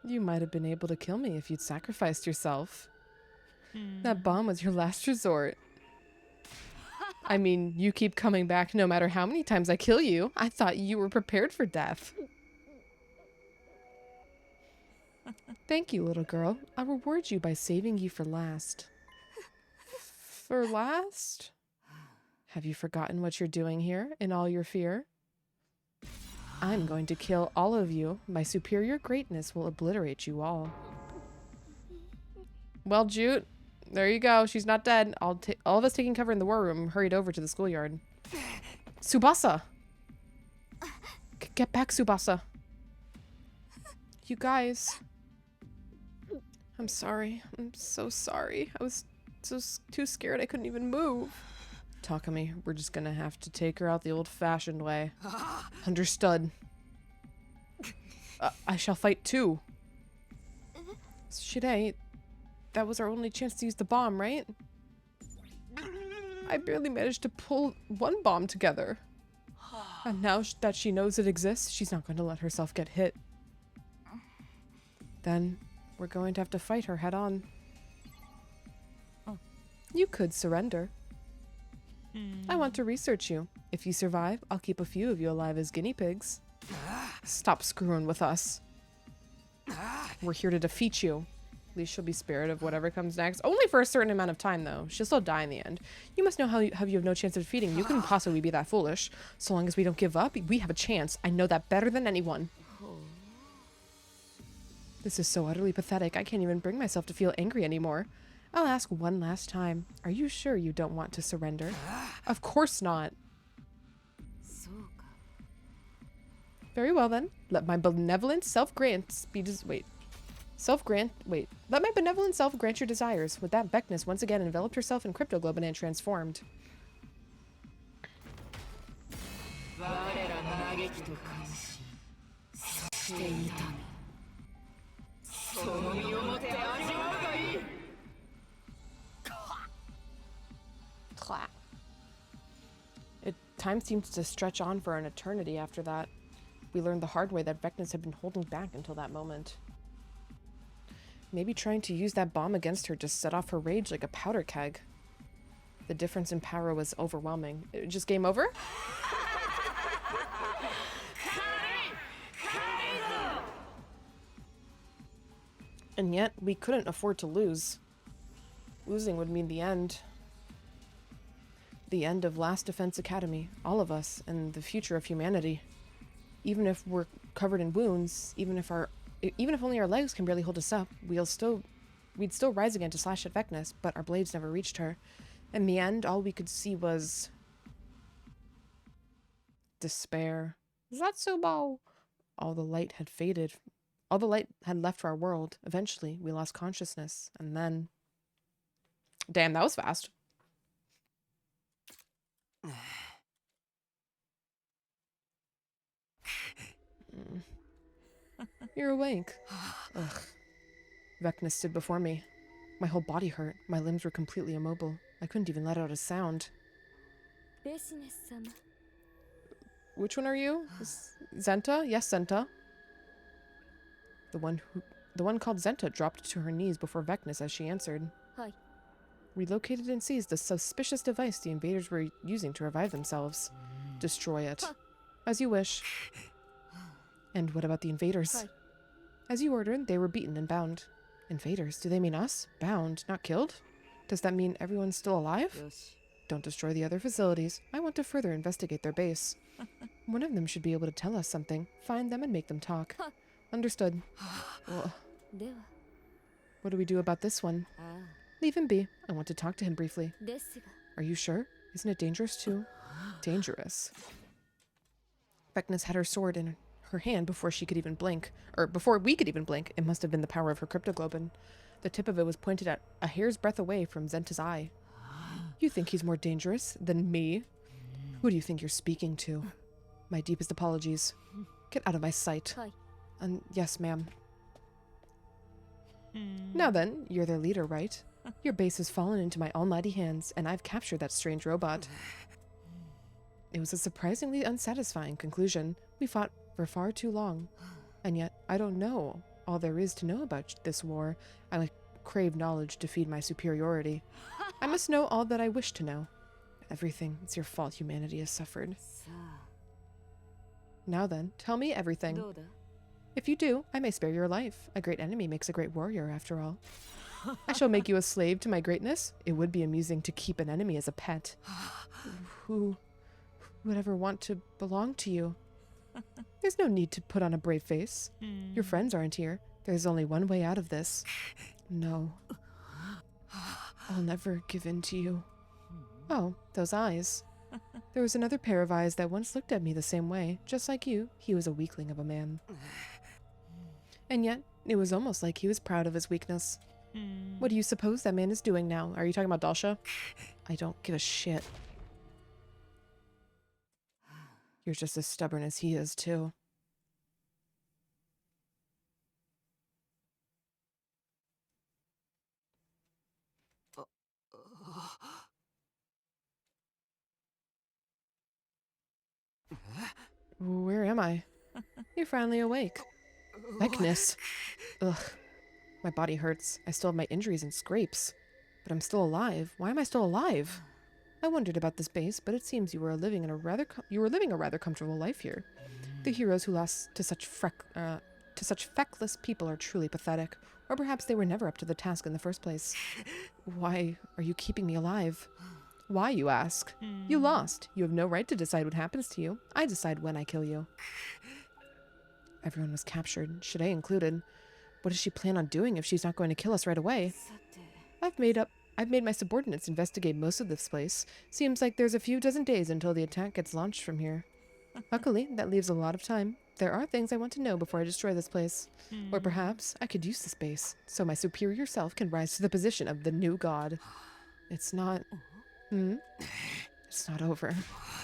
You might have been able to kill me if you'd sacrificed yourself. That bomb was your last resort. I mean, you keep coming back no matter how many times I kill you. I thought you were prepared for death. Thank you, little girl. I'll reward you by saving you for last. For last? Have you forgotten what you're doing here in all your fear? I'm going to kill all of you. My superior greatness will obliterate you all. Well, Jute, there you go. She's not dead. All of us taking cover in the war room hurried over to the schoolyard. Tsubasa! Get back, Tsubasa. You guys. I'm sorry. I'm so sorry. I was too scared I couldn't even move. Takumi, we're just gonna have to take her out the old-fashioned way. Understood. I shall fight too. Shide, that was our only chance to use the bomb, right? I barely managed to pull one bomb together. And now that she knows it exists, she's not going to let herself get hit. Then we're going to have to fight her head on. You could surrender. I want to research you. If you survive, I'll keep a few of you alive as guinea pigs. Stop screwing with us. We're here to defeat you. At least she'll be spared of whatever comes next. Only for a certain amount of time, though. She'll still die in the end. You must know how you have no chance of defeating. You couldn't possibly be that foolish. So long as we don't give up, we have a chance. I know that better than anyone. This is so utterly pathetic. I can't even bring myself to feel angry anymore. I'll ask one last time. Are you sure you don't want to surrender? Of course not. Very well then. Let my benevolent self grant be wait. Let my benevolent self grant your desires. With that, Vecnus once again enveloped herself in cryptoglobin and transformed. Clap. Time seemed to stretch on for an eternity after that. We learned the hard way that Vecnus had been holding back until that moment. Maybe trying to use that bomb against her just set off her rage like a powder keg. The difference in power was overwhelming. Just game over? And yet, we couldn't afford to lose. Losing would mean the end. The end of Last Defense Academy, all of us, and the future of humanity. Even if we're covered in wounds, even if only our legs can barely hold us up, we'd still rise again to slash at Vecnus, but our blades never reached her. In the end, all we could see was despair. Zatsubo! All the light had faded. All the light had left our world. Eventually, we lost consciousness, and then... Damn, that was fast. You're awake. Ugh. Vecna stood before me. My whole body hurt. My limbs were completely immobile. I couldn't even let out a sound. Which one are you? Zenta? Yes, Zenta. The one called Zenta dropped to her knees before Vecnus as she answered. Hi. We located and seized the suspicious device the invaders were using to revive themselves. Destroy it. As you wish. And what about the invaders? Hi. As you ordered, they were beaten and bound. Invaders? Do they mean us? Bound, not killed? Does that mean everyone's still alive? Yoshi. Don't destroy the other facilities. I want to further investigate their base. One of them should be able to tell us something. Find them and make them talk. Understood. Well, what do we do about this one? Leave him be. I want to talk to him briefly. Are you sure? Isn't it dangerous too? Dangerous. Vecnus had her sword in her hand before she could even blink. Or before we could even blink. It must have been the power of her cryptoglobin. The tip of it was pointed at a hair's breadth away from Zenta's eye. You think he's more dangerous than me? Who do you think you're speaking to? My deepest apologies. Get out of my sight. Yes, ma'am. Now then, you're their leader, right? Your base has fallen into my almighty hands, and I've captured that strange robot. It was a surprisingly unsatisfying conclusion. We fought for far too long. And yet, I don't know all there is to know about this war. I crave knowledge to feed my superiority. I must know all that I wish to know. Everything. It's your fault humanity has suffered. Now then, tell me everything. If you do, I may spare your life. A great enemy makes a great warrior, after all. I shall make you a slave to my greatness. It would be amusing to keep an enemy as a pet. Who would ever want to belong to you? There's no need to put on a brave face. Your friends aren't here. There's only one way out of this. No. I'll never give in to you. Oh, those eyes. There was another pair of eyes that once looked at me the same way. Just like you, he was a weakling of a man. And yet, it was almost like he was proud of his weakness. What do you suppose that man is doing now? Are you talking about Dalsha? I don't give a shit. You're just as stubborn as he is, too. Where am I? You're finally awake. Vecnus. Ugh. My body hurts. I still have my injuries and scrapes. But I'm still alive. Why am I still alive? I wondered about this base, but it seems you were living a rather comfortable life here. The heroes who lost to such feckless people are truly pathetic. Or perhaps they were never up to the task in the first place. Why are you keeping me alive? Why, you ask? You lost. You have no right to decide what happens to you. I decide when I kill you. Everyone was captured, Shide included. What does she plan on doing if she's not going to kill us right away? I've made my subordinates investigate most of this place. Seems like there's a few dozen days until the attack gets launched from here. Luckily, that leaves a lot of time. There are things I want to know before I destroy this place. Or perhaps I could use this base, so my superior self can rise to the position of the new god. It's not... It's not over.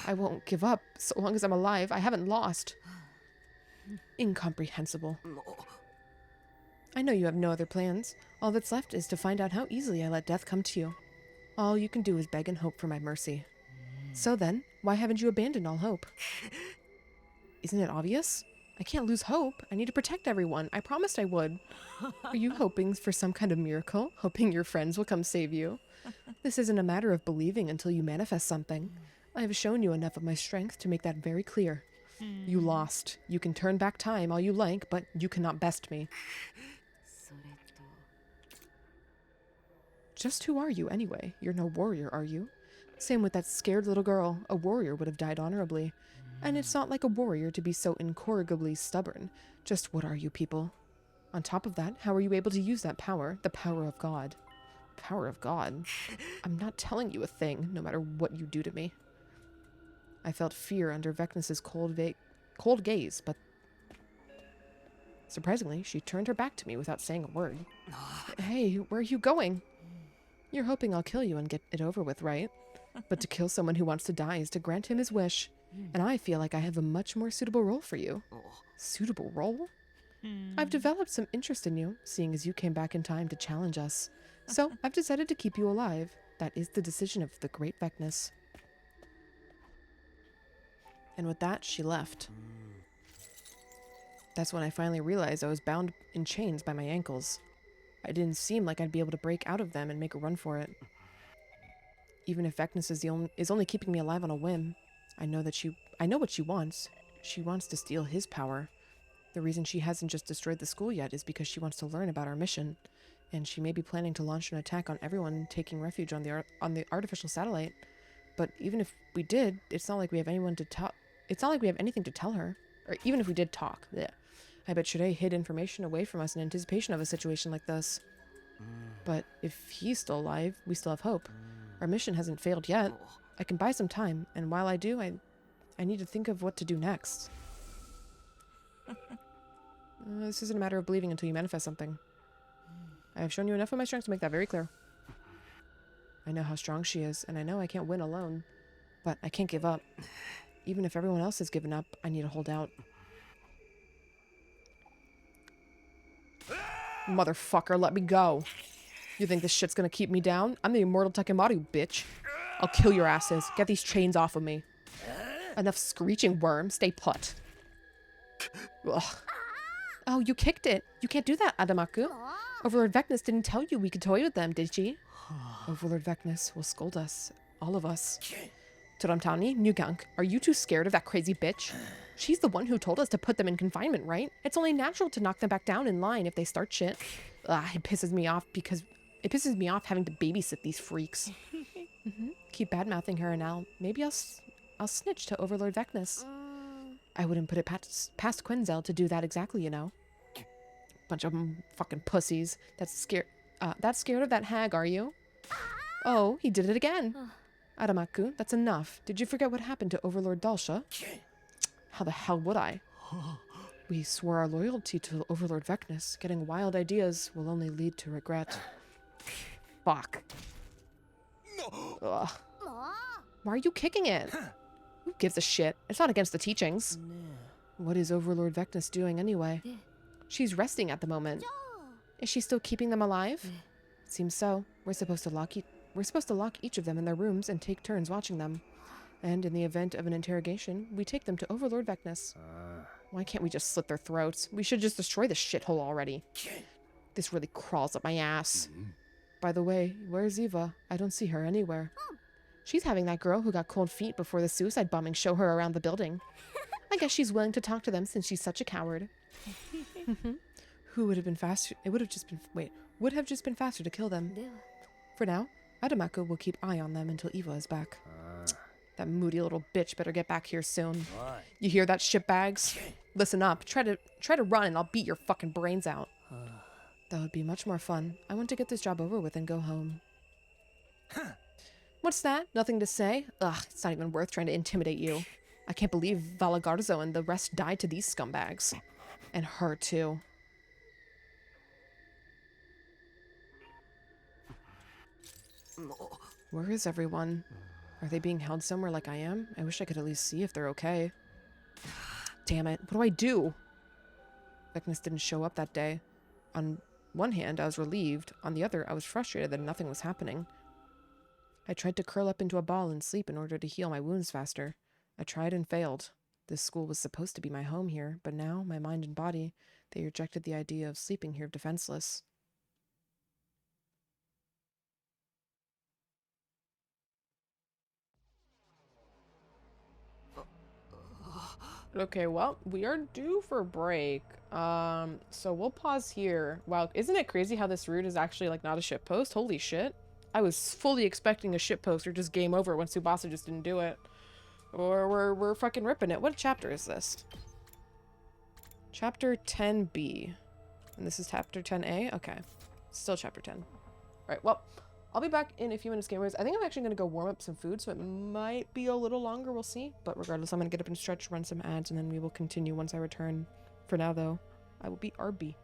I won't give up. So long as I'm alive, I haven't lost. Incomprehensible. I know you have no other plans. All that's left is to find out how easily I let death come to you. All you can do is beg and hope for my mercy. So then, why haven't you abandoned all hope? Isn't it obvious? I can't lose hope. I need to protect everyone. I promised I would. Are you hoping for some kind of miracle? Hoping your friends will come save you? This isn't a matter of believing until you manifest something. I have shown you enough of my strength to make that very clear. You lost. You can turn back time all you like, but you cannot best me. Just who are you, anyway? You're no warrior, are you? Same with that scared little girl. A warrior would have died honorably. And it's not like a warrior to be so incorrigibly stubborn. Just what are you people? On top of that, how are you able to use that power? The power of God. Power of God? I'm not telling you a thing, no matter what you do to me. I felt fear under Vecnus's cold gaze, but surprisingly, she turned her back to me without saying a word. Hey, where are you going? You're hoping I'll kill you and get it over with, right? But to kill someone who wants to die is to grant him his wish. And I feel like I have a much more suitable role for you. Suitable role? I've developed some interest in you, seeing as you came back in time to challenge us. So, I've decided to keep you alive. That is the decision of the great Vecnus. And with that, she left. That's when I finally realized I was bound in chains by my ankles. I didn't seem like I'd be able to break out of them and make a run for it. Even if Vecnus is only keeping me alive on a whim, I know what she wants. She wants to steal his power. The reason she hasn't just destroyed the school yet is because she wants to learn about our mission, and she may be planning to launch an attack on everyone taking refuge on the artificial satellite. But even if we did, it's not like we have anyone to tell. It's not like we have anything to tell her. Or even if we did talk. Bleh. I bet Shirei hid information away from us in anticipation of a situation like this. But if he's still alive, we still have hope. Our mission hasn't failed yet. I can buy some time, and while I do, I need to think of what to do next. This isn't a matter of believing until you manifest something. I have shown you enough of my strength to make that very clear. I know how strong she is, and I know I can't win alone. But I can't give up. Even if everyone else has given up, I need to hold out. Motherfucker, let me go. You think this shit's gonna keep me down? I'm the immortal Takemaru, bitch. I'll kill your asses. Get these chains off of me. Enough screeching, worm. Stay put. Ugh. Oh, you kicked it. You can't do that, Adamaku. Overlord Vecnus didn't tell you we could toy with them, did she? Overlord Vecnus will scold us. All of us. Toramtani, Nugank, are you too scared of that crazy bitch? She's the one who told us to put them in confinement, right? It's only natural to knock them back down in line if they start shit. It pisses me off having to babysit these freaks. Keep bad-mouthing her and maybe I'll snitch to Overlord Vecnus. I wouldn't put it past Quinzel to do that exactly, you know. Bunch of fucking pussies. That's scared of that hag, are you? Oh, he did it again. Adamaku, that's enough. Did you forget what happened to Overlord Dalsha? How the hell would I? We swore our loyalty to Overlord Vecnus. Getting wild ideas will only lead to regret. Fuck. Ugh. Why are you kicking it? Who gives a shit? It's not against the teachings. What is Overlord Vecnus doing anyway? She's resting at the moment. Is she still keeping them alive? Seems so. We're supposed to lock each of them in their rooms and take turns watching them. And in the event of an interrogation, we take them to Overlord Vecnus. Why can't we just slit their throats? We should just destroy this shithole already. This really crawls up my ass. By the way, where's Eva? I don't see her anywhere. She's having that girl who got cold feet before the suicide bombing show her around the building. I guess she's willing to talk to them since she's such a coward. Who would have been faster? It would have just been faster to kill them. For now, Adamaku will keep eye on them until Eva is back. That moody little bitch better get back here soon. You hear that, shitbags? Listen up. Try to run and I'll beat your fucking brains out. That would be much more fun. I want to get this job over with and go home. What's that? Nothing to say? Ugh, it's not even worth trying to intimidate you. I can't believe Valagarzo and the rest died to these scumbags. And her, too. Where is everyone? Are they being held somewhere like I am? I wish I could at least see if they're okay. Damn it. What do I do? Vecnus didn't show up that day. On one hand, I was relieved. On the other, I was frustrated that nothing was happening. I tried to curl up into a ball and sleep in order to heal my wounds faster. I tried and failed. This school was supposed to be my home here, but now, my mind and body, they rejected the idea of sleeping here defenseless. Okay, well, we are due for a break. So we'll pause here. Wow, isn't it crazy how this route is actually like not a ship post? Holy shit. I was fully expecting a shitpost or just game over when Tsubasa just didn't do it. Or we're fucking ripping it. What chapter is this? Chapter 10B. And this is chapter 10A? Okay. Still chapter 10. Alright, well, I'll be back in a few minutes, gamers. I think I'm actually going to go warm up some food, so it might be a little longer. We'll see. But regardless, I'm going to get up and stretch, run some ads, and then we will continue once I return. For now, though, I will be RB.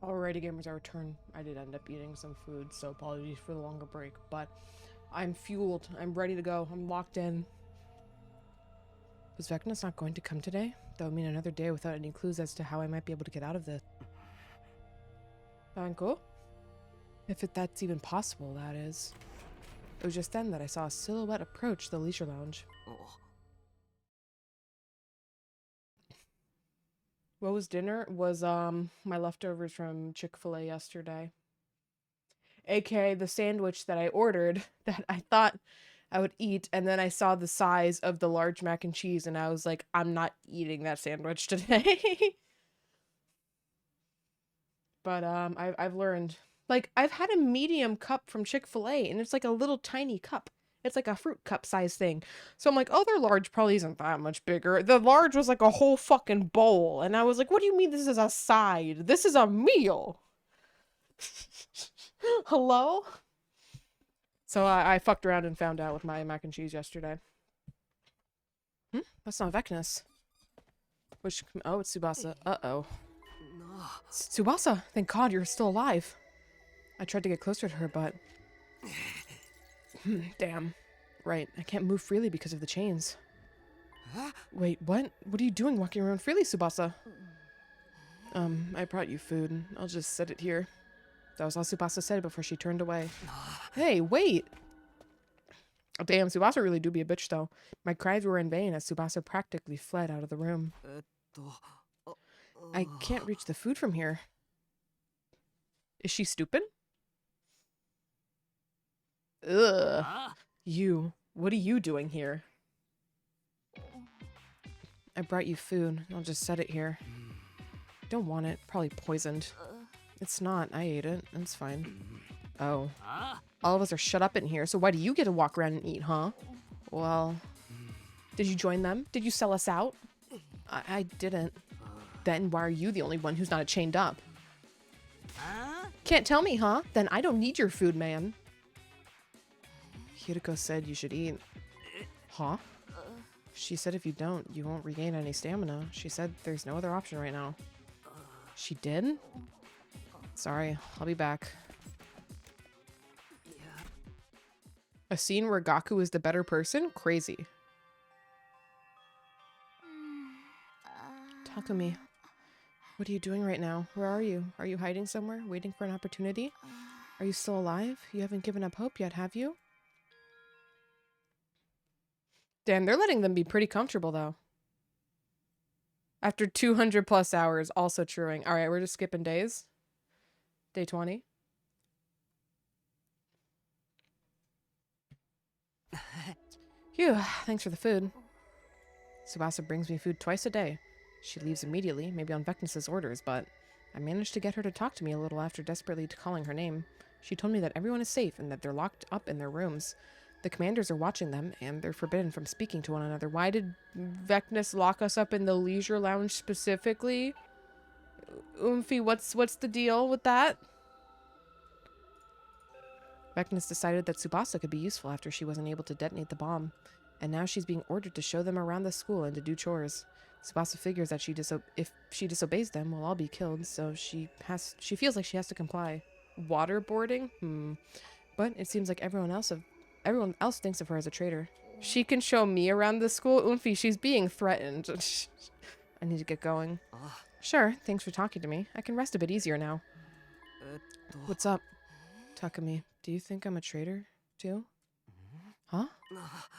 Alrighty, gamers, I return. I did end up eating some food, so apologies for the longer break, but I'm fueled. I'm ready to go. I'm locked in. Was Vecna's not going to come today? That would mean another day without any clues as to how I might be able to get out of this. Uncle? That's even possible, that is. It was just then that I saw a silhouette approach the leisure lounge. Oh. What was dinner? Was my leftovers from Chick-fil-A yesterday. AKA the sandwich that I ordered that I thought I would eat, and then I saw the size of the large mac and cheese and I was like, I'm not eating that sandwich today. But I've learned, like, I've had a medium cup from Chick-fil-A and it's like a little tiny cup. It's like a fruit cup size thing. So I'm like, oh, their large probably isn't that much bigger. The large was like a whole fucking bowl. And I was like, what do you mean this is a side? This is a meal. Hello? So I fucked around and found out with my mac and cheese yesterday. That's not Vecnus. Oh, it's Tsubasa. Uh-oh. No. Tsubasa, thank God you're still alive. I tried to get closer to her, but... Damn. Right, I can't move freely because of the chains. Wait, what? What are you doing walking around freely, Tsubasa? I brought you food. I'll just set it here. That was all Tsubasa said before she turned away. Hey, wait! Oh, damn, Tsubasa really do be a bitch, though. My cries were in vain as Tsubasa practically fled out of the room. I can't reach the food from here. Is she stupid? Ugh. You. What are you doing here? I brought you food. I'll just set it here. Don't want it. Probably poisoned. It's not. I ate it. It's fine. Oh. All of us are shut up in here, so why do you get to walk around and eat, huh? Well... Did you join them? Did you sell us out? I didn't. Then why are you the only one who's not chained up? Can't tell me, huh? Then I don't need your food, man. Hiriko said you should eat. Huh? She said if you don't, you won't regain any stamina. She said there's no other option right now. She did? Sorry, I'll be back. A scene where Gaku is the better person? Crazy. Takumi, what are you doing right now? Where are you? Are you hiding somewhere, waiting for an opportunity? Are you still alive? You haven't given up hope yet, have you? Damn, they're letting them be pretty comfortable, though. After 200 plus hours, also truing. All right, we're just skipping days. Day 20. Phew, thanks for the food. Tsubasa brings me food twice a day. She leaves immediately, maybe on Vecnus's orders, but I managed to get her to talk to me a little after desperately calling her name. She told me that everyone is safe and that they're locked up in their rooms. The commanders are watching them, and they're forbidden from speaking to one another. Why did Vecnus lock us up in the leisure lounge specifically? Oomphy, what's the deal with that? Vecnus decided that Tsubasa could be useful after she wasn't able to detonate the bomb, and now she's being ordered to show them around the school and to do chores. Tsubasa figures that if she disobeys them, we'll all be killed, so she feels like she has to comply. Waterboarding? But it seems like everyone else thinks of her as a traitor. She can show me around the school? Oomphy, she's being threatened. I need to get going. Sure, thanks for talking to me. I can rest a bit easier now. What's up? Takumi, do you think I'm a traitor, too? Huh?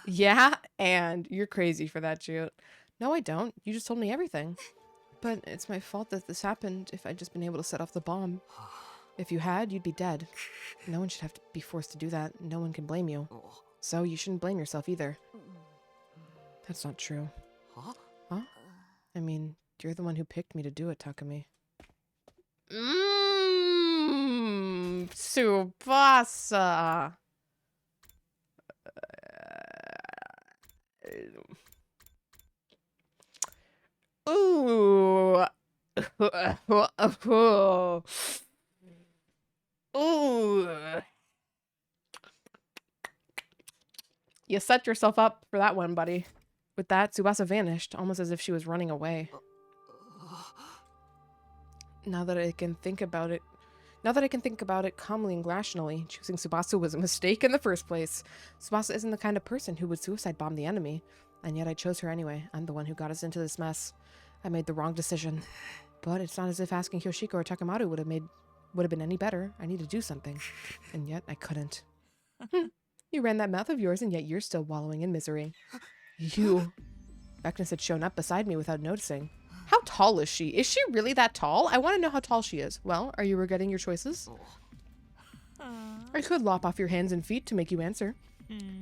Yeah, and you're crazy for that, shoot. No, I don't. You just told me everything. But it's my fault that this happened if I'd just been able to set off the bomb. If you had, you'd be dead. No one should have to be forced to do that. No one can blame you. So you shouldn't blame yourself either. That's not true. Huh? I mean, you're the one who picked me to do it, Takumi. Tsubasa. Ooh. Ooh. You set yourself up for that one, buddy. With that, Tsubasa vanished, almost as if she was running away. Now that I can think about it calmly and rationally, choosing Tsubasa was a mistake in the first place. Tsubasa isn't the kind of person who would suicide bomb the enemy, and yet I chose her anyway. I'm the one who got us into this mess. I made the wrong decision. But it's not as if asking Hyoshiko or Takamaru would have been any better. I need to do something. And yet I couldn't. You ran that mouth of yours, and yet you're still wallowing in misery. You. Vecnus had shown up beside me without noticing. How tall is she? Is she really that tall? I want to know how tall she is. Well, are you regretting your choices? I could lop off your hands and feet to make you answer.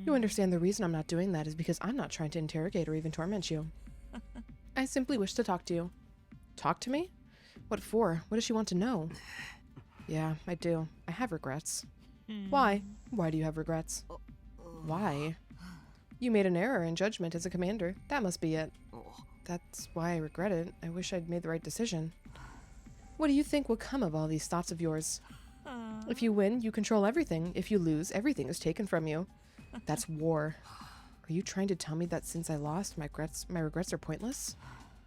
You understand the reason I'm not doing that is because I'm not trying to interrogate or even torment you. I simply wish to talk to you. Talk to me? What for? What does she want to know? Yeah, I do. I have regrets. Why? Why do you have regrets? Why? You made an error in judgment as a commander. That must be it. That's why I regret it. I wish I'd made the right decision. What do you think will come of all these thoughts of yours? If you win, you control everything. If you lose, everything is taken from you. That's war. Are you trying to tell me that since I lost, my regrets are pointless?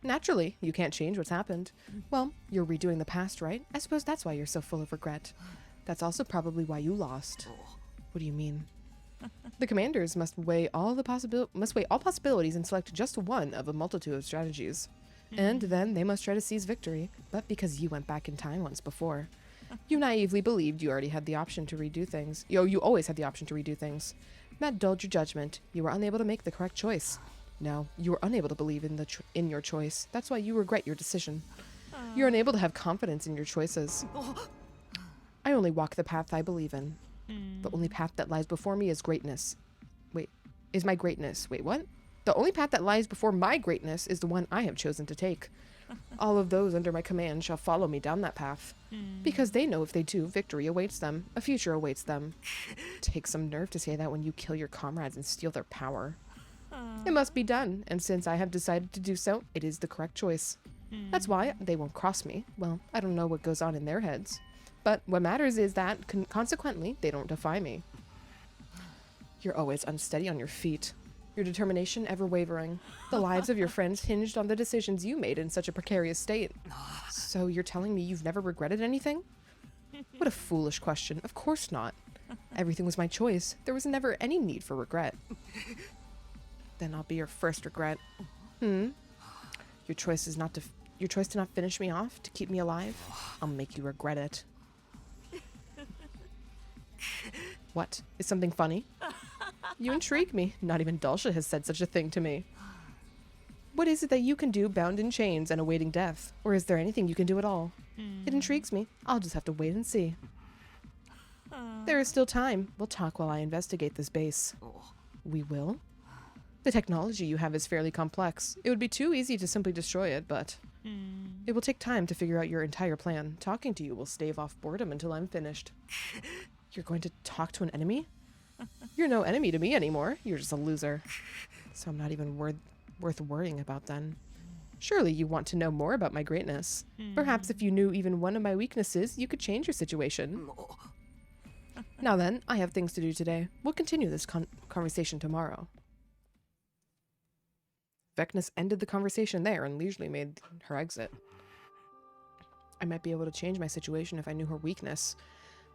Naturally, you can't change what's happened. Well, you're redoing the past, right? I suppose that's why you're so full of regret. That's also probably why you lost. What do you mean? The commanders must weigh all possibilities and select just one of a multitude of strategies. And then they must try to seize victory, but because you went back in time once before. You naively believed you already had the option to redo things. You always had the option to redo things. That dulled your judgment. You were unable to make the correct choice. No, you were unable to believe in your choice. That's why you regret your decision. You're unable to have confidence in your choices. I only walk the path I believe in. The only path that lies before me is greatness. Is my greatness. Wait, what? The only path that lies before my greatness is the one I have chosen to take. All of those under my command shall follow me down that path. Because they know if they do, victory awaits them. A future awaits them. Take some nerve to say that when you kill your comrades and steal their power. It must be done, and since I have decided to do so, it is the correct choice. That's why they won't cross me. Well, I don't know what goes on in their heads. But what matters is that, consequently, they don't defy me. You're always unsteady on your feet. Your determination ever wavering. The lives of your friends hinged on the decisions you made in such a precarious state. So you're telling me you've never regretted anything? What a foolish question. Of course not. Everything was my choice. There was never any need for regret. Then I'll be your first regret. Your choice to not finish me off, to keep me alive? I'll make you regret it. What? Is something funny? You intrigue me. Not even Dulcia has said such a thing to me. What is it that you can do bound in chains and awaiting death? Or is there anything you can do at all? It intrigues me. I'll just have to wait and see. There is still time. We'll talk while I investigate this base. We will? The technology you have is fairly complex. It would be too easy to simply destroy it, but... It will take time to figure out your entire plan. Talking to you will stave off boredom until I'm finished. You're going to talk to an enemy? You're no enemy to me anymore. You're just a loser. So I'm not even worth worrying about then. Surely you want to know more about my greatness. Perhaps if you knew even one of my weaknesses, you could change your situation. Now then, I have things to do today. We'll continue this conversation tomorrow. Vecnus ended the conversation there and leisurely made her exit. I might be able to change my situation if I knew her weakness.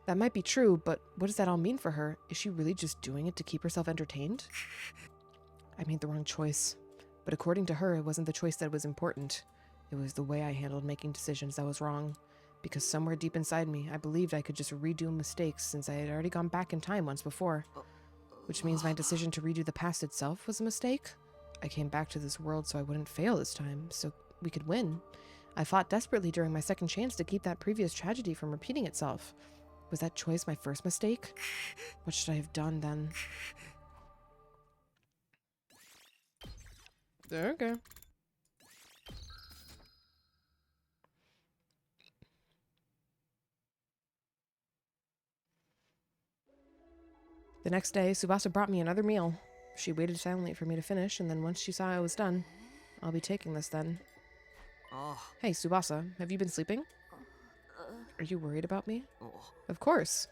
That might be true, but what does that all mean for her? Is she really just doing it to keep herself entertained? I made the wrong choice. But according to her, it wasn't the choice that was important. It was the way I handled making decisions that was wrong. Because somewhere deep inside me, I believed I could just redo mistakes since I had already gone back in time once before. Which means my decision to redo the past itself was a mistake? I came back to this world so I wouldn't fail this time, so we could win. I fought desperately during my second chance to keep that previous tragedy from repeating itself. Was that choice my first mistake? What should I have done then? Okay. The next day, Tsubasa brought me another meal. She waited silently for me to finish, and then once she saw I was done, I'll be taking this then. Hey, Tsubasa, have you been sleeping? Are you worried about me? Of course.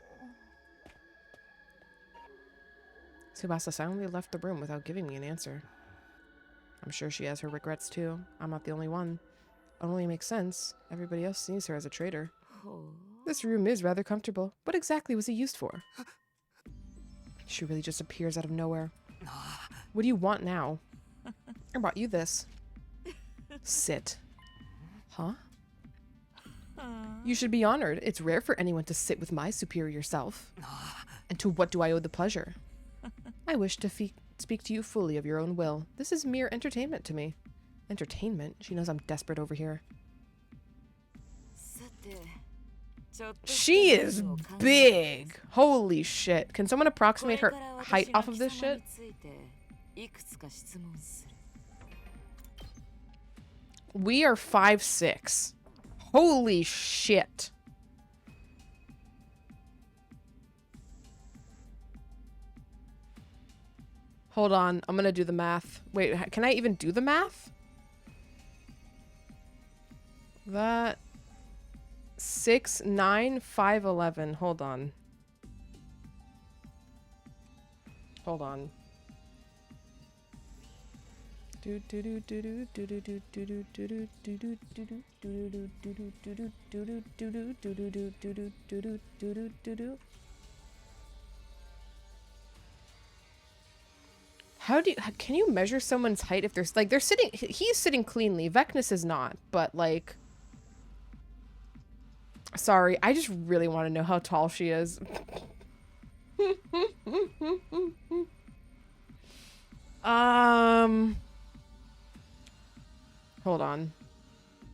Tsubasa silently left the room without giving me an answer. I'm sure she has her regrets too. I'm not the only one. only makes sense. Everybody else sees her as a traitor. Oh. This room is rather comfortable. What exactly was it used for? She really just appears out of nowhere. What do you want now? I brought you this. Sit. Huh? You should be honored. It's rare for anyone to sit with my superior self. And to what do I owe the pleasure? I wish to speak to you fully of your own will. This is mere entertainment to me. Entertainment? She knows I'm desperate over here. She is big! Holy shit. Can someone approximate her height off of this shit? We are 5'6". Holy shit. Hold on, I'm gonna do the math. Wait, can I even do the math? That 6'9", 5'11". Hold on. Hold on. Can you measure someone's height if there's like he's sitting cleanly. Vecnus is not, but like sorry, I just really want to know how tall she is. Hold on.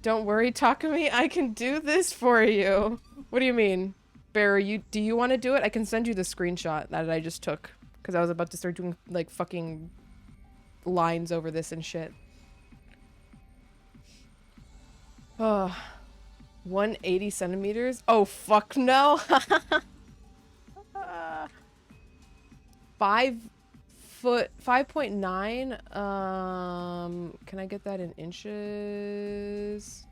Don't worry, Takumi, I can do this for you. What do you mean? Bear, do you want to do it? I can send you the screenshot that I just took. Because I was about to start doing, like, fucking lines over this and shit. Oh. 180 centimeters? Oh, fuck no! 5.9. Can I get that in inches?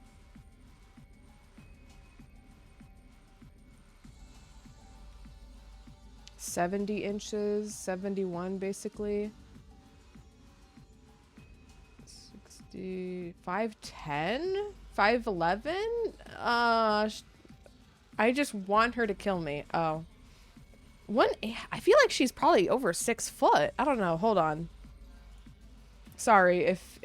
$70 inches, 71 basically. 60, 5'10", 5'11". I just want her to kill me. Oh. I feel like she's probably over 6 foot. I don't know. Hold on. Sorry if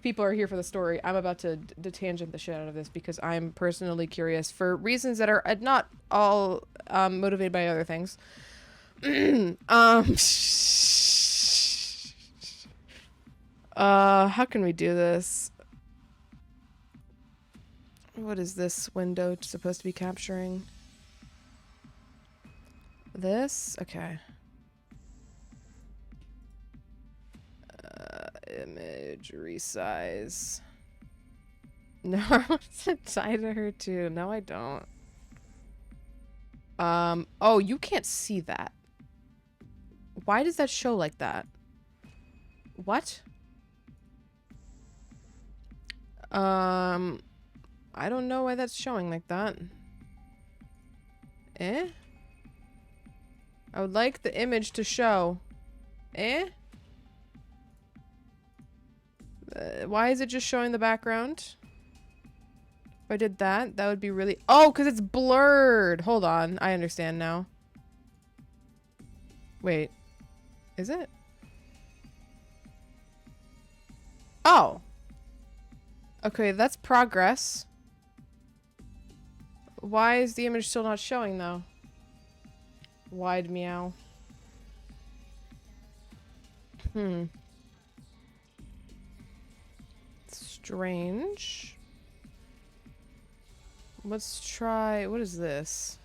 people are here for the story. I'm about to tangent the shit out of this because I'm personally curious for reasons that are not all motivated by other things. How can we do this? What is this window supposed to be capturing? This? Okay. Image resize. No, I want to tie to her too. No, I don't. Oh, you can't see that. Why does that show like that? What? I don't know why that's showing like that. Eh? I would like the image to show. Eh? Why is it just showing the background? If I did that, that would be really... Oh, because it's blurred! Hold on, I understand now. Wait. Is it? Oh! Okay, that's progress. Why is the image still not showing, though? Wide meow. Strange. Let's try... What is this?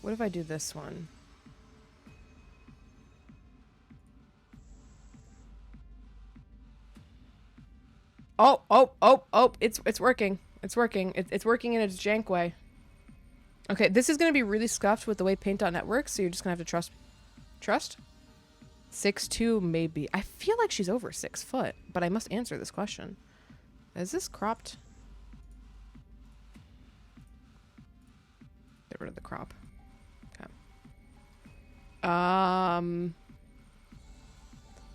What if I do this one? Oh, it's working. It's working. It's working in its jank way. Okay, this is going to be really scuffed with the way Paint.net works, so you're just going to have to trust. Trust? 6'2", maybe. I feel like she's over 6 foot, but I must answer this question. Is this cropped? Get rid of the crop. Okay.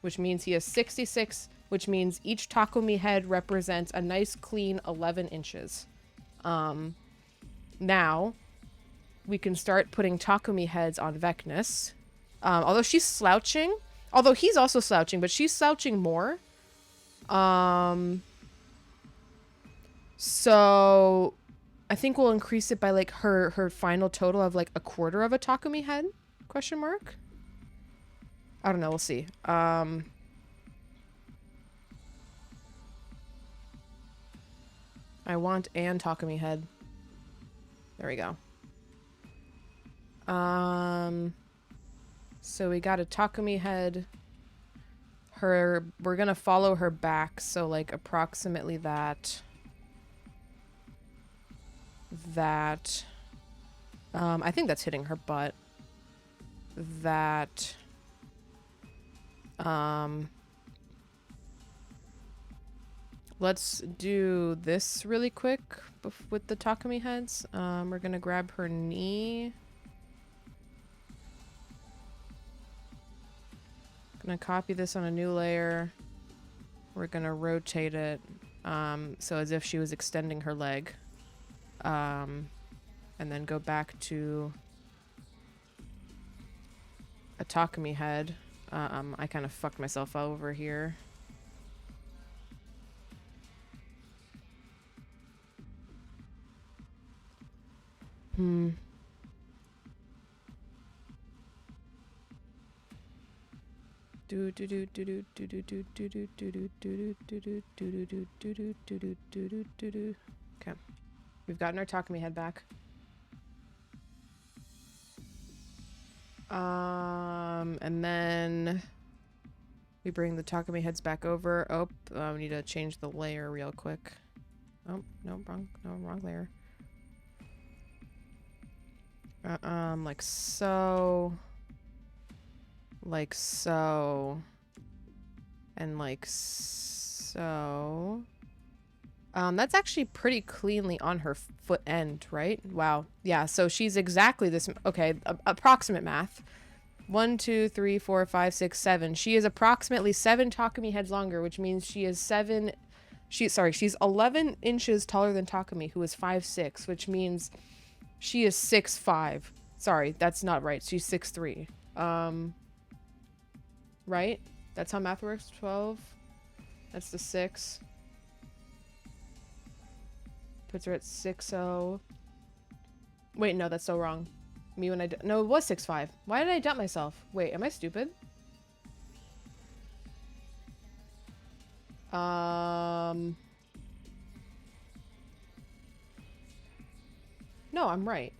which means he has 66, which means each Takumi head represents a nice clean 11 inches. Now, we can start putting Takumi heads on Vecnus. Although she's slouching. Although he's also slouching, but she's slouching more. So I think we'll increase it by like her final total of like a quarter of a Takumi head? Question mark? I don't know, we'll see. I want an Takumi head. There we go. So we got a Takumi head. We're gonna follow her back, so like approximately that. I think that's hitting her butt. Let's do this really quick with the Takumi heads. We're gonna grab her knee. Gonna copy this on a new layer. We're gonna rotate it so as if she was extending her leg. And then go back to a Takumi head. I kind of fucked myself over here. Okay. We've gotten our Takumi head back. And then we bring the Takumi heads back over. Oh, we need to change the layer real quick. Oh, no, wrong layer. Like so. Like so. And like so. That's actually pretty cleanly on her foot end, right? Wow. Yeah, so she's exactly this. Okay, approximate math. 1, 2, 3, 4, 5, 6, 7. She is approximately 7 Takumi heads longer, which means she is she's 11 inches taller than Takumi, who is 5'6", which means she is 6'5". Sorry, that's not right. She's 6'3". Right? That's how math works. 12. That's the 6. Puts her at 6'0". Wait, no, that's so wrong. No, it was 6'5". Why did I doubt myself? Wait, am I stupid? No, I'm right.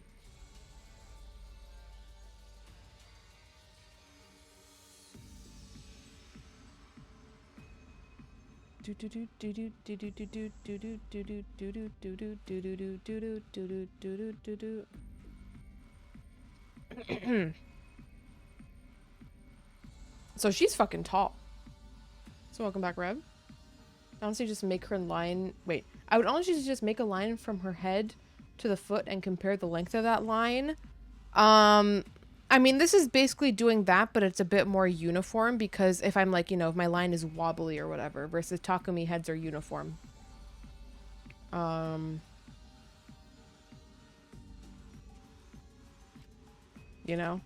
So she's fucking tall. So welcome back, Rev. Honestly, just make her line. Wait, I would honestly just make a line from her head to the foot and compare the length of that line. I mean, this is basically doing that, but it's a bit more uniform because if I'm like, if my line is wobbly or whatever, versus Takumi heads are uniform. You know?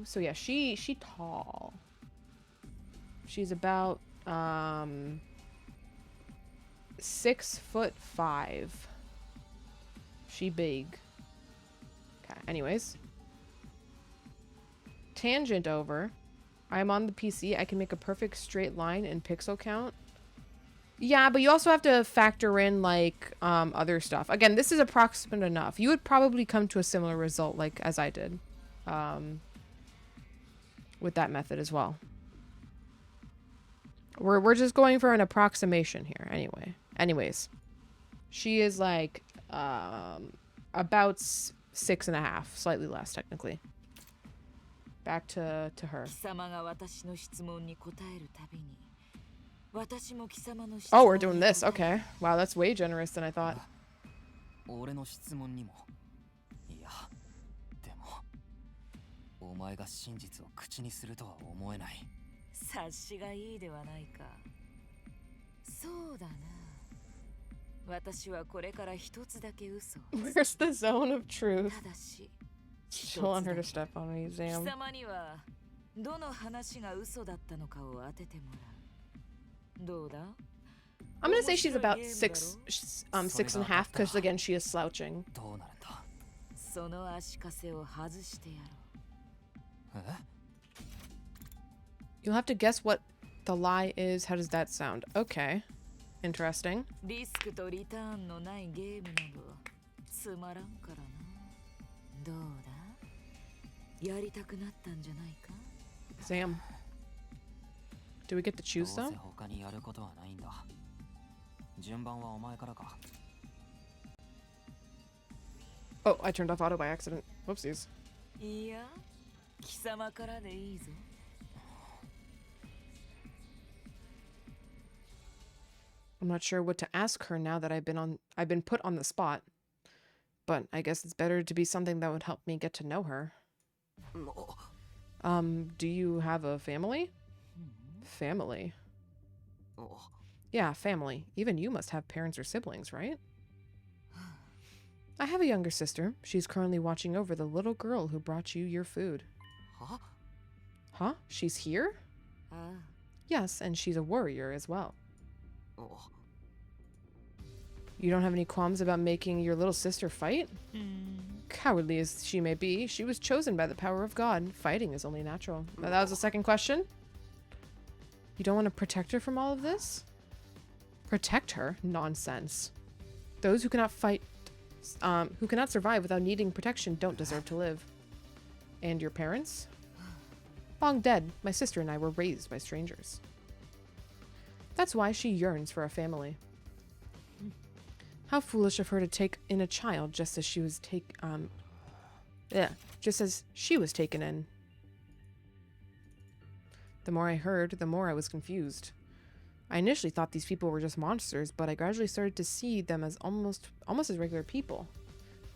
So yeah, she tall. She's about 6'5". She big. Okay, anyways. Tangent over. I'm on the PC. I can make a perfect straight line in pixel count. Yeah, but you also have to factor in, like, other stuff. Again, this is approximate enough. You would probably come to a similar result, like, as I did. With that method as well. We're just going for an approximation here, anyway. Anyways. She is, like, about 6.5. Slightly less, technically. Back to her. Oh, we're doing this. Okay. Wow, that's way generous than I thought. お前が真実を口にするとは思えない。察しがいいではないか。そうだな。私はこれから一つだけ嘘を。Where's the zone of truth? ただし、She'll want her to step on me, 貴 Zam. 様にはどの話が嘘だったのかを当ててもらう。どうだ？ I'm gonna say she's about 6.5 because again she is slouching. どうなるんだ。その足かせを外してやろう。え？ You'll have to guess what the lie is. How does that sound? Okay. Interesting. リスクとリターンのないゲームなどつまらんからな。どうだ？やりたくなったんじゃないか？ Zam. Do we get to choose どう though? せ他にやることはないんだ。順番はお前からか。 Oh, I turned off auto by accident. Whoopsies. いや、貴様からでいいぞ。I'm not sure what to ask her now that I've been put on the spot. But I guess it's better to be something that would help me get to know her. Do you have a family? Family. Yeah, family. Even you must have parents or siblings, right? I have a younger sister. She's currently watching over the little girl who brought you your food. Huh? Huh? She's here? Yes, and she's a warrior as well. You don't have any qualms about making your little sister fight? Cowardly as she may be, she was chosen by the power of God. Fighting is only natural. Now, that was the second question. You don't want to protect her from all of this? Protect her? Nonsense. Those who cannot fight, who cannot survive without needing protection don't deserve to live. And your parents? Long dead. My sister and I were raised by strangers. That's why she yearns for a family. How foolish of her to take in a child just as she was taken in. The more I heard, the more I was confused. I initially thought these people were just monsters, but I gradually started to see them as almost as regular people.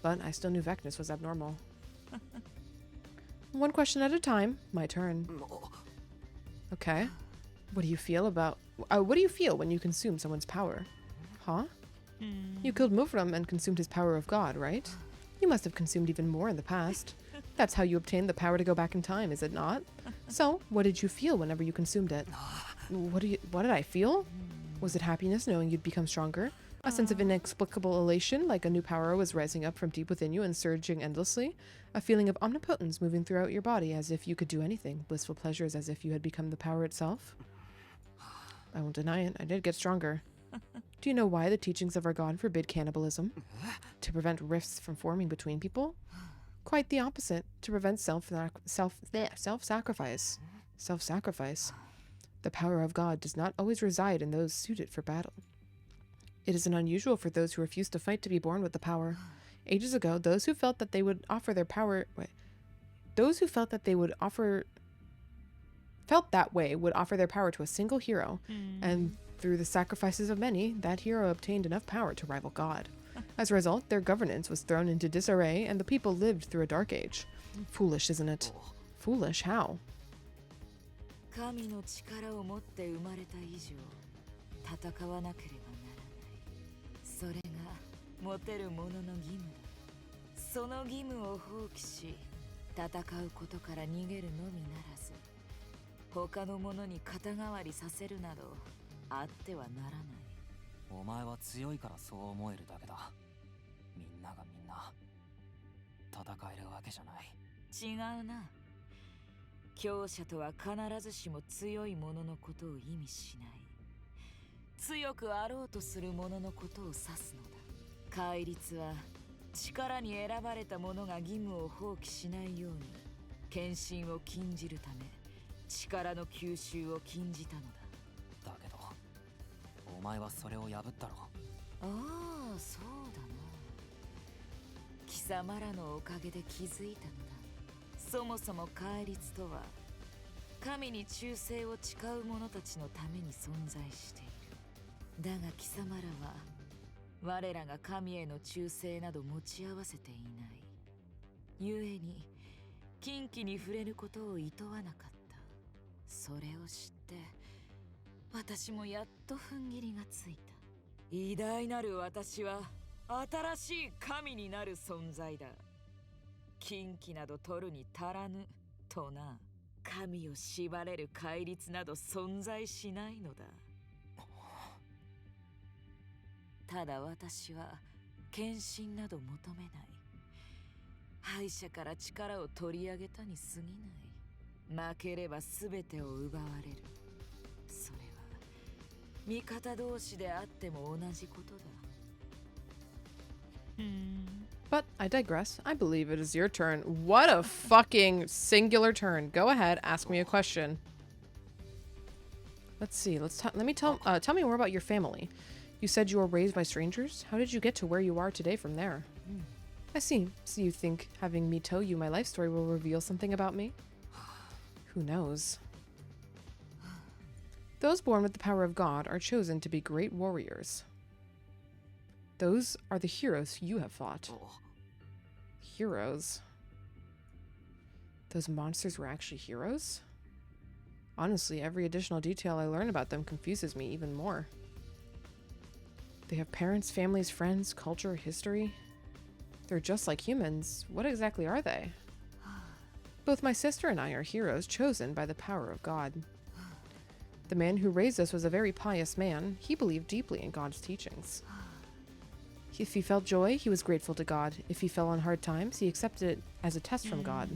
But I still knew Vecnus was abnormal. One question at a time. My turn. Okay. What do you feel when you consume someone's power? Huh? You killed Mufram and consumed his power of God, right? You must have consumed even more in the past. That's how you obtained the power to go back in time, is it not? So, what did you feel whenever you consumed it? What did I feel? Was it happiness knowing you'd become stronger? A sense of inexplicable elation, like a new power was rising up from deep within you and surging endlessly? A feeling of omnipotence moving throughout your body as if you could do anything? Blissful pleasures as if you had become the power itself? I won't deny it, I did get stronger. Do you know why the teachings of our God forbid cannibalism? To prevent rifts from forming between people? Quite the opposite, to prevent self-sacrifice. Self-sacrifice. The power of God does not always reside in those suited for battle. It is unusual for those who refuse to fight to be born with the power. Ages ago, those who felt that they would offer their power... felt that way would offer their power to a single hero, and through the sacrifices of many, that hero obtained enough power to rival God. As a result, their governance was thrown into disarray, and the people lived through a dark age. Foolish, isn't it? Foolish? How? 神の力を持って生まれた以上、戦わなければならない。それが持てる者の義務だ。その義務を放棄し、戦うことから逃げるのみならず、他の者に肩代わりさせるなどあってはならない。お前は強いからそう思えるだけだ。みんながみんな戦えるわけじゃない。違うな。強者とは必ずしも強い者のことを意味しない。強くあろうとする者のことを指すのだ。戒律は力に選ばれた者が義務を放棄しないように献身を禁じるため力の吸収を禁じたのだ。だけどお前はそれを破ったろ。ああ、そうだな。貴様らのおかげで気づいたのだ。そもそも戒律とは神に忠誠を誓う者たちのために存在している。だが貴様らは我らが神への忠誠など持ち合わせていない。故に禁忌に触れることを厭わなかった。それを知って私もやっと踏ん切りがついた。偉大なる私は新しい神になる存在だ。禁忌など取るに足らぬとな。神を縛れる戒律など存在しないのだ。ただ私は献身など求めない。敗者から力を取り上げたに過ぎない。負ければ全てを奪われる。それは味方同士であっても同じことだ。But I digress. I believe it is your turn. What a fucking singular turn. Go ahead, ask me a question. Let's see. Tell me more about your family. You said you were raised by strangers. How did you get to where you are today from there? I see. So you think having me tell you my life story will reveal something about me? Who knows? Those born with the power of God are chosen to be great warriors. Those are the heroes you have fought. Heroes? Those monsters were actually heroes? Honestly, every additional detail I learn about them confuses me even more. They have parents, families, friends, culture, history. They're just like humans. What exactly are they? Both my sister and I are heroes chosen by the power of God. The man who raised us was a very pious man. He believed deeply in God's teachings. If he felt joy, he was grateful to God. If he fell on hard times, he accepted it as a test from God.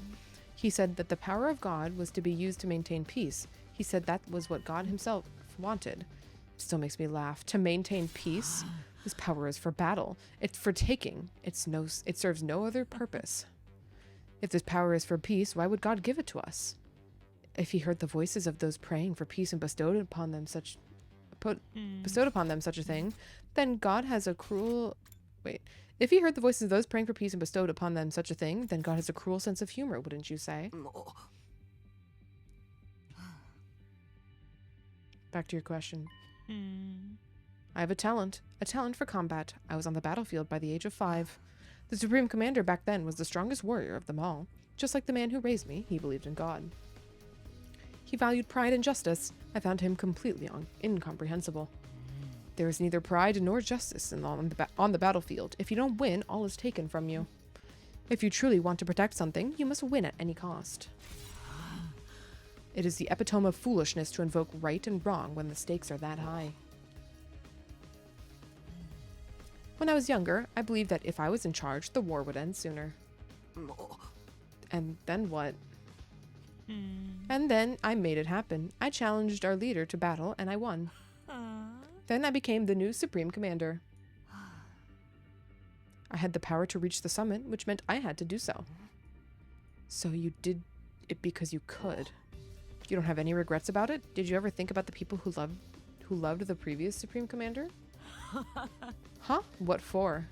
He said that the power of God was to be used to maintain peace. He said that was what God himself wanted. It still makes me laugh. To maintain peace, this power is for battle. It's for taking. It serves no other purpose. If this power is for peace, why would God give it to us? If he heard the voices of those praying for peace and bestowed upon them such a thing, then God has a cruel... Wait. If he heard the voices of those praying for peace and bestowed upon them such a thing, then God has a cruel sense of humor, wouldn't you say? Back to your question. I have a talent for combat. I was on the battlefield by the age of 5. The Supreme Commander back then was the strongest warrior of them all. Just like the man who raised me, he believed in God. He valued pride and justice. I found him completely incomprehensible. There is neither pride nor justice on the battlefield. If you don't win, all is taken from you. If you truly want to protect something, you must win at any cost. It is the epitome of foolishness to invoke right and wrong when the stakes are that high. When I was younger, I believed that if I was in charge, the war would end sooner. And then what? And then I made it happen. I challenged our leader to battle and I won. Then I became the new Supreme Commander. I had the power to reach the summit, which meant I had to do so. So you did it because you could. You don't have any regrets about it? Did you ever think about the people who loved the previous Supreme Commander? Huh? What for?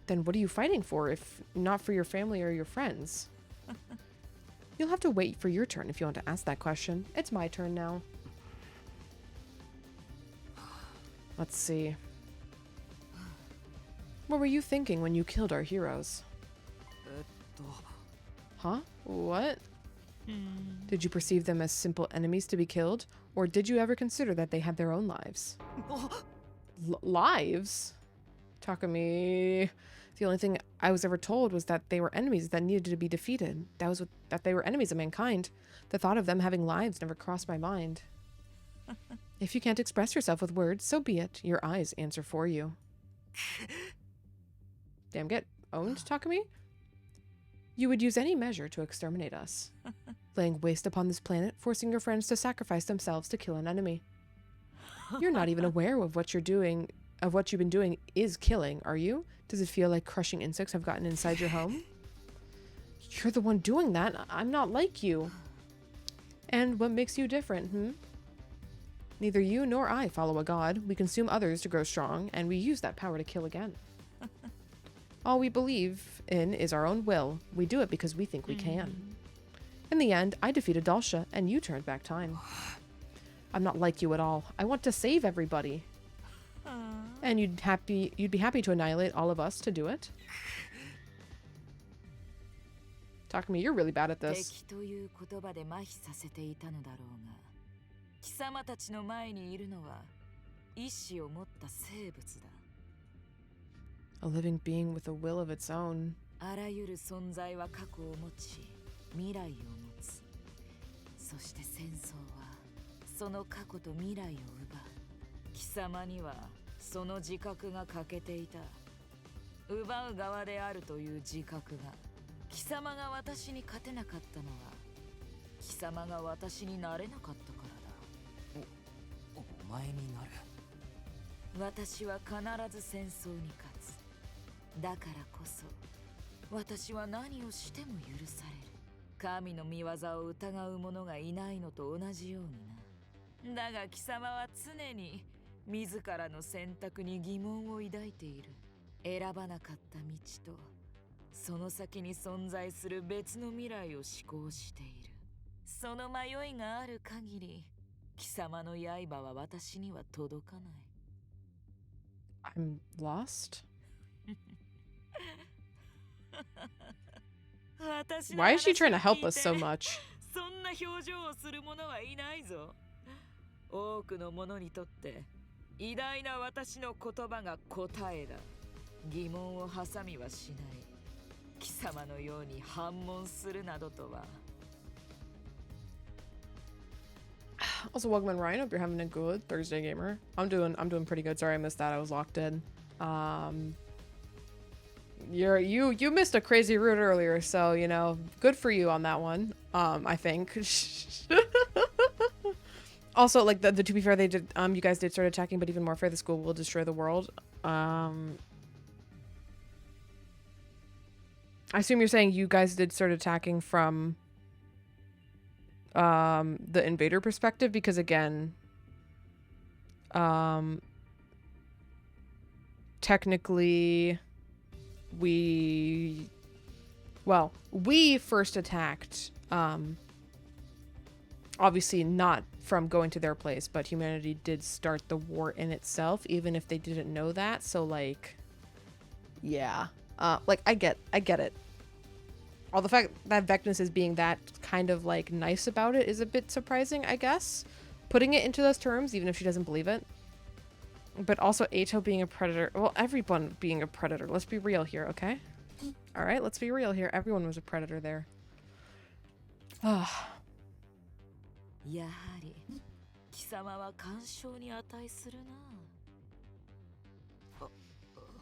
Then what are you fighting for, if not for your family or your friends? You'll have to wait for your turn if you want to ask that question. It's my turn now. Let's see. What were you thinking when you killed our heroes? Huh? What? Did you perceive them as simple enemies to be killed? Or did you ever consider that they had their own lives? Lives? Takumi... The only thing I was ever told was that they were enemies that needed to be defeated. That they were enemies of mankind. The thought of them having lives never crossed my mind. If you can't express yourself with words, so be it. Your eyes answer for you. Damn, get owned, Takumi? You would use any measure to exterminate us. Laying waste upon this planet, forcing your friends to sacrifice themselves to kill an enemy. You're not even aware of what you've been doing is killing, are you? Does it feel like crushing insects have gotten inside your home? You're the one doing that. I'm not like you. And what makes you different, Neither you nor I follow a god. We consume others to grow strong, and we use that power to kill again. All we believe in is our own will. We do it because we think we can. In the end, I defeated Dalsha, and you turned back time. I'm not like you at all. I want to save everybody. And you'd be happy to annihilate all of us to do it? Talk to me. You're really bad at this. 敵という言葉で麻痺させていたのだろうが、貴様たちの前にいるのは意志を持った生物だ。A living being with a will of its own. あらゆる存在は過去を持ち、未来を持つ。そして戦争はその過去と未来を奪う。貴様にはその自覚が欠けていた。奪う側であるという自覚が。貴様が私に勝てなかったのは貴様が私になれなかったからだ。お前になる。私は必ず戦争に勝つ。だからこそ私は何をしても許される。神の御業を疑う者がいないのと同じようにな。だが貴様は常に自らの選択に疑問を抱いている。選ばなかった道とその先に存在する別の未来を思考している。その迷いがある限り貴様の刃は私には届かない。I'm lost? Why is she trying to help us so much? そんな表情をする者はいないぞ。多くの者にとって偉大な私の言葉が答えだ。疑問を挟みはしない。貴様のように反問するなどとは。Also, welcome in, Ryan. Hope you're having a good Thursday, gamer. I'm doing pretty good. Sorry I missed that. I was locked in. You missed a crazy route earlier, so you know, good for you on that one. I think. Also, like the to be fair, they did. You guys did start attacking, but even more fair, the school will destroy the world. I assume you're saying you guys did start attacking from the invader perspective, because again, technically we first attacked, obviously not from going to their place, but humanity did start the war in itself, even if they didn't know that. So like, yeah, like I get it. All the fact that Vecnus is being that kind of like nice about it is a bit surprising, I guess. Putting it into those terms, even if she doesn't believe it. But also Ato being a predator. Well, everyone being a predator. Let's be real here, okay? Alright, let's be real here. Everyone was a predator there. Ah.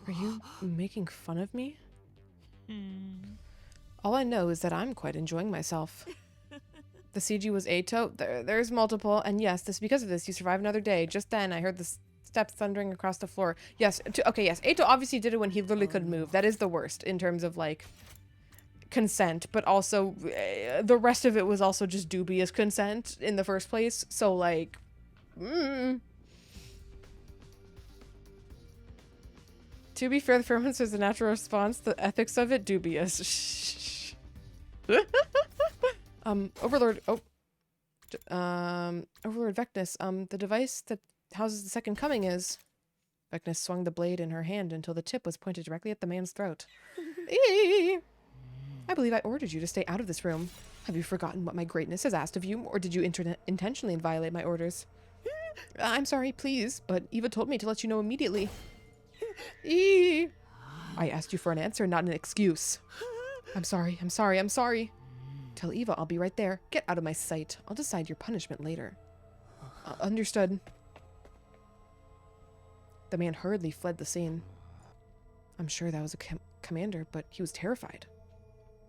Are you making fun of me? All I know is that I'm quite enjoying myself. The CG was Ato. There's multiple, and yes, this because of this, you survive another day. Just then, I heard the steps thundering across the floor. Yes, okay, yes. Ato obviously did it when he literally couldn't move. That is the worst in terms of, like, consent, but also the rest of it was also just dubious consent in the first place. So, like, To be fair, the pheromones is a natural response. The ethics of it, dubious. Overlord, Overlord Vecnus, the device that houses the second coming is... Vecnus swung the blade in her hand until the tip was pointed directly at the man's throat. I believe I ordered you to stay out of this room. Have you forgotten what my greatness has asked of you, or did you intentionally violate my orders? I'm sorry, please, but Eva told me to let you know immediately. I asked you for an answer, not an excuse. I'm sorry. Tell Eva I'll be right there. Get out of my sight. I'll decide your punishment later. Understood. The man hurriedly fled the scene. I'm sure that was a commander, but he was terrified.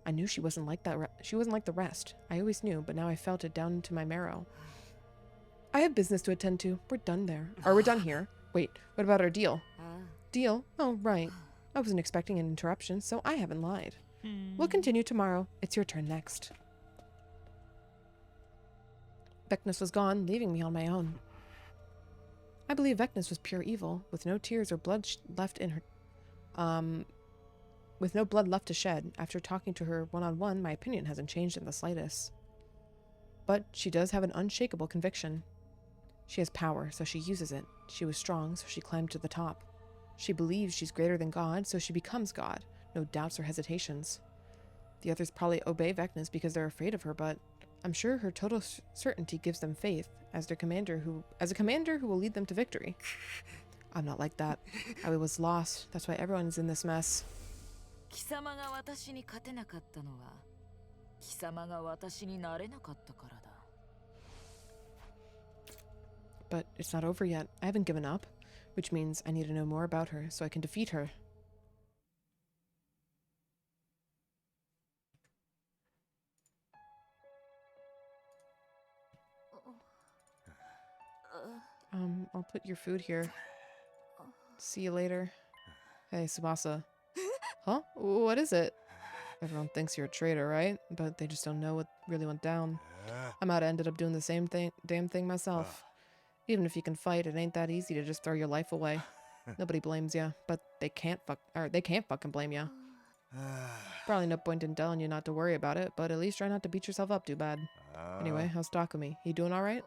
I knew she wasn't like that. She wasn't like the rest. I always knew, but now I felt it down into my marrow. I have business to attend to. We're done there. Or we're done here. Wait, what about our deal? Deal? Oh, right. I wasn't expecting an interruption, so I haven't lied. We'll continue tomorrow. It's your turn next. Vecnus was gone, leaving me on my own. I believe Vecnus was pure evil, with no tears or blood left in her. With no blood left to shed. After talking to her one-on-one, my opinion hasn't changed in the slightest. But she does have an unshakable conviction. She has power, so she uses it. She was strong, so she climbed to the top. She believes she's greater than God, so she becomes God. No doubts or hesitations. The others probably obey Vecnus because they're afraid of her, but I'm sure her total certainty gives them faith as a commander who will lead them to victory. I'm not like that. I was lost. That's why everyone's in this mess. 貴様が私に勝てなかったのは貴様が私になれなかったからだ。 But it's not over yet. I haven't given up, which means I need to know more about her so I can defeat her. I'll put your food here. See you later. Hey, Tsubasa. Huh? What is it? Everyone thinks you're a traitor, right? But they just don't know what really went down. I might have ended up doing the same damn thing myself. Even if you can fight, it ain't that easy to just throw your life away. Nobody blames you, but they can't fucking blame you. Probably no point in telling you not to worry about it, but at least try not to beat yourself up too bad. Anyway, how's Takumi? He doing alright?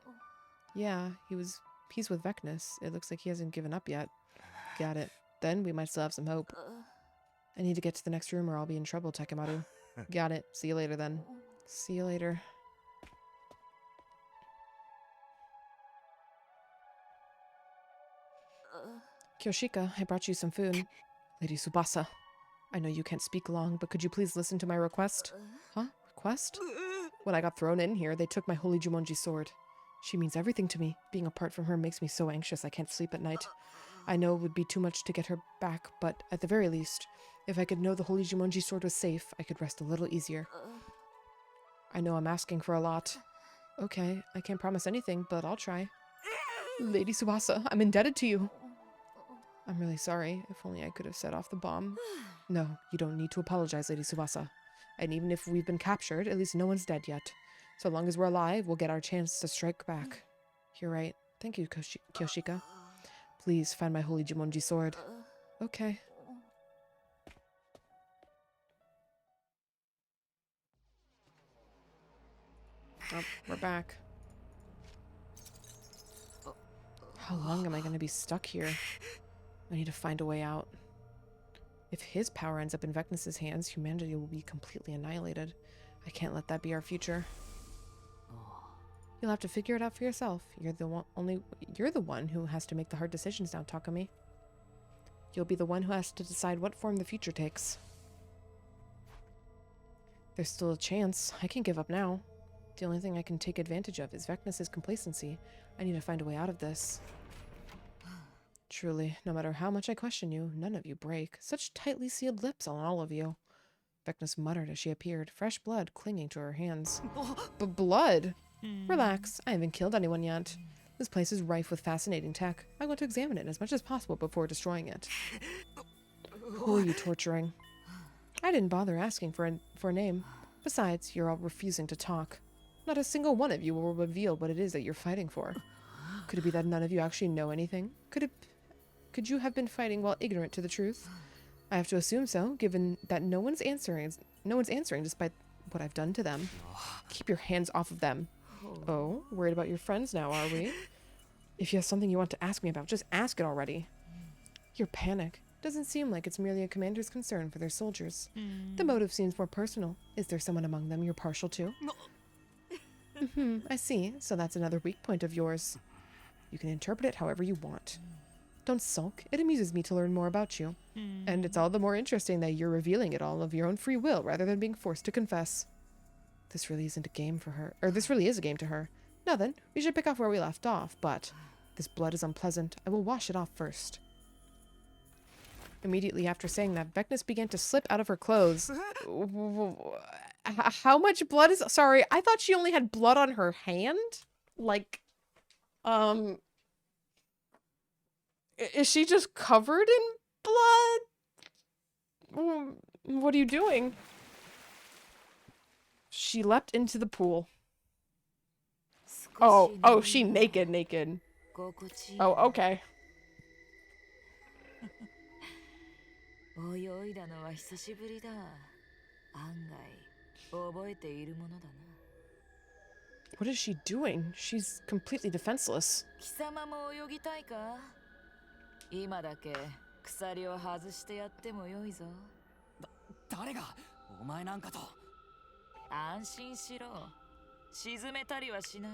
Yeah, he's with Vecnus. It looks like he hasn't given up yet. Got it. Then we might still have some hope. I need to get to the next room or I'll be in trouble, Takemaru. Got it. See you later then. See you later. Kyoshika, I brought you some food. Lady Tsubasa, I know you can't speak long, but could you please listen to my request? Huh? Request? When I got thrown in here, they took my holy Jumonji sword. She means everything to me. Being apart from her makes me so anxious I can't sleep at night. I know it would be too much to get her back, but at the very least, if I could know the holy Jumonji sword was safe, I could rest a little easier. I know I'm asking for a lot. Okay, I can't promise anything, but I'll try. Lady Tsubasa, I'm indebted to you. I'm really sorry. If only I could have set off the bomb. No, you don't need to apologize, Lady Tsubasa. And even if we've been captured, at least no one's dead yet. So long as we're alive, we'll get our chance to strike back. You're right. Thank you, Kyoshika. Please find my holy Jumonji sword. Okay. Oh, we're back. How long am I going to be stuck here? I need to find a way out. If his power ends up in Vecnus's hands, humanity will be completely annihilated. I can't let that be our future. You'll have to figure it out for yourself. You're the one who has to make the hard decisions now, Takumi. You'll be the one who has to decide what form the future takes. There's still a chance. I can give up now. The only thing I can take advantage of is Vecnus's complacency. I need to find a way out of this. Truly, no matter how much I question you, none of you break. Such tightly sealed lips on all of you. Vecnus muttered as she appeared, fresh blood clinging to her hands. Blood? Relax, I haven't killed anyone yet. This place is rife with fascinating tech. I want to examine it as much as possible before destroying it. Who are you torturing? I didn't bother asking for a name. Besides, you're all refusing to talk. Not a single one of you will reveal what it is that you're fighting for. Could it be that none of you actually know anything? Could you have been fighting while ignorant to the truth? I have to assume so, given that no one's answering despite what I've done to them. Keep your hands off of them. Oh, worried about your friends now, are we? If you have something you want to ask me about, just ask it already. Your panic doesn't seem like it's merely a commander's concern for their soldiers. The motive seems more personal. Is there someone among them you're partial to? I see. So that's another weak point of yours. You can interpret it however you want. Don't sulk. It amuses me to learn more about you. And it's all the more interesting that you're revealing it all of your own free will rather than being forced to confess. This really isn't a game for her. Or this really is a game to her. Now then, we should pick up where we left off, but this blood is unpleasant. I will wash it off first. Immediately after saying that, Vecnus began to slip out of her clothes. How much blood is... Sorry, I thought she only had blood on her hand? Like, is she just covered in blood? What are you doing? She leapt into the pool. Oh, she naked. Oh, okay. 泳いだのは久しぶりだ。案外覚えているものだな。What is she doing? She's completely defenseless. 貴様も泳ぎたいか？今だけ鎖を外してやってもよいぞ。誰がお前なんかと。安心しろ。沈めたりはしない。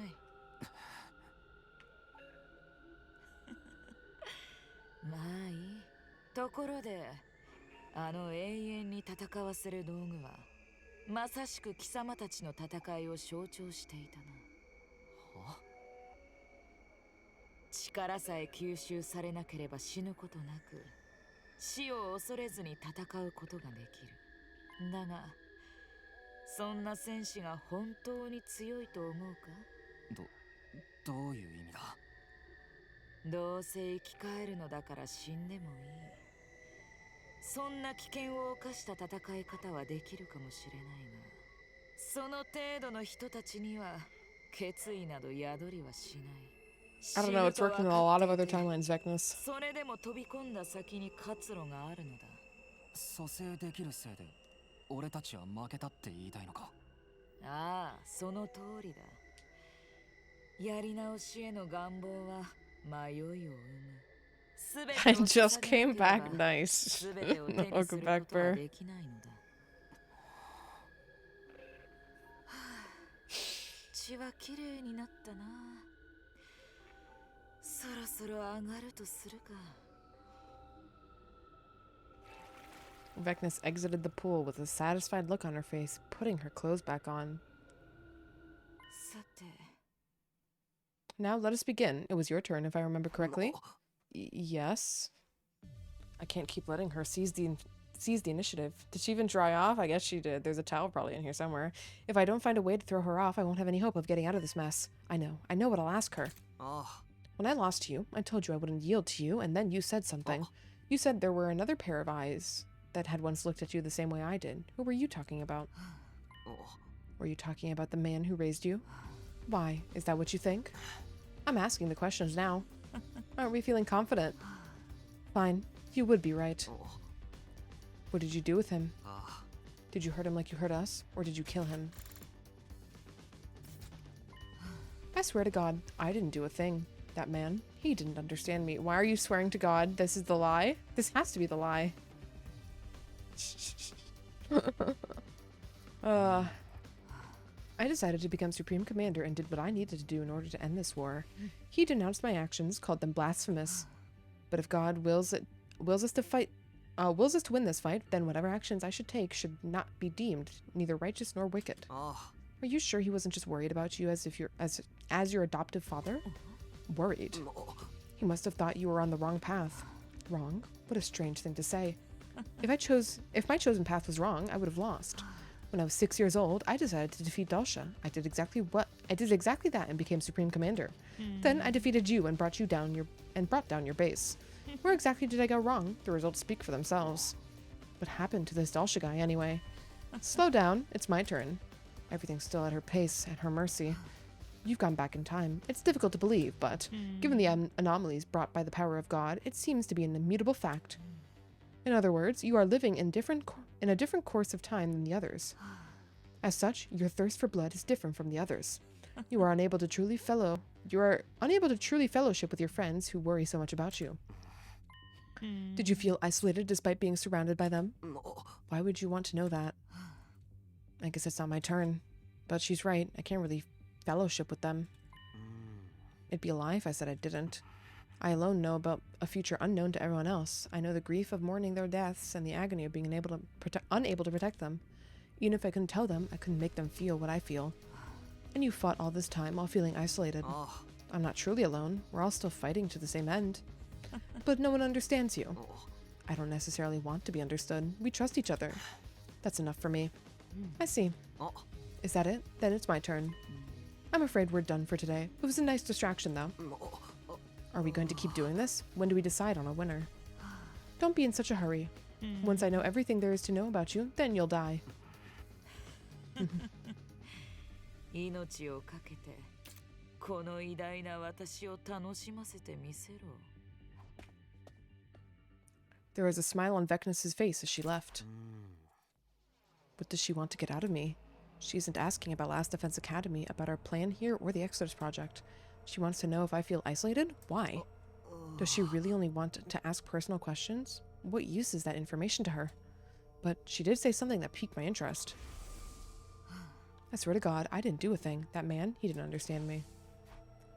まあいい。ところで、あの永遠に戦わせる道具は、まさしく貴様たちの戦いを象徴していたな。は？力さえ吸収されなければ死ぬことなく、死を恐れずに戦うことができる。だが、そんな戦士が本当に強いと思うか？どういう意味だ？どうせ生き返るのだから死んでもいい。そんな危険を冒した戦い方はできるかもしれないが、その程度の人たちには決意など宿りはしない。I don't know, it's working in a lot of other timelines, Vecnus. それでも飛び込んだ先に活路があるのだ。蘇生できるせいで俺たちは負けたって言いたいのか？ああ、その通りだ。やり直しへの願望は迷いを生む。I just came back. Nice. Welcome back, Bear. 血は綺麗になったな。そろそろ上がるとするか。Vecnus exited the pool with a satisfied look on her face, putting her clothes back on. さて。 Now let us begin. It was your turn, if I remember correctly. Yes. I can't keep letting her seize the initiative. Did she even dry off? I guess she did. There's a towel probably in here somewhere. If I don't find a way to throw her off, I won't have any hope of getting out of this mess. I know what I'll ask her. When I lost to you, I told you I wouldn't yield to you, and then you said something. You said there were another pair of eyes that had once looked at you the same way I did. Who were you talking about? Were you talking about the man who raised you? Why? Is that what you think? I'm asking the questions now. Aren't we feeling confident? Fine. You would be right. What did you do with him? Did you hurt him like you hurt us? Or did you kill him? I swear to God, I didn't do a thing. That man, he didn't understand me. Why are you swearing to God? This is the lie? This has to be the lie. I decided to become Supreme Commander and did what I needed to do in order to end this war. He denounced my actions, called them blasphemous. But if God wills us to win this fight, then whatever actions I should take should not be deemed neither righteous nor wicked. Are you sure he wasn't just worried about you as your adoptive father? Worried? He must have thought you were on the wrong path. Wrong? What a strange thing to say. If my chosen path was wrong, I would have lost. When I was 6 years old, I decided to defeat Dalsha. I did exactly that and became Supreme Commander. Then I defeated you and brought down your base. Where exactly did I go wrong? The results speak for themselves. What happened to this Dalsha guy anyway? Slow down, it's my turn. Everything's still at her pace, at her mercy. You've gone back in time. It's difficult to believe, but given the anomalies brought by the power of God, it seems to be an immutable fact. In other words, you are living in a different course of time than the others. As such, your thirst for blood is different from the others. You are unable to truly fellowship with your friends who worry so much about you. Did you feel isolated despite being surrounded by them? Why would you want to know that? I guess it's not my turn. But she's right. I can't really fellowship with them. It'd be a lie if I said I didn't. I alone know about a future unknown to everyone else. I know the grief of mourning their deaths and the agony of being unable to protect them. Even if I couldn't tell them, I couldn't make them feel what I feel. And you fought all this time while feeling isolated. I'm not truly alone. We're all still fighting to the same end. But no one understands you. I don't necessarily want to be understood. We trust each other. That's enough for me. I see. Is that it? Then it's my turn. I'm afraid we're done for today. It was a nice distraction, though. Are we going to keep doing this? When do we decide on a winner? Don't be in such a hurry. Once I know everything there is to know about you, then you'll die. 命をかけてこの偉大な私を楽しませてみせろ。 There was a smile on Vecnus's face as she left. What does she want to get out of me? She isn't asking about Last Defense Academy, about our plan here, or the Exodus project. She wants to know if I feel isolated? Why? Does she really only want to ask personal questions? What use is that information to her? But she did say something that piqued my interest. I swear to God, I didn't do a thing. That man, he didn't understand me.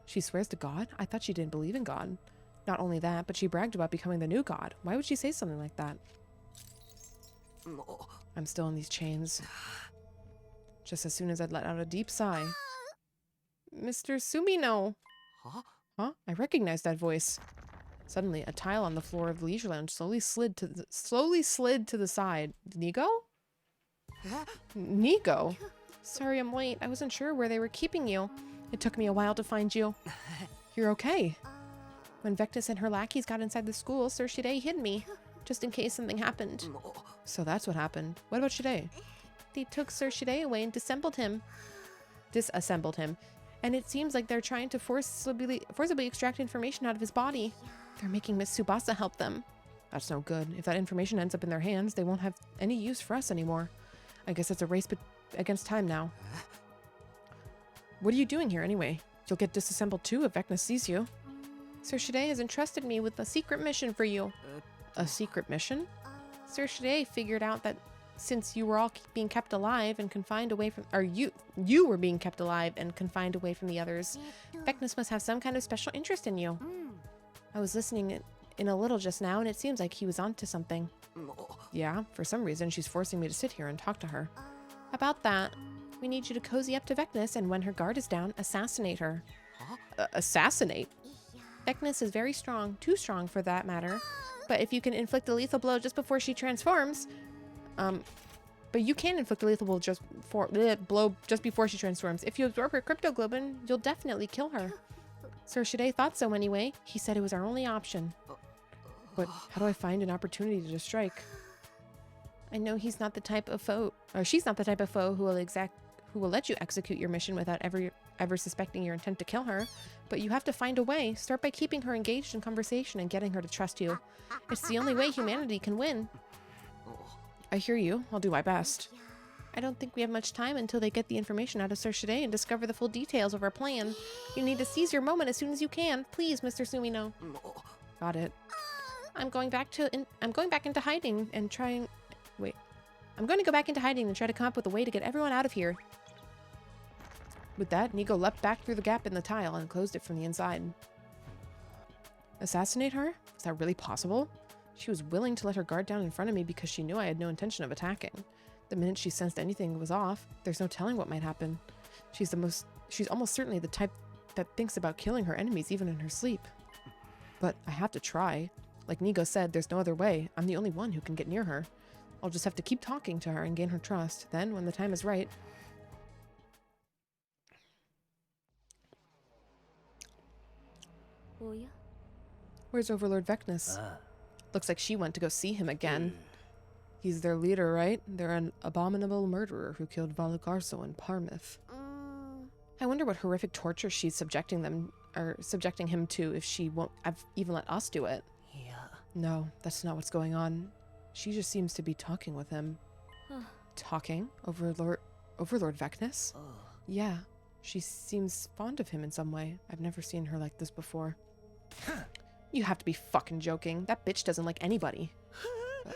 She swears to God? I thought she didn't believe in God. Not only that, but she bragged about becoming the new God. Why would she say something like that? I'm still in these chains. Just as soon as I'd let out a deep sigh. Mr. Sumino! Huh? Huh? I recognized that voice. Suddenly, a tile on the floor of the leisure lounge slowly slid to the side. Nigo? Nigo? Sorry I'm late. I wasn't sure where they were keeping you. It took me a while to find you. You're okay. When Vectis and her lackeys got inside the school, Sir Shide hid me, just in case something happened. So that's what happened. What about Shide? They took Sir Shide away and disassembled him. And it seems like they're trying to forcibly extract information out of his body. They're making Miss Tsubasa help them. That's no good. If that information ends up in their hands, they won't have any use for us anymore. I guess it's a race against time now. What are you doing here anyway? You'll get disassembled too if Vecna sees you. Sir Shide has entrusted me with a secret mission for you. A secret mission? Sir Shide figured out that since you were all being kept alive and confined away from, or you were being kept alive and confined away from the others, Vecna must have some kind of special interest in you. I was listening in a little just now, and it seems like he was onto something. Yeah, for some reason she's forcing me to sit here and talk to her. About that, we need you to cozy up to Vecna, and when her guard is down, assassinate her. Huh? Assassinate? Vecna is very strong, too strong for that matter. But if you can inflict a lethal blow just before she transforms, but you can inflict a lethal blow just before she transforms. If you absorb her cryptoglobin, you'll definitely kill her. Sir Shide thought so anyway. He said it was our only option. But how do I find an opportunity to strike? I know he's not the type of foe, or she's not the type of foe who will let you execute your mission without ever suspecting your intent to kill her. But you have to find a way. Start by keeping her engaged in conversation and getting her to trust you. It's the only way humanity can win. I hear you. I'll do my best. I don't think we have much time until they get the information out of Sir Shide and discover the full details of our plan. You need to seize your moment as soon as you can. Please, Mr. Sumino. Got it. I'm going back into hiding and trying... Wait. I'm going to go back into hiding and try to come up with a way to get everyone out of here. With that, Nigo leapt back through the gap in the tile and closed it from the inside. Assassinate her? Is that really possible? She was willing to let her guard down in front of me because she knew I had no intention of attacking. The minute she sensed anything was off, there's no telling what might happen. She's almost certainly the type that thinks about killing her enemies even in her sleep. But I have to try. Like Nigo said, there's no other way. I'm the only one who can get near her. I'll just have to keep talking to her and gain her trust. Then, when the time is right... Where's Overlord Vecna? Looks like she went to go see him again. He's their leader, right? They're an abominable murderer who killed Valugarso in Parmouth. I wonder what horrific torture she's subjecting him to if she won't even let us do it. Yeah. No, that's not what's going on. She just seems to be talking with him. Talking? Overlord Vecna? Yeah, she seems fond of him in some way. I've never seen her like this before. You have to be fucking joking. That bitch doesn't like anybody.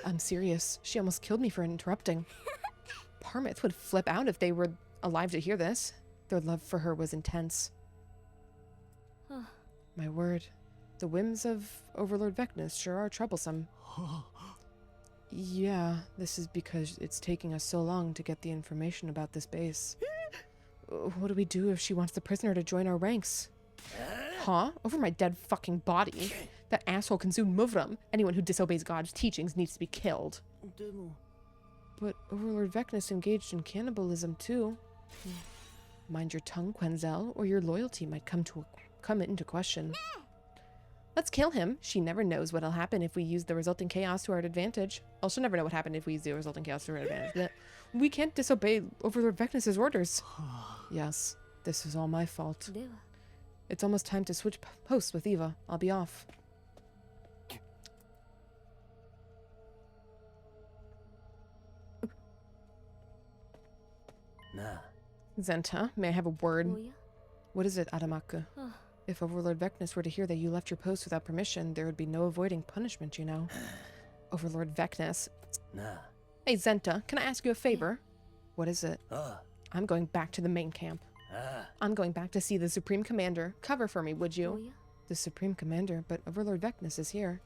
I'm serious. She almost killed me for interrupting. Parmouth would flip out if they were alive to hear this. Their love for her was intense. My word. The whims of Overlord Vecna sure are troublesome. Yeah, this is because it's taking us so long to get the information about this base. What do we do if she wants the prisoner to join our ranks? Huh? Over my dead fucking body. That asshole consumed Muvram. Anyone who disobeys God's teachings needs to be killed. But Overlord Vecna engaged in cannibalism too. Mind your tongue, Quenzel, or your loyalty might come into question. Let's kill him. She never knows what'll happen if we use the resulting chaos to our advantage. Well, she'll never know what happened if we use the resulting chaos to our advantage. But we can't disobey Overlord Vecna's orders. Yes, this is all my fault. It's almost time to switch posts with Eva. I'll be off. Zenta, may I have a word? What is it, Adamaku? If Overlord Vecna were to hear that you left your post without permission, there would be no avoiding punishment, you know. Overlord Vecna. Hey, Zenta, can I ask you a favor? What is it? I'm going back to the main camp. I'm going back to see the Supreme Commander. Cover for me, would you? The Supreme Commander, but Overlord Vecnus is here.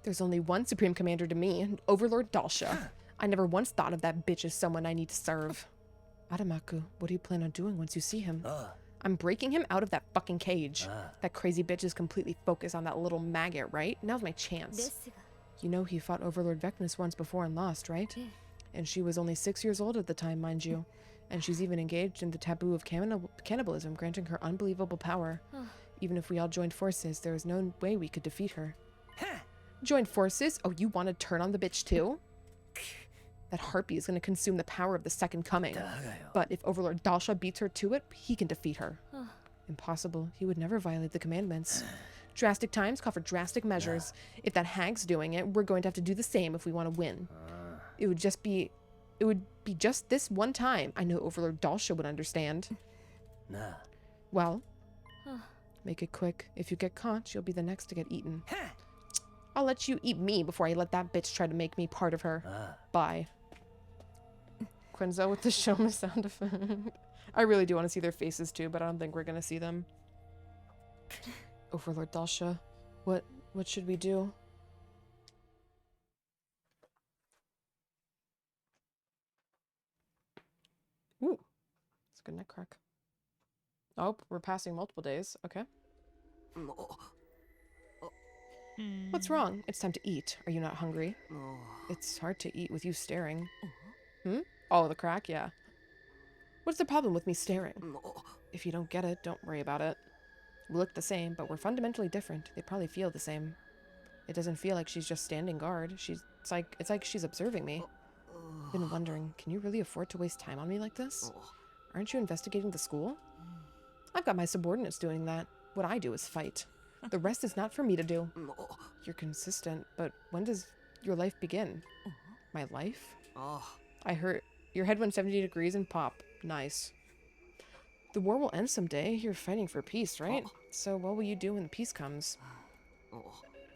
There's only one Supreme Commander to me, Overlord Dalsha. I never once thought of that bitch as someone I need to serve. Adamaku, what do you plan on doing once you see him? I'm breaking him out of that fucking cage. That crazy bitch is completely focused on that little maggot, right? Now's my chance. You know he fought Overlord Vecnus once before and lost, right? And she was only 6 years old at the time, mind you. And she's even engaged in the taboo of cannibalism, granting her unbelievable power. Even if we all joined forces, there is no way we could defeat her. Join forces? Oh, you want to turn on the bitch too? That harpy is going to consume the power of the Second Coming. But if Overlord Dalsha beats her to it, he can defeat her. Impossible. He would never violate the commandments. Drastic times call for drastic measures. If that hag's doing it, we're going to have to do the same if we want to win. It would be just this one time. I know Overlord Dalsha would understand. Well, make it quick. If you get caught, you'll be the next to get eaten. I'll let you eat me before I let that bitch try to make me part of her. Bye. Quinzel with the show me sound effect. I really do want to see their faces too, but I don't think we're gonna see them. Overlord Dalsha, what should we do? Ooh, it's a good neck crack. Oh, we're passing multiple days. Okay. What's wrong? It's time to eat. Are you not hungry? It's hard to eat with you staring. Oh, the crack? Yeah. What's the problem with me staring? If you don't get it, don't worry about it. We look the same, but we're fundamentally different. They probably feel the same. It doesn't feel like she's just standing guard. It's like she's observing me. Been wondering, can you really afford to waste time on me like this? Aren't you investigating the school? I've got my subordinates doing that. What I do is fight. The rest is not for me to do. You're consistent, but when does your life begin? My life? I heard your head went 70 degrees and pop. Nice. The war will end someday. You're fighting for peace, right? So what will you do when the peace comes?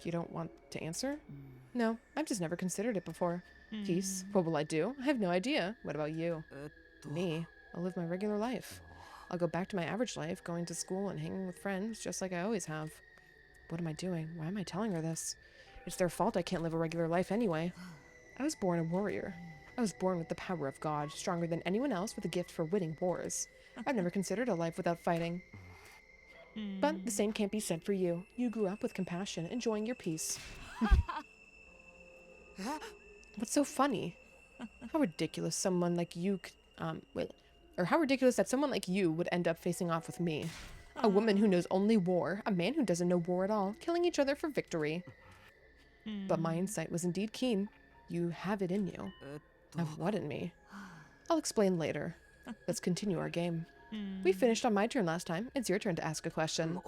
You don't want to answer? No, I've just never considered it before. Peace? What will I do? I have no idea. What about you? Me? I'll live my regular life. I'll go back to my average life, going to school and hanging with friends, just like I always have. What am I doing? Why am I telling her this? It's their fault I can't live a regular life anyway. I was born a warrior. I was born with the power of God, stronger than anyone else with a gift for winning wars. I've never considered a life without fighting. But the same can't be said for you. You grew up with compassion, enjoying your peace. What's so funny? How ridiculous someone like you how ridiculous that someone like you would end up facing off with me. A woman who knows only war, a man who doesn't know war at all, killing each other for victory. But my insight was indeed keen. You have it in you. Of what in me? I'll explain later. Let's continue our game. We finished on my turn last time. It's your turn to ask a question.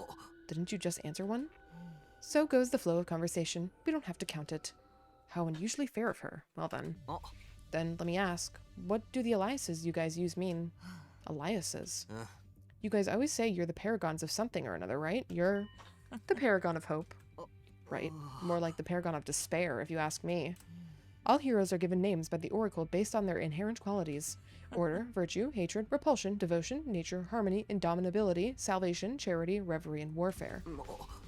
Didn't you just answer one? So goes the flow of conversation. We don't have to count it. How unusually fair of her. Well then. Then let me ask, what do the Eliases you guys use mean? Eliases? You guys always say you're the paragons of something or another, right? You're the paragon of hope. Right. More like the paragon of despair, if you ask me. All heroes are given names by the Oracle based on their inherent qualities. Order, virtue, hatred, repulsion, devotion, nature, harmony, indomitability, salvation, charity, reverie, and warfare.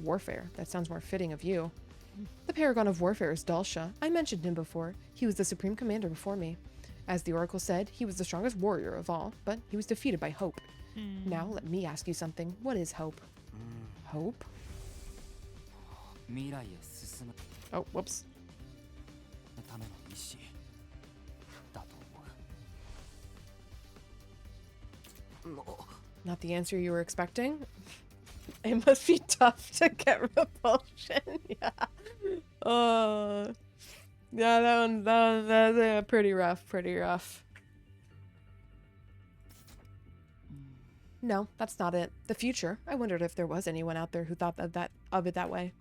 Warfare? That sounds more fitting of you. The paragon of warfare is Dalsha. I mentioned him before. He was the supreme commander before me. As the Oracle said, he was the strongest warrior of all, but he was defeated by hope. Now let me ask you something. What is hope? Hope? Oh, whoops. Not the answer you were expecting? It must be tough to get repulsion. Yeah. Yeah, that was pretty rough, No, that's not it. The future. I wondered if there was anyone out there who thought of it that way.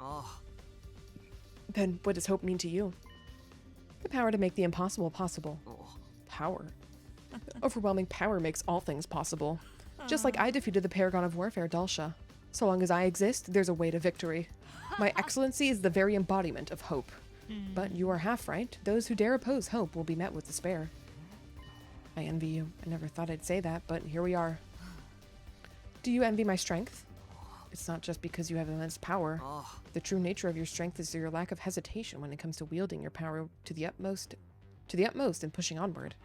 Then what does hope mean to you? The power to make the impossible possible. Power. Overwhelming power makes all things possible. Just like I defeated the paragon of warfare, Dalsha. So long as I exist, there's a way to victory. My excellency is the very embodiment of hope. But you are half right. Those who dare oppose hope will be met with despair. I envy you. I never thought I'd say that, but here we are. Do you envy my strength? It's not just because you have immense power. The true nature of your strength is your lack of hesitation when it comes to wielding your power to the utmost and pushing onward.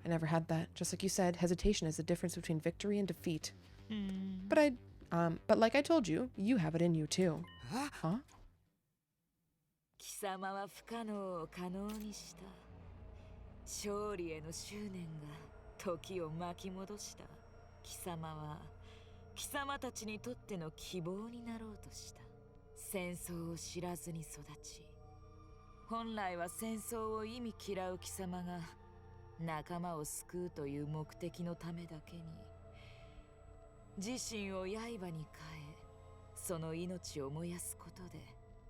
I never had that. Just like you said, hesitation is the difference between victory and defeat. But like I told you, you have it in you too. Huh? 貴様は不可能を可能にした。勝利への執念が時を巻き戻した。貴様は貴様たちにとっての希望になろうとした。戦争を知らずに育ち、本来は戦争を意味嫌う貴様が仲間を救うという目的のためだけに自身を刃に変え、その命を燃やすことで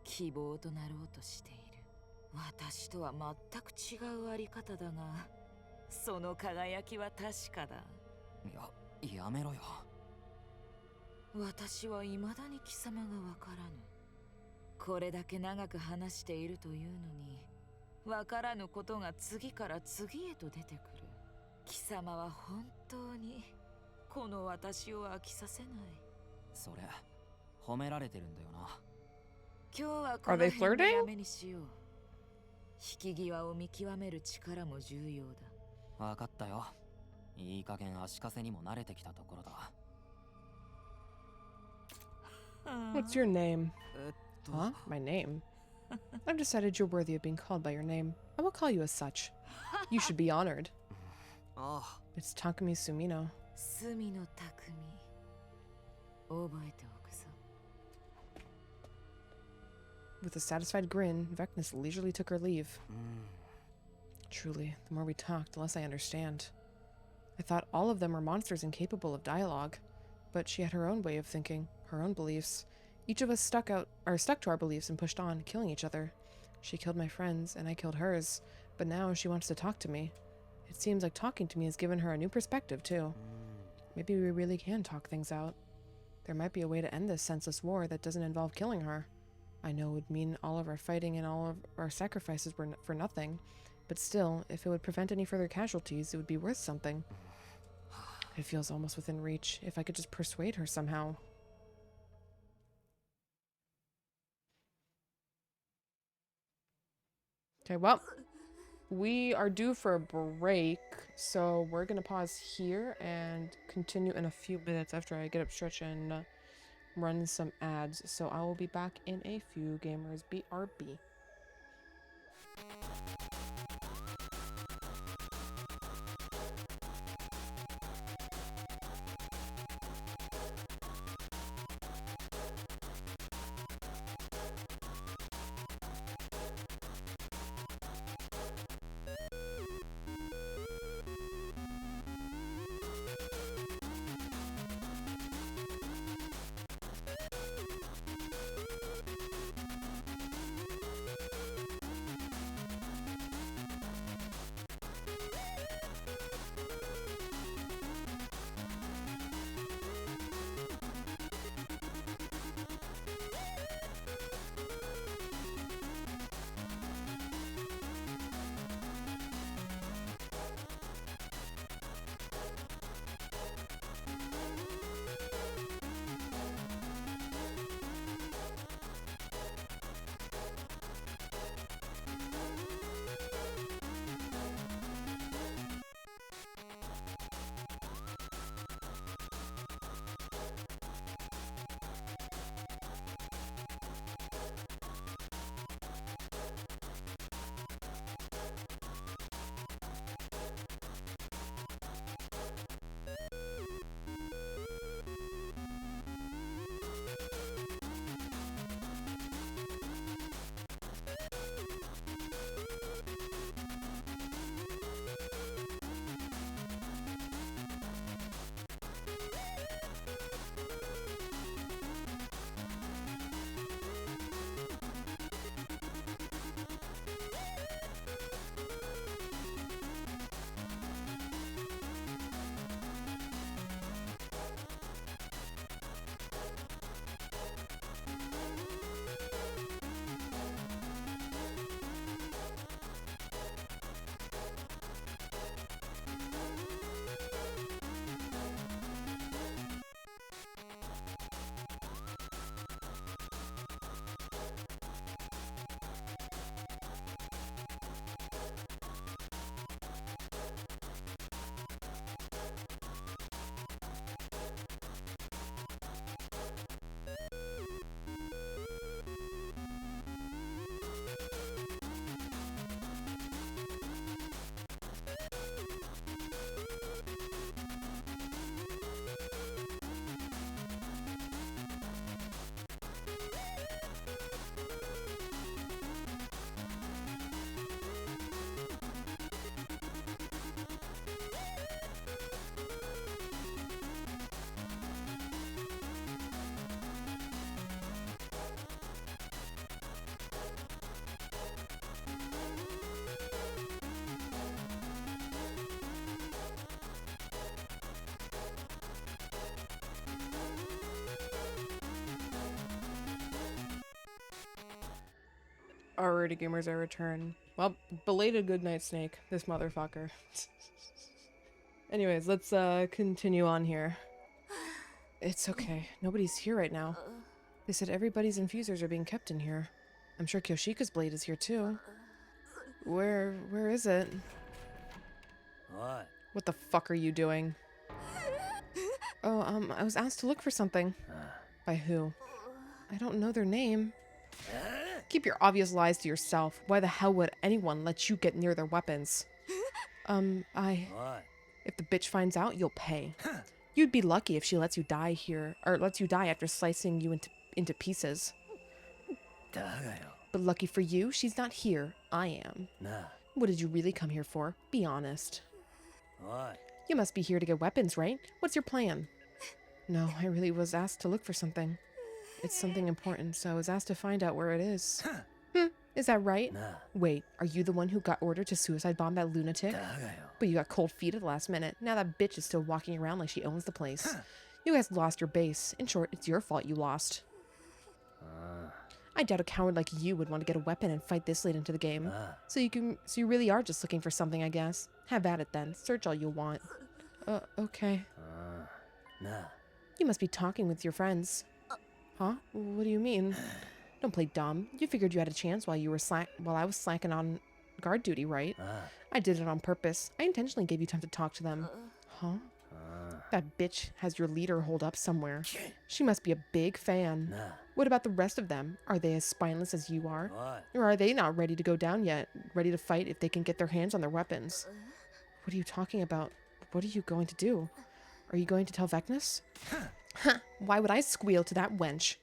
希望となろうとしている。私とは全く違うあり方だが、その輝きは確かだ。やめろよ。私は未だに貴様がわからぬ。これだけ長く話しているというのに、わからぬことが次から次へと出てくる。貴様は本当にこの私を飽きさせない。それ褒められてるんだよな。今日はこの辺でやめにしよう。引き際を見極める力も重要だ。わかったよ。いい加減足かせにも慣れてきたところだ。What's your name? Huh? My name? I've decided you're worthy of being called by your name. I will call you as such. You should be honored. It's Takumi Sumino. 隅の匠。覚えておくぞ。With a satisfied grin, Vecnus leisurely took her leave. Truly, the more we talk, the less I understand. I thought all of them were monsters incapable of dialogue, but she had her own way of thinking, her own beliefs. Each of us stuck to our beliefs and pushed on, killing each other. She killed my friends, and I killed hers, but now she wants to talk to me. It seems like talking to me has given her a new perspective, too. Maybe we really can talk things out. There might be a way to end this senseless war that doesn't involve killing her. I know it would mean all of our fighting and all of our sacrifices were for nothing, but still, if it would prevent any further casualties, it would be worth something. It feels almost within reach, if I could just persuade her somehow. Okay, well, we are due for a break, so we're gonna pause here and continue in a few minutes after I get up, stretch, and run some ads. So I will be back in a few. Gamers, BRB. Alrighty, gamers, I return. Well, belated good night, Snake. This motherfucker. Anyways, let's continue on here. It's okay. Nobody's here right now. They said everybody's infusers are being kept in here. I'm sure Kyoshika's blade is here too. Where is it? What? What the fuck are you doing? Oh, I was asked to look for something. By who? I don't know their name. Keep your obvious lies to yourself. Why the hell would anyone let you get near their weapons? What? If the bitch finds out, you'll pay. You'd be lucky if she lets you die here, or lets you die after slicing you into pieces. But lucky for you, she's not here. I am. What did you really come here for? Be honest. What? You must be here to get weapons, right? What's your plan? No, I really was asked to look for something. It's something important, so I was asked to find out where it is. Is that right? Wait, are you the one who got ordered to suicide bomb that lunatic? But you got cold feet at the last minute. Now that bitch is still walking around like she owns the place. You guys lost your base. In short, it's your fault you lost. I doubt a coward like you would want to get a weapon and fight this late into the game. So you really are just looking for something, I guess. Have at it then. Search all you want. Okay. You must be talking with your friends. Huh? What do you mean? Don't play dumb. You figured you had a chance while I was slacking on guard duty, right? I did it on purpose. I intentionally gave you time to talk to them. Huh? That bitch has your leader holed up somewhere. She must be a big fan. What about the rest of them? Are they as spineless as you are? Or are they not ready to go down yet? Ready to fight if they can get their hands on their weapons? What are you talking about? What are you going to do? Are you going to tell Vecnus? Why would I squeal to that wench?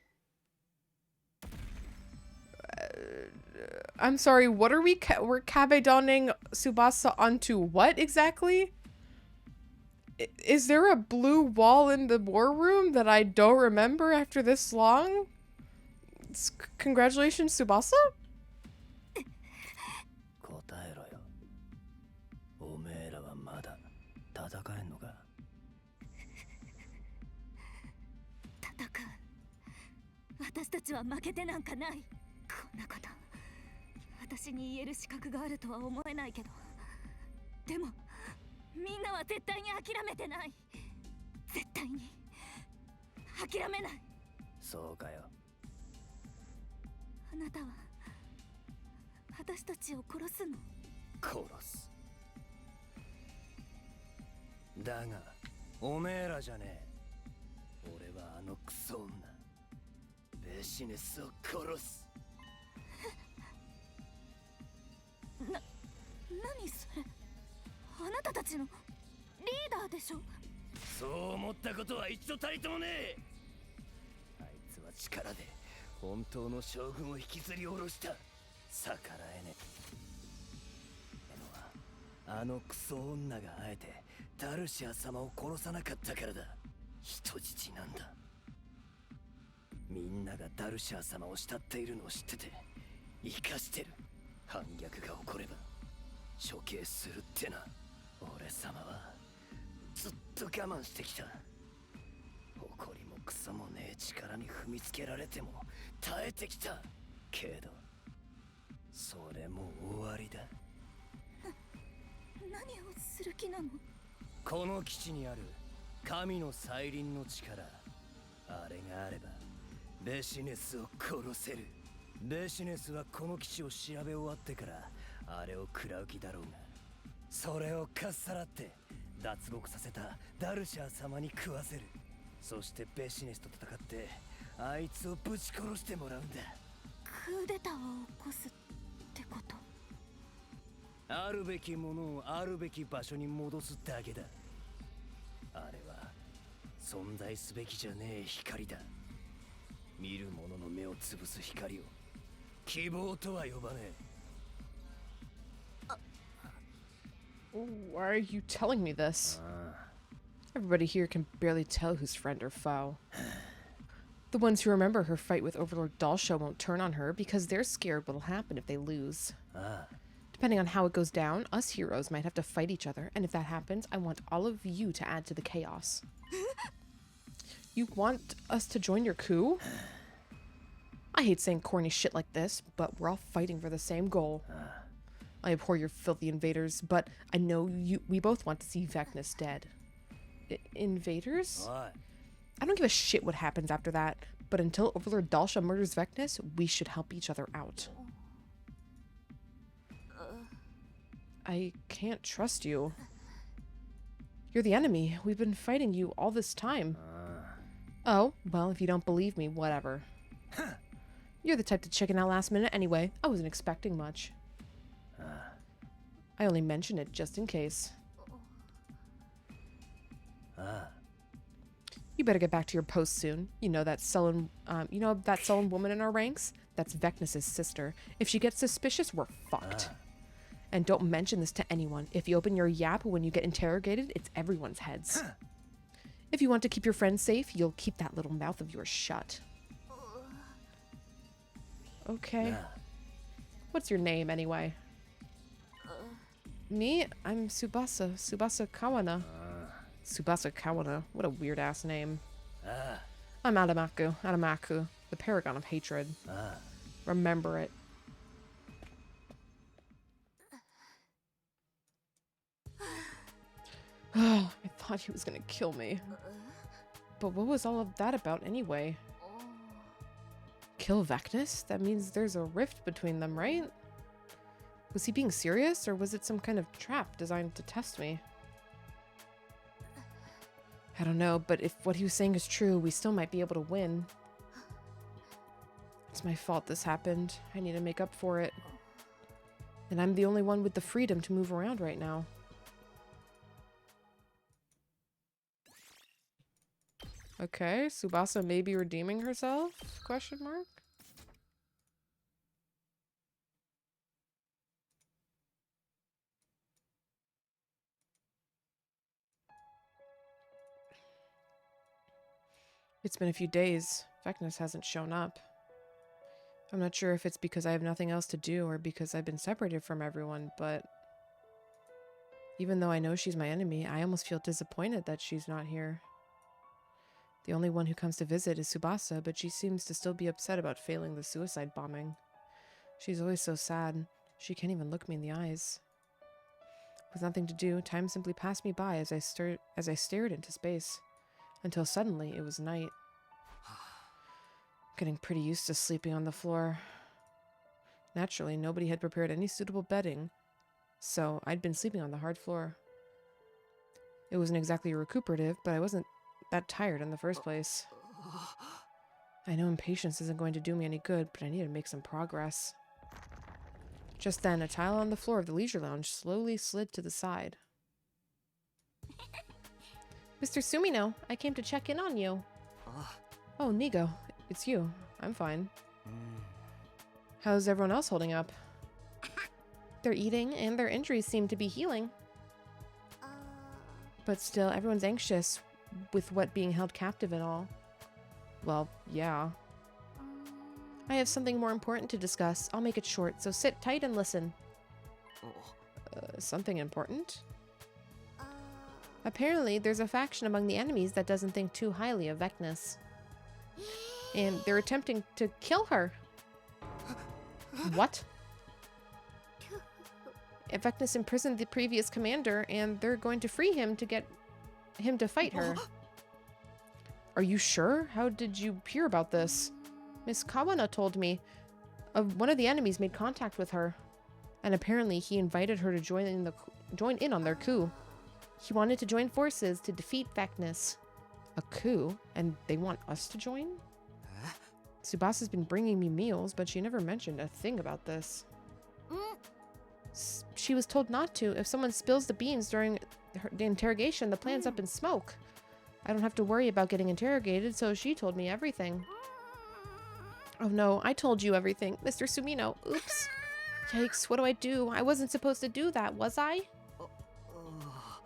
I'm sorry, what are we're cabedoning Tsubasa onto what exactly? Is there a blue wall in the war room that I don't remember after this long? Congratulations, Tsubasa? 答えろよ。おめえらはまだ戦えんのか。戦う。私たちは負けてなんかない。こんなこと。私に言える資格があるとは思えないけど。でも、みんなは絶対に諦めてない。絶対に諦めない。そうかよ。あなたは私たちを殺すの？殺す。だが、おめえらじゃねえ。俺はあのクソ女、ベシネスを殺す。何それ？あなたたちのリーダーでしょ？そう思ったことは一度たりともねえ。あいつは力で本当の将軍を引きずり下ろした。逆らえねえのはあのクソ女があえてダルシア様を殺さなかったからだ。人質なんだ。みんながダルシア様を慕っているのを知ってて生かしてる。反逆が起これば処刑するってな。俺様はずっと我慢してきた。誇りもクソもねえ力に踏みつけられても耐えてきたけど、それも終わりだ。何をする気なの？この基地にある神の再臨の力、あれがあればベシネスを殺せる。ベシネスはこの基地を調べ終わってからあれを食らう気だろうが、それをかっさらって脱獄させたダルシャー様に食わせる。そしてベシネスと戦ってあいつをぶち殺してもらうんだ。クーデターを起こすってこと？あるべきものをあるべき場所に戻すだけだ。あれは存在すべきじゃねえ光だ。見る者の目を潰す光を希望とは呼ばねえ。Why are you telling me this? Everybody here can barely tell who's friend or foe. The ones who remember her fight with Overlord Dalsha won't turn on her because they're scared what'll happen if they lose. Depending on how it goes down, us heroes might have to fight each other, and if that happens, I want all of you to add to the chaos. You want us to join your coup? I hate saying corny shit like this, but we're all fighting for the same goal. I abhor your filthy invaders, but I know we both want to see Vecnus dead. Invaders? I don't give a shit what happens after that, but until Overlord Dalsha murders Vecnus, we should help each other out. I can't trust you. You're the enemy. We've been fighting you all this time. Oh, well, if you don't believe me, whatever. You're the type to chicken out last minute anyway. I wasn't expecting much. I only mention it just in case. You better get back to your post soon. You know that sullen woman in our ranks? That's Vecnus' sister. If she gets suspicious, we're fucked. And don't mention this to anyone. If you open your yap when you get interrogated, it's everyone's heads. If you want to keep your friends safe, you'll keep that little mouth of yours shut. Okay. What's your name, anyway? Me? I'm Tsubasa. Tsubasa Kawana. Tsubasa Kawana. What a weird-ass name. I'm Adamaku. Adamaku. The paragon of hatred. Remember it. Oh, I thought he was gonna kill me. But what was all of that about anyway? Kill Vecnus? That means there's a rift between them, right? Was he being serious, or was it some kind of trap designed to test me? I don't know, but if what he was saying is true, we still might be able to win. It's my fault this happened. I need to make up for it. And I'm the only one with the freedom to move around right now. Okay, Tsubasa may be redeeming herself? Question mark? It's been a few days. Vecnus hasn't shown up. I'm not sure if it's because I have nothing else to do or because I've been separated from everyone, but even though I know she's my enemy, I almost feel disappointed that she's not here. The only one who comes to visit is Tsubasa, but she seems to still be upset about failing the suicide bombing. She's always so sad. She can't even look me in the eyes. With nothing to do, time simply passed me by as I stared into space, until suddenly it was night. Getting pretty used to sleeping on the floor. Naturally, nobody had prepared any suitable bedding, so I'd been sleeping on the hard floor. It wasn't exactly recuperative, but I wasn't that tired in the first place. I know impatience isn't going to do me any good, but I need to make some progress. Just then, a tile on the floor of the leisure lounge slowly slid to the side. Mr. Sumino, I came to check in on you. Oh, Nigo, it's you. I'm fine. How's everyone else holding up? They're eating, and their injuries seem to be healing. But still, everyone's anxious with what being held captive and all. Well, yeah. I have something more important to discuss. I'll make it short, so sit tight and listen. Something important? Apparently, there's a faction among the enemies that doesn't think too highly of Vecnus. And they're attempting to kill her. What? Vecnus imprisoned the previous commander, and they're going to free him to get him to fight her. Are you sure? How did you hear about this? Miss Kawana told me. One of the enemies made contact with her, and apparently he invited her to join in on their coup. He wanted to join forces to defeat Vecnus. A coup? And they want us to join? Tsubasa's been bringing me meals, but she never mentioned a thing about this. She was told not to. If someone spills the beans during the interrogation, the plan's up in smoke. I don't have to worry about getting interrogated, so she told me everything. Oh no, I told you everything. Mr. Sumino, oops. Yikes, what do I do? I wasn't supposed to do that, was I?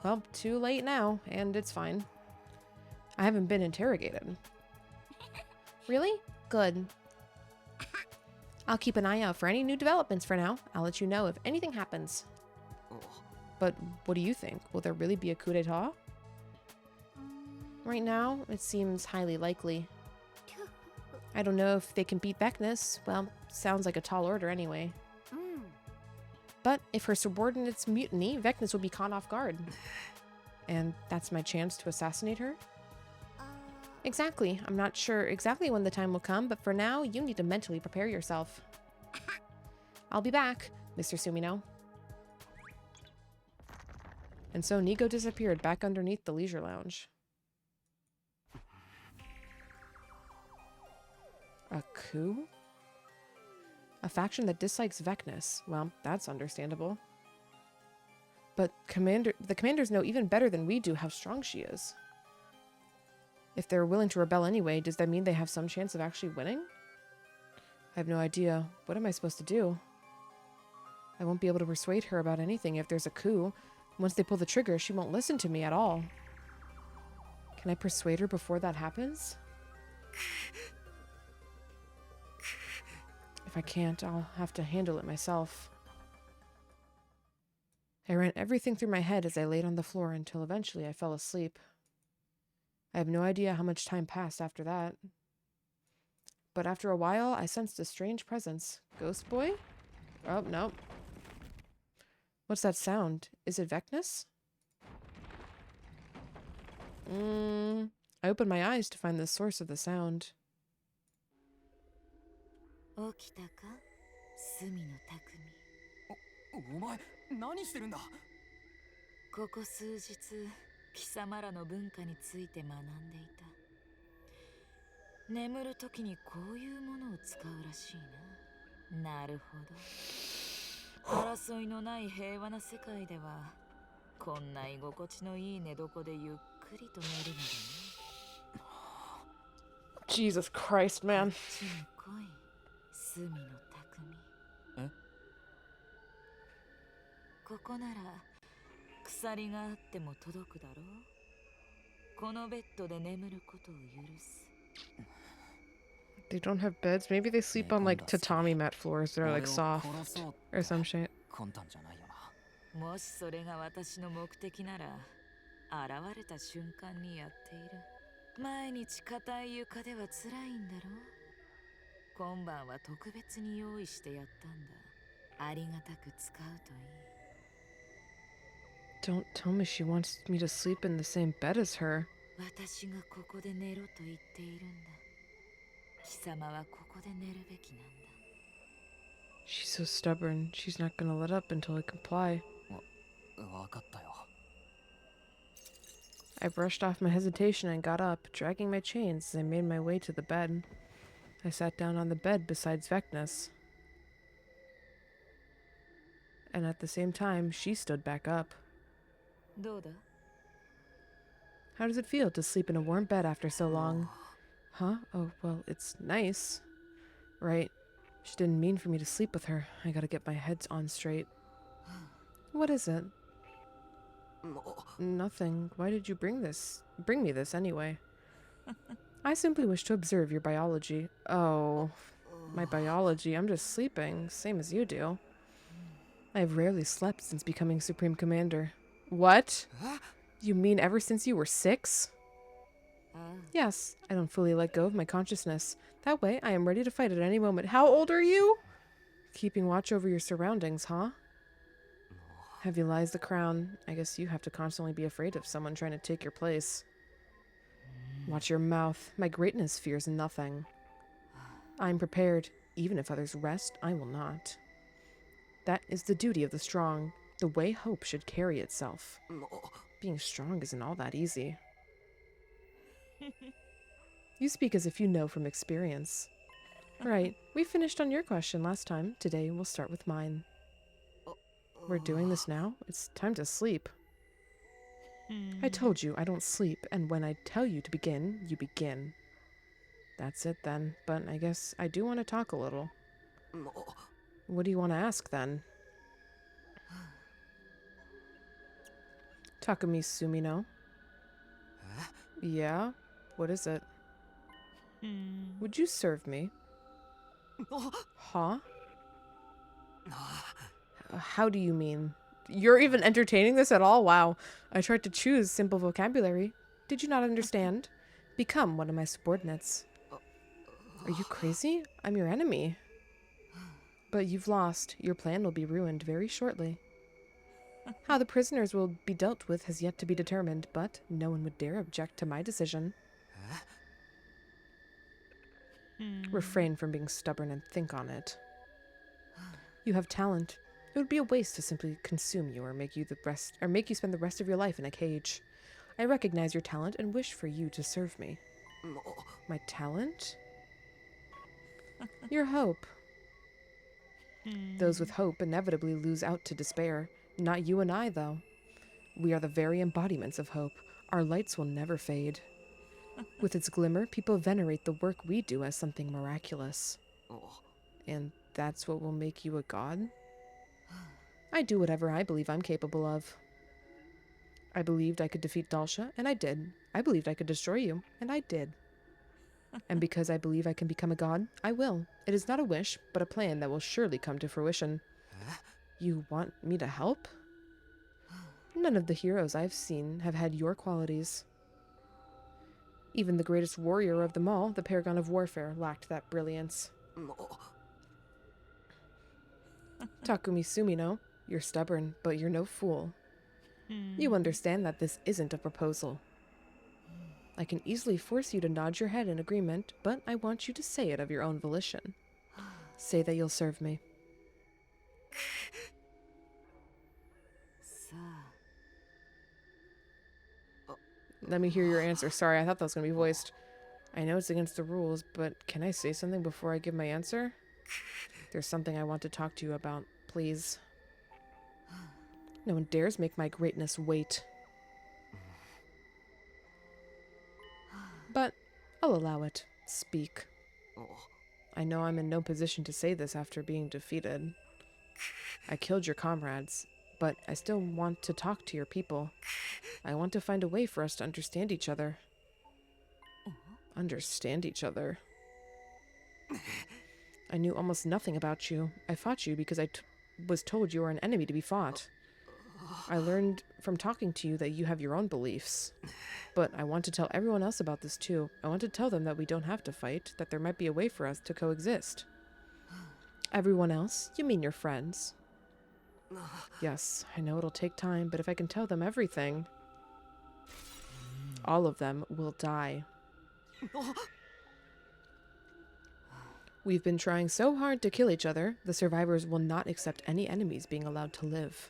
Well, too late now, and it's fine. I haven't been interrogated. Really? Good. I'll keep an eye out for any new developments for now. I'll let you know if anything happens. But what do you think? Will there really be a coup d'etat? Right now, it seems highly likely. I don't know if they can beat Vecnus. Well, sounds like a tall order anyway. But if her subordinates mutiny, Vecnus will be caught off guard. And that's my chance to assassinate her? Exactly. I'm not sure exactly when the time will come, but for now, you need to mentally prepare yourself. I'll be back, Mr. Sumino. And so Nico disappeared back underneath the leisure lounge. A coup? A faction that dislikes Vecnus. Well, that's understandable. But the commanders know even better than we do how strong she is. If they're willing to rebel anyway, does that mean they have some chance of actually winning? I have no idea. What am I supposed to do? I won't be able to persuade her about anything if there's a coup. Once they pull the trigger, she won't listen to me at all. Can I persuade her before that happens? If I can't, I'll have to handle it myself. I ran everything through my head as I laid on the floor until eventually I fell asleep. I have no idea how much time passed after that. But after a while, I sensed a strange presence. Ghost boy? Oh, no. What's that sound? Is it Vecnus? I opened my eyes to find the source of the sound. 起きたか隅の匠。お前何してるんだ。ここ数日貴様らの文化について学んでいた。眠る時にこういうものを使うらしいな。なるほど。争いのない平和な世界ではこんな居心地のいい寝床でゆっくりと寝るのだね。Jesus Christ, man. こっちに来い。隅の匠。え？ここなら鎖があっても届くだろう。このベッドで眠ることを許す。They don't have beds? Maybe they sleep on like tatami mat floors that are like soft or some shit. 魂胆じゃないよな。もしそれが私の目的なら現れた瞬間にやっている。毎日硬い床では辛いんだろう。今晩は特別に用意してやったんだ。ありがたく使うといい。Don't tell me she wants me to sleep in the same bed as her. 私がここで寝ろと言っているんだ。貴様はここで寝るべきなんだ。She's so stubborn. She's not gonna let up until I comply. わかったよ。I brushed off my hesitation and got up, dragging my chains as I made my way to the bed. I sat down on the bed beside Vecnus. And at the same time, she stood back up. どうだ? How does it feel to sleep in a warm bed after so long? Huh? Oh, well, it's nice. Right. She didn't mean for me to sleep with her. I gotta get my head on straight. What is it? Nothing. Why did you bring me this anyway? I simply wish to observe your biology. Oh, my biology. I'm just sleeping, same as you do. I have rarely slept since becoming Supreme Commander. What? You mean ever since you were 6? Yes, I don't fully let go of my consciousness. That way, I am ready to fight at any moment. How old are you? Keeping watch over your surroundings, huh? Heavy lies the crown. I guess you have to constantly be afraid of someone trying to take your place. Watch your mouth. My greatness fears nothing. I am prepared. Even if others rest, I will not. That is the duty of the strong. The way hope should carry itself. Being strong isn't all that easy. You speak as if you know from experience. Right, we finished on your question last time. Today we'll start with mine. We're doing this now? It's time to sleep. I told you I don't sleep, and when I tell you to begin, you begin. That's it then, but I guess I do want to talk a little. What do you want to ask then? Takumi Sumino. Yeah? What is it? Would you serve me? Huh? How do you mean? You're even entertaining this at all? Wow. I tried to choose simple vocabulary. Did you not understand? Become one of my subordinates. Are you crazy? I'm your enemy. But you've lost. Your plan will be ruined very shortly. How the prisoners will be dealt with has yet to be determined, but no one would dare object to my decision. Refrain from being stubborn and think on it. You have talent. It would be a waste to simply consume you or make you spend the rest of your life in a cage. I recognize your talent and wish for you to serve me. My talent? Your hope. Those with hope inevitably lose out to despair. Not you and I, though. We are the very embodiments of hope. Our lights will never fade. With its glimmer, people venerate the work we do as something miraculous. And that's what will make you a god? I do whatever I believe I'm capable of. I believed I could defeat Dalsha, and I did. I believed I could destroy you, and I did. And because I believe I can become a god, I will. It is not a wish, but a plan that will surely come to fruition. You want me to help? None of the heroes I've seen have had your qualities. Even the greatest warrior of them all, the paragon of warfare, lacked that brilliance. Takumi Sumino, you're stubborn, but you're no fool. You understand that this isn't a proposal. I can easily force you to nod your head in agreement, but I want you to say it of your own volition. Say that you'll serve me. Let me hear your answer. Sorry, I thought that was going to be voiced. I know it's against the rules, but can I say something before I give my answer? There's something I want to talk to you about, please. No one dares make my greatness wait. But I'll allow it. Speak. I know I'm in no position to say this after being defeated. I killed your comrades, but I still want to talk to your people. I want to find a way for us to understand each other. Understand each other? I knew almost nothing about you. I fought you because I was told you were an enemy to be fought. I learned from talking to you that you have your own beliefs. But I want to tell everyone else about this too. I want to tell them that we don't have to fight, that there might be a way for us to coexist. Everyone else? You mean your friends? Yes, I know it'll take time, but if I can tell them everything, all of them will die. We've been trying so hard to kill each other, the survivors will not accept any enemies being allowed to live.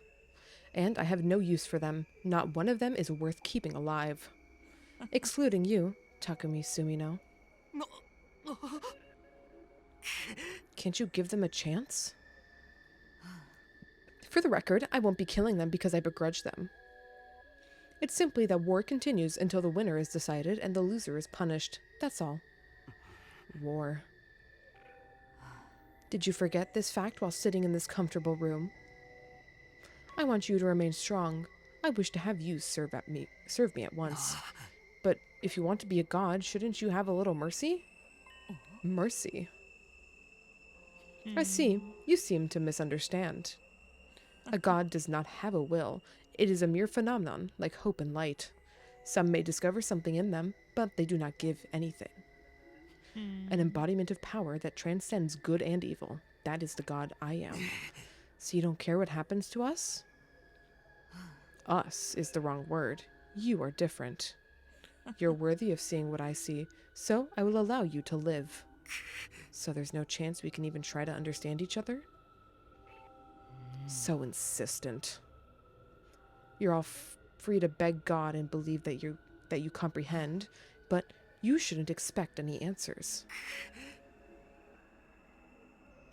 And I have no use for them. Not one of them is worth keeping alive. Excluding you, Takumi Sumino. Can't you give them a chance? For the record, I won't be killing them because I begrudge them. It's simply that war continues until the winner is decided and the loser is punished. That's all. War. Did you forget this fact while sitting in this comfortable room? I want you to remain strong. I wish to have you serve me at once. But if you want to be a god, shouldn't you have a little mercy? Mercy? I see. You seem to misunderstand. A god does not have a will. It is a mere phenomenon, like hope and light. Some may discover something in them, but they do not give anything. An embodiment of power that transcends good and evil. That is the god I am. So you don't care what happens to us? Us is the wrong word. You are different. You're worthy of seeing what I see, so I will allow you to live. So there's no chance we can even try to understand each other? So insistent. You're all free to beg God and believe that you comprehend, but you shouldn't expect any answers.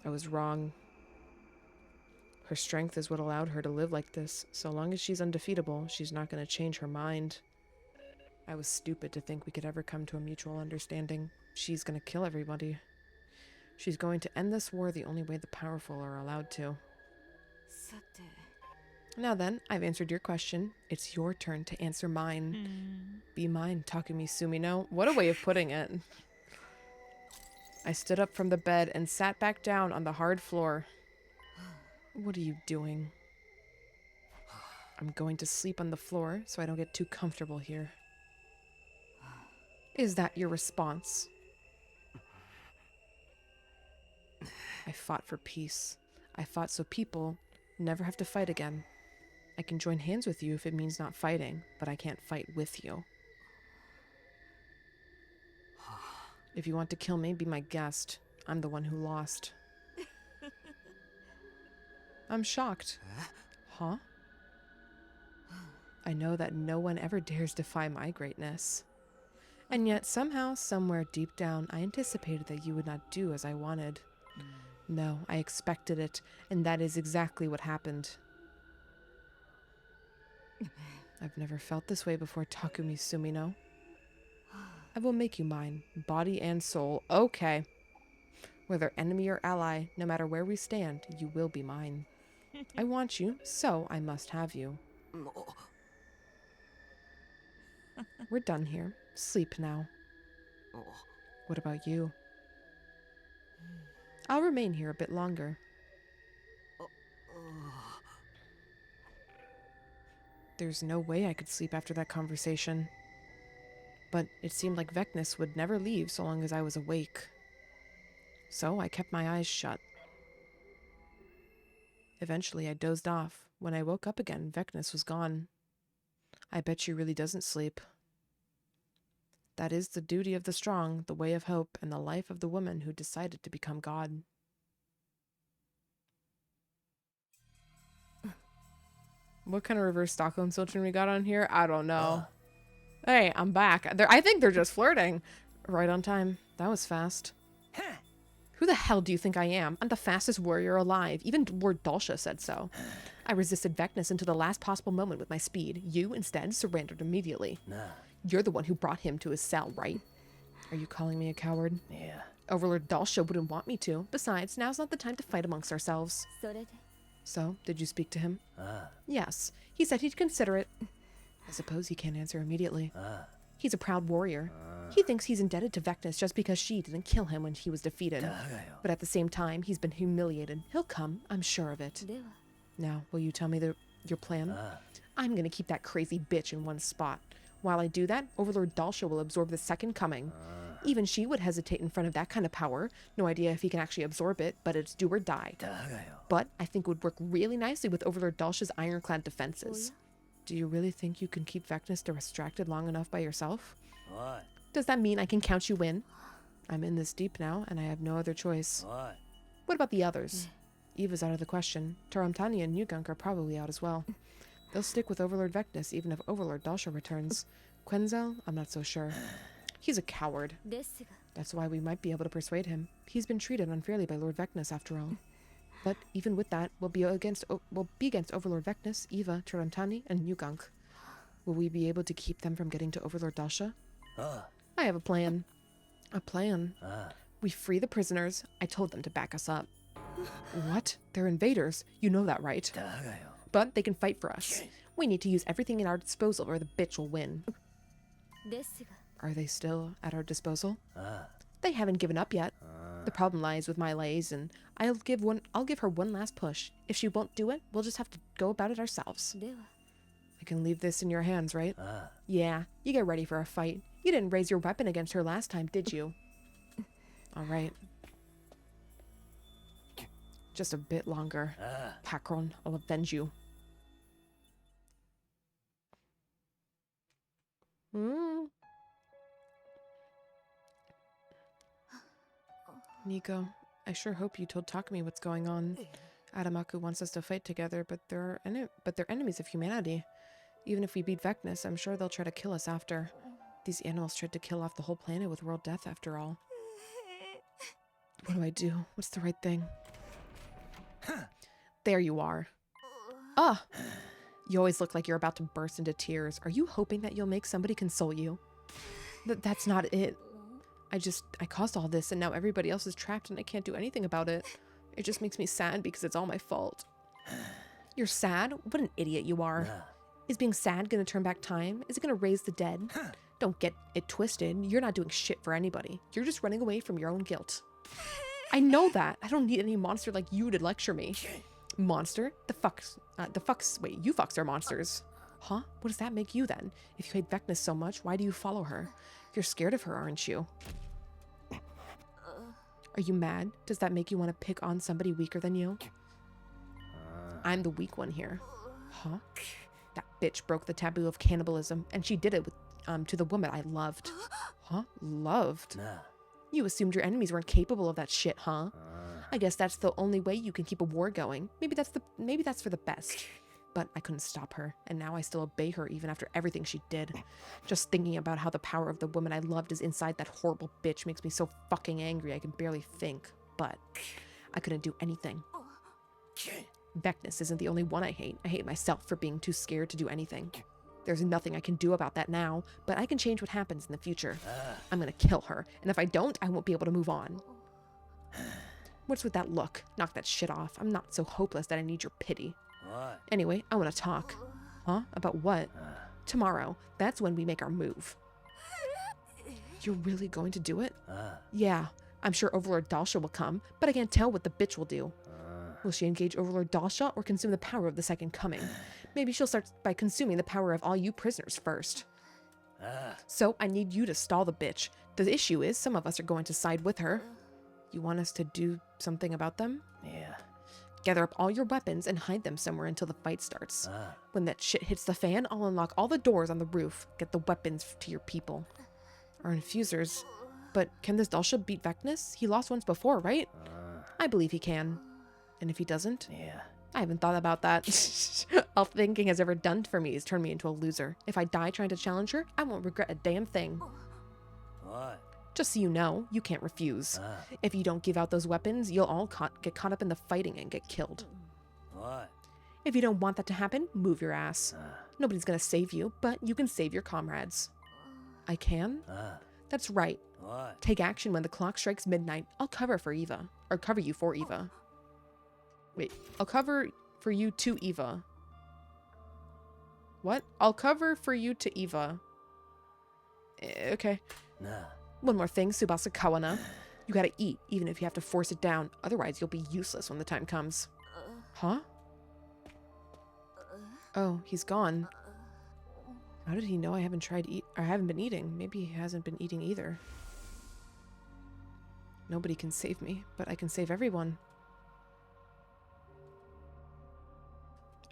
I was wrong. Her strength is what allowed her to live like this. So long as she's undefeatable, she's not going to change her mind. I was stupid to think we could ever come to a mutual understanding. She's going to kill everybody. She's going to end this war the only way the powerful are allowed to. Now then, I've answered your question. It's your turn to answer mine. Be mine, Takumi Sumino. What a way of putting it. I stood up from the bed and sat back down on the hard floor. What are you doing? I'm going to sleep on the floor so I don't get too comfortable here. Is that your response? I fought for peace. I fought so people never have to fight again. I can join hands with you if it means not fighting, but I can't fight with you. If you want to kill me, be my guest. I'm the one who lost. I'm shocked. Huh? I know that no one ever dares defy my greatness. And yet, somehow, somewhere deep down, I anticipated that you would not do as I wanted. No, I expected it, and that is exactly what happened. I've never felt this way before, Takumi Sumino. I will make you mine, body and soul. Okay. Whether enemy or ally, no matter where we stand, you will be mine. I want you, so I must have you. We're done here. Sleep now. What about you? I'll remain here a bit longer. There's no way I could sleep after that conversation. But it seemed like Vecnus would never leave so long as I was awake. So I kept my eyes shut. Eventually I dozed off. When I woke up again, Vecnus was gone. I bet she really doesn't sleep. That is the duty of the strong, the way of hope, and the life of the woman who decided to become God. What kind of reverse Stockholm Syndrome we got on here? I don't know. Hey, I'm back. I think they're just flirting. Right on time. That was fast. Who the hell do you think I am? I'm the fastest warrior alive. Even Lord Dalsha said so. I resisted Vecnus until the last possible moment with my speed. You, instead, surrendered immediately. You're the one who brought him to his cell, right? Are you calling me a coward? Yeah. Overlord Dalsha wouldn't want me to. Besides, now's not the time to fight amongst ourselves. So, did you speak to him? Yes. He said he'd consider it. I suppose he can't answer immediately. He's a proud warrior. He thinks he's indebted to Vecnus just because she didn't kill him when he was defeated. But at the same time, he's been humiliated. He'll come, I'm sure of it. Now, will you tell me your plan? I'm gonna keep that crazy bitch in one spot. While I do that, Overlord Dalsha will absorb the second coming. Even she would hesitate in front of that kind of power. No idea if he can actually absorb it, but it's do or die. But I think it would work really nicely with Overlord Dalsha's ironclad defenses. Do you really think you can keep Vecnus distracted long enough by yourself? What? Does that mean I can count you in? I'm in this deep now, and I have no other choice. What about the others? Eva's out of the question. Taramtani and Nugunk are probably out as well. They'll stick with Overlord Vecnus even if Overlord Dalsha returns. Quenzel, I'm not so sure. He's a coward. That's why we might be able to persuade him. He's been treated unfairly by Lord Vecnus after all. But even with that, we'll be against Overlord Vecnus, Eva, Taramtani, and Nugunk. Will we be able to keep them from getting to Overlord Dalsha? I have a plan. A plan? We free the prisoners. I told them to back us up. What? They're invaders. You know that, right? But they can fight for us. We need to use everything at our disposal or the bitch will win. Are they still at our disposal? They haven't given up yet. The problem lies with my liaison. I'll give her one last push. If she won't do it, we'll just have to go about it ourselves. I can leave this in your hands, right? Yeah, you get ready for a fight. You didn't raise your weapon against her last time, did you? All right. Just a bit longer. Pakron, I'll avenge you. Nico, I sure hope you told Takumi what's going on. Adamaku wants us to fight together, but they're enemies of humanity. Even if we beat Vecnus, I'm sure they'll try to kill us after. These animals tried to kill off the whole planet with world death after all. What do I do? What's the right thing? There you are. You always look like you're about to burst into tears. Are you hoping that you'll make somebody console you? That's not it. I caused all this and now everybody else is trapped and I can't do anything about it. It just makes me sad because it's all my fault. You're sad? What an idiot you are. Is being sad gonna turn back time? Is it gonna raise the dead? Don't get it twisted. You're not doing shit for anybody. You're just running away from your own guilt. I know that. I don't need any monster like you to lecture me. Monster? Wait, you fucks are monsters. Huh? What does that make you then? If you hate Vecnus so much, why do you follow her? You're scared of her, aren't you? Are you mad? Does that make you want to pick on somebody weaker than you? I'm the weak one here. Huh? That bitch broke the taboo of cannibalism, and she did it with, to the woman I loved. Huh? Loved? You assumed your enemies weren't capable of that shit, huh? I guess that's the only way you can keep a war going. Maybe that's for the best. But I couldn't stop her, and now I still obey her even after everything she did. Just thinking about how the power of the woman I loved is inside that horrible bitch makes me so fucking angry I can barely think. But I couldn't do anything. Vecnus isn't the only one I hate. I hate myself for being too scared to do anything. There's nothing I can do about that now, but I can change what happens in the future. I'm gonna kill her, and if I don't, I won't be able to move on. What's with that look? Knock that shit off. I'm not so hopeless that I need your pity. What? Anyway, I want to talk. Huh? About what? Tomorrow. That's when we make our move. You're really going to do it? Yeah. I'm sure Overlord Dalsha will come, but I can't tell what the bitch will do. Will she engage Overlord Dalsha or consume the power of the Second Coming? Maybe she'll start by consuming the power of all you prisoners first. So I need you to stall the bitch. The issue is some of us are going to side with her. You want us to do something about them? Yeah. Gather up all your weapons and hide them somewhere until the fight starts. When that shit hits the fan, I'll unlock all the doors on the roof. Get the weapons to your people. Our infusers. But can this Dalsha beat Vecnus? He lost once before, right? I believe he can. And if he doesn't? Yeah. I haven't thought about that. All thinking has ever done for me is turn me into a loser. If I die trying to challenge her, I won't regret a damn thing. What? Just so you know, you can't refuse. If you don't give out those weapons, you'll all get caught up in the fighting and get killed. What? If you don't want that to happen, move your ass. Nobody's gonna save you, but you can save your comrades. I can? That's right. What? Take action when the clock strikes midnight. I'll cover for Eva. Or cover you for Eva. Wait, I'll cover for you to Eva. What? I'll cover for you to Eva. Okay. One more thing, Tsubasa Kawana. You gotta eat, even if you have to force it down. Otherwise, you'll be useless when the time comes. Huh? Oh, he's gone. How did he know I haven't been eating? Maybe he hasn't been eating either. Nobody can save me, but I can save everyone.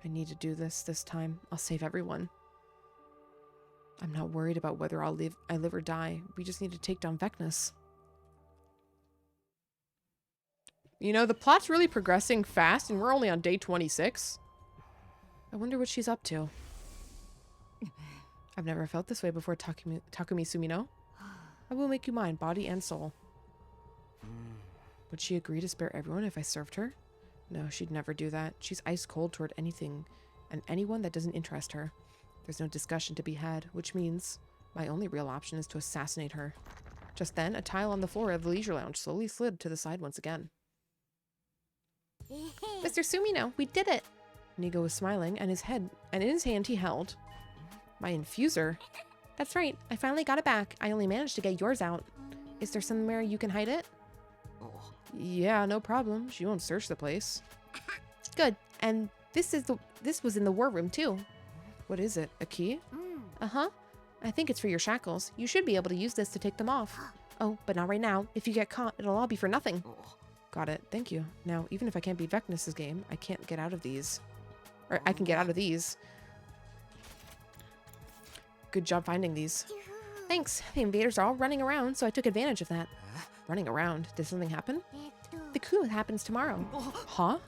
I need to do this time. I'll save everyone. I'm not worried about whether I live or die. We just need to take down Vecnus. You know, the plot's really progressing fast, and we're only on day 26. I wonder what she's up to. I've never felt this way before, Takumi Sumino. I will make you mine, body and soul. Would she agree to spare everyone if I served her? No, she'd never do that. She's ice cold toward anything and anyone that doesn't interest her. There's no discussion to be had, which means my only real option is to assassinate her. Just then, a tile on the floor of the leisure lounge slowly slid to the side once again. Mr. Sumino, we did it! Nigo was smiling, and in his hand he held my infuser. That's right, I finally got it back. I only managed to get yours out. Is there somewhere you can hide it? Yeah, no problem. She won't search the place. Good. And this was in the war room too. What is it? A key? Uh-huh. I think it's for your shackles. You should be able to use this to take them off. Oh, but not right now. If you get caught, it'll all be for nothing. Got it. Thank you. Now, even if I can't beat Vecnus's game, I can't get out of these. Or I can get out of these. Good job finding these. Thanks. The invaders are all running around, so I took advantage of that. Running around? Did something happen? The coup happens tomorrow. Huh?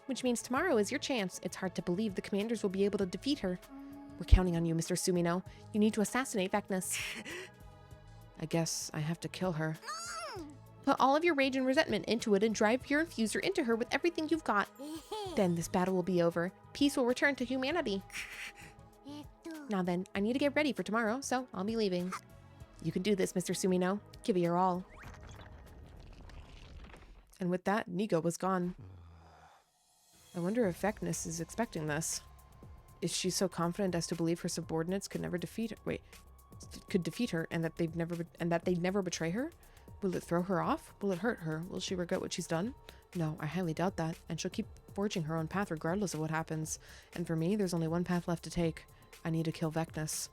Which means tomorrow is your chance. It's hard to believe the commanders will be able to defeat her. We're counting on you, Mr. Sumino. You need to assassinate Vecnus. I guess I have to kill her. Put all of your rage and resentment into it and drive your infuser into her with everything you've got. Then this battle will be over. Peace will return to humanity. Now then, I need to get ready for tomorrow, so I'll be leaving. You can do this, Mr. Sumino. Give it your all. And with that, Nigo was gone. I wonder if Vecnus is expecting this. Is she so confident as to believe her subordinates could never defeat her? Could defeat her, and that they'd never betray her? Will it throw her off? Will it hurt her? Will she regret what she's done? No, I highly doubt that, and she'll keep forging her own path regardless of what happens. And for me, there's only one path left to take. I need to kill Vecnus.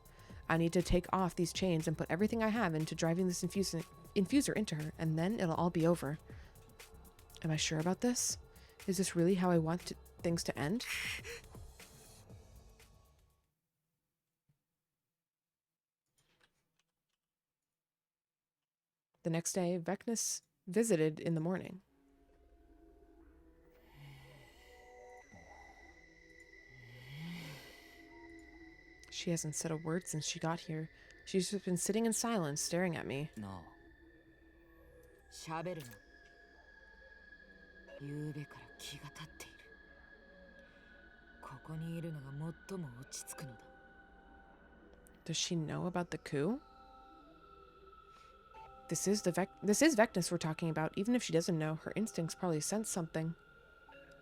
I need to take off these chains and put everything I have into driving this infuser into her, and then it'll all be over. Am I sure about this? Is this really how I want things to end? The next day, Vecnus visited in the morning. She hasn't said a word since she got here. She's just been sitting in silence, staring at me. No. 喋るな。夕べから気が立っている。ここにいるのが最も落ち着くのだ。Does she know about the coup? This is Vecnus we're talking about. Even if she doesn't know, her instincts probably sense something.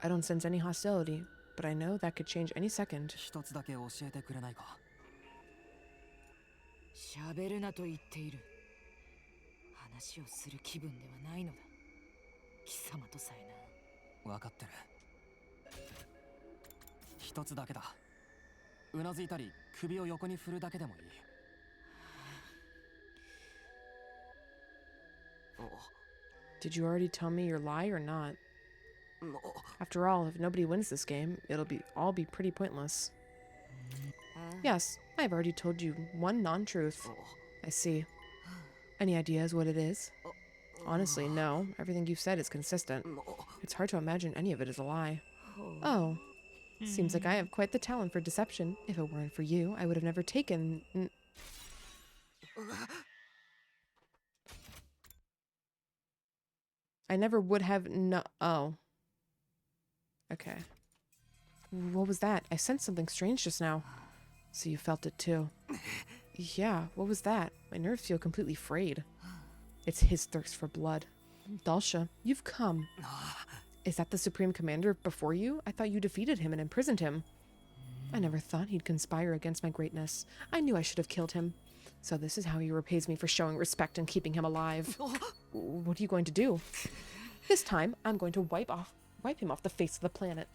I don't sense any hostility, but I know that could change any second. 一つだけ教えてくれないか。喋るなと言っている。話をする気分ではないのだ。貴様とさえな。分かってる。一つだけだ。うなずいたり首を横に振るだけでもいい。Did you already tell me your lie or not? No. After all, if nobody wins this game, it'll all be pretty pointless. Yes, I've already told you one non-truth. I see. Any ideas what it is? Honestly, no. Everything you've said is consistent. It's hard to imagine any of it is a lie. Oh. Seems like I have quite the talent for deception. If it weren't for you, I would have never taken... I never would have Oh. Okay. What was that? I sensed something strange just now. So you felt it too. Yeah, what was that? My nerves feel completely frayed. It's his thirst for blood. Dalsha, you've come. Is that the Supreme Commander before you? I thought you defeated him and imprisoned him. I never thought he'd conspire against my greatness. I knew I should have killed him. So this is how he repays me for showing respect and keeping him alive. What are you going to do? This time, I'm going to wipe him off the face of the planet.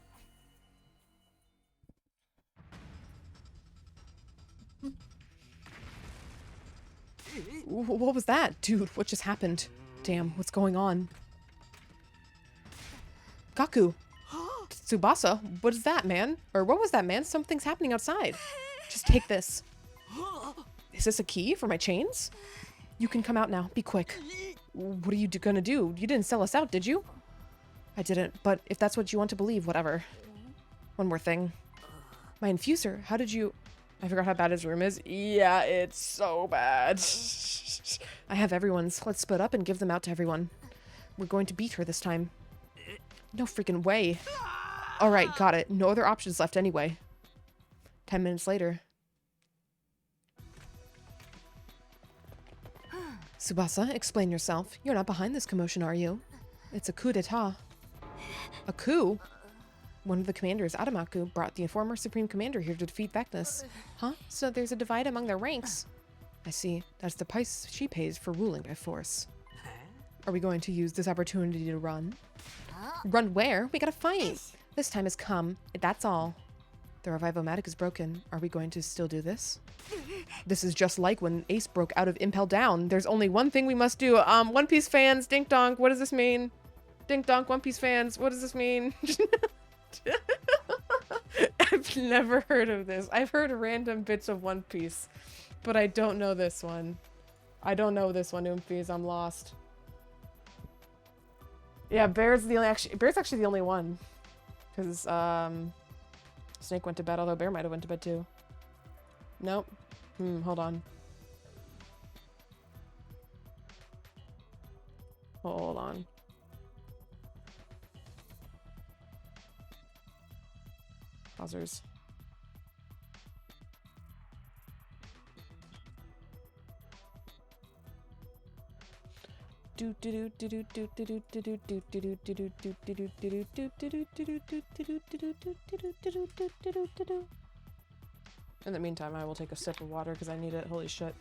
What was that? Dude, what just happened? Damn, what's going on? Gaku! Tsubasa, what is that, man? Or what was that, man? Something's happening outside. Just take this. Is this a key for my chains? You can come out now. Be quick. What are you gonna do? You didn't sell us out, did you? I didn't, but if that's what you want to believe, whatever. One more thing. My infuser, how did you... I forgot how bad his room is. Yeah, it's so bad. I have everyone's. Let's split up and give them out to everyone. We're going to beat her this time. No freaking way. Alright, got it. No other options left anyway. 10 minutes later. Tsubasa, explain yourself. You're not behind this commotion, are you? It's a coup d'etat. A coup? One of the commanders, Adamaku, brought the former Supreme Commander here to defeat Vecnus. Huh? So there's a divide among their ranks. I see. That's the price she pays for ruling by force. Are we going to use this opportunity to run? Run where? We gotta fight! This time has come. That's all. The Revivomatic is broken. Are we going to still do this? This is just like when Ace broke out of Impel Down. There's only one thing we must do. One Piece fans, dink donk, what does this mean? Dink donk, One Piece fans, what does this mean? I've never heard of this. I've heard random bits of One Piece, but I don't know this one. I don't know this one, Oompies. I'm lost. Yeah, Bear's actually the only one. Because, Snake went to bed, although Bear might have went to bed too. Nope. Hold on. Hold on. Pausers. In the meantime, I will take a sip of water because I need it. Holy shit.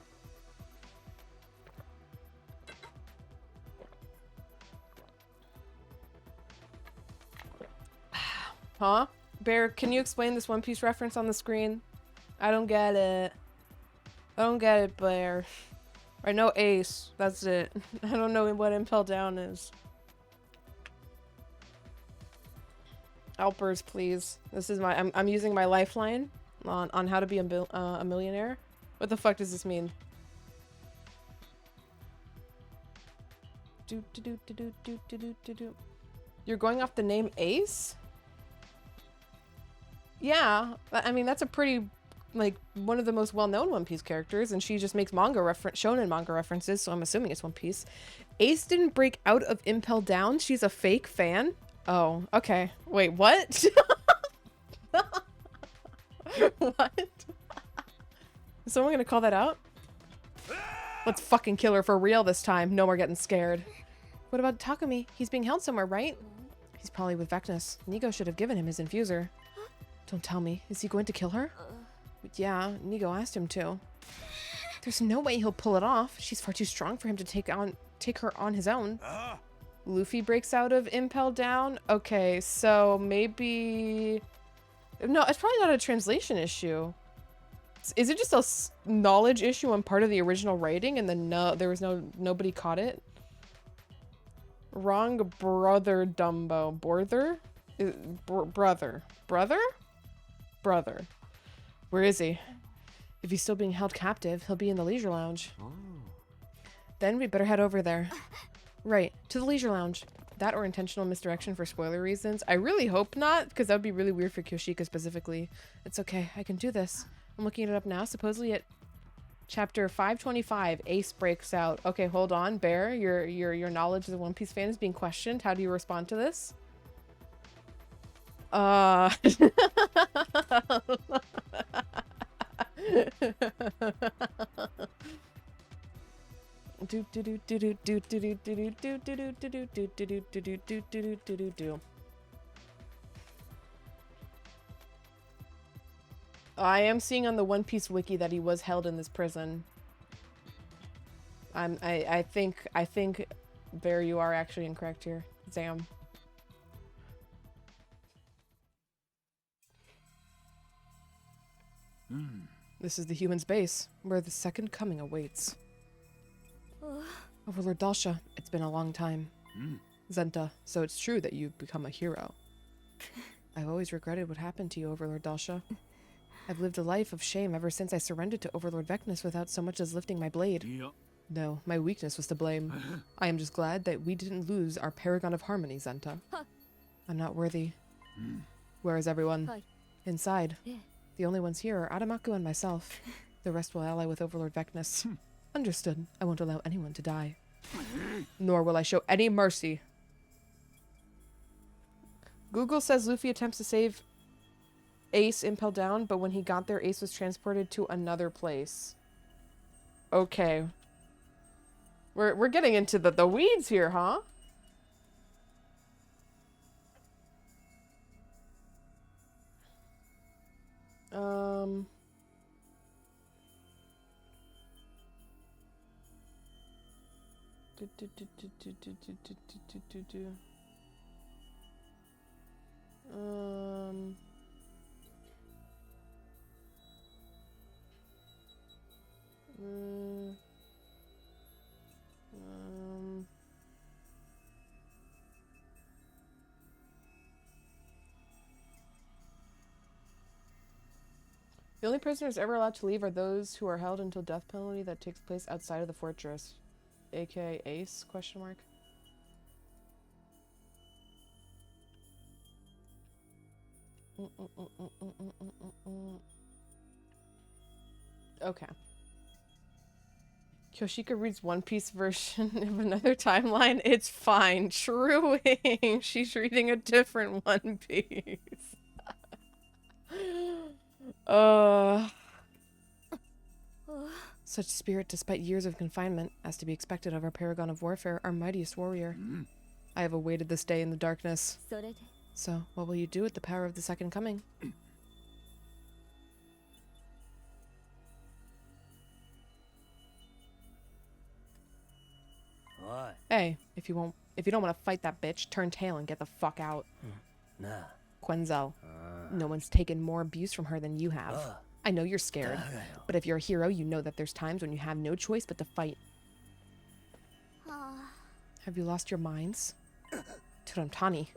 Huh? Bear, can you explain this One Piece reference on the screen? I don't get it. I don't get it, Bear. I know Ace. That's it. I don't know what Impel Down is. Helpers, please. This is my. I'm using my lifeline on how to be a millionaire. What the fuck does this mean? Do do do do do do do do do. You're going off the name Ace? Yeah, I mean that's a pretty, like, one of the most well-known One Piece characters, and she just makes shonen manga references, so I'm assuming it's One Piece. Ace didn't break out of Impel Down. She's a fake fan. Oh, okay. Wait, what? What? Is someone gonna call that out? Let's fucking kill her for real this time. No more getting scared. What about Takumi? He's being held somewhere, right? He's probably with Vecnus. Nigo should have given him his infuser. Don't tell me. Is he going to kill her? Yeah, Nigo asked him to. There's no way he'll pull it off. She's far too strong for him to take her on his own. Luffy breaks out of Impel Down? Okay, so maybe... No, it's probably not a translation issue. Is it just a knowledge issue on part of the original writing and then nobody caught it? Wrong brother Dumbo. Borther? Brother. Brother? Brother. Where is he? If he's still being held captive, he'll be in the leisure lounge. Oh. Then we better head over there. Right, to the leisure lounge. That or intentional misdirection for spoiler reasons. I really hope not, because that would be really weird for Kyoshika specifically. It's okay, I can do this. I'm looking it up now. Supposedly at chapter 525, Ace breaks out. Okay, hold on, Bear. Your knowledge as a One Piece fan is being questioned. How do you respond to this? I am seeing on the One Piece wiki that he was held in this prison. I think Bear, you are actually incorrect here. Zam. This is the human's base, where the second coming awaits. Overlord Dalsha, it's been a long time. Zenta, so it's true that you've become a hero. I've always regretted what happened to you, Overlord Dalsha. I've lived a life of shame ever since I surrendered to Overlord Vecnus without so much as lifting my blade. No, my weakness was to blame. I am just glad that we didn't lose our paragon of harmony, Zenta. I'm not worthy. Where is everyone? Inside. The only ones here are Adamaku and myself. The rest will ally with Overlord Vecnus. Understood. I won't allow anyone to die. Nor will I show any mercy. Google says Luffy attempts to save Ace Impel Down, but when he got there, Ace was transported to another place. Okay. We're getting into the weeds here, huh? The only prisoners ever allowed to leave are those who are held until death penalty that takes place outside of the fortress. AKA Ace, question mark. Okay. Kyoshika reads One Piece version of another timeline. It's fine. Truing. She's reading a different One Piece. Such spirit despite years of confinement, as to be expected of our paragon of warfare, our mightiest warrior. I have awaited this day in the darkness. So, what will you do with the power of the second coming? Hey, if you don't want to fight that bitch, turn tail and get the fuck out. Quenzel. No one's taken more abuse from her than you have. I know you're scared, but if you're a hero, you know that there's times when you have no choice but to fight. Have you lost your minds? Turamtani.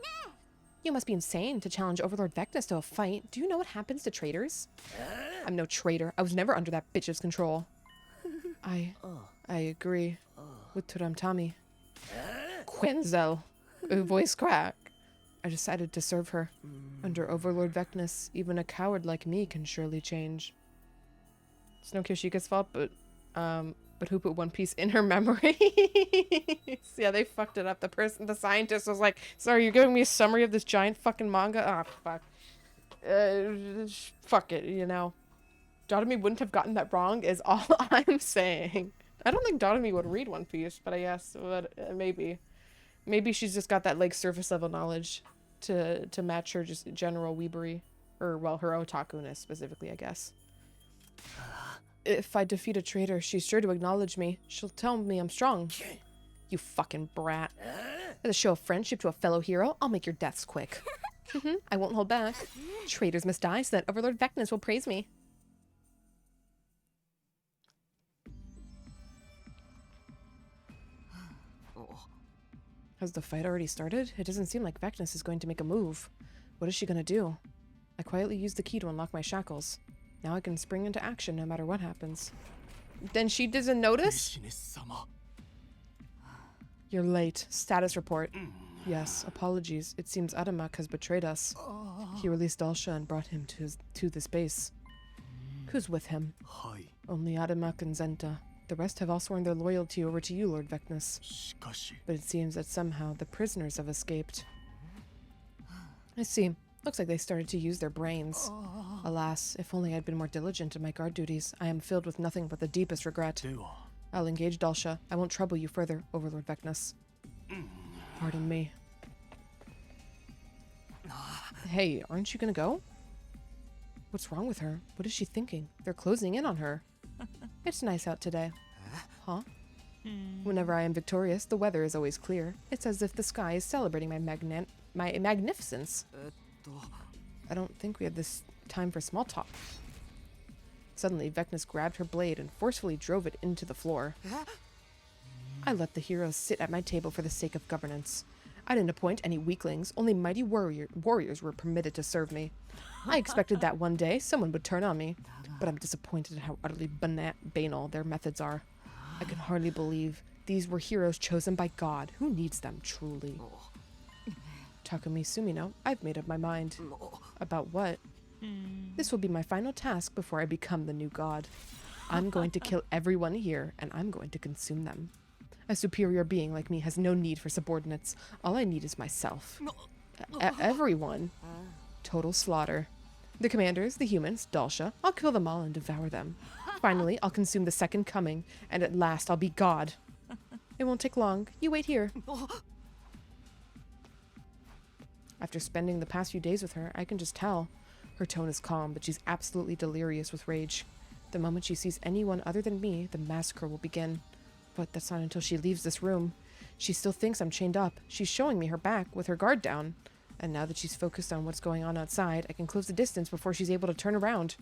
You must be insane to challenge Overlord Vectus to a fight. Do you know what happens to traitors? I'm no traitor. I was never under that bitch's control. I agree with Turamtami. Quenzel. A voice crack. I decided to serve her. Under Overlord Vectus, even a coward like me can surely change. It's no Kyoshika's fault, but who put One Piece in her memory? Yeah, they fucked it up. The scientist was like, sorry, you're giving me a summary of this giant fucking manga? Ah, fuck. Fuck it, you know. Dotomi wouldn't have gotten that wrong is all I'm saying. I don't think Dotomi would read One Piece, but I guess maybe. Maybe she's just got that, like, surface level knowledge to match her just general weebery. Or, well, her otaku-ness specifically, I guess. If I defeat a traitor, she's sure to acknowledge me. She'll tell me I'm strong. You fucking brat. As a show of friendship to a fellow hero, I'll make your deaths quick. I won't hold back. Traitors must die so that Overlord Vectus will praise me. Has the fight already started? It doesn't seem like Vectus is going to make a move. What is she gonna do? I quietly used the key to unlock my shackles. Now I can spring into action no matter what happens. Then she doesn't notice? You're late. Status report. Yes, apologies. It seems Adamak has betrayed us. He released Dalsha and brought him to this base. Who's with him? Only Adamak and Zenta. The rest have all sworn their loyalty over to you, Lord Vectus. But it seems that somehow the prisoners have escaped. I see. Looks like they started to use their brains. Alas, if only I'd been more diligent in my guard duties. I am filled with nothing but the deepest regret. I'll engage Dalsha. I won't trouble you further, Overlord Vectus. Pardon me. Hey, aren't you gonna go? What's wrong with her? What is she thinking? They're closing in on her. It's nice out today. Huh? Whenever I am victorious, the weather is always clear. It's as if the sky is celebrating my magnificence. I don't think we have this time for small talk. Suddenly, Vectus grabbed her blade and forcefully drove it into the floor. I let the heroes sit at my table for the sake of governance. I didn't appoint any weaklings, only mighty warriors were permitted to serve me. I expected that one day someone would turn on me, but I'm disappointed at how utterly banal their methods are. I can hardly believe these were heroes chosen by God. Who needs them, truly? Takumi Sumino, I've made up my mind. About what? This will be my final task before I become the new god. I'm going to kill everyone here, and I'm going to consume them. A superior being like me has no need for subordinates. All I need is myself. Everyone. Total slaughter. The commanders, the humans, Dalsha, I'll kill them all and devour them. Finally, I'll consume the second coming, and at last I'll be God. It won't take long. You wait here. After spending the past few days with her, I can just tell. Her tone is calm, but she's absolutely delirious with rage. The moment she sees anyone other than me, the massacre will begin. But that's not until she leaves this room. She still thinks I'm chained up. She's showing me her back with her guard down. And now that she's focused on what's going on outside, I can close the distance before she's able to turn around.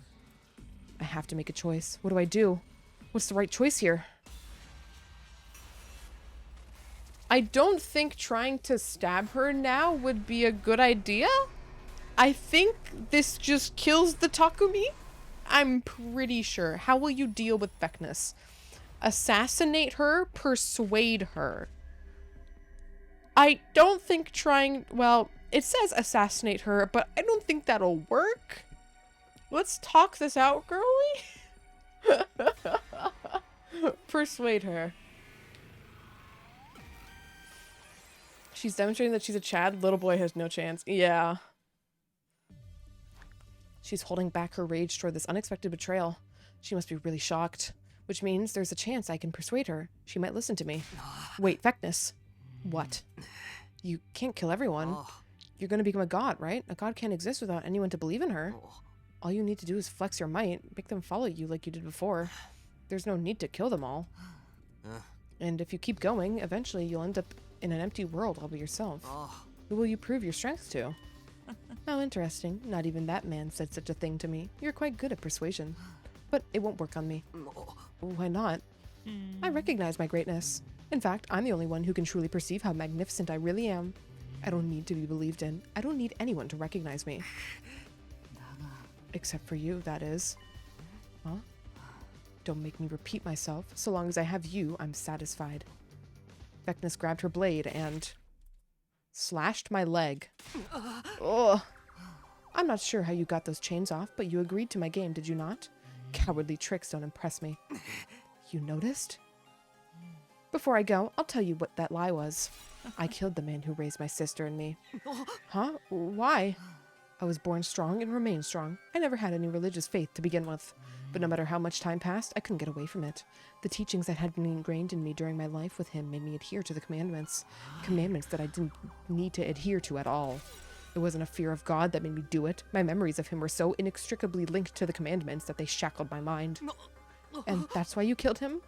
I have to make a choice. What do I do? What's the right choice here? I don't think trying to stab her now would be a good idea. I think this just kills the Takumi. I'm pretty sure. How will you deal with Vectus? Assassinate her? Persuade her? I don't think trying... Well, it says assassinate her, but I don't think that'll work. Let's talk this out, girlie. Persuade her. She's demonstrating that she's a Chad. Little boy has no chance. Yeah. She's holding back her rage toward this unexpected betrayal. She must be really shocked. Which means there's a chance I can persuade her. She might listen to me. Wait, Vectus. What? You can't kill everyone. You're gonna become a god, right? A god can't exist without anyone to believe in her. All you need to do is flex your might. Make them follow you like you did before. There's no need to kill them all. And if you keep going, eventually you'll end up in an empty world all by yourself. Who will you prove your strength to? How interesting. Not even that man said such a thing to me. You're quite good at persuasion. But it won't work on me. Why not? I recognize my greatness. In fact, I'm the only one who can truly perceive how magnificent I really am. I don't need to be believed in. I don't need anyone to recognize me. Except for you, that is. Huh? Don't make me repeat myself. So long as I have you, I'm satisfied. Vecnus grabbed her blade and slashed my leg. Ugh. I'm not sure how you got those chains off, but you agreed to my game, did you not? Cowardly tricks don't impress me. You noticed? Before I go, I'll tell you what that lie was. I killed the man who raised my sister and me. Huh? Why? I was born strong and remain strong. I never had any religious faith to begin with. But no matter how much time passed, I couldn't get away from it. The teachings that had been ingrained in me during my life with him made me adhere to the commandments. Commandments that I didn't need to adhere to at all. It wasn't a fear of God that made me do it. My memories of him were so inextricably linked to the commandments that they shackled my mind. And that's why you killed him?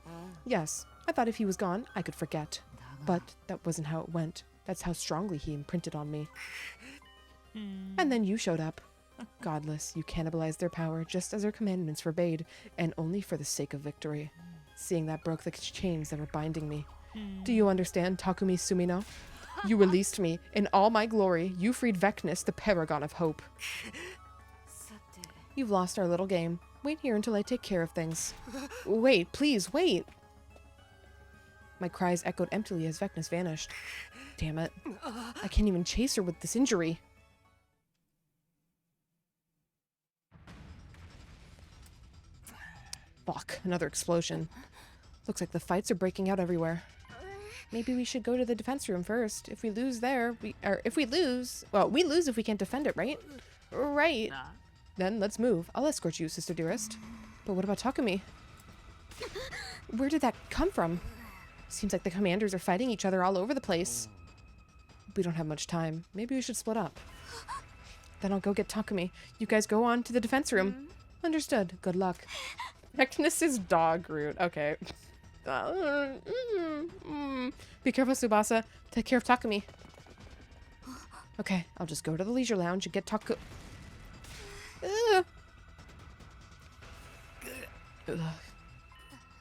Yes. I thought if he was gone, I could forget. But that wasn't how it went. That's how strongly he imprinted on me. And then you showed up. Godless, you cannibalized their power just as their commandments forbade, and only for the sake of victory. Seeing that broke the chains that were binding me. Do you understand, Takumi Sumino? You released me. In all my glory, you freed Vecnus, the paragon of hope. You've lost our little game. Wait here until I take care of things. Wait, please, wait! My cries echoed emptily as Vecnus vanished. Damn it. I can't even chase her with this injury. Fuck, another explosion. Looks like the fights are breaking out everywhere. Maybe we should go to the defense room first. If we lose there, we lose if we can't defend it, right? Right. Then let's move. I'll escort you, sister dearest. But what about Takumi? Where did that come from? Seems like the commanders are fighting each other all over the place. We don't have much time. Maybe we should split up. Then I'll go get Takumi. You guys go on to the defense room. Understood. Good luck. Vecnus is dog root. Okay. Be careful, Tsubasa. Take care of Takumi. Okay, I'll just go to the leisure lounge and get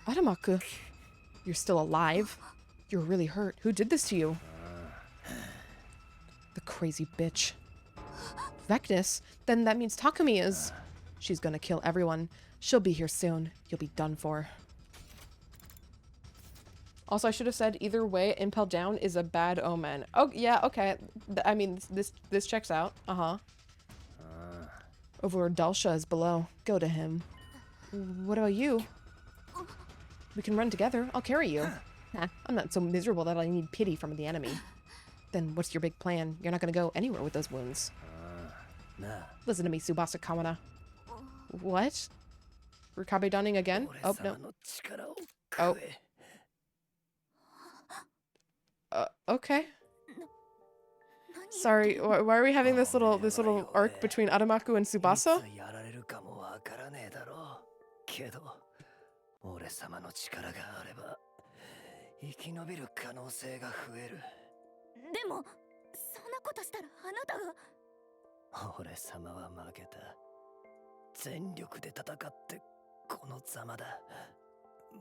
Aramaku, you're still alive? You're really hurt. Who did this to you? The crazy bitch. Vecnus? Then that means Takumi is... She's gonna kill everyone. She'll be here soon. You'll be done for. Also, I should have said either way, Impel Down is a bad omen. Oh, yeah, okay. I mean, this checks out. Uh-huh. Overlord Dalsha is below. Go to him. What about you? We can run together. I'll carry you. Nah, I'm not so miserable that I need pity from the enemy. Then what's your big plan? You're not gonna go anywhere with those wounds. Listen to me, Tsubasa Kawana. What? Rukabe Dunning again? Oh, no. Oh. Okay. Sorry, why are we having this little arc between Aramaku and Tsubasa? 俺様の力があれば生き延びる可能性が増える。でもそんなことしたらあなたが。俺様は負けた。全力で戦ってこのざまだ。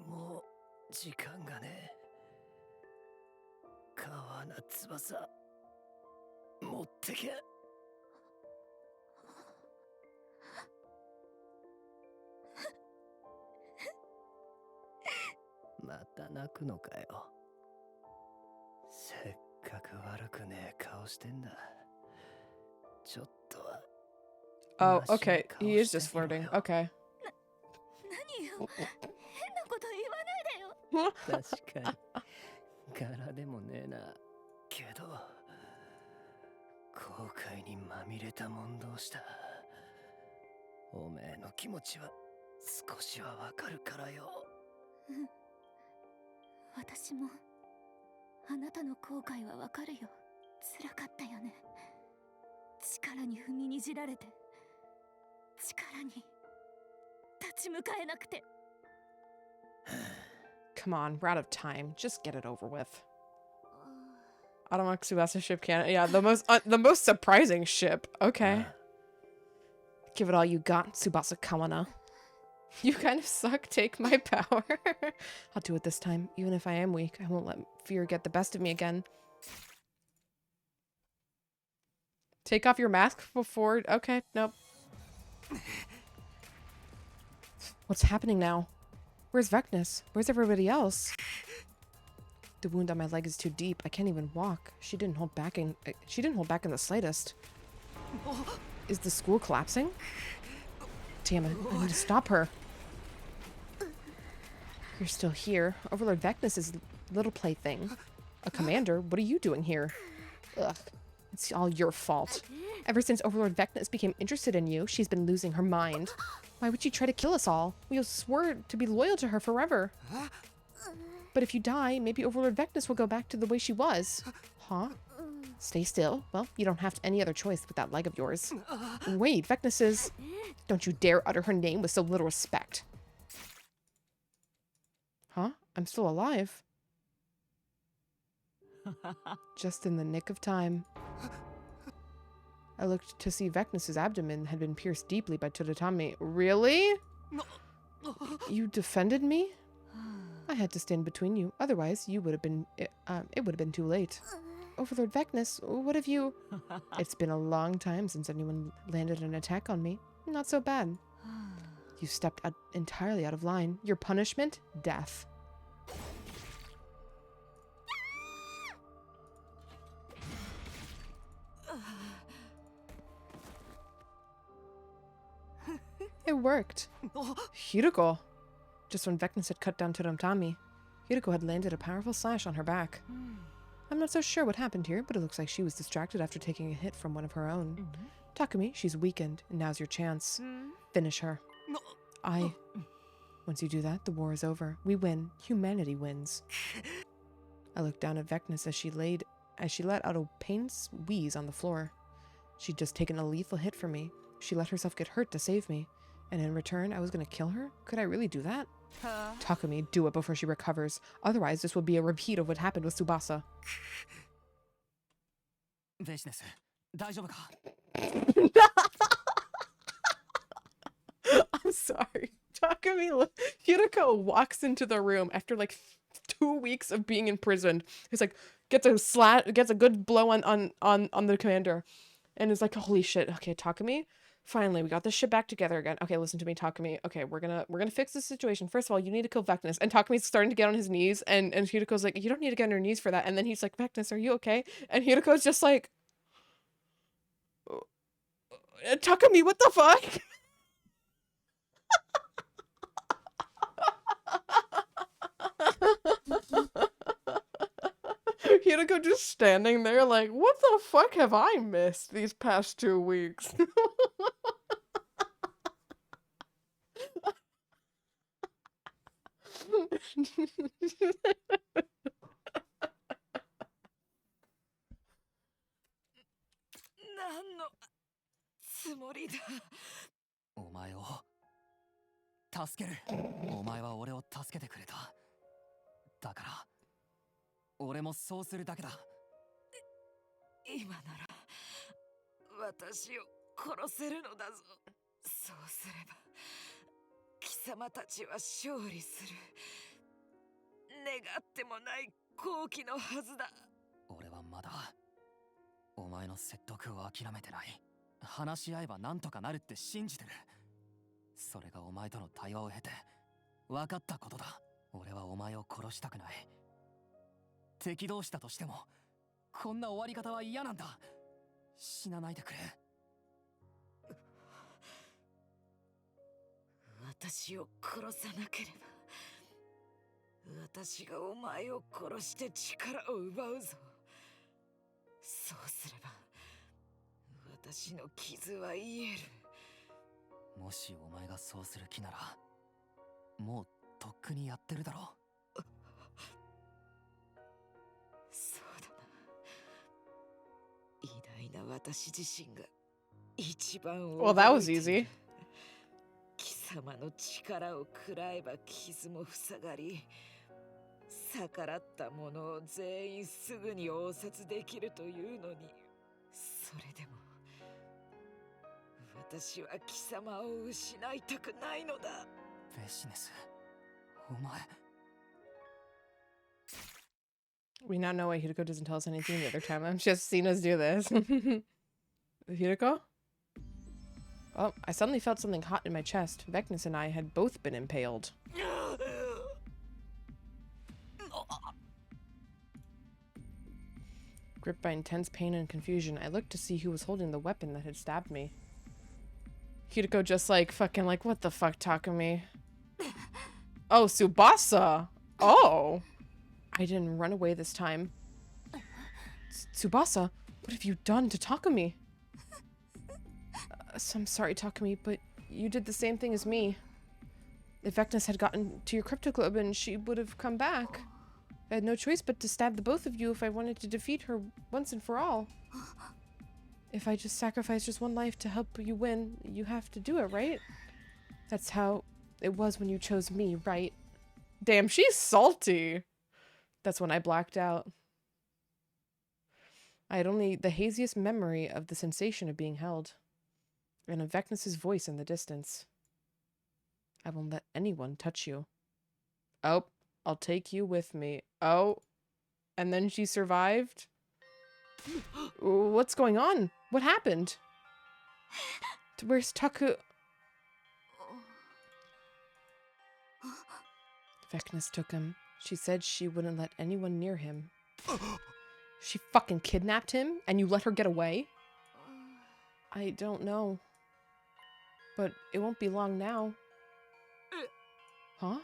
もう時間がね。川名翼持ってけ。また泣くのかよ。せっかく悪くねえ顔してんだ。ちょっとは。Oh, okay. He is just flirting. Okay. 何よ。変なこと言わないでよ。確かに。柄でもねえな。けど、後悔にまみれた問答した。おめえの気持ちは少しはわかるからよ。私もあなたの後悔はわかるよ。辛かったよね。力に踏みにじられて、力に立ち向かえなくて。Come on, we're out of time. Just get it over with. Automatic Tsubasa ship cannon. Yeah, the most surprising ship. Okay. Give it all you got, Tsubasa Kawana. You kind of suck. Take my power. I'll do it this time. Even if I am weak, I won't let fear get the best of me again. Take off your mask before... Okay, nope. What's happening now? Where's Vecnus? Where's everybody else? The wound on my leg is too deep. I can't even walk. She didn't hold back in the slightest. Is the school collapsing? Damn it, I need to stop her. You're still here. Overlord Vecnus is little plaything. A commander? What are you doing here? Ugh. It's all your fault. Ever since Overlord Vecnus became interested in you, she's been losing her mind. Why would she try to kill us all? We all swore to be loyal to her forever. But if you die, maybe Overlord Vecnus will go back to the way she was. Huh? Stay still? Well, you don't have any other choice with that leg of yours. Wait, Vecnus is... Don't you dare utter her name with so little respect. Huh? I'm still alive. Just in the nick of time. I looked to see Vecnus's abdomen had been pierced deeply by Todotami. Really? You defended me? I had to stand between you. Otherwise, it would have been too late. Overlord Vecnus, what have you... It's been a long time since anyone landed an attack on me. Not so bad. You stepped entirely out of line. Your punishment? Death. It worked. Hiruko. Just when Vecnus had cut down Todotami, Hiruko had landed a powerful slash on her back. I'm not so sure what happened here, but it looks like she was distracted after taking a hit from one of her own. Takumi, she's weakened, and now's your chance. Finish her. Once you do that, the war is over. We win. Humanity wins. I looked down at Vecnus as she let out a pained wheeze on the floor. She'd just taken a lethal hit from me. She let herself get hurt to save me. And in return, I was going to kill her? Could I really do that? Takumi, do it before she recovers. Otherwise, this will be a repeat of what happened with Tsubasa. I'm sorry. Takumi, Hiruko walks into the room after like 2 weeks of being imprisoned. He's like, gets a good blow on the commander. And is like, holy shit. Okay, Takumi, finally, we got this shit back together again. Okay, listen to me, Takumi. Okay, we're gonna fix this situation. First of all, you need to kill Vecnus. And Takumi's starting to get on his knees, and Hiruko's like, you don't need to get on your knees for that. And then he's like, Vecnus, are you okay? And Hiruko's just like, Takumi, what the fuck? Hiruko just standing there like, what the fuck have I missed these past 2 weeks? Well, that was easy. 貴様の力を食らえば傷も塞がり、逆らった者を全員すぐに応接できるというのに、それでも私は貴様を失いたくないのだ。ベシネス、お前。We now know why Hideko doesn't tell us anything the other time. I'm just seen us do this. Hideko? Oh, I suddenly felt something hot in my chest. Vecnus and I had both been impaled. Gripped by intense pain and confusion, I looked to see who was holding the weapon that had stabbed me. Hideko just like fucking like, what the fuck, Takumi? Oh, Tsubasa! Oh! I didn't run away this time. Tsubasa, what have you done to Takumi? I'm sorry, Takumi, but you did the same thing as me. If Vecnus had gotten to your crypto club, and she would have come back. I had no choice but to stab the both of you if I wanted to defeat her once and for all. If I just sacrifice just one life to help you win, you have to do it, right? That's how it was when you chose me, right? Damn, she's salty. That's when I blacked out. I had only the haziest memory of the sensation of being held, and of Vecnus's voice in the distance. I won't let anyone touch you. Oh, I'll take you with me. Oh, and then she survived? What's going on? What happened? Where's Taku? Vecnus took him. She said she wouldn't let anyone near him. She fucking kidnapped him and you let her get away? I don't know. But it won't be long now. Huh?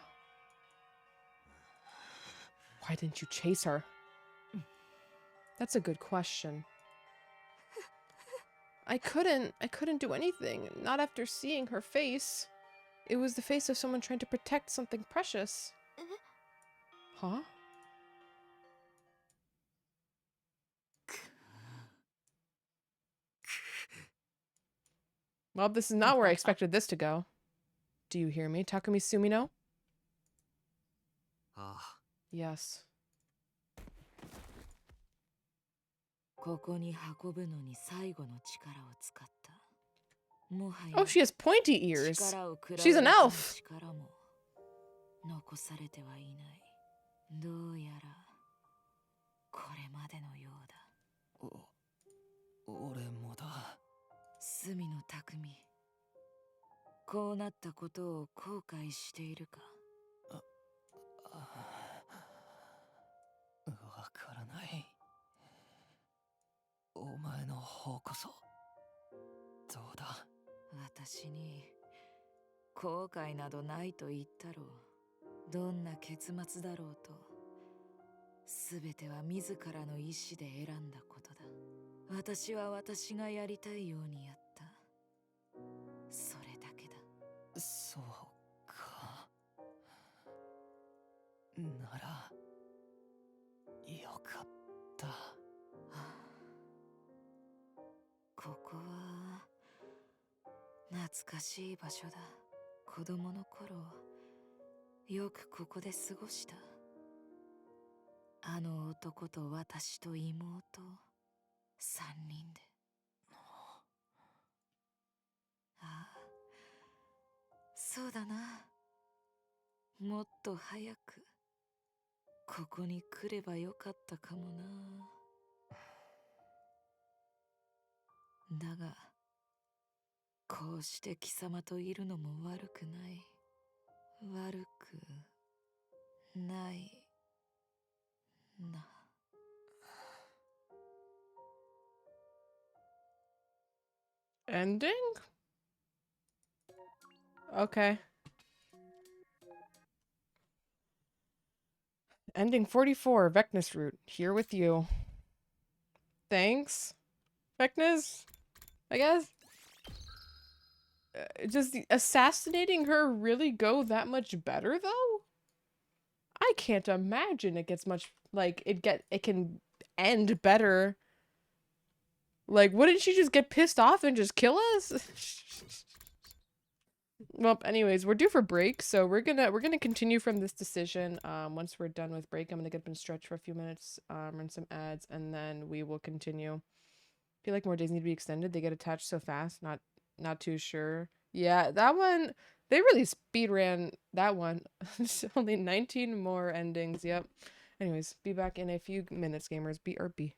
Why didn't you chase her? That's a good question. I couldn't do anything. Not after seeing her face. It was the face of someone trying to protect something precious. Huh? Well, this is not where I expected this to go. Do you hear me, Takumi Sumino? Ah. Yes. ここに運ぶのに最後の力を使った。もはや Oh, she has pointy ears. 力を比べ She's an る elf. 力も残されてはいない。どうやらこれまでのようだ。俺もだ。隅野匠、こうなったことを後悔しているか？わからない。お前の方こそどうだ？私に後悔などないと言ったろう。どんな結末だろうと、すべては自らの意志で選んだことだ。私は私がやりたいようにやった。それだけだ。そうか。ならよかった。ここは懐かしい場所だ。子供の頃よくここで過ごした。あの男と私と妹3人で。ああ、そうだな。もっと早くここに来ればよかったかもな。だがこうして貴様といるのも悪くない。悪くないな。Ending? Okay. Ending 44, Vecnus route. Here with you. Thanks, Vecnus, I guess. Does the assassinating her really go that much better, though? I can't imagine it gets much, like, it can end better. Like, wouldn't she just get pissed off and just kill us? Well, anyways, we're due for break, so we're gonna continue from this decision. Once we're done with break, I'm gonna get up and stretch for a few minutes, run some ads, and then we will continue. Feel like more days need to be extended. They get attached so fast. Not too sure. Yeah, that one they really speed ran that one. It's only 19 more endings. Yep. Anyways, be back in a few minutes, gamers. BRB.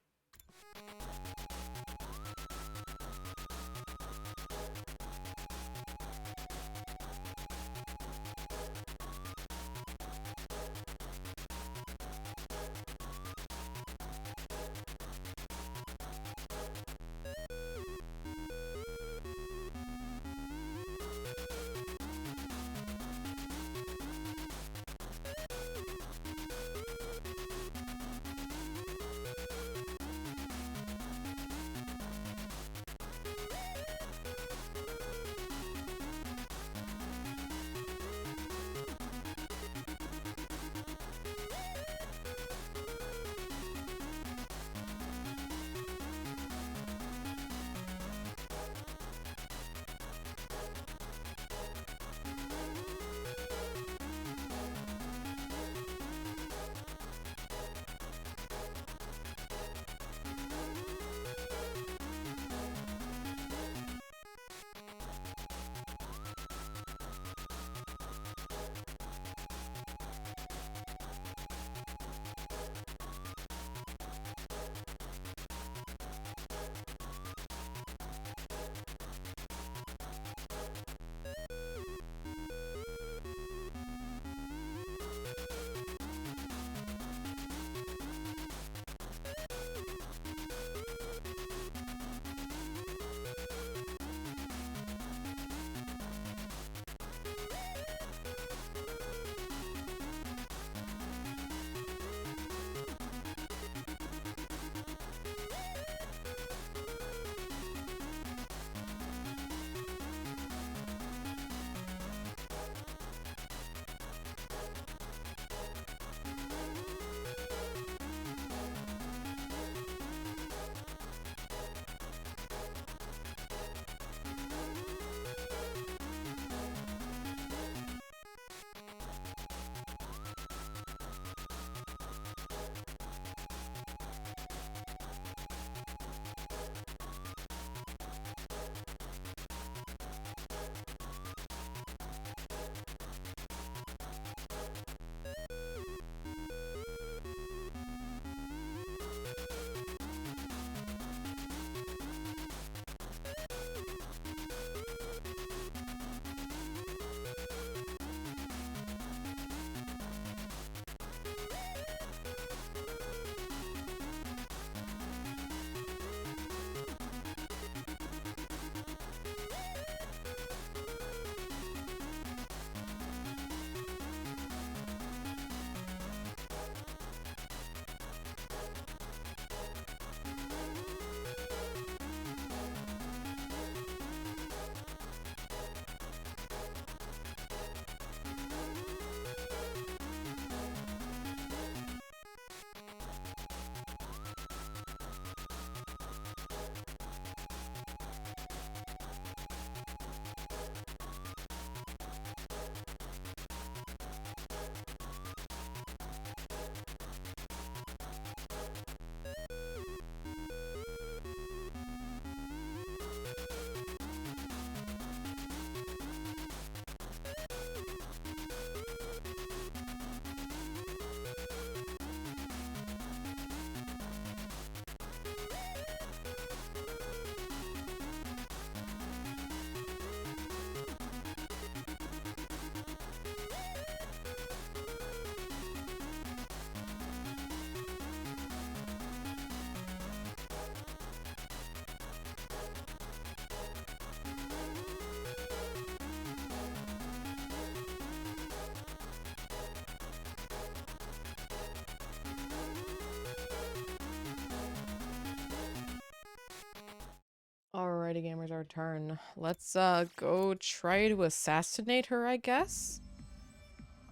Alrighty, gamers, our turn. Let's go try to assassinate her, I guess.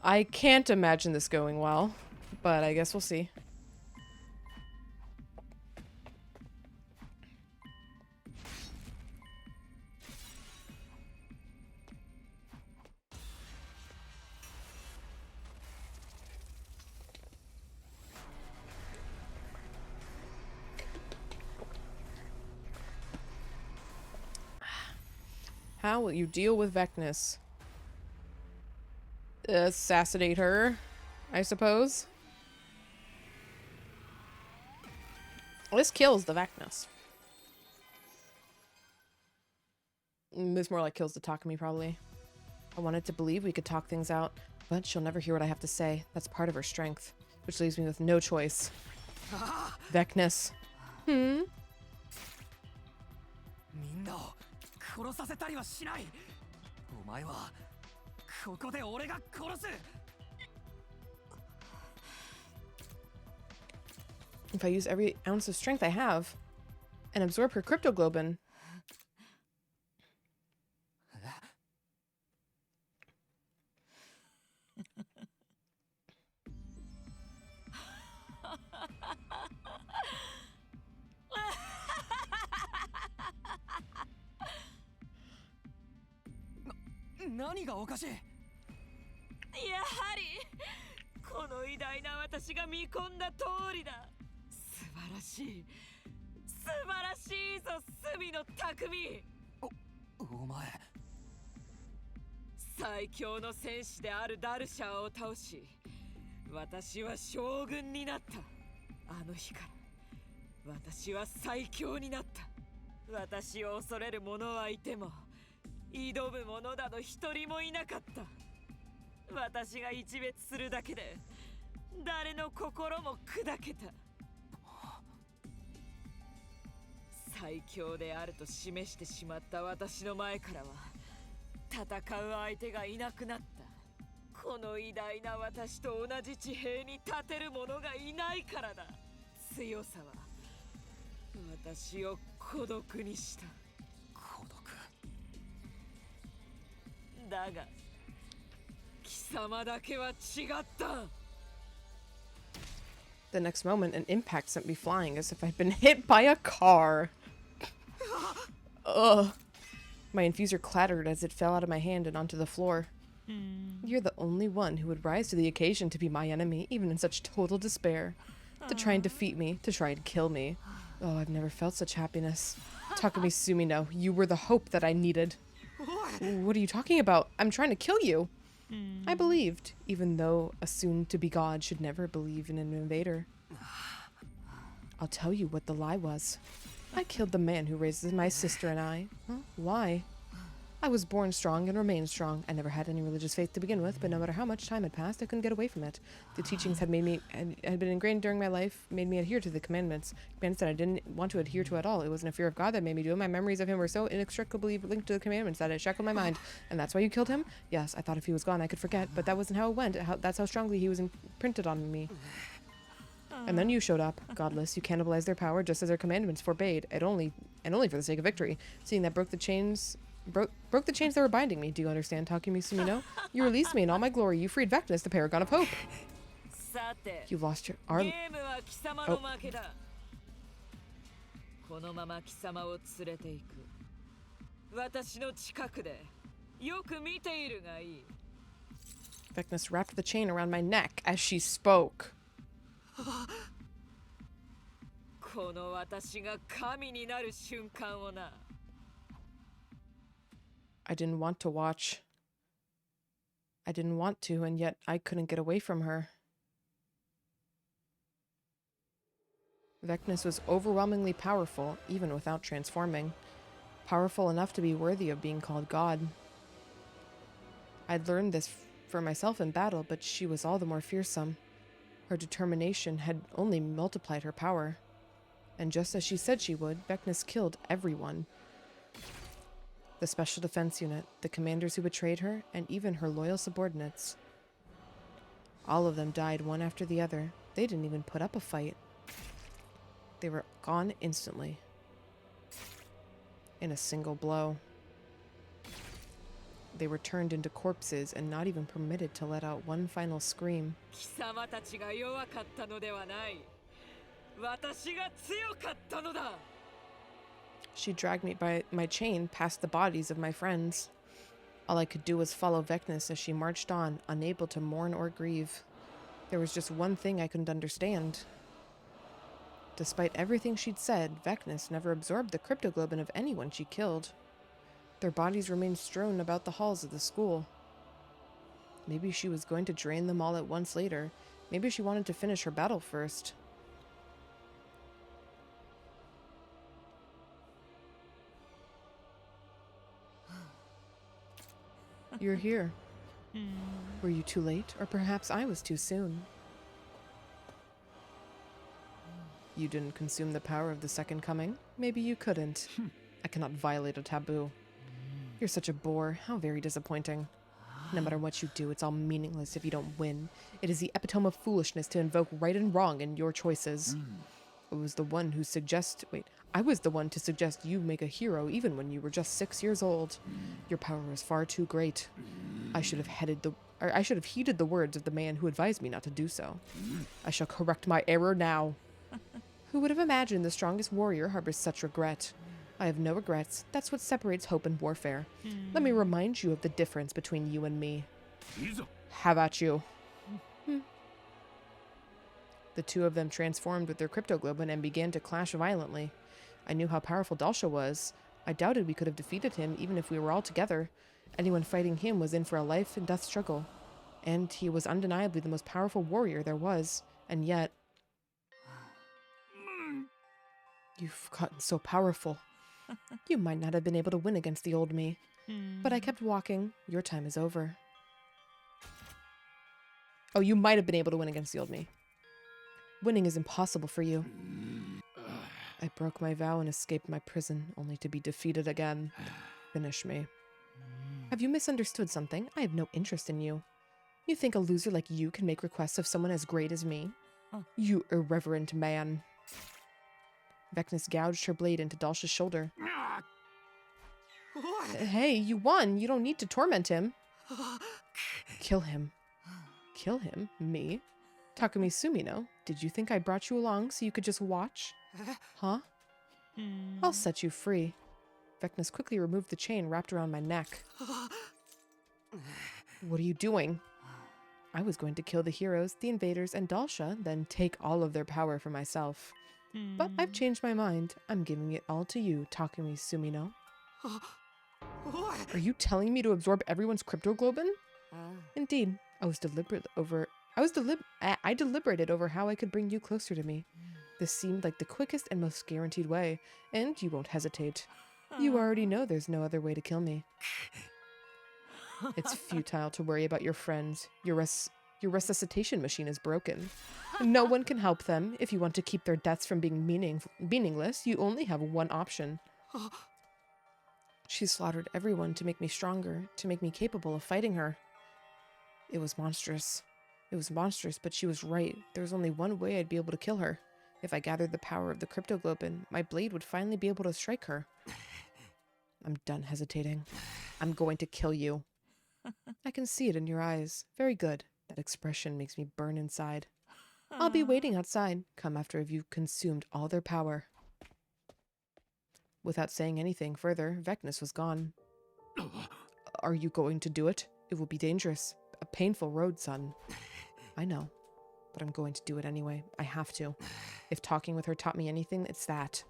I can't imagine this going well, but I guess we'll see. How will you deal with Vecnus? Assassinate her, I suppose. This kills the Vecnus. This more like kills the Takumi, probably. I wanted to believe we could talk things out, but she'll never hear what I have to say. That's part of her strength, which leaves me with no choice. Vecnus. みんなを殺させたりはしない。お前はここで俺が殺す。 If I use every ounce of strength I have and absorb her cryptoglobin. N- 何がおかしい。やはりこの偉大な私が見込んだ通りだ。素晴らしい、素晴らしいぞ、隅の匠。お前。最強の戦士であるダルシャーを倒し、私は将軍になった。あの日から私は最強になった。私を恐れる者はいても挑む者など一人もいなかった。私が一別するだけで誰の心も砕けた。最強であると示してしまった私の前からは戦う相手がいなくなった。この偉大な私と同じ地平に立てる者がいないからだ。強さは私を孤独にした。孤独。だが貴様だけは違った。 The next moment, an impact sent me flying as if I'd been hit by a car. Ugh. My infuser clattered as it fell out of my hand and onto the floor. You're the only one who would rise to the occasion to be my enemy, even in such total despair. To try and defeat me, to try and kill me. Oh, I've never felt such happiness. Takumi Sumino, you were the hope that I needed. What are you talking about? I'm trying to kill you. I believed, even though a soon-to-be god should never believe in an invader. I'll tell you what the lie was. I killed the man who raises my sister and I. Huh? Why? I was born strong and remained strong. I never had any religious faith to begin with, but no matter how much time had passed, I couldn't get away from it. The teachings had had been ingrained during my life, made me adhere to the commandments that I didn't want to adhere to at all. It wasn't a fear of God that made me do it. My memories of him were so inextricably linked to the commandments that it shackled my mind. And that's why you killed him? Yes, I thought if he was gone, I could forget, but that wasn't how it went. That's how strongly he was imprinted on me. And then you showed up, godless. You cannibalized their power just as their commandments forbade, and only for the sake of victory. Seeing that broke the chains that were binding me. Do you understand, Takumi Sumino? You released me in all my glory. You freed Vecnus, the paragon of hope. You lost your arm. Oh. Vecnus wrapped the chain around my neck as she spoke. I didn't want to watch. I didn't want to, and yet I couldn't get away from her. Vecnus was overwhelmingly powerful, even without transforming. Powerful enough to be worthy of being called God. I'd learned this for myself in battle, but she was all the more fearsome. Her determination had only multiplied her power. And just as she said she would, Vecnus killed everyone. The Special Defense Unit, the commanders who betrayed her, and even her loyal subordinates. All of them died one after the other. They didn't even put up a fight. They were gone instantly. In a single blow. They were turned into corpses and not even permitted to let out one final scream. She dragged me by my chain past the bodies of my friends. All I could do was follow Vecnus as she marched on, unable to mourn or grieve. There was just one thing I couldn't understand. Despite everything she'd said, Vecnus never absorbed the cryptoglobin of anyone she killed. Their bodies remained strewn about the halls of the school. Maybe she was going to drain them all at once later. Maybe she wanted to finish her battle first. You're here. Were you too late? Or perhaps I was too soon? You didn't consume the power of the second coming? Maybe you couldn't. I cannot violate a taboo. You're such a bore. How very disappointing. No matter what you do, it's all meaningless if you don't win. It is the epitome of foolishness to invoke right and wrong in your choices. I was the one to suggest you make a hero even when you were just 6 years old. Your power is far too great. I should have heeded the words of the man who advised me not to do so. I shall correct my error now. Who would have imagined the strongest warrior harbors such regret? I have no regrets. That's what separates hope and warfare. Let me remind you of the difference between you and me. How about you? The two of them transformed with their cryptoglobin and began to clash violently. I knew how powerful Dalsha was. I doubted we could have defeated him even if we were all together. Anyone fighting him was in for a life and death struggle. And he was undeniably the most powerful warrior there was. And yet... You've gotten so powerful. You might not have been able to win against the old me. But I kept walking. Your time is over. Oh, you might have been able to win against the old me. Winning is impossible for you. I broke my vow and escaped my prison, only to be defeated again. Finish me. Have you misunderstood something? I have no interest in you. You think a loser like you can make requests of someone as great as me? You irreverent man. Vecnus gouged her blade into Dalsha's shoulder. Hey, you won. You don't need to torment him. Kill him. Kill him? Me? Takumi Sumino, did you think I brought you along so you could just watch? Huh? I'll set you free. Vecnus quickly removed the chain wrapped around my neck. What are you doing? I was going to kill the heroes, the invaders, and Dalsha, then take all of their power for myself. But I've changed my mind. I'm giving it all to you, Takumi Sumino. Are you telling me to absorb everyone's cryptoglobin? Indeed. I deliberated over how I could bring you closer to me. This seemed like the quickest and most guaranteed way, and you won't hesitate. You already know there's no other way to kill me. It's futile to worry about your friends. Your resuscitation machine is broken. No one can help them. If you want to keep their deaths from being meaningless, you only have one option. She slaughtered everyone to make me stronger, to make me capable of fighting her. It was monstrous. It was monstrous, but she was right. There was only one way I'd be able to kill her. If I gathered the power of the cryptoglobin, my blade would finally be able to strike her. I'm done hesitating. I'm going to kill you. I can see it in your eyes. Very good. That expression makes me burn inside. I'll be waiting outside. Come after you've consumed all their power. Without saying anything further, Vecnus was gone. Are you going to do it? It will be dangerous. A painful road, son. I know, but I'm going to do it anyway. I have to. If talking with her taught me anything, it's that.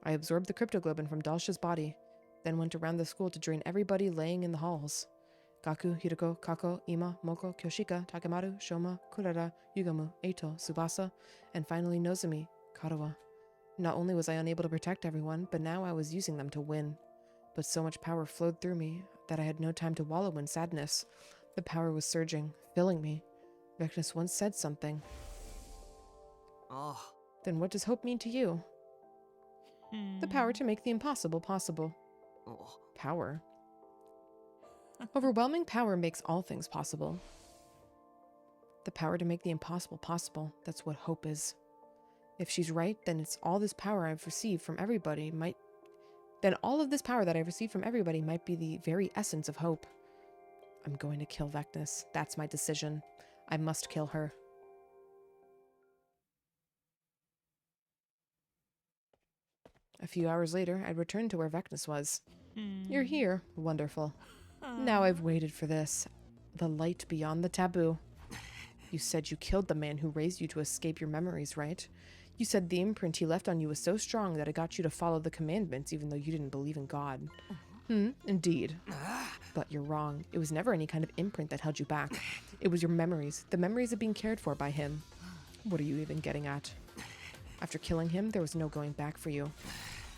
I absorbed the cryptoglobin from Dalsha's body, then went around the school to drain everybody laying in the halls. Gaku, Hiroko, Kako, Ima, Moko, Kyoshika, Takemaru, Shoma, Kurara, Yugamu, Eito, Tsubasa, and finally Nozumi, Karawa. Not only was I unable to protect everyone, but now I was using them to win. But so much power flowed through me that I had no time to wallow in sadness. The power was surging, filling me. Vecnus once said something. Oh. Then what does hope mean to you? The power to make the impossible possible. Oh. Power. Overwhelming power makes all things possible. The power to make the impossible possible. That's what hope is. If she's right, then it's all this power I've received from everybody might... Then all of this power that I've received from everybody might be the very essence of hope. I'm going to kill Vecnus. That's my decision. I must kill her. A few hours later, I returned to where Vecnus was. You're here. Wonderful. Now I've waited for this. The light beyond the taboo. You said you killed the man who raised you to escape your memories, right? You said the imprint he left on you was so strong that it got you to follow the commandments even though you didn't believe in God. Indeed. But you're wrong. It was never any kind of imprint that held you back. It was your memories, the memories of being cared for by him. What are you even getting at? After killing him, there was no going back for you.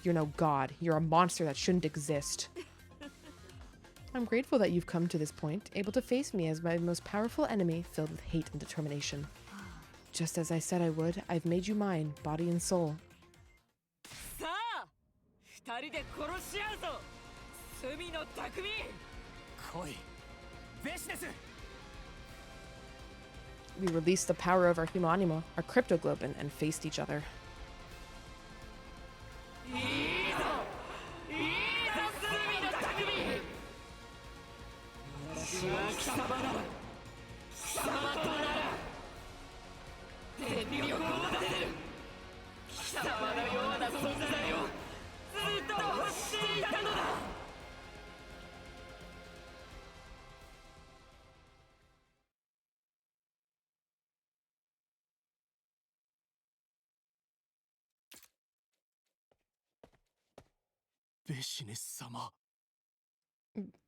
You're no god. You're a monster that shouldn't exist. I'm grateful that you've come to this point, able to face me as my most powerful enemy, filled with hate and determination. Just as I said I would, I've made you mine, body and soul. We released the power of our humanima, our cryptoglobin, and faced each other.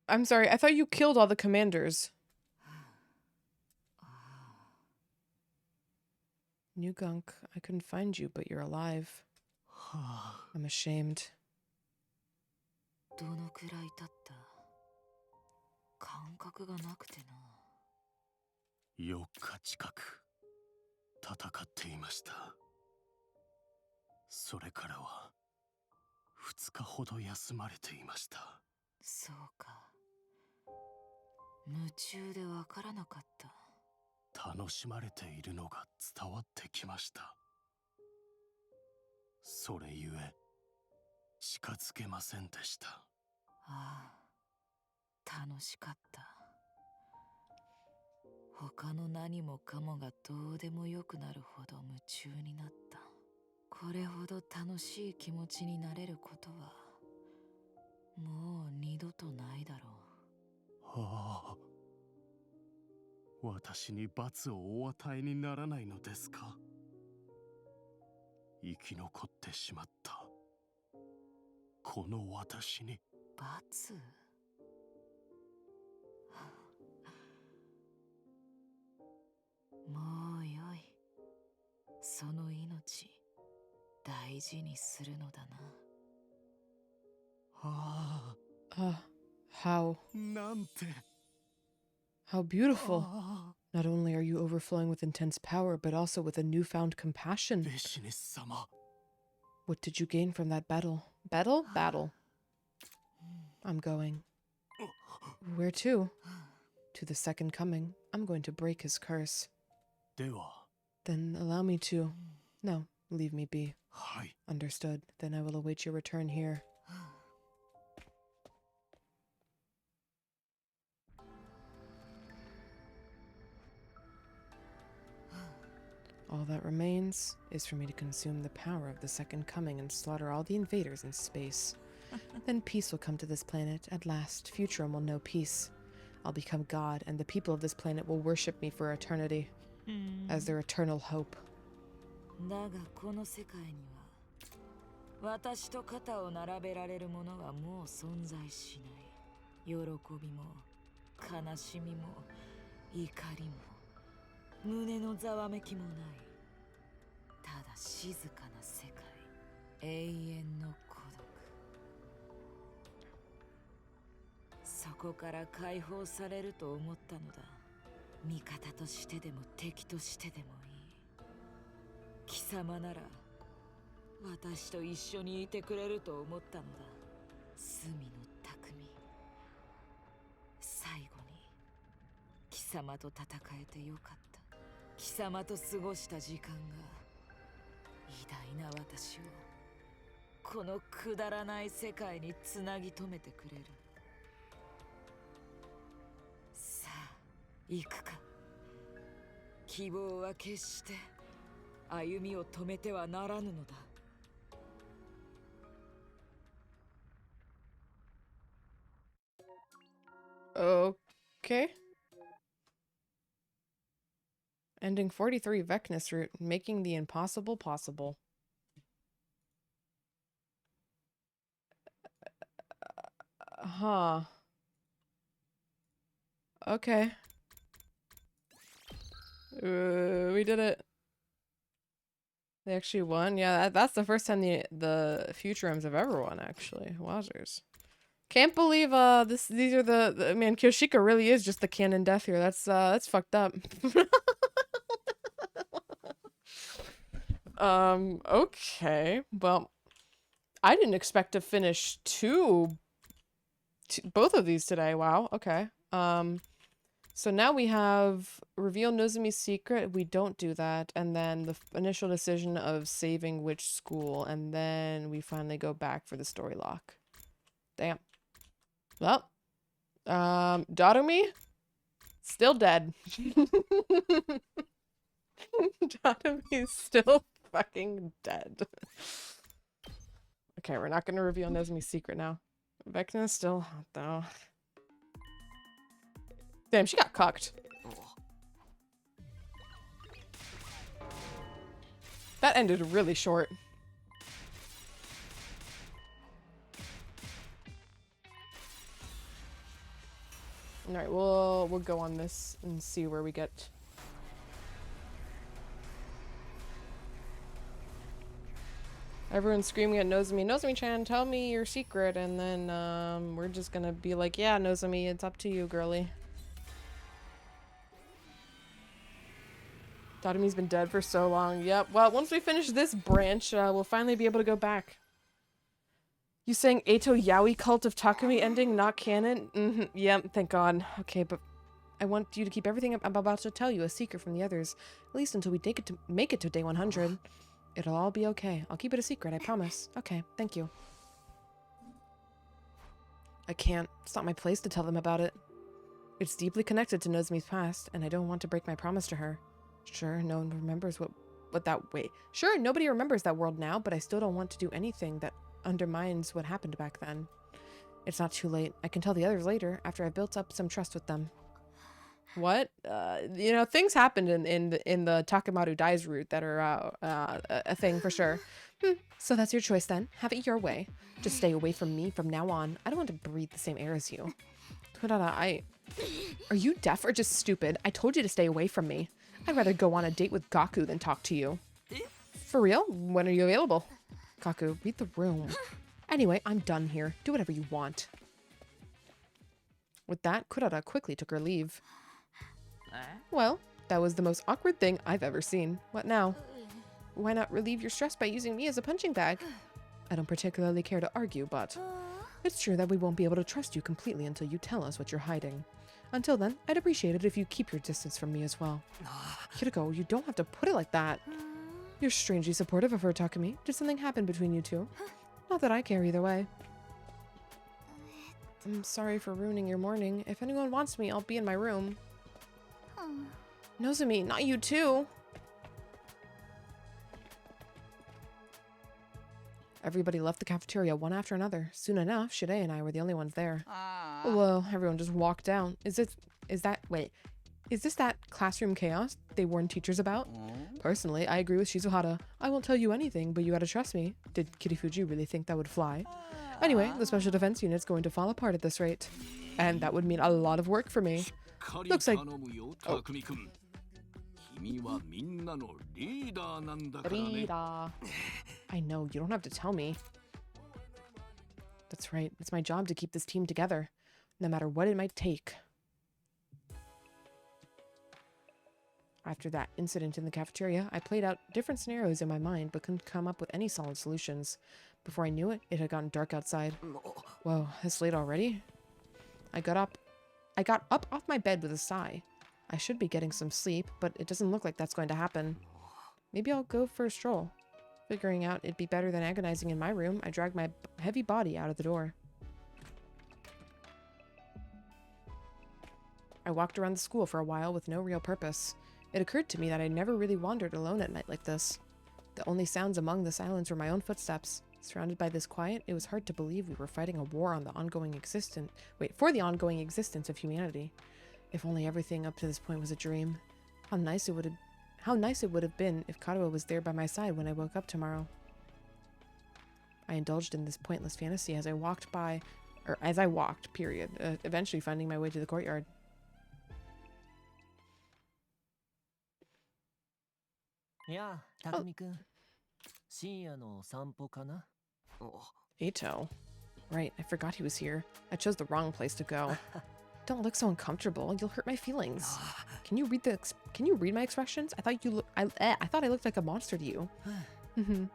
I'm sorry, I thought you killed all the commanders. New Gunk, I couldn't find you, but you're alive. I'm ashamed. どのくらい経った？感覚がなくてな。4日近く戦っていました。それからは2日ほど休まれていました。そうか。夢中でわからなかった。楽しまれているのが伝わってきました。それゆえ近づけませんでした。ああ、楽しかった。他の何もかもがどうでもよくなるほど夢中になった。これほど楽しい気持ちになれることはもう二度とないだろう。はあ、私に罰をお与えにならないのですか？生き残ってしまったこの私に罰？もうよい。その命大事にするのだな。はあ、how? なんて。How beautiful. Not only are you overflowing with intense power, but also with a newfound compassion. What did you gain from that battle? Battle? Battle. I'm going. Where to? To the second coming. I'm going to break his curse. Then allow me to... No, leave me be. Understood. Then I will await your return here. All that remains is for me to consume the power of the second coming and slaughter all the invaders in space. Then peace will come to this planet. At last, Futurum will know peace. I'll become God, and the people of this planet will worship me for eternity, as their eternal hope. だがこの世界には私と肩を並べられるものはもう存在しない。喜びも悲しみも怒りも胸のざわめきもない。ただ静かな世界、永遠の孤独。そこから解放されると思ったのだ。味方としてでも敵としてでもいい。貴様なら私と一緒にいてくれると思ったのだ。隅の匠。最後に貴様と戦えてよかった。貴様と過ごした時間が偉大な私をこのくだらない世界につなぎ止めてくれる。さあ行くか。希望は決して歩みを止めてはならぬのだ。Okay. Ending 43 Vecnus route, making the impossible possible. Huh. Okay. We did it. They actually won. Yeah, that's the first time the Futurums have ever won. Actually, wowzers! Can't believe these are the man. Kyoshika really is just the canon death here. That's fucked up. Okay. Well, I didn't expect to finish both of these today. Wow. Okay. So now we have reveal Nozomi's secret. We don't do that. And then the initial decision of saving which school. And then we finally go back for the story lock. Damn. Well, Dotomi, still dead. Dotomi's still fucking dead. Okay, we're not gonna reveal Nozomi's secret now. Vecna's still hot though. Damn, she got cucked. That ended really short. Alright, we'll go on this and see where we get. Everyone's screaming at Nozomi, Nozomi-chan, tell me your secret, and then we're just gonna be like, yeah, Nozomi, it's up to you, girly. Dotomi's been dead for so long. Yep, well, once we finish this branch, we'll finally be able to go back. You saying Eito Yaoi Cult of Takumi ending, not canon? Mm-hmm. Yep, thank God. Okay, but I want you to keep everything I'm about to tell you a secret from the others, at least until we make it to day 100. It'll all be okay. I'll keep it a secret, I promise. Okay, thank you. I can't. It's not my place to tell them about it. It's deeply connected to Nozomi's past, and I don't want to break my promise to her. Sure, no one remembers Sure, nobody remembers that world now, but I still don't want to do anything that undermines what happened back then. It's not too late. I can tell the others later, after I've built up some trust with them. What? You know, things happened in the Takemaru dies route that are a thing for sure. So that's your choice then. Have it your way. Just stay away from me from now on. I don't want to breathe the same air as you. Are you deaf or just stupid? I told you to stay away from me. I'd rather go on a date with Gaku than talk to you. For real? When are you available? Gaku, read the room. Anyway, I'm done here. Do whatever you want. With that, Kurara quickly took her leave. Well, that was the most awkward thing I've ever seen. What now? Why not relieve your stress by using me as a punching bag? I don't particularly care to argue, but it's true that we won't be able to trust you completely until you tell us what you're hiding. Until then, I'd appreciate it if you keep your distance from me as well. Kiriko, you don't have to put it like that. You're strangely supportive of her, Takumi. Did something happen between you two? Not that I care either way. I'm sorry for ruining your morning. If anyone wants me, I'll be in my room. Nozomi, not you too. Everybody left the cafeteria one after another. Soon enough, Shide and I were the only ones there. Well, everyone just walked down. Is this that classroom chaos they warned teachers about? Personally, I agree with Shizuhara. I won't tell you anything, but you gotta trust me. Did Kirifuji really think that would fly? Anyway, the special defense unit's going to fall apart at this rate. And that would mean a lot of work for me. Looks like... Oh. Rida. I know, you don't have to tell me. That's right, it's my job to keep this team together, no matter what it might take. After that incident in the cafeteria, I played out different scenarios in my mind, but couldn't come up with any solid solutions. Before I knew it, it had gotten dark outside. Whoa, it's late already? I got up off my bed with a sigh. I should be getting some sleep, but it doesn't look like that's going to happen. Maybe I'll go for a stroll. Figuring out it'd be better than agonizing in my room, I dragged my heavy body out of the door. I walked around the school for a while with no real purpose. It occurred to me that I never really wandered alone at night like this. The only sounds among the silence were my own footsteps. Surrounded by this quiet, it was hard to believe we were fighting a war on the for the ongoing existence of humanity. If only everything up to this point was a dream. How nice it would have been if Karuo was there by my side when I woke up tomorrow. I indulged in this pointless fantasy as I walked by Or as I walked, period. Eventually finding my way to the courtyard. Yeah, Takumi-kun. 深夜の散歩かな? Eito. Right, I forgot he was here. I chose the wrong place to go. Don't look so uncomfortable. You'll hurt my feelings. Can you read my expressions? I thought I looked like a monster to you.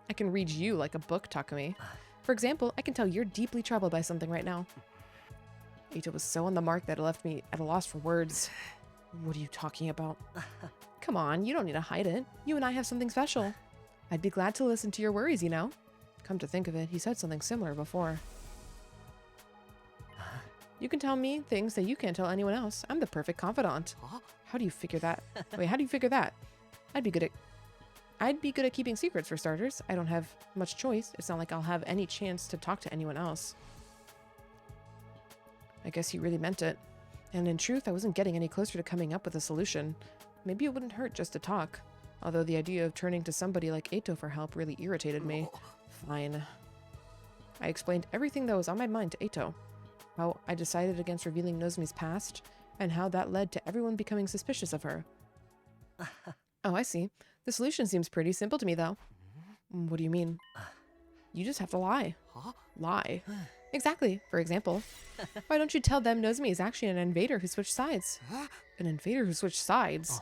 I can read you like a book, Takumi. For example, I can tell you're deeply troubled by something right now. Eito was so on the mark that it left me at a loss for words. What are you talking about? Come on, you don't need to hide it. You and I have something special. I'd be glad to listen to your worries, you know? Come to think of it, he said something similar before. You can tell me things that you can't tell anyone else. I'm the perfect confidant. How do you figure that? Wait, how do you figure that? I'd be good at keeping secrets for starters. I don't have much choice. It's not like I'll have any chance to talk to anyone else. I guess he really meant it. And in truth, I wasn't getting any closer to coming up with a solution. Maybe it wouldn't hurt just to talk. Although the idea of turning to somebody like Eito for help really irritated me. Fine. I explained everything that was on my mind to Eito. How I decided against revealing Nozomi's past, and how that led to everyone becoming suspicious of her. Oh, I see. The solution seems pretty simple to me, though. What do you mean? You just have to lie. Lie? Exactly. For example, why don't you tell them Nozomi is actually an invader who switched sides? An invader who switched sides?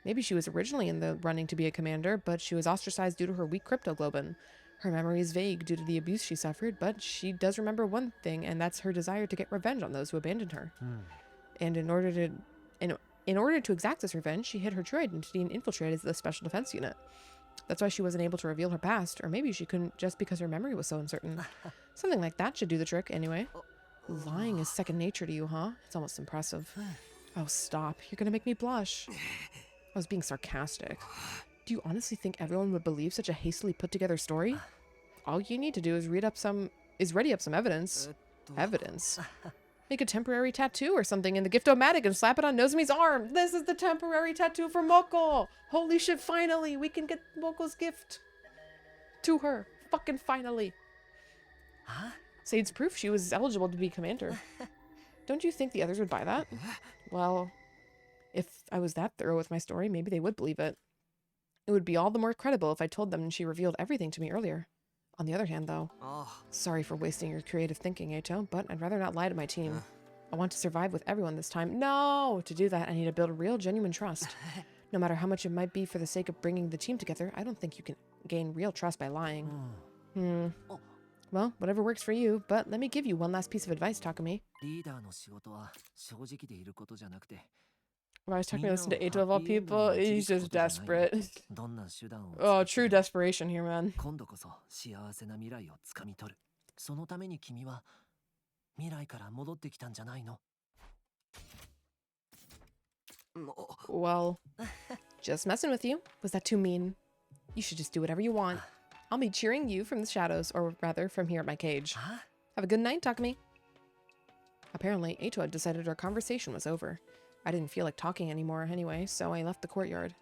Maybe she was originally in the running to be a commander, but she was ostracized due to her weak cryptoglobin. Her memory is vague due to the abuse she suffered, but she does remember one thing, and that's her desire to get revenge on those who abandoned her. And in order to exact this revenge, she hid her true identity and infiltrated the Special Defense Unit. That's why she wasn't able to reveal her past, or maybe she couldn't just because her memory was so uncertain. Something like that should do the trick, anyway. Lying is second nature to you, huh? It's almost impressive. Oh, stop. You're gonna make me blush. I was being sarcastic. Do you honestly think everyone would believe such a hastily put-together story? All you need to do is ready up some evidence. Evidence? Make a temporary tattoo or something in the Gift-O-Matic and slap it on Nozomi's arm. This is the temporary tattoo for Moko! Holy shit, finally! We can get Moko's gift to her. Fucking finally. Sade's proof she was eligible to be commander. Don't you think the others would buy that? Well, if I was that thorough with my story, maybe they would believe it. It would be all the more credible if I told them she revealed everything to me earlier. On the other hand, though, sorry for wasting your creative thinking, Eito, but I'd rather not lie to my team. I want to survive with everyone this time. No! To do that, I need to build a real, genuine trust. No matter how much it might be for the sake of bringing the team together, I don't think you can gain real trust by lying. Well, whatever works for you, but let me give you one last piece of advice, Takumi. Why is Takumi listening to Eito of all people? He's just desperate. Oh, true desperation here, man. Well, just messing with you. Was that too mean? You should just do whatever you want. I'll be cheering you from the shadows, or rather, from here at my cage. Have a good night, Takumi. Apparently, Eito had decided our conversation was over. I didn't feel like talking anymore anyway, so I left the courtyard.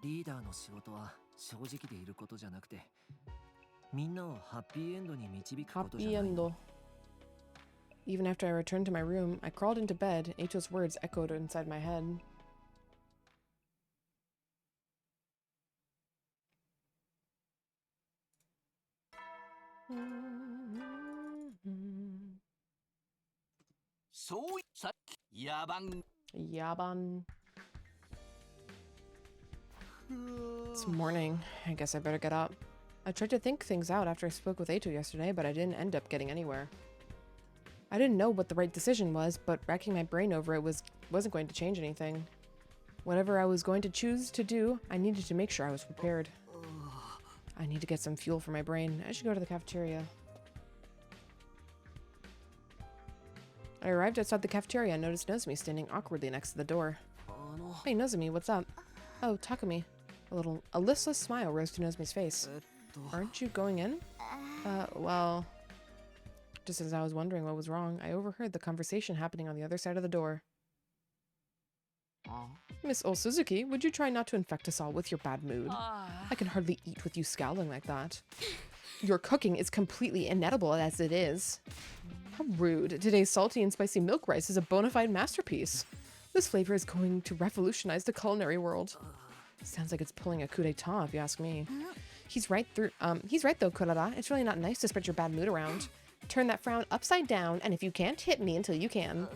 Happy endo. Even after I returned to my room, I crawled into bed. Eito's words echoed inside my head. Yaban. It's morning. I guess I better get up. I tried to think things out after I spoke with Eito yesterday, but I didn't end up getting anywhere. I didn't know what the right decision was, but racking my brain over it wasn't going to change anything. Whatever I was going to choose to do, I needed to make sure I was prepared. I need to get some fuel for my brain. I should go to the cafeteria. I arrived outside the cafeteria and noticed Nozomi standing awkwardly next to the door. Hey, Nozomi, what's up? Oh, Takumi. A listless smile rose to Nozomi's face. Aren't you going in? Well... Just as I was wondering what was wrong, I overheard the conversation happening on the other side of the door. Miss Suzuki, would you try not to infect us all with your bad mood? I can hardly eat with you scowling like that. Your cooking is completely inedible as it is. How rude. Today's salty and spicy milk rice is a bona fide masterpiece. This flavor is going to revolutionize the culinary world. Sounds like it's pulling a coup d'etat, if you ask me. He's right though, Kurara. It's really not nice to spread your bad mood around. Turn that frown upside down, and if you can't, hit me until you can.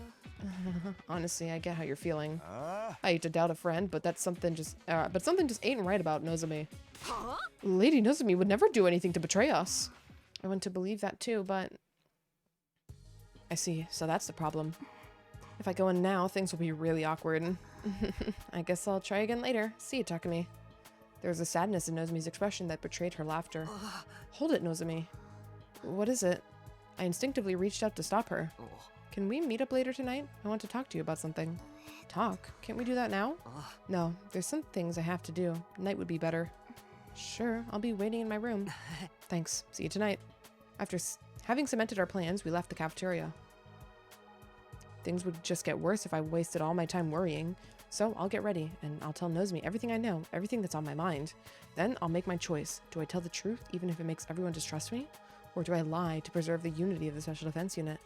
Honestly, I get how you're feeling. I hate to doubt a friend, but something just ain't right about Nozomi. Lady Nozomi would never do anything to betray us. I want to believe that too, but... I see, so that's the problem. If I go in now, things will be really awkward. I guess I'll try again later. See you, Takumi. There was a sadness in Nozomi's expression that betrayed her laughter. Hold it, Nozomi. What is it? I instinctively reached out to stop her. Can we meet up later tonight? I want to talk to you about something. Talk? Can't we do that now? No, there's some things I have to do. Night would be better. Sure, I'll be waiting in my room. Thanks. See you tonight. After having cemented our plans, we left the cafeteria. Things would just get worse if I wasted all my time worrying. So I'll get ready, and I'll tell Nozomi everything I know, everything that's on my mind. Then I'll make my choice. Do I tell the truth, even if it makes everyone distrust me? Or do I lie to preserve the unity of the Special Defense Unit?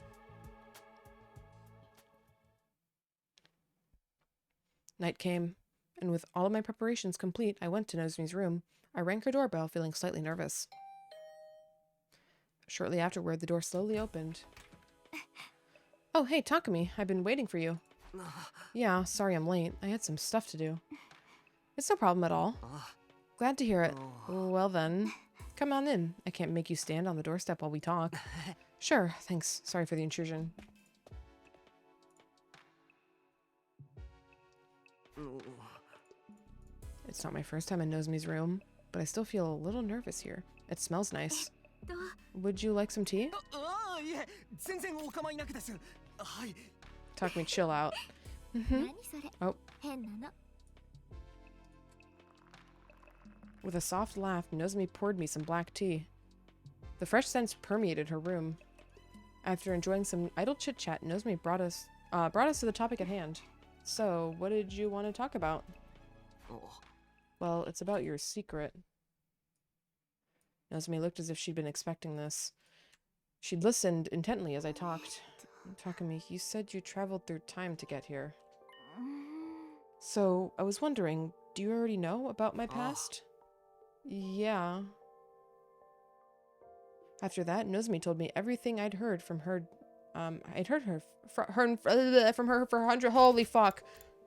Night came, and with all of my preparations complete, I went to Nozomi's room. I rang her doorbell, feeling slightly nervous. Shortly afterward, the door slowly opened. Oh, hey, Takumi. I've been waiting for you. Yeah, sorry I'm late. I had some stuff to do. It's no problem at all. Glad to hear it. Well then, come on in. I can't make you stand on the doorstep while we talk. Sure, thanks. Sorry for the intrusion. It's not my first time in Nozomi's room, but I still feel a little nervous here. It smells nice. Would you like some tea? Takumi, chill out. Oh. With a soft laugh, Nozomi poured me some black tea. The fresh scents permeated her room. After enjoying some idle chit-chat, Nozomi brought us to the topic at hand. So, what did you want to talk about? Well, it's about your secret. Nozomi looked as if she'd been expecting this. She'd listened intently as I talked. Takumi, you said you traveled through time to get here. So, I was wondering, do you already know about my past? Yeah. After that, Nozomi told me everything I'd heard from her. I'd heard from her for 100. Holy fuck!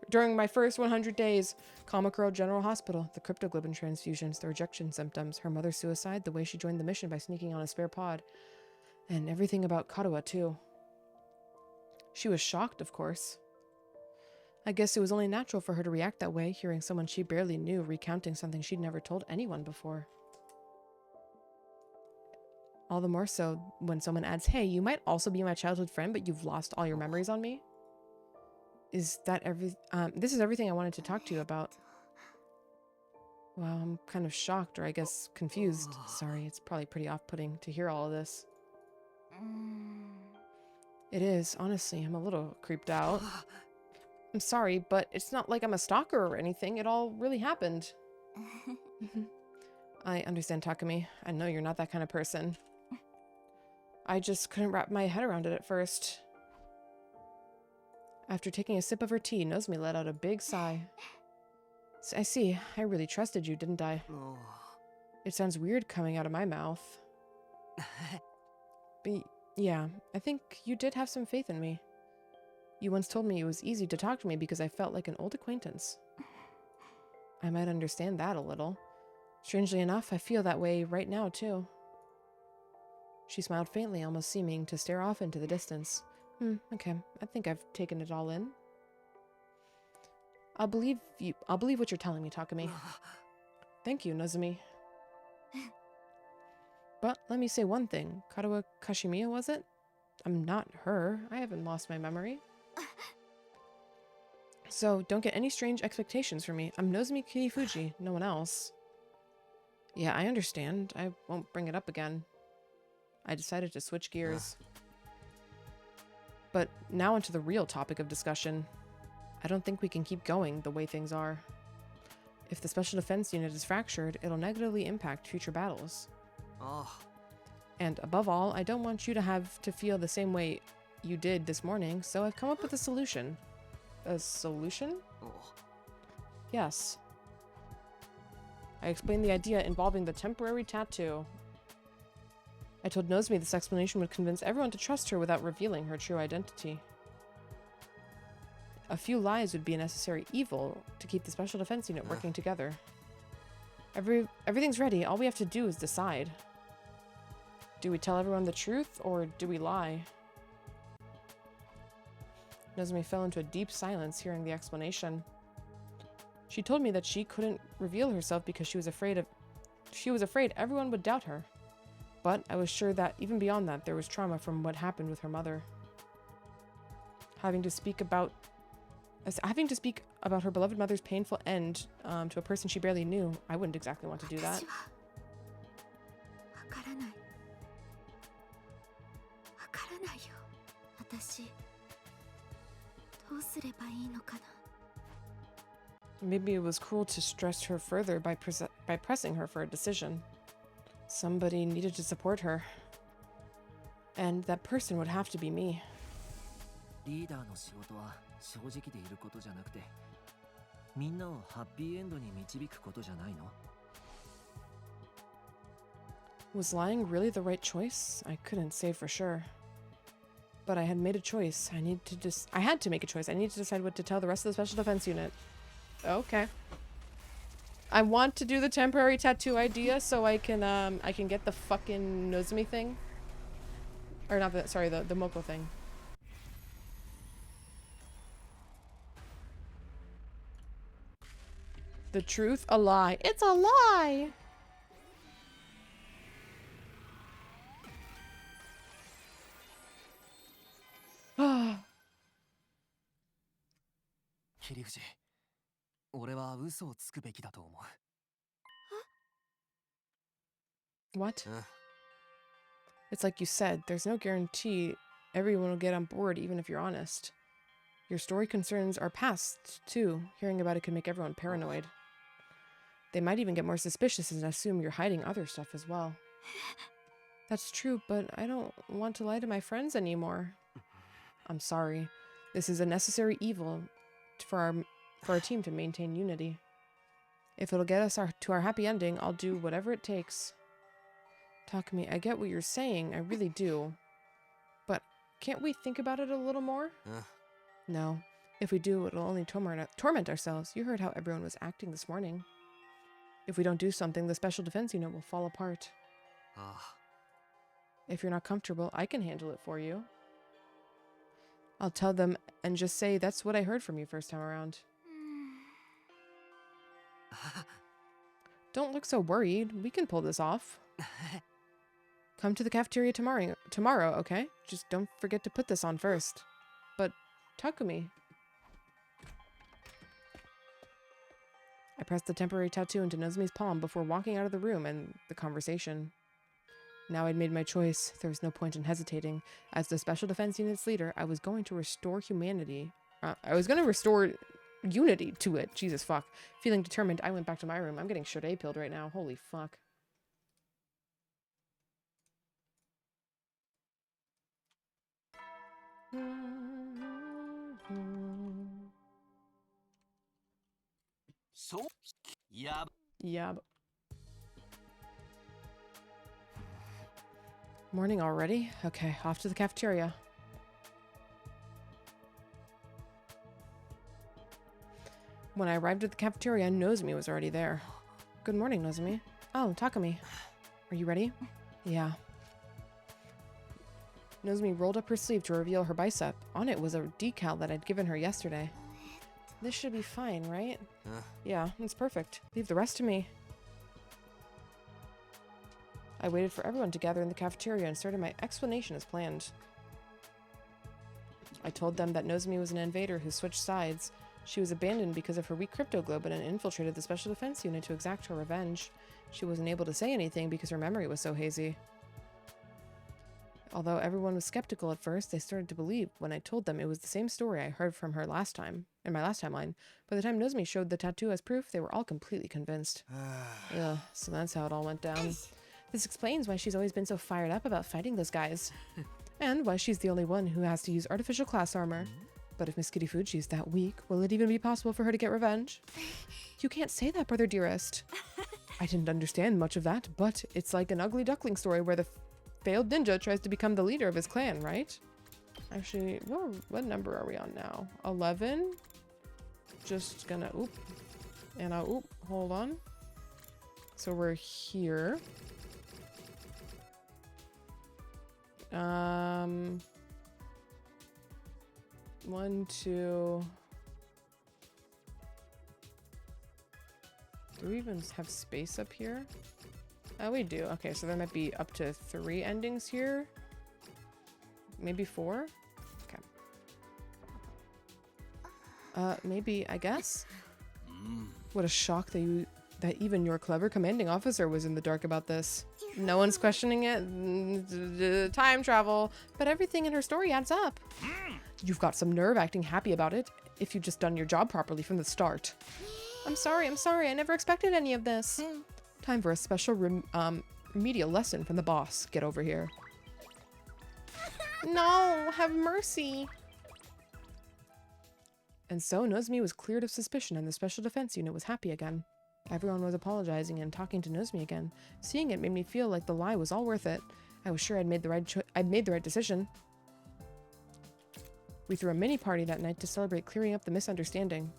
During my first 100 days, Kamakura General Hospital, the cryptoglobin transfusions, the rejection symptoms, her mother's suicide, the way she joined the mission by sneaking on a spare pod, and everything about Kadoa too. She was shocked, of course. I guess it was only natural for her to react that way, hearing someone she barely knew recounting something she'd never told anyone before. All the more so when someone adds, hey, you might also be my childhood friend, but you've lost all your memories on me. This is everything I wanted to talk to you about. Wow, I'm kind of shocked, or I guess confused. Sorry, it's probably pretty off-putting to hear all of this. It is, honestly, I'm a little creeped out. I'm sorry, but it's not like I'm a stalker or anything. It all really happened. I understand, Takumi. I know you're not that kind of person. I just couldn't wrap my head around it at first. After taking a sip of her tea, Nozomi let out a big sigh. I see. I really trusted you, didn't I? It sounds weird coming out of my mouth. But yeah, I think you did have some faith in me. You once told me it was easy to talk to me because I felt like an old acquaintance. I might understand that a little. Strangely enough, I feel that way right now, too. She smiled faintly, almost seeming to stare off into the distance. Okay. I think I've taken it all in. I'll believe you. I'll believe what you're telling me, Takumi. Thank you, Nozomi. But let me say one thing. Kadoa Kashimiya, was it? I'm not her. I haven't lost my memory. So, don't get any strange expectations from me. I'm Nozomi Kiifuji, no one else. Yeah, I understand. I won't bring it up again. I decided to switch gears. But now onto the real topic of discussion. I don't think we can keep going the way things are. If the Special Defense Unit is fractured, it'll negatively impact future battles. And above all, I don't want you to have to feel the same way you did this morning, so I've come up with a solution. A solution? Oh. Yes. I explained the idea involving the temporary tattoo. I told Nozomi this explanation would convince everyone to trust her without revealing her true identity. A few lies would be a necessary evil to keep the Special Defense Unit working together. Everything's ready. All we have to do is decide. Do we tell everyone the truth, or do we lie? Nozomi fell into a deep silence hearing the explanation. She told me that she couldn't reveal herself because she was afraid everyone would doubt her. But I was sure that even beyond that, there was trauma from what happened with her mother. Having to speak about her beloved mother's painful end to a person she barely knew, I wouldn't exactly want to do that. わからない。わからないよ。私、どうすればいいのかな。 Maybe it was cruel to stress her further by pressing her for a decision. Somebody needed to support her. And that person would have to be me. リーダーの仕事は正直でいることじゃなくて、みんなをハッピーエンドに導くことじゃないの? Was lying really the right choice? I couldn't say for sure. But I had made a choice. I had to make a choice. I need to decide what to tell the rest of the Special Defense Unit. Okay. I want to do the temporary tattoo idea so I can get the fucking Nozomi thing. Or not the, sorry, the Moko thing. The truth, a lie. It's a lie! Ah. 桐藤、俺は嘘をつくべきだと思う。What? It's like you said, there's no guarantee everyone will get on board even if you're honest. Your story concerns our past, too. Hearing about it could make everyone paranoid. They might even get more suspicious and assume you're hiding other stuff as well. That's true, but I don't want to lie to my friends anymore. I'm sorry. This is a necessary evil for our team to maintain unity. If it'll get us to our happy ending, I'll do whatever it takes. Takumi, I get what you're saying, I really do. But can't we think about it a little more? No. If we do, it'll only torment ourselves. You heard how everyone was acting this morning. If we don't do something, the Special Defense Unit will fall apart. If you're not comfortable, I can handle it for you. I'll tell them and just say that's what I heard from you first time around. Don't look so worried. We can pull this off. Come to the cafeteria tomorrow, okay? Just don't forget to put this on first. But, Takumi. I pressed the temporary tattoo into Nozomi's palm before walking out of the room and the conversation. Now I'd made my choice. There was no point in hesitating. As the Special Defense Unit's leader, I was going to restore humanity. I was going to restore unity to it. Jesus fuck. Feeling determined, I went back to my room. I'm getting Sade pilled right now. Holy fuck. So, yeah. Morning already? Okay, off to the cafeteria. When I arrived at the cafeteria, Nozomi was already there. Good morning, Nozomi. Oh, Takumi. Are you ready? Yeah. Nozomi rolled up her sleeve to reveal her bicep. On it was a decal that I'd given her yesterday. This should be fine, right? Yeah, it's perfect. Leave the rest to me. I waited for everyone to gather in the cafeteria and started my explanation as planned. I told them that Nozomi was an invader who switched sides. She was abandoned because of her weak cryptoglobin and infiltrated the Special Defense Unit to exact her revenge. She wasn't able to say anything because her memory was so hazy. Although everyone was skeptical at first, they started to believe when I told them it was the same story I heard from her last time, in my last timeline. By the time Nozomi showed the tattoo as proof, they were all completely convinced. Yeah, so that's how it all went down. This explains why she's always been so fired up about fighting those guys. And why she's the only one who has to use artificial class armor. But if Miss Kirifuji is that weak, will it even be possible for her to get revenge? You can't say that, brother dearest. I didn't understand much of that, but it's like an ugly duckling story where the failed ninja tries to become the leader of his clan, right? Actually, what number are we on now? 11? Just gonna, oop. And I'll, oop, hold on. So we're here. 1, 2. Do we even have space up here? Oh, we do. Okay, so there might be up to 3 endings here. Maybe 4? Okay. Maybe, I guess? What a shock that even your clever commanding officer was in the dark about this. No one's questioning it. Time travel. But everything in her story adds up. You've got some nerve acting happy about it, if you'd just done your job properly from the start. I'm sorry. I never expected any of this. Time for a special remedial lesson from the boss. Get over here. No, have mercy. And so Nozomi was cleared of suspicion and the special defense unit was happy again. Everyone was apologizing and talking to Nozomi again. Seeing it made me feel like the lie was all worth it. I was sure I'd made the right decision. We threw a mini party that night to celebrate clearing up the misunderstanding.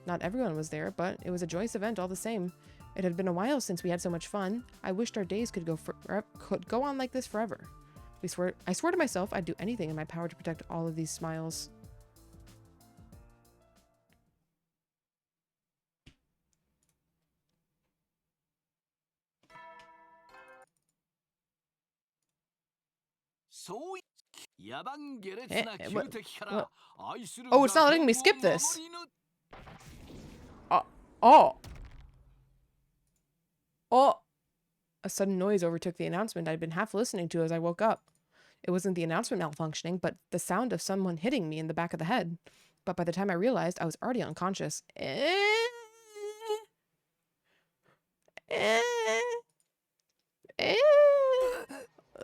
Not everyone was there, but it was a joyous event all the same. It had been a while since we had so much fun. I wished our days could go on like this forever. I swore to myself I'd do anything in my power to protect all of these smiles. Oh, it's not letting me skip this. Oh. A sudden noise overtook the announcement I'd been half listening to as I woke up. It wasn't the announcement malfunctioning, but the sound of someone hitting me in the back of the head. But by the time I realized, I was already unconscious.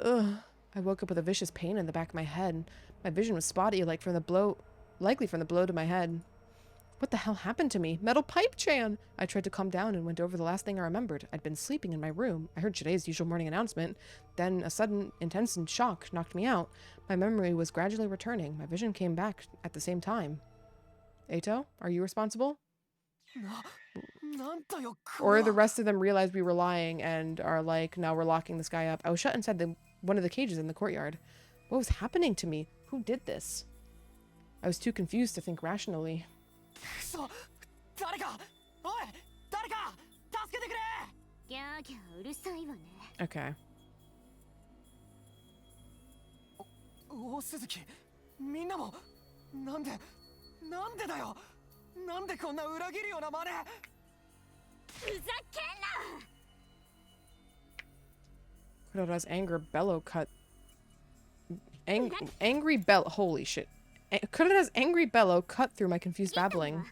Ugh. I woke up with a vicious pain in the back of my head. My vision was spotty, likely from the blow to my head. What the hell happened to me? Metal Pipe Chan! I tried to calm down and went over the last thing I remembered. I'd been sleeping in my room. I heard today's usual morning announcement. Then a sudden, intense shock knocked me out. My memory was gradually returning. My vision came back at the same time. Eito, are you responsible? Or the rest of them realized we were lying and are like, now we're locking this guy up. I was shut inside one of the cages in the courtyard. What was happening to me? Who did this? I was too confused to think rationally. Okay. Kuroda's angry bellow. Holy shit. Kuroda's angry bellow cut through my confused babbling.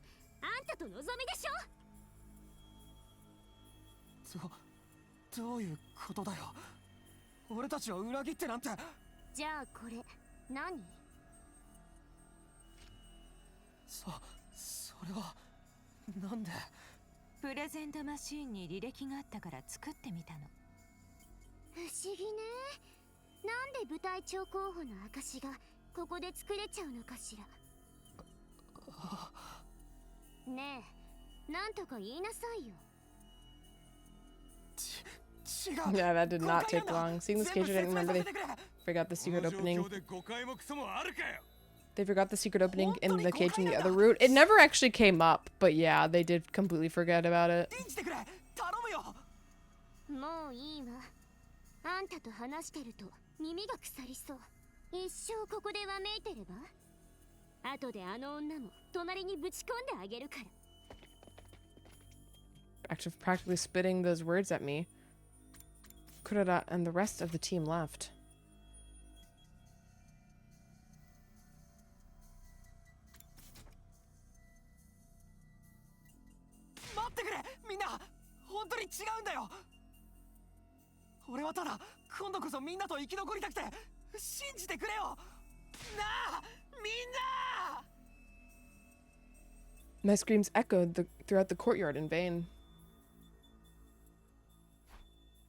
Yeah, that did not take long. Seeing this cage, I didn't remember they forgot the secret opening. They forgot the secret opening in the cage in the other route. It never actually came up, but yeah, they did completely forget about it. After practically spitting those words at me, Kuroda and the rest of the team left. 俺はただ今度こそみんなと生き残りたくて信じてくれよなあみんな My screams echoed throughout the courtyard in vain.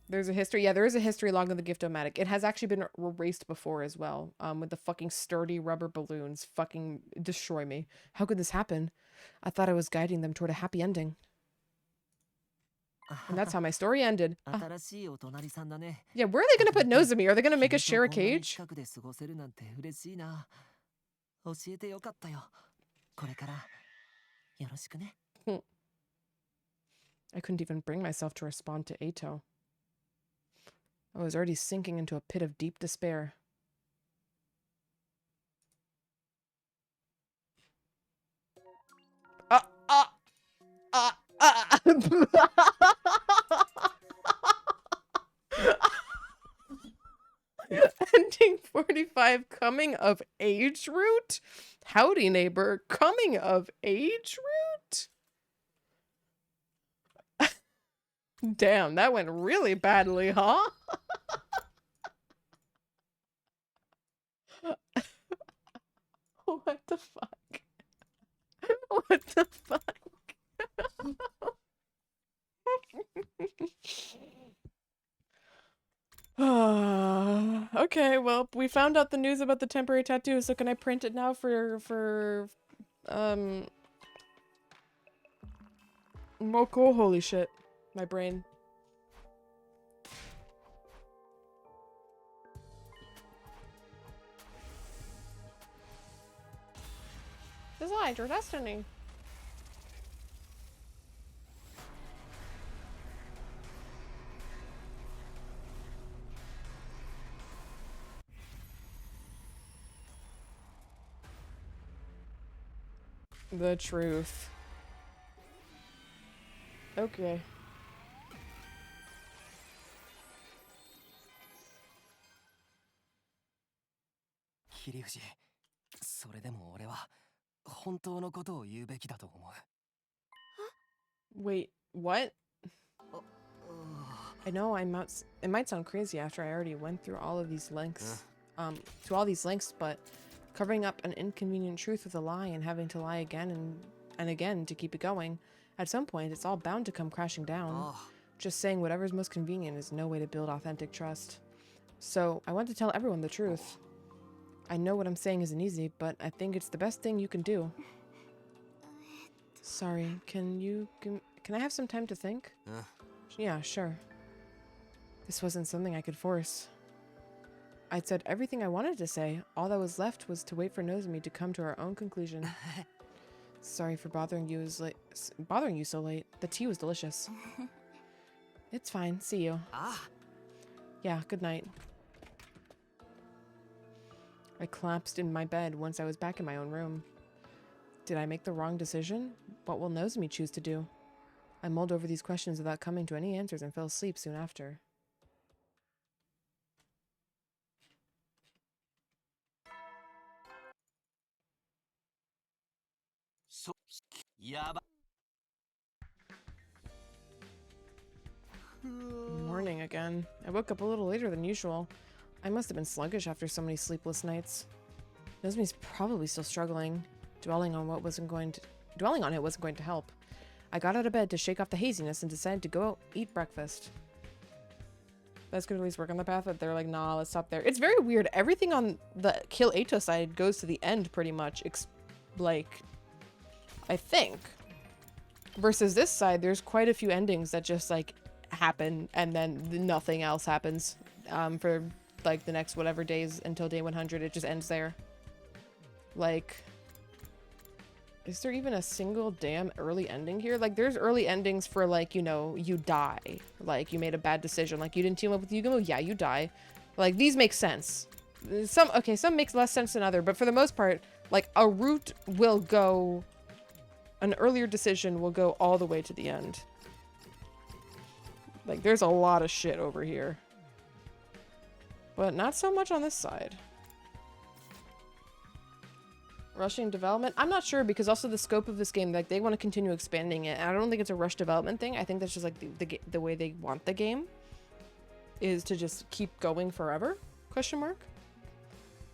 There's a history. Yeah, there is a history log of the Gift-O-Matic. It has actually been erased before as well. With the fucking sturdy rubber balloons fucking destroy me. How could this happen? I thought I was guiding them toward a happy ending. And that's how my story ended. Yeah, where are they gonna put Nozomi? Are they gonna make us share a cage? 教えてよかったよ。これからよろしくね。I couldn't even bring myself to respond to Eito. I was already sinking into a pit of deep despair. Ending 45, coming of age route? Howdy, neighbor. Coming of age route? Damn, that went really badly, huh? What the fuck? What the fuck? Okay, well, we found out the news about the temporary tattoo, so can I print it now for oh, cool. Holy shit. My brain. Decide your destiny. The truth. Okay. Kirifuji, それでも俺は本当のことを言うべきだと思う。Wait, what? I know it might sound crazy after I already went through all of these lengths. To all these lengths, but covering up an inconvenient truth with a lie and having to lie again and again to keep it going, at some point it's all bound to come crashing down. Just saying whatever's most convenient is no way to build authentic trust. So I want to tell everyone the truth. I know what I'm saying isn't easy, but I think it's the best thing you can do. Sorry, can I have some time to think? Yeah, sure. This wasn't something I could force. I'd said everything I wanted to say. All that was left was to wait for Nozomi to come to our own conclusion. Sorry for bothering you so late. The tea was delicious. It's fine. See you. Yeah, good night. I collapsed in my bed once I was back in my own room. Did I make the wrong decision? What will Nozomi choose to do? I mulled over these questions without coming to any answers and fell asleep soon after. Morning again. I woke up a little later than usual. I must have been sluggish after so many sleepless nights. Nozomi's probably still struggling. Dwelling on it wasn't going to help. I got out of bed to shake off the haziness and decided to go out eat breakfast. That's gonna at least work on the path, but they're like, nah, let's stop there. It's very weird. Everything on the Kill Eito side goes to the end pretty much. Like, I think. Versus this side, there's quite a few endings that just like happen and then nothing else happens for like the next whatever days until day 100. It just ends there. Like, is there even a single damn early ending here? Like, there's early endings for, like, you know, you die. Like, you made a bad decision. Like, you didn't team up with Yugumo? Yeah, you die. Like, these make sense. Some makes less sense than other, but for the most part, like, a route will go... An earlier decision will go all the way to the end. Like, there's a lot of shit over here. But not so much on this side. Rushing development? I'm not sure, because also the scope of this game, like, they want to continue expanding it. And I don't think it's a rush development thing. I think that's just, like, the way they want the game. is to just keep going forever? Question mark.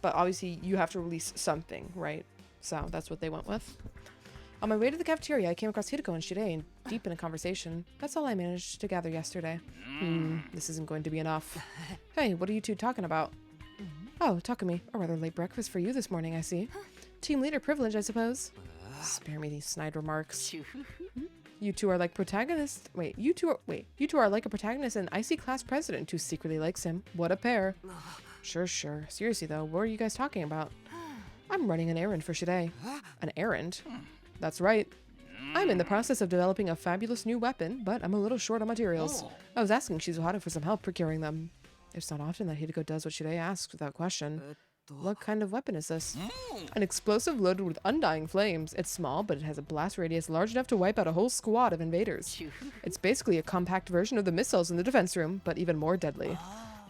But obviously you have to release something, right? So that's what they went with. On my way to the cafeteria, I came across Hideko and Shirei deep in a conversation. That's all I managed to gather yesterday. This isn't going to be enough. Hey, what are you two talking about? Oh, Takumi, a rather late breakfast for you this morning, I see. Team leader privilege, I suppose. Spare me these snide remarks. You two are like protagonists. You two are like a protagonist and icy class president who secretly likes him. What a pair. Sure. Seriously though, what are you guys talking about? I'm running an errand for Shirei. An errand? That's right. I'm in the process of developing a fabulous new weapon, but I'm a little short on materials. I was asking Shizuhara for some help procuring them. It's not often that Hideko does what Shirei asks without question. What kind of weapon is this? An explosive loaded with undying flames. It's small, but it has a blast radius large enough to wipe out a whole squad of invaders. It's basically a compact version of the missiles in the defense room, but even more deadly.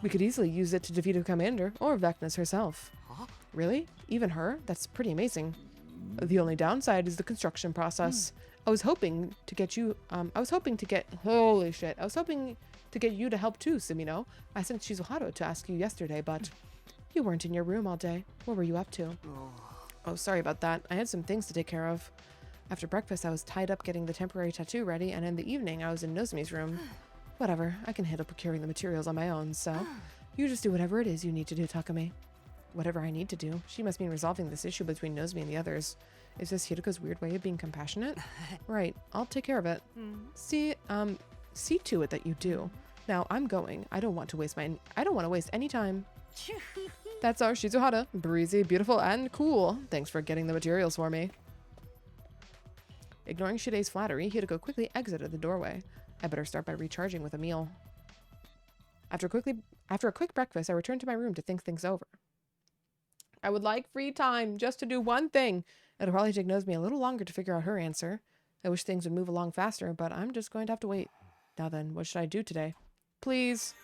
We could easily use it to defeat a commander, or Vecnus herself. Really? Even her? That's pretty amazing. The only downside is the construction process. I was hoping to get you to get you to help too, Sumino. I sent Shizuhara to ask you yesterday, but you weren't in your room all day. What were you up to? Oh, sorry about that. I had some things to take care of. After breakfast, I was tied up getting the temporary tattoo ready, and in the evening, I was in Nozomi's room. Whatever, I can handle procuring the materials on my own, so you just do whatever it is you need to do, Takumi. Whatever I need to do. She must mean resolving this issue between Nozomi and the others. Is this Hideko's weird way of being compassionate? Right, I'll take care of it. See to it that you do. Now, I'm going. I don't want to waste any time. That's our Shizuhara. Breezy, beautiful, and cool. Thanks for getting the materials for me. Ignoring Shirei's flattery, Hideko quickly exited the doorway. I better start by recharging with a meal. After a quick breakfast, I returned to my room to think things over. I would like free time just to do one thing. It'll probably take Nozomi a little longer to figure out her answer. I wish things would move along faster, but I'm just going to have to wait. Now then, what should I do today? Please.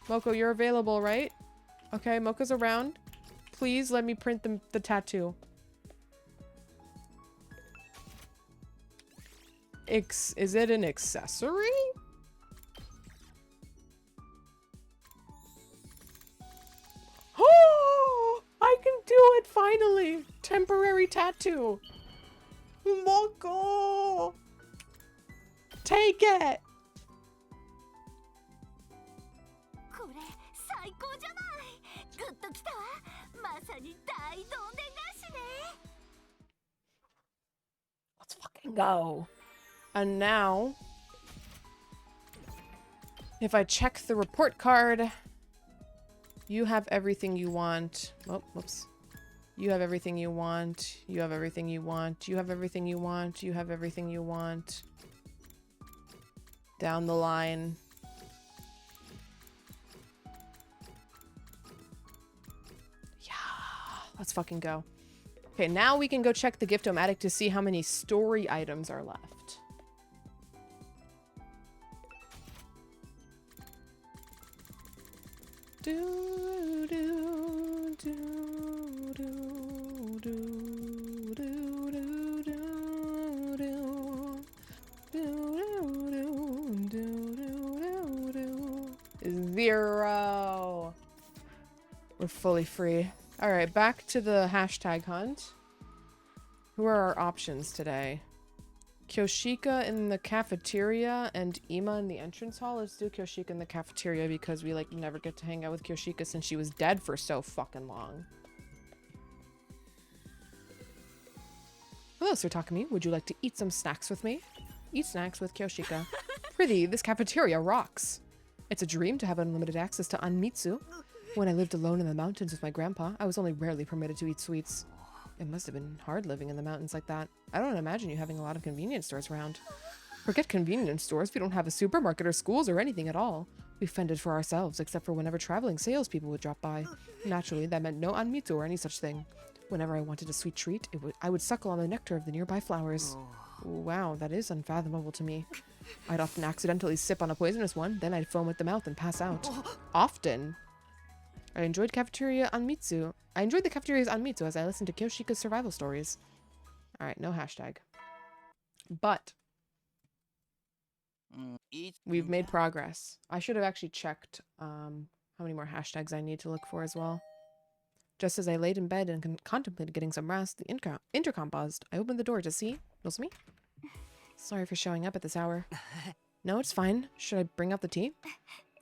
Moko, you're available, right? Okay, Moko's around. Please let me print the tattoo. Is it an accessory? Oh, I can do it finally. Temporary tattoo. Moko. Take it. Let's fucking go. And now, if I check the report card, you have everything you want. Oh, whoops. You have everything you want. You have everything you want. You have everything you want. You have everything you want. Down the line. Yeah, let's fucking go. Okay, now we can go check the Gift-O-Matic to see how many story items are left. Do, do, do, do, do, do, do, do, do. Zero. We're fully free. All right, back to the hashtag hunt. Who are our options today? Kyoshika in the cafeteria and Ima in the entrance hall. Let's do Kyoshika in the cafeteria because we like never get to hang out with Kyoshika since she was dead for so fucking long. Hello, Sir Takumi. Would you like to eat some snacks with me? Eat snacks with Kyoshika. Prithee, this cafeteria rocks. It's a dream to have unlimited access to Anmitsu. When I lived alone in the mountains with my grandpa, I was only rarely permitted to eat sweets. It must have been hard living in the mountains like that. I don't imagine you having a lot of convenience stores around. Forget convenience stores, we don't have a supermarket or schools or anything at all. We fended for ourselves, except for whenever traveling salespeople would drop by. Naturally, that meant no Anmitsu or any such thing. Whenever I wanted a sweet treat, I would suckle on the nectar of the nearby flowers. Wow, that is unfathomable to me. I'd often accidentally sip on a poisonous one, then I'd foam at the mouth and pass out. Often. I enjoyed the cafeteria's Anmitsu as I listened to Kyoshika's survival stories. Alright, no hashtag. But We've made progress. I should have actually checked how many more hashtags I need to look for as well. Just as I laid in bed and contemplated getting some rest, the intercom buzzed. I opened the door to see Nozomi. Sorry for showing up at this hour. No, it's fine. Should I bring out the tea?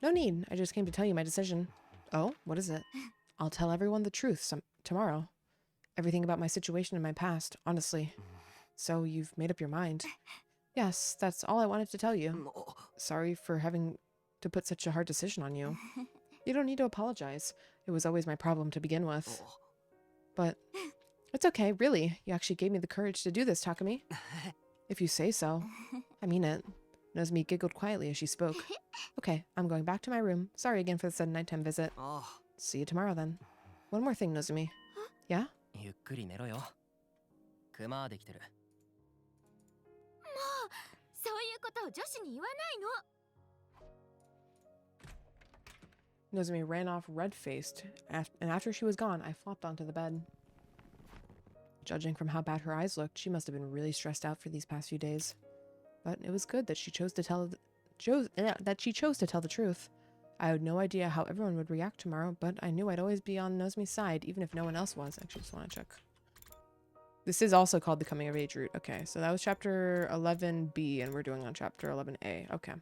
No need. I just came to tell you my decision. Oh, what is it? I'll tell everyone the truth tomorrow. Everything about my situation and my past, honestly. So you've made up your mind. Yes, that's all I wanted to tell you. Sorry for having to put such a hard decision on you. You don't need to apologize. It was always my problem to begin with. But it's okay, really. You actually gave me the courage to do this, Takumi. If you say so. I mean it. Nozomi giggled quietly as she spoke. Okay, I'm going back to my room. Sorry again for the sudden nighttime visit. See you tomorrow then. One more thing, Nozomi. Yeah? ゆっくり寝ろよ。クマはできてる。そういうことを女子に言わないの。 Nozomi ran off red-faced, and after she was gone, I flopped onto the bed. Judging from how bad her eyes looked, she must have been really stressed out for these past few days. But it was good that she chose to tell the truth. I had no idea how everyone would react tomorrow, but I knew I'd always be on Nozomi's side, even if no one else was. Actually, just want to check. This is also called the Coming of Age route. Okay, so that was chapter 11B, and we're doing on chapter 11A. Okay.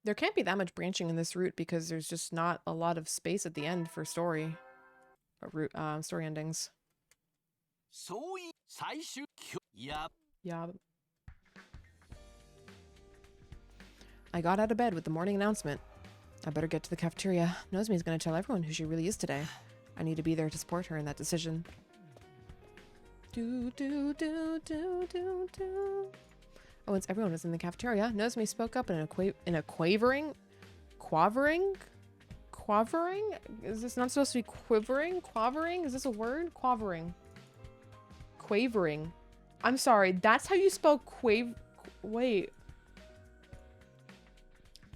There can't be that much branching in this route because there's just not a lot of space at the end for story endings. Yeah. I got out of bed with the morning announcement. I better get to the cafeteria. Nozomi's gonna tell everyone who she really is today. I need to be there to support her in that decision. Once everyone was in the cafeteria, Nozomi spoke up in a quavering? Is this not supposed to be quivering? Quavering? Is this a word? Quavering. I'm sorry, that's how you spell wait.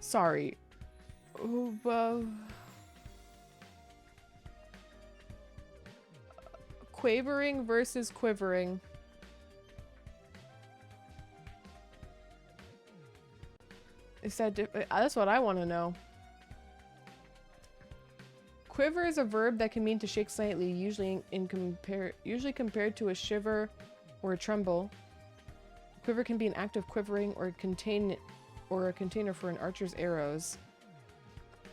Sorry. Quavering versus quivering. Is that that's what I want to know. Quiver is a verb that can mean to shake slightly, usually compared to a shiver or a tremble. Quiver can be an act of quivering or a container for an archer's arrows.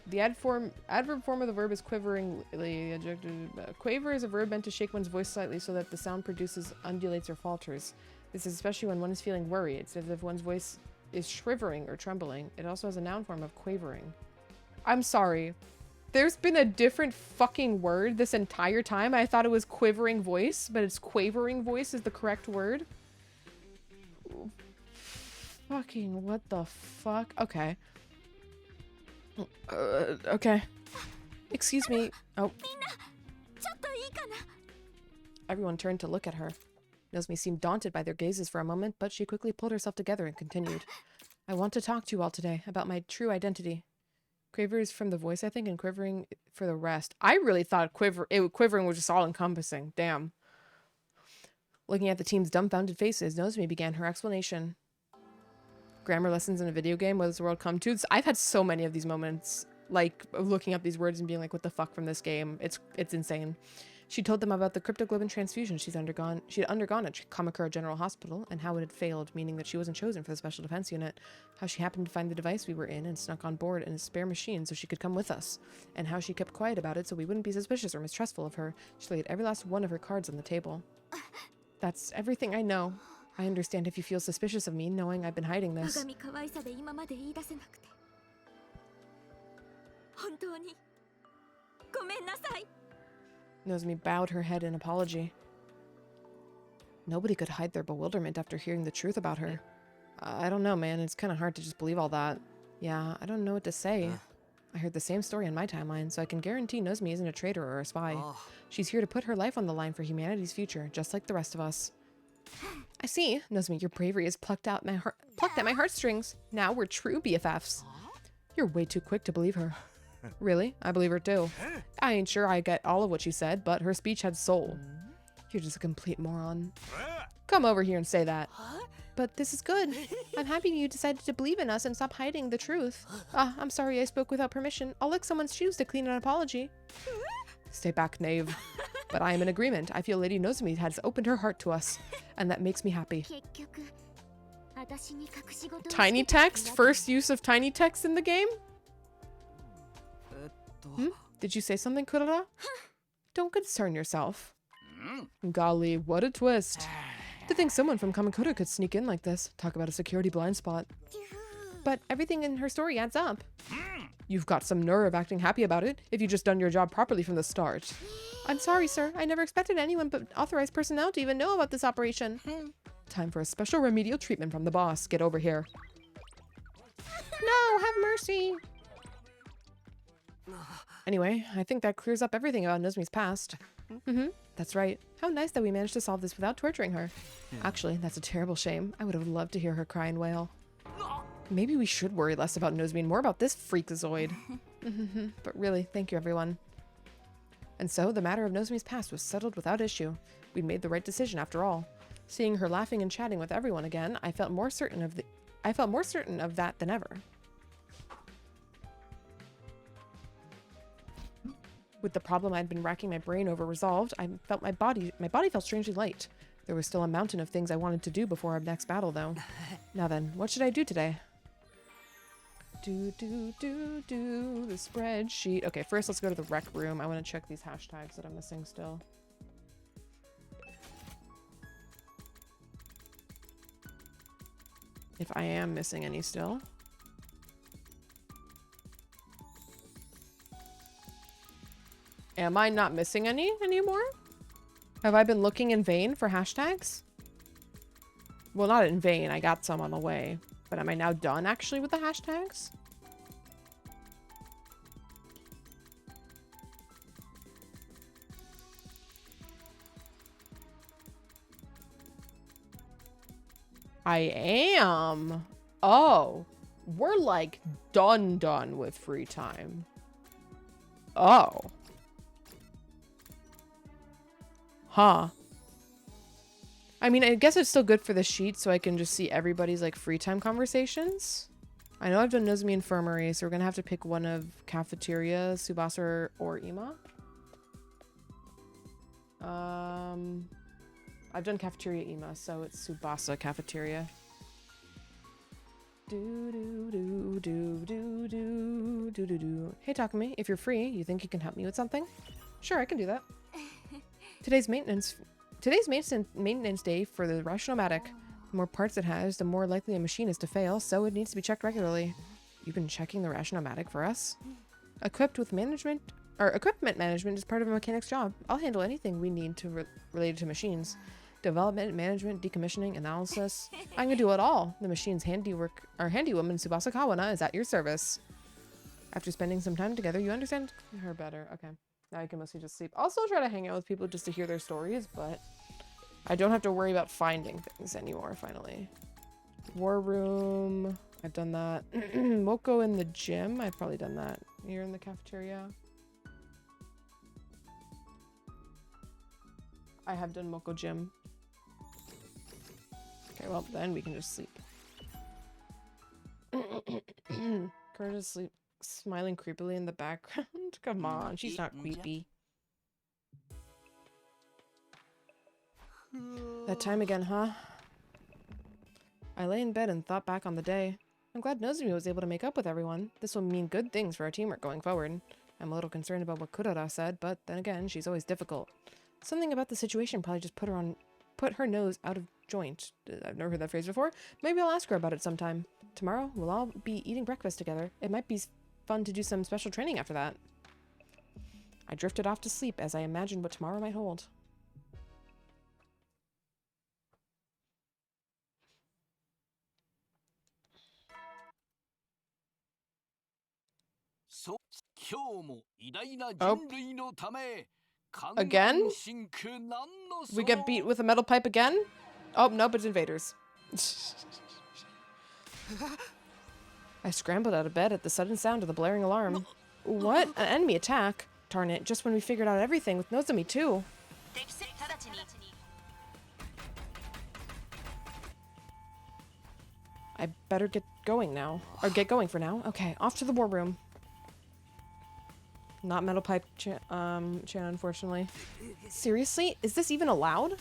The adverb form of the verb is quiveringly. Quaver is a verb meant to shake one's voice slightly so that the sound produces undulates or falters. This is especially when one is feeling worried. It's as if one's voice is shivering or trembling. It also has a noun form of quavering. I'm sorry. There's been a different fucking word this entire time. I thought it was quivering voice, but it's quavering voice is the correct word. Fucking what the fuck? Okay. Okay. Excuse me. Oh. Everyone turned to look at her. Nozomi seemed daunted by their gazes for a moment, but she quickly pulled herself together and continued. I want to talk to you all today about my true identity. Quaver is from the voice, I think, and quivering for the rest. I really thought quivering was just all-encompassing. Damn. Looking at the team's dumbfounded faces, Nozomi began her explanation. Grammar lessons in a video game, what does the world come to? I've had so many of these moments, like, of looking up these words and being like, what the fuck from this game? It's insane. She told them about the cryptoglobin transfusion she'd undergone at Kamakura General Hospital, and how it had failed, meaning that she wasn't chosen for the Special Defense Unit, how she happened to find the device we were in and snuck on board in a spare machine so she could come with us, and how she kept quiet about it so we wouldn't be suspicious or mistrustful of her. She laid every last one of her cards on the table. That's everything I know. I understand if you feel suspicious of me, knowing I've been hiding this. Nozomi bowed her head in apology. Nobody could hide their bewilderment after hearing the truth about her. I don't know, man. It's kind of hard to just believe all that. Yeah, I don't know what to say. I heard the same story on my timeline, so I can guarantee Nozomi isn't a traitor or a spy. She's here to put her life on the line for humanity's future, just like the rest of us. I see. Nozomi, your bravery has plucked at my heartstrings. Now we're true BFFs. You're way too quick to believe her. Really? I believe her too. I ain't sure I get all of what she said, but her speech had soul. You're just a complete moron. Come over here and say that. But this is good. I'm happy you decided to believe in us and stop hiding the truth. I'm sorry I spoke without permission. I'll lick someone's shoes to clean an apology. Stay back, knave. But I am in agreement. I feel Lady Nozomi has opened her heart to us, and that makes me happy. Tiny text? First use of tiny text in the game? Did you say something, Kurara? Don't concern yourself. Golly, what a twist. To think someone from Kamakura could sneak in like this. Talk about a security blind spot. But everything in her story adds up. You've got some nerve acting happy about it, if you just done your job properly from the start. I'm sorry, sir. I never expected anyone but authorized personnel to even know about this operation. Time for a special remedial treatment from the boss. Get over here. No, have mercy. Anyway, I think that clears up everything about Nozomi's past. That's right. How nice that we managed to solve this without torturing her. Actually, that's a terrible shame. I would have loved to hear her cry and wail. Maybe we should worry less about Nozomi and more about this freakazoid. But really, thank you everyone. And so, the matter of Nozomi's past was settled without issue. We made the right decision after all. Seeing her laughing and chatting with everyone again, I felt more certain of that than ever. With the problem I'd been racking my brain over resolved, I felt my body felt strangely light. There was still a mountain of things I wanted to do before our next battle, though. Now then, what should I do today? The spreadsheet. Okay, first let's go to the rec room. I want to check these hashtags that I'm missing still. If I am missing any still. Am I not missing any anymore? Have I been looking in vain for hashtags? Well, not in vain. I got some on the way. But am I now done actually with the hashtags? I am. Oh, we're like done with free time. Oh. Huh. I mean, I guess it's still good for the sheet so I can just see everybody's like free time conversations. I know I've done Nozomi Infirmary, so we're gonna have to pick one of Cafeteria, Tsubasa, or Ima. I've done Cafeteria Ima, so it's Tsubasa Cafeteria. Hey Takumi, if you're free, you think you can help me with something? Sure, I can do that. Today's maintenance day for the Rashnomatic. The more parts it has, the more likely a machine is to fail, so it needs to be checked regularly. You've been checking the Rashnomatic for us? Equipment management is part of a mechanic's job. I'll handle anything we need related to machines. Development, management, decommissioning, analysis. I can do it all. The machine's handywoman Tsubasa Kawana is at your service. After spending some time together, you understand her better. Okay. Now I can mostly just sleep. I'll still try to hang out with people just to hear their stories, but I don't have to worry about finding things anymore, finally. War room. I've done that. Moko in the gym. I've probably done that. Here in the cafeteria. I have done Moko gym. Okay, well, then we can just sleep. Curtis sleep. Smiling creepily in the background. Come on, she's not creepy. That time again, huh? I lay in bed and thought back on the day. I'm glad Nozomi was able to make up with everyone. This will mean good things for our teamwork going forward. I'm a little concerned about what Kurara said, but then again, she's always difficult. Something about the situation probably just put her nose out of joint. I've never heard that phrase before. Maybe I'll ask her about it sometime. Tomorrow, we'll all be eating breakfast together. It might be fun to do some special training after that. I drifted off to sleep as I imagined what tomorrow might hold. Oh. Again? We get beat with a metal pipe again? Oh, nope, it's invaders. I scrambled out of bed at the sudden sound of the blaring alarm. What? An enemy attack? Darn it, just when we figured out everything with Nozomi too. 敵せ直ちに I better get going now. Or get going for now. Okay, off to the war room. Not metal pipe Chan, unfortunately. Seriously? Is this even allowed?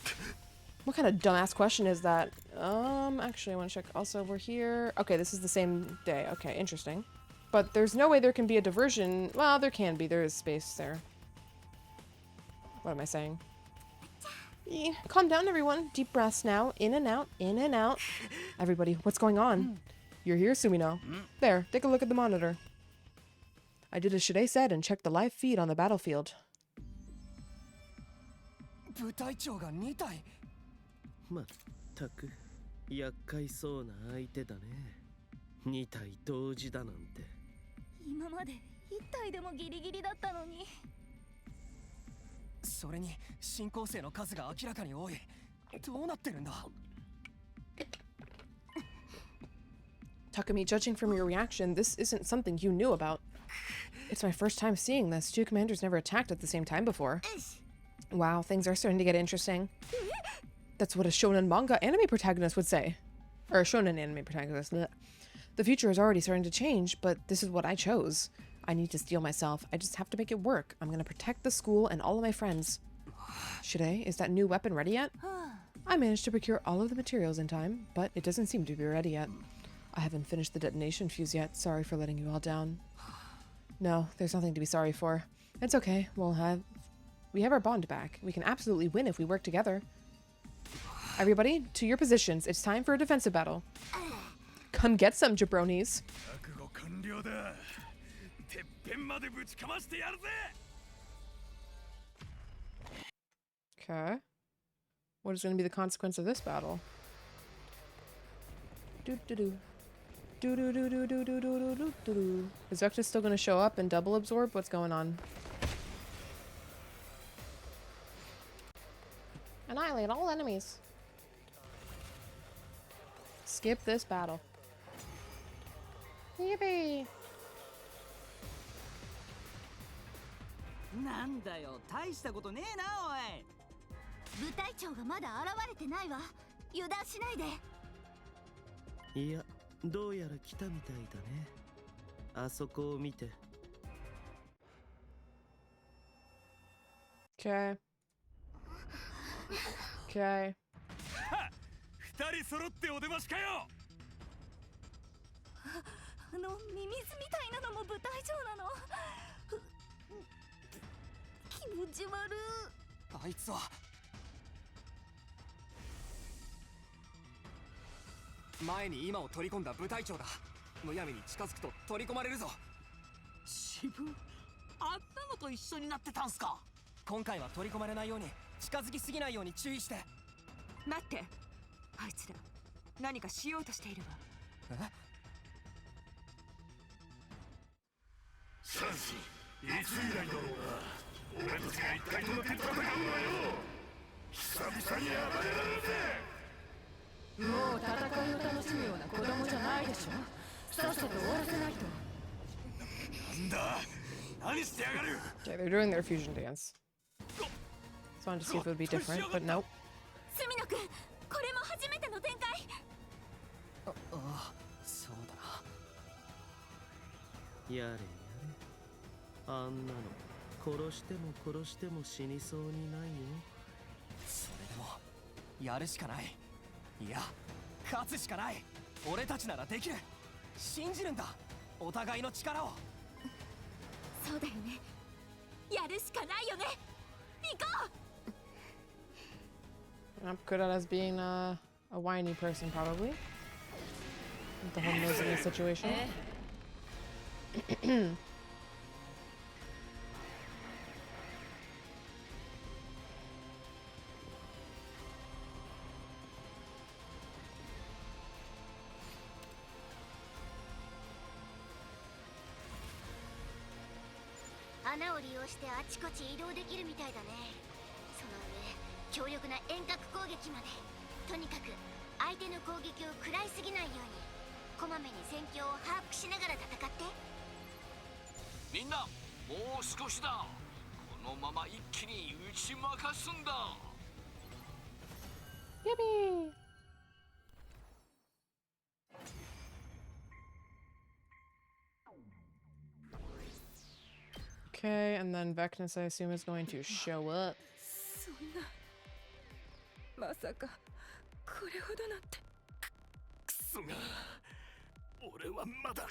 What kind of dumbass question is that? Actually, I want to check. Also, we're here. Okay, this is the same day. Okay, interesting. But there's no way there can be a diversion. Well, there can be. There is space there. What am I saying? Calm down, everyone. Deep breaths now. In and out. In and out. Everybody, what's going on? You're here, Sumino. There, take a look at the monitor. I did as Shide said and checked the live feed on the battlefield. 部隊長が2体。まったく厄介そうな相手だね。2体同時だなんて。今まで1体でもギリギリだったのに。それに進行生の数が明らかに多い。どうなってるんだ。Takumi, judging from your reaction, this isn't something you knew about. It's my first time seeing this. Two commanders never attacked at the same time before. Wow, things are starting to get interesting. That's what a shonen manga anime protagonist would say. Or a shonen anime protagonist. Blech. The future is already starting to change, but this is what I chose. I need to steel myself. I just have to make it work. I'm gonna protect the school and all of my friends. Shide, is that new weapon ready yet? I managed to procure all of the materials in time, but it doesn't seem to be ready yet. I haven't finished the detonation fuse yet. Sorry for letting you all down. No, there's nothing to be sorry for. It's okay. We have our bond back. We can absolutely win if we work together. Everybody, to your positions. It's time for a defensive battle. Come get some, jabronis. Okay. What is going to be the consequence of this battle? Doo-doo-doo. Doo-doo-doo-doo-doo-doo-doo-doo. Is Vectus still going to show up and double absorb? What's going on? Annihilate all enemies. Skip this battle. Yippee! なんだよ、大したことねえなおい。部隊長がまだ現れてないわ。油断しないで。いや、どうやら来たみたいだね。あそこを見て。Okay. Okay. 二人揃ってお出ましかよ。ミミズみたいなのも部隊長なの。気持ち悪い。あいつは前に今を取り込んだ部隊長だ。むやみに近づくと取り込まれるぞ。自分あんなのと一緒になってたんすか。今回は取り込まれないように近づきすぎないように注意して。待って、あいつら何かしようとしているわ。サンシ、いつ以来だろうな。俺たちが一体となって戦うのはよ。久々に暴れられるぜ。もう戦いを楽しむような子供じゃないでしょ。さっさと終わらせないと。なんだ、何してやがる。 Okay, they're doing their fusion dance. Just wanted to see if it would be different, but nope. スミノ君、これも初めての展開。ああ、そうだな。やれやれ。あんなの殺しても殺しても死にそうにないよ。それでもやるしかない。いや、勝つしかない。俺たちならできる。信じるんだ、お互いの力を。そうだよね。やるしかないよね。行こう。I'm good at us being a whiny person, probably. With the whole nosing situation. 穴を利用してあちこち移動できるみたいだね。その上、強力な遠隔攻撃まで。とにかく相手の攻撃を食らいすぎないように、こまめに戦況を把握しながら戦って。みんな、もう少しだ。このまま一気に打ち負かすんだ。 Yippee! Okay, and then Vecnus, I assume, is going to show up. そんなまさかこれほどなんて。クソが俺はまだ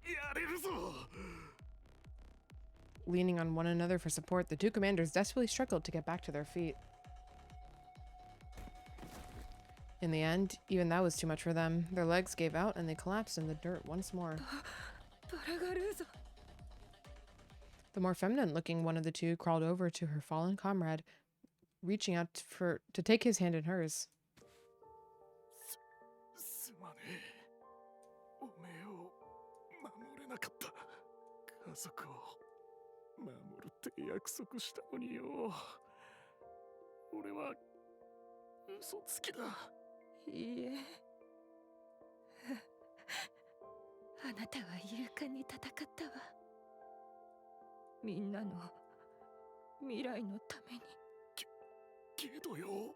やれるぞ。 Leaning on one another for support, the two commanders desperately struggled to get back to their feet. In the end, even that was too much for them. Their legs gave out and they collapsed in the dirt once more. バラガルーゾ。 The more feminine-looking one of the two crawled over to her fallen comrade, reaching out to take his hand in hers. すまねえ。おめえを守れなかった。家族を守るって約束したのによ。俺は嘘つきだ。いいえ。あなたは勇敢に戦ったわ。みんなの未来のために。けどよ、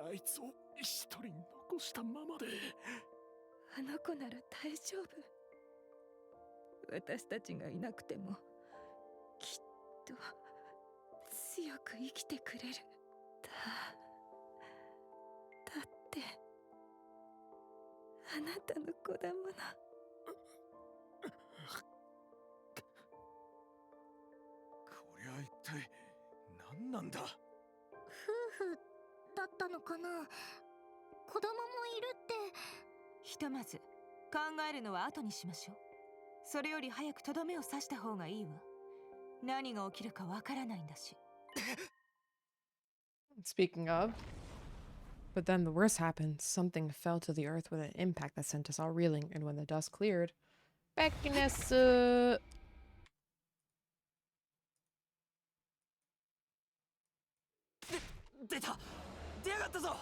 あいつを一人残したままで。あの子なら大丈夫。私たちがいなくてもきっと強く生きてくれる。だってあなたの子だもの。こりゃ一体何なんだ。夫婦だったのかな。子供もいるって。ひとまず考えるのは後にしましょう。それより早くとどめを刺した方がいいわ。何が起きるかわからないんだし。Speaking of, but then the worst happened. Something fell to the earth with an impact that sent us all reeling, and when the dust cleared, Vecnus! 出た。出やがったぞ。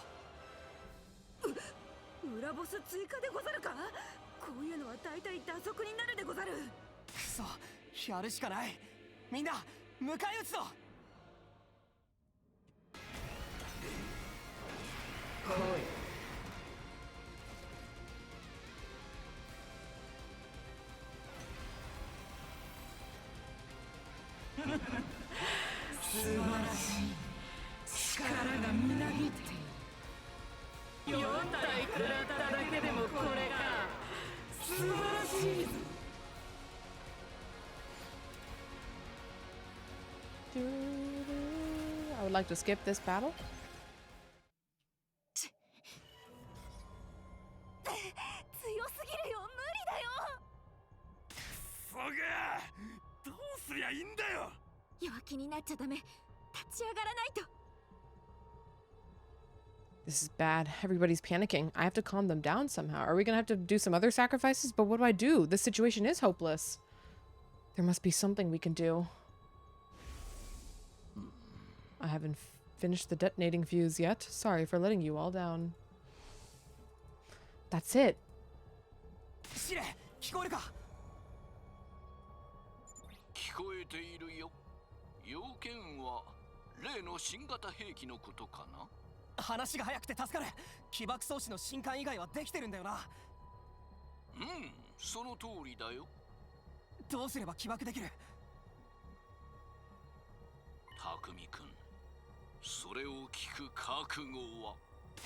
裏ボス追加でござるか。こういうのは大体打足になるでござる。くそ、やるしかない。みんな迎え撃つぞ。素晴らしい。力がみなぎっている。4体食らっただけでもこれが素晴らしいぞ。I would like to skip this battle. 強すぎるよ。無理だよ。クソがどうすりゃいいんだよ。弱気になっちゃダメ。立ち上がらないと。 This is bad. Everybody's panicking. I have to calm them down somehow. Are we gonna have to do some other sacrifices? But what do I do? This situation is hopeless. There must be something we can do. I haven't finished the detonating fuse yet. Sorry for letting you all down. That's it. シレ、聞こえるか。聞こえているよ。要件は例の新型兵器のことかな。話が早くて助かる。起爆装置の新艦以外はできてるんだよな。うん、その通りだよ。どうすれば起爆できる。匠君、それを聞く覚悟は。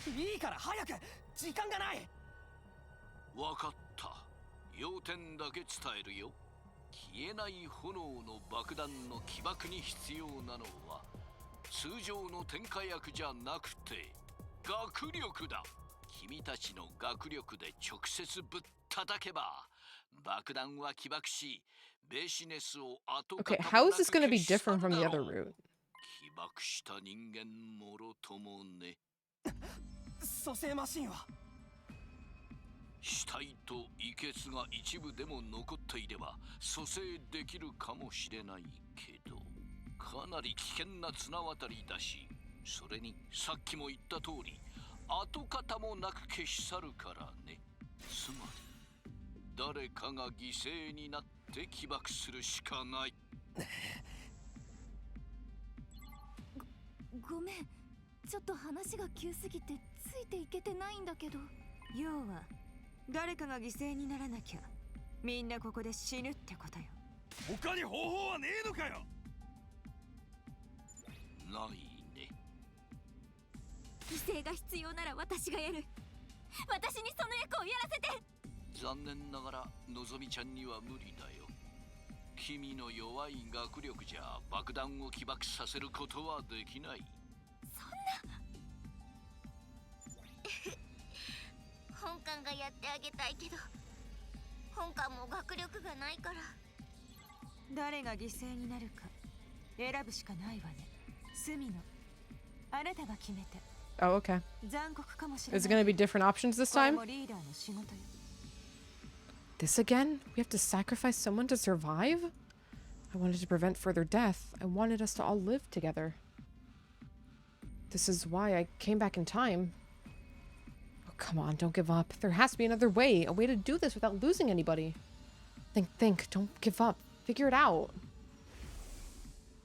いいから早く、時間がない。わかった。要点だけ伝えるよ。消えない炎の爆弾の起爆に必要なのは通常の点火薬じゃなくて学力だ。君たちの学力で直接ぶったたけば爆弾は起爆し、ベシネスを後から Okay, how is this going to be different from the other route? 起爆した人間もろともね。蘇生マシンは。死体と遺血が一部でも残っていれば蘇生できるかもしれないけど、かなり危険な綱渡りだし、それにさっきも言った通り跡形もなく消し去るからね。つまり誰かが犠牲になって起爆するしかない。ごめん、ちょっと話が急すぎてついていけてないんだけど。要は誰かが犠牲にならなきゃみんなここで死ぬってことよ。他に方法はねえのかよ。ないね。犠牲が必要なら私がやる。私にその役をやらせて。残念ながらのぞみちゃんには無理だよ。君の弱い学力じゃ爆弾を起爆させることはできない。そんな本館がやってあげたいけど、本館も学力がないから。誰が犠牲になるか選ぶしかないわね。スミノ、あなたが決めて。 Oh, okay. 残酷かもしれない。 Is it gonna be different options this これ time? もリーダーの仕事よ。 This again? We have to sacrifice someone to survive? I wanted to prevent further death. I wanted us to all live together. This is why I came back in time. Oh, come on, don't give up. There has to be another way. A way to do this without losing anybody. Think. Don't give up. Figure it out.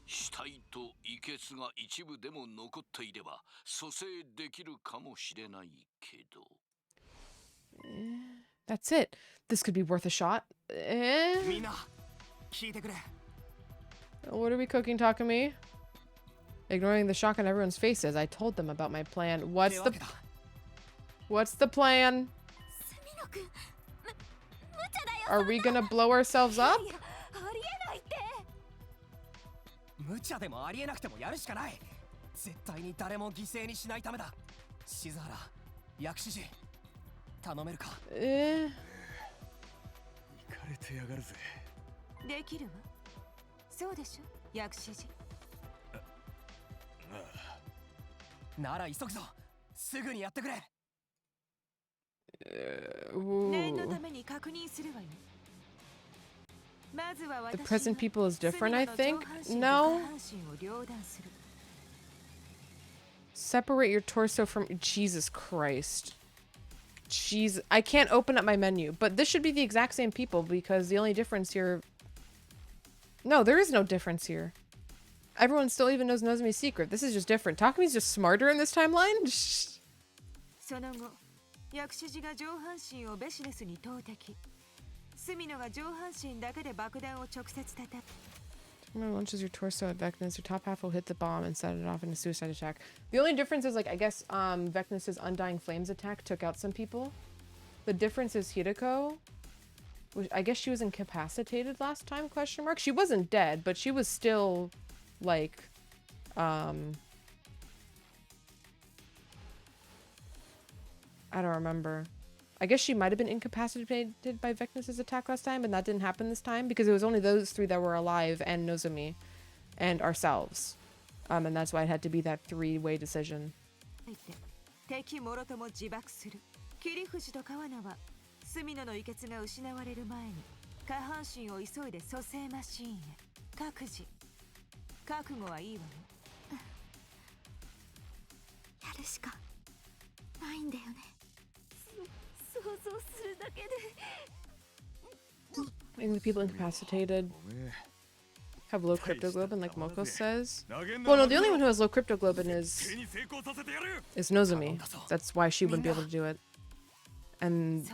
死体と遺血が一部でも残っていれば蘇生できるかもしれないけど。That's it. This could be worth a shot. みんな聞いてくれ。 What are we cooking, Takumi? Ignoring the shock on everyone's faces, I told them about my plan. What's the plan? Are we gonna blow ourselves up? 無茶でもありえなくてもやるしかない。絶対に誰も犠牲にしないためだ。静原、薬師寺、頼めるか。行かれてやがるぜ。できるわ。そうでしょ、薬師寺。なら急ぐぞ。すぐにやってくれ。念のために確認するわよ。 The present people is different, I think. No. Separate your torso from... Jesus Christ. Jeez. I can't open up my menu. But this should be the exact same people because the only difference here... No, there is no difference here. Everyone still even knows Nozomi's secret. This is just different. Takumi's just smarter in this timeline? その後、薬師寺が上半身をベシネスに投擲。 スミノが上半身だけで爆弾を直接叩く。 Launches your torso at Vecnus. Your top half will hit the bomb and set it off in a suicide attack. The only difference is, like, I guess Vecnus's Undying Flames attack took out some people. The difference is Hideko, which I guess she was incapacitated last time, question mark. She wasn't dead, but she was still, like, I don't remember. I guess she might have been incapacitated by Vecnus's attack last time, and that didn't happen this time because it was only those three that were alive and Nozomi and ourselves. And that's why it had to be that three-way decision. 敵もろとも自爆する。桐藤と川名はスミノの遺血が失われる前に下半身を急いで蘇生マシーンへ。各自覚悟はいいわね。やるしかないんだよね。 Making the people incapacitated have low cryptoglobin, like Moko says. Well, no, the only one who has low cryptoglobin is Nozomi. That's why she wouldn't be able to do it. And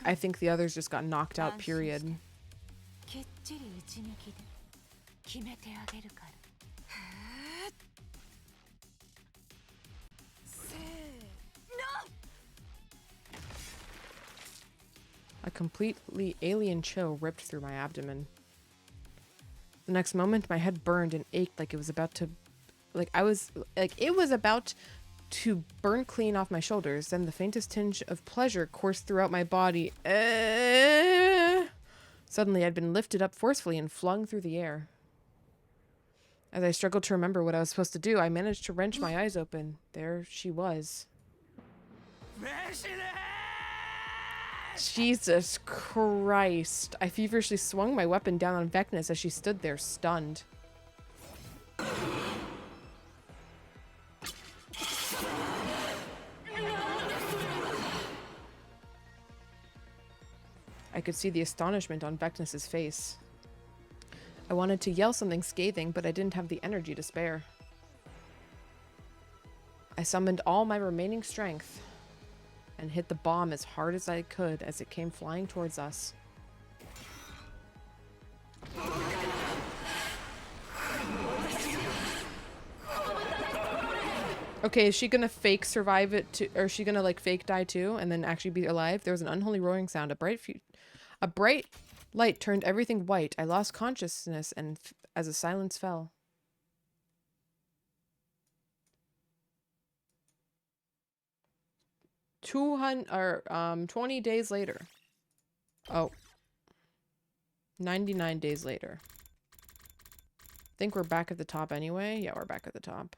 I think the others just got knocked out, period. A completely alien chill ripped through my abdomen. The next moment, my head burned and ached like it was about to... it was about to burn clean off my shoulders. Then the faintest tinge of pleasure coursed throughout my body. Suddenly, I'd been lifted up forcefully and flung through the air. As I struggled to remember what I was supposed to do, I managed to wrench my eyes open. There she was. Jesus Christ. I feverishly swung my weapon down on Vecnus as she stood there, stunned. I could see the astonishment on Vecnus's face. I wanted to yell something scathing, but I didn't have the energy to spare. I summoned all my remaining strength and hit the bomb as hard as I could as it came flying towards us. Okay, is she gonna fake survive it too, or is she gonna like fake die too and then actually be alive? There was an unholy roaring sound. A bright light turned everything white. I lost consciousness and as a silence fell. 20 days later. Oh. 99 days later. Think we're back at the top anyway? Yeah, we're back at the top.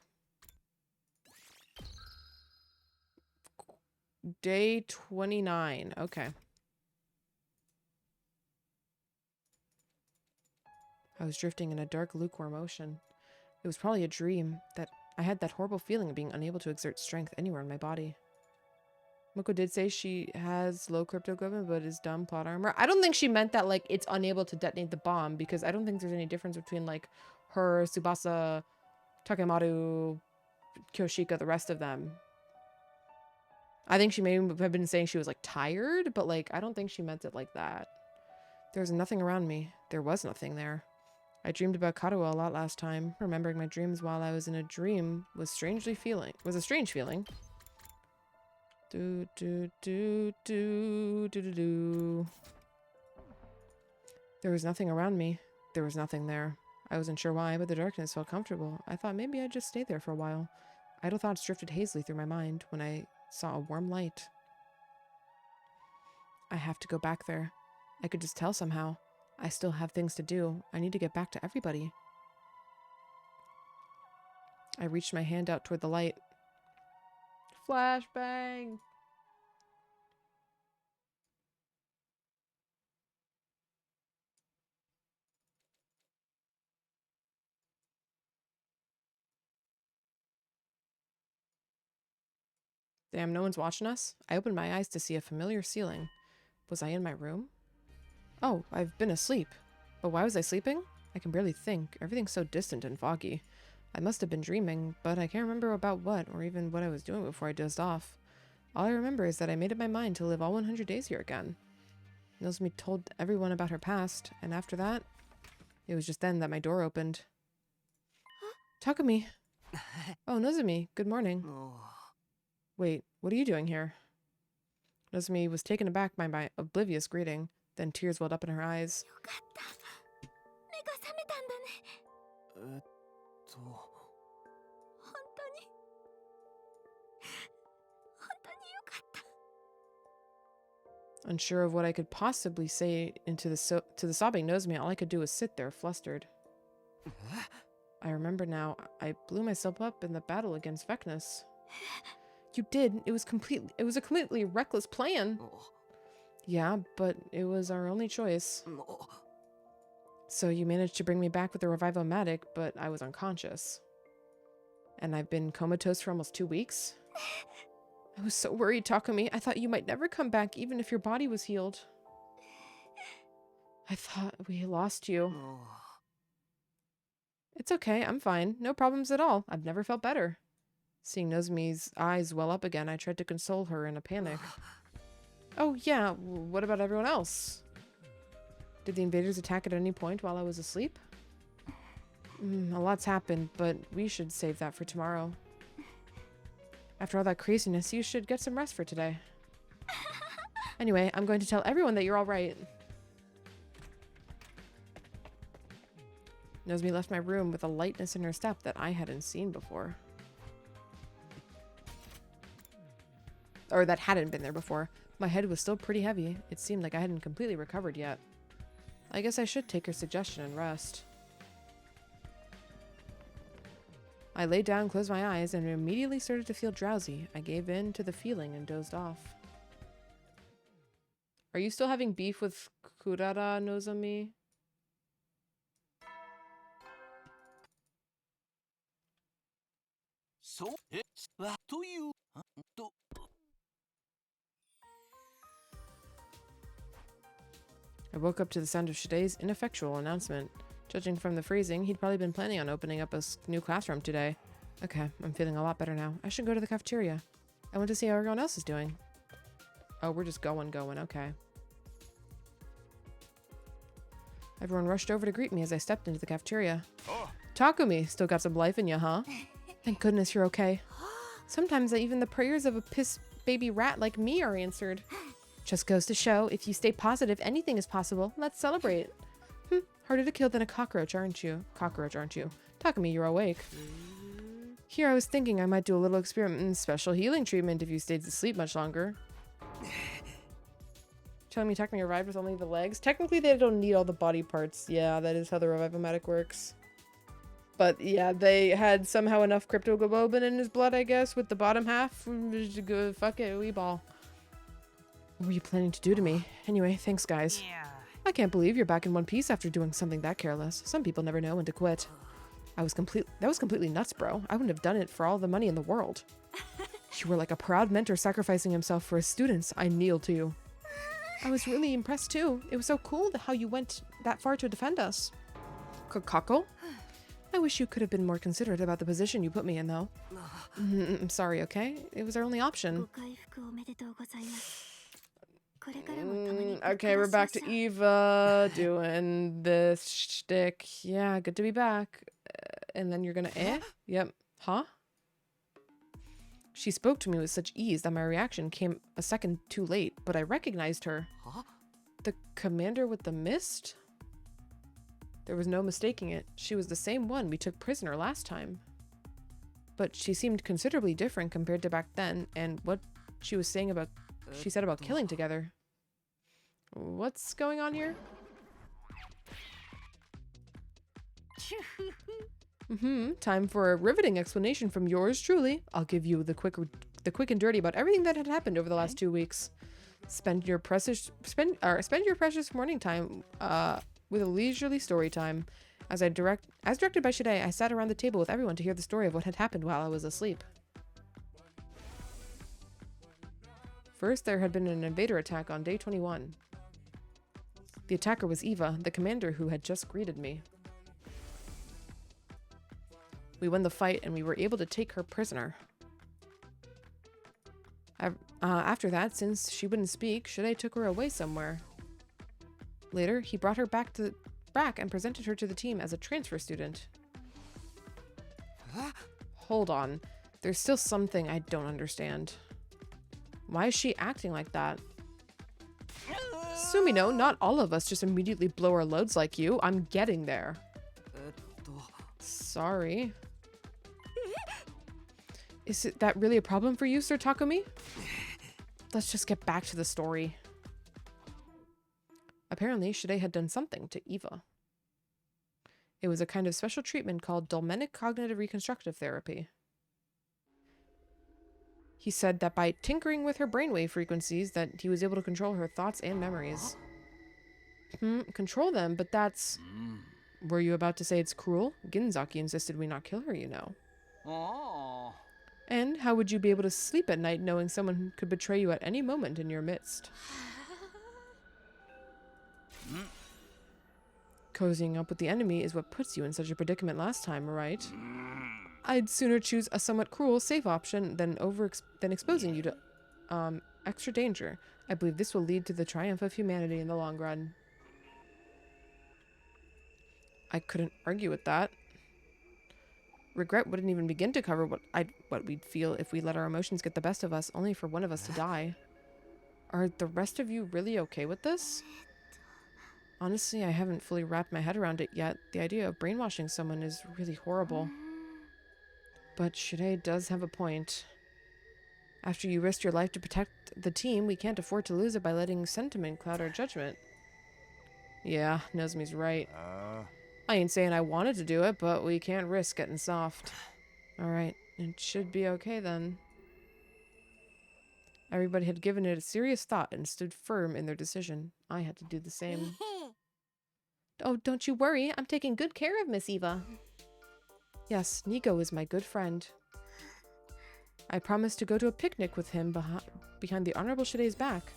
Day 29. Okay. I was drifting in a dark, lukewarm ocean. It was probably a dream that I had that horrible feeling of being unable to exert strength anywhere in my body. Moko did say she has low crypto equipment, but is dumb plot armor. I don't think she meant that, like, it's unable to detonate the bomb, because I don't think there's any difference between, like, her, Tsubasa, Takemaru, Kyoshika, the rest of them. I think she may have been saying she was, like, tired, but, like, I don't think she meant it like that. There was nothing around me. There was nothing there. I dreamed about Karuo a lot last time. Remembering my dreams while I was in a dream was a strange feeling. Do do do do do do do. There was nothing around me. There was nothing there. I wasn't sure why, but the darkness felt comfortable. I thought maybe I'd just stay there for a while. Idle thoughts drifted hazily through my mind when I saw a warm light. I have to go back there. I could just tell somehow. I still have things to do. I need to get back to everybody. I reached my hand out toward the light. Flashbang! Damn, no one's watching us? I opened my eyes to see a familiar ceiling. Was I in my room? Oh, I've been asleep. But why was I sleeping? I can barely think. Everything's so distant and foggy. I must have been dreaming, but I can't remember about what, or even what I was doing before I dozed off. All I remember is that I made up my mind to live all 100 days here again. Nozomi told everyone about her past, and after that, it was just then that my door opened. Takumi! Oh, Nozomi, good morning. Wait, what are you doing here? Nozomi was taken aback by my oblivious greeting, then tears welled up in her eyes. Unsure of what I could possibly say to the sobbing Nozomi, all I could do was sit there, flustered. I remember now, I blew myself up in the battle against Vecnus. You did. It was a completely reckless plan. Yeah, but it was our only choice. So you managed to bring me back with the Revivomatic, but I was unconscious. And I've been comatose for almost 2 weeks? I was so worried, Takumi. I thought you might never come back, even if your body was healed. I thought we lost you. It's okay, I'm fine. No problems at all. I've never felt better. Seeing Nozomi's eyes well up again, I tried to console her in a panic. Oh yeah, what about everyone else? Did the invaders attack at any point while I was asleep? A lot's happened, but we should save that for tomorrow. After all that craziness, you should get some rest for today. Anyway, I'm going to tell everyone that you're all right. Nozomi left my room with a lightness in her step that I hadn't seen before. Or that hadn't been there before. My head was still pretty heavy. It seemed like I hadn't completely recovered yet. I guess I should take her suggestion and rest. I laid down, closed my eyes, and immediately started to feel drowsy. I gave in to the feeling and dozed off. Are you still having beef with Kurara, Nozomi? So, to you. I woke up to the sound of Shide's ineffectual announcement. Judging from the phrasing, he'd probably been planning on opening up a new classroom today. Okay, I'm feeling a lot better now. I should go to the cafeteria. I want to see how everyone else is doing. Oh, we're just going, okay. Everyone rushed over to greet me as I stepped into the cafeteria. Oh. Takumi, still got some life in you, huh? Thank goodness you're okay. Sometimes even the prayers of a piss baby rat like me are answered. Just goes to show, if you stay positive, anything is possible. Let's celebrate. Harder to kill than a cockroach, aren't you? Takumi, you're awake. Here I was thinking I might do a little experiment in special healing treatment if you stayed asleep much longer. Telling me Takumi arrived with only the legs? Technically they don't need all the body parts. Yeah, that is how the Revivomatic works. But yeah, they had somehow enough cryptoglobin in his blood, I guess, with the bottom half. Fuck it, wee ball. What were you planning to do to me? Anyway, thanks guys. Yeah. I can't believe you're back in one piece after doing something that careless. Some people never know when to quit. That was completely nuts, bro. I wouldn't have done it for all the money in the world. You were like a proud mentor sacrificing himself for his students. I kneel to you. I was really impressed too. It was so cool how you went that far to defend us. Kakako? I wish you could have been more considerate about the position you put me in, though. I'm sorry, okay? It was our only option. Okay, we're back to Eva doing this shtick. Yeah, good to be back. And then you're gonna Yep. Huh? She spoke to me with such ease that my reaction came a second too late, but I recognized her. Huh? The commander with the mist? There was no mistaking it. She was the same one we took prisoner last time. But she seemed considerably different compared to back then, and what she was saying about she said about killing together. What's going on here? Time for a riveting explanation from yours truly. I'll give you the quick and dirty about everything that had happened over the last 2 weeks. Spend your precious morning time with a leisurely story time. As directed by Shide, I sat around the table with everyone to hear the story of what had happened while I was asleep. First, there had been an invader attack on day 21. The attacker was Eva, the commander who had just greeted me. We won the fight and we were able to take her prisoner. After that, since she wouldn't speak, Shide took her away somewhere. Later, he brought her back and presented her to the team as a transfer student. Hold on. There's still something I don't understand. Why is she acting like that? Sumino, not all of us just immediately blow our loads like you. I'm getting there. Sorry. Is that really a problem for you, Sir Takumi? Let's just get back to the story. Apparently, Shide had done something to Eva. It was a kind of special treatment called Dolmenic Cognitive Reconstructive Therapy. He said that by tinkering with her brainwave frequencies that he was able to control her thoughts and memories. Control them, but that's... Were you about to say it's cruel? Ginzaki insisted we not kill her, you know. Oh. And how would you be able to sleep at night knowing someone could betray you at any moment in your midst? Cozying up with the enemy is what puts you in such a predicament last time, right? I'd sooner choose a somewhat cruel, safe option than exposing you to extra danger. I believe this will lead to the triumph of humanity in the long run. I couldn't argue with that. Regret wouldn't even begin to cover what we'd feel if we let our emotions get the best of us, only for one of us to die. Are the rest of you really okay with this? Honestly, I haven't fully wrapped my head around it yet. The idea of brainwashing someone is really horrible. But Shide does have a point. After you risked your life to protect the team, we can't afford to lose it by letting sentiment cloud our judgment. Yeah, Nozomi's right. I ain't saying I wanted to do it, but we can't risk getting soft. Alright, it should be okay then. Everybody had given it a serious thought and stood firm in their decision. I had to do the same. Oh, don't you worry. I'm taking good care of Miss Eva. Yes, Nico is my good friend. I promised to go to a picnic with him behind the Honorable Shide's back.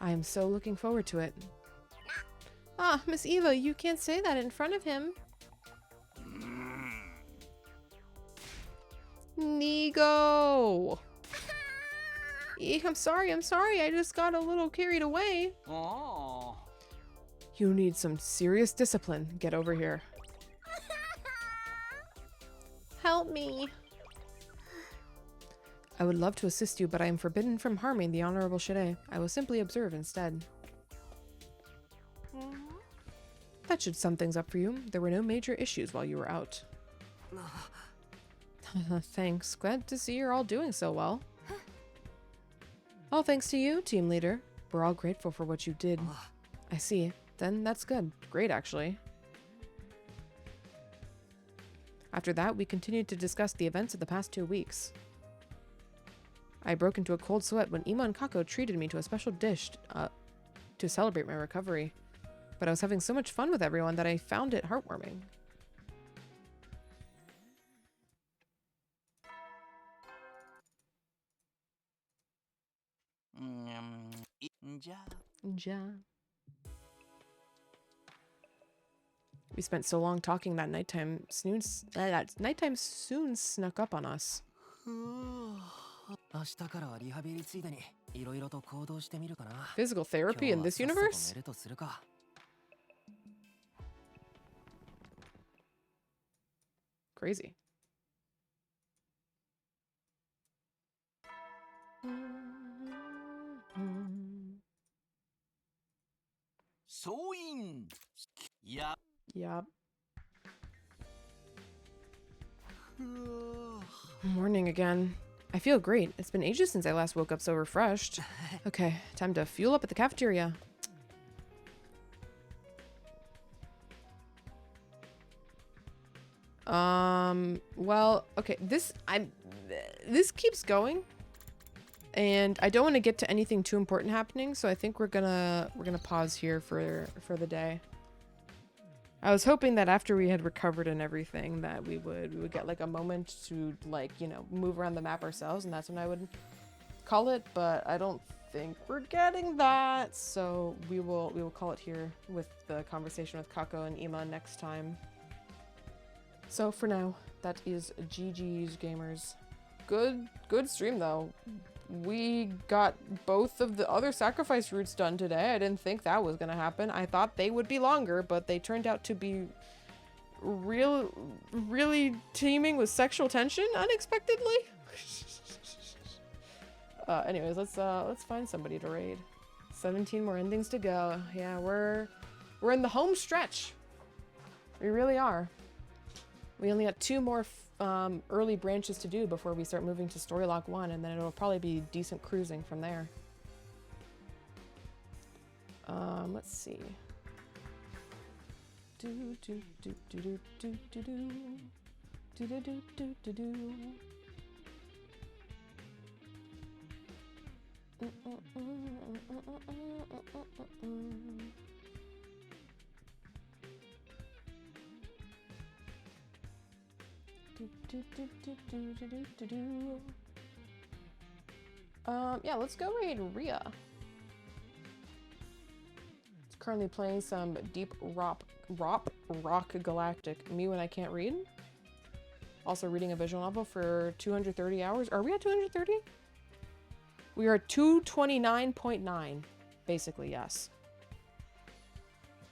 I am so looking forward to it. Ah, Miss Eva, you can't say that in front of him. Nigo! I'm sorry. I just got a little carried away. Oh. You need some serious discipline. Get over here. Help me. I would love to assist you, but I am forbidden from harming the Honorable Shide. I will simply observe instead. That should sum things up for you. There were no major issues while you were out. Thanks. Glad to see you're all doing so well. All thanks to you, team leader. We're all grateful for what you did. I see. Then that's good. Great, actually. After that, we continued to discuss the events of the past 2 weeks. I broke into a cold sweat when Ima and Kako treated me to a special dish to celebrate my recovery. But I was having so much fun with everyone that I found it heartwarming. Ja. We spent so long talking that nighttime soon snuck up on us. Physical therapy in this universe? Crazy. Yup. Morning again. I feel great. It's been ages since I last woke up so refreshed. Okay, time to fuel up at the cafeteria. Well, okay, this keeps going. And I don't want to get to anything too important happening, so I think we're gonna pause here for the day. I was hoping that after we had recovered and everything that we would get like a moment to like, you know, move around the map ourselves, and that's when I would call it, but I don't think we're getting that. So we will call it here with the conversation with Kako and Ima next time. So for now, that is GG's gamers. Good stream though. We got both of the other sacrifice routes done today. I didn't think that was gonna happen. I thought they would be longer, but they turned out to be really teeming with sexual tension unexpectedly. Anyways, let's find somebody to raid. 17 more endings to go. Yeah, we're in the home stretch. We really are. We only got 2 more early branches to do before we start moving to Storylock 1, and then it'll probably be decent cruising from there. Let's see. Yeah, let's go raid Rhea. It's currently playing some Deep Rock Galactic. Me when I can't read. Also reading a visual novel for 230 hours. Are we at 230? We are at 229.9. Basically, yes.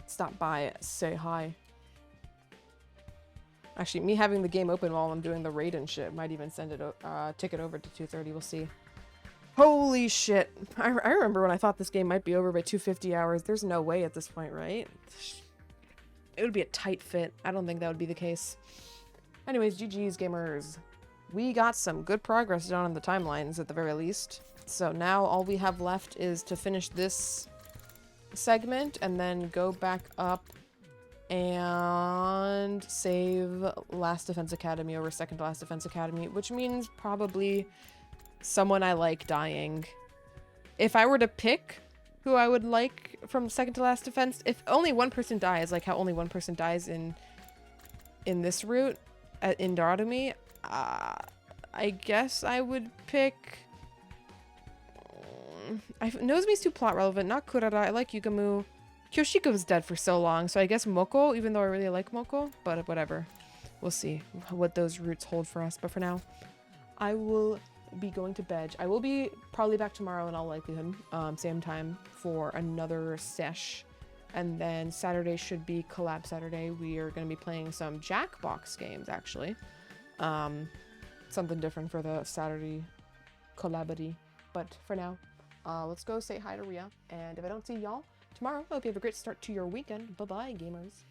Stop by, say hi. Actually, me having the game open while I'm doing the raid and shit might even send it, tick it over to 230. We'll see. Holy shit. I remember when I thought this game might be over by 250 hours. There's no way at this point, right? It would be a tight fit. I don't think that would be the case. Anyways, GG's gamers. We got some good progress done on the timelines at the very least. So now all we have left is to finish this segment and then go back up and save Last Defense Academy over Second to Last Defense Academy, which means probably someone I like dying. If I were to pick who I would like from Second to Last Defense, if only one person dies, like how only one person dies in this route, in Doratomy, I guess I would pick... Nozomi's too plot relevant, not Kurara. I like Yugamu. Kyoshiko was dead for so long, so I guess Moko, even though I really like Moko, but whatever. We'll see what those routes hold for us. But for now, I will be going to bed. I will be probably back tomorrow in all likelihood, same time for another sesh. And then Saturday should be collab Saturday. We are going to be playing some Jackbox games, actually. Something different for the Saturday collabity. But for now, let's go say hi to Ria. And if I don't see y'all tomorrow, I hope you have a great start to your weekend. Bye-bye, gamers.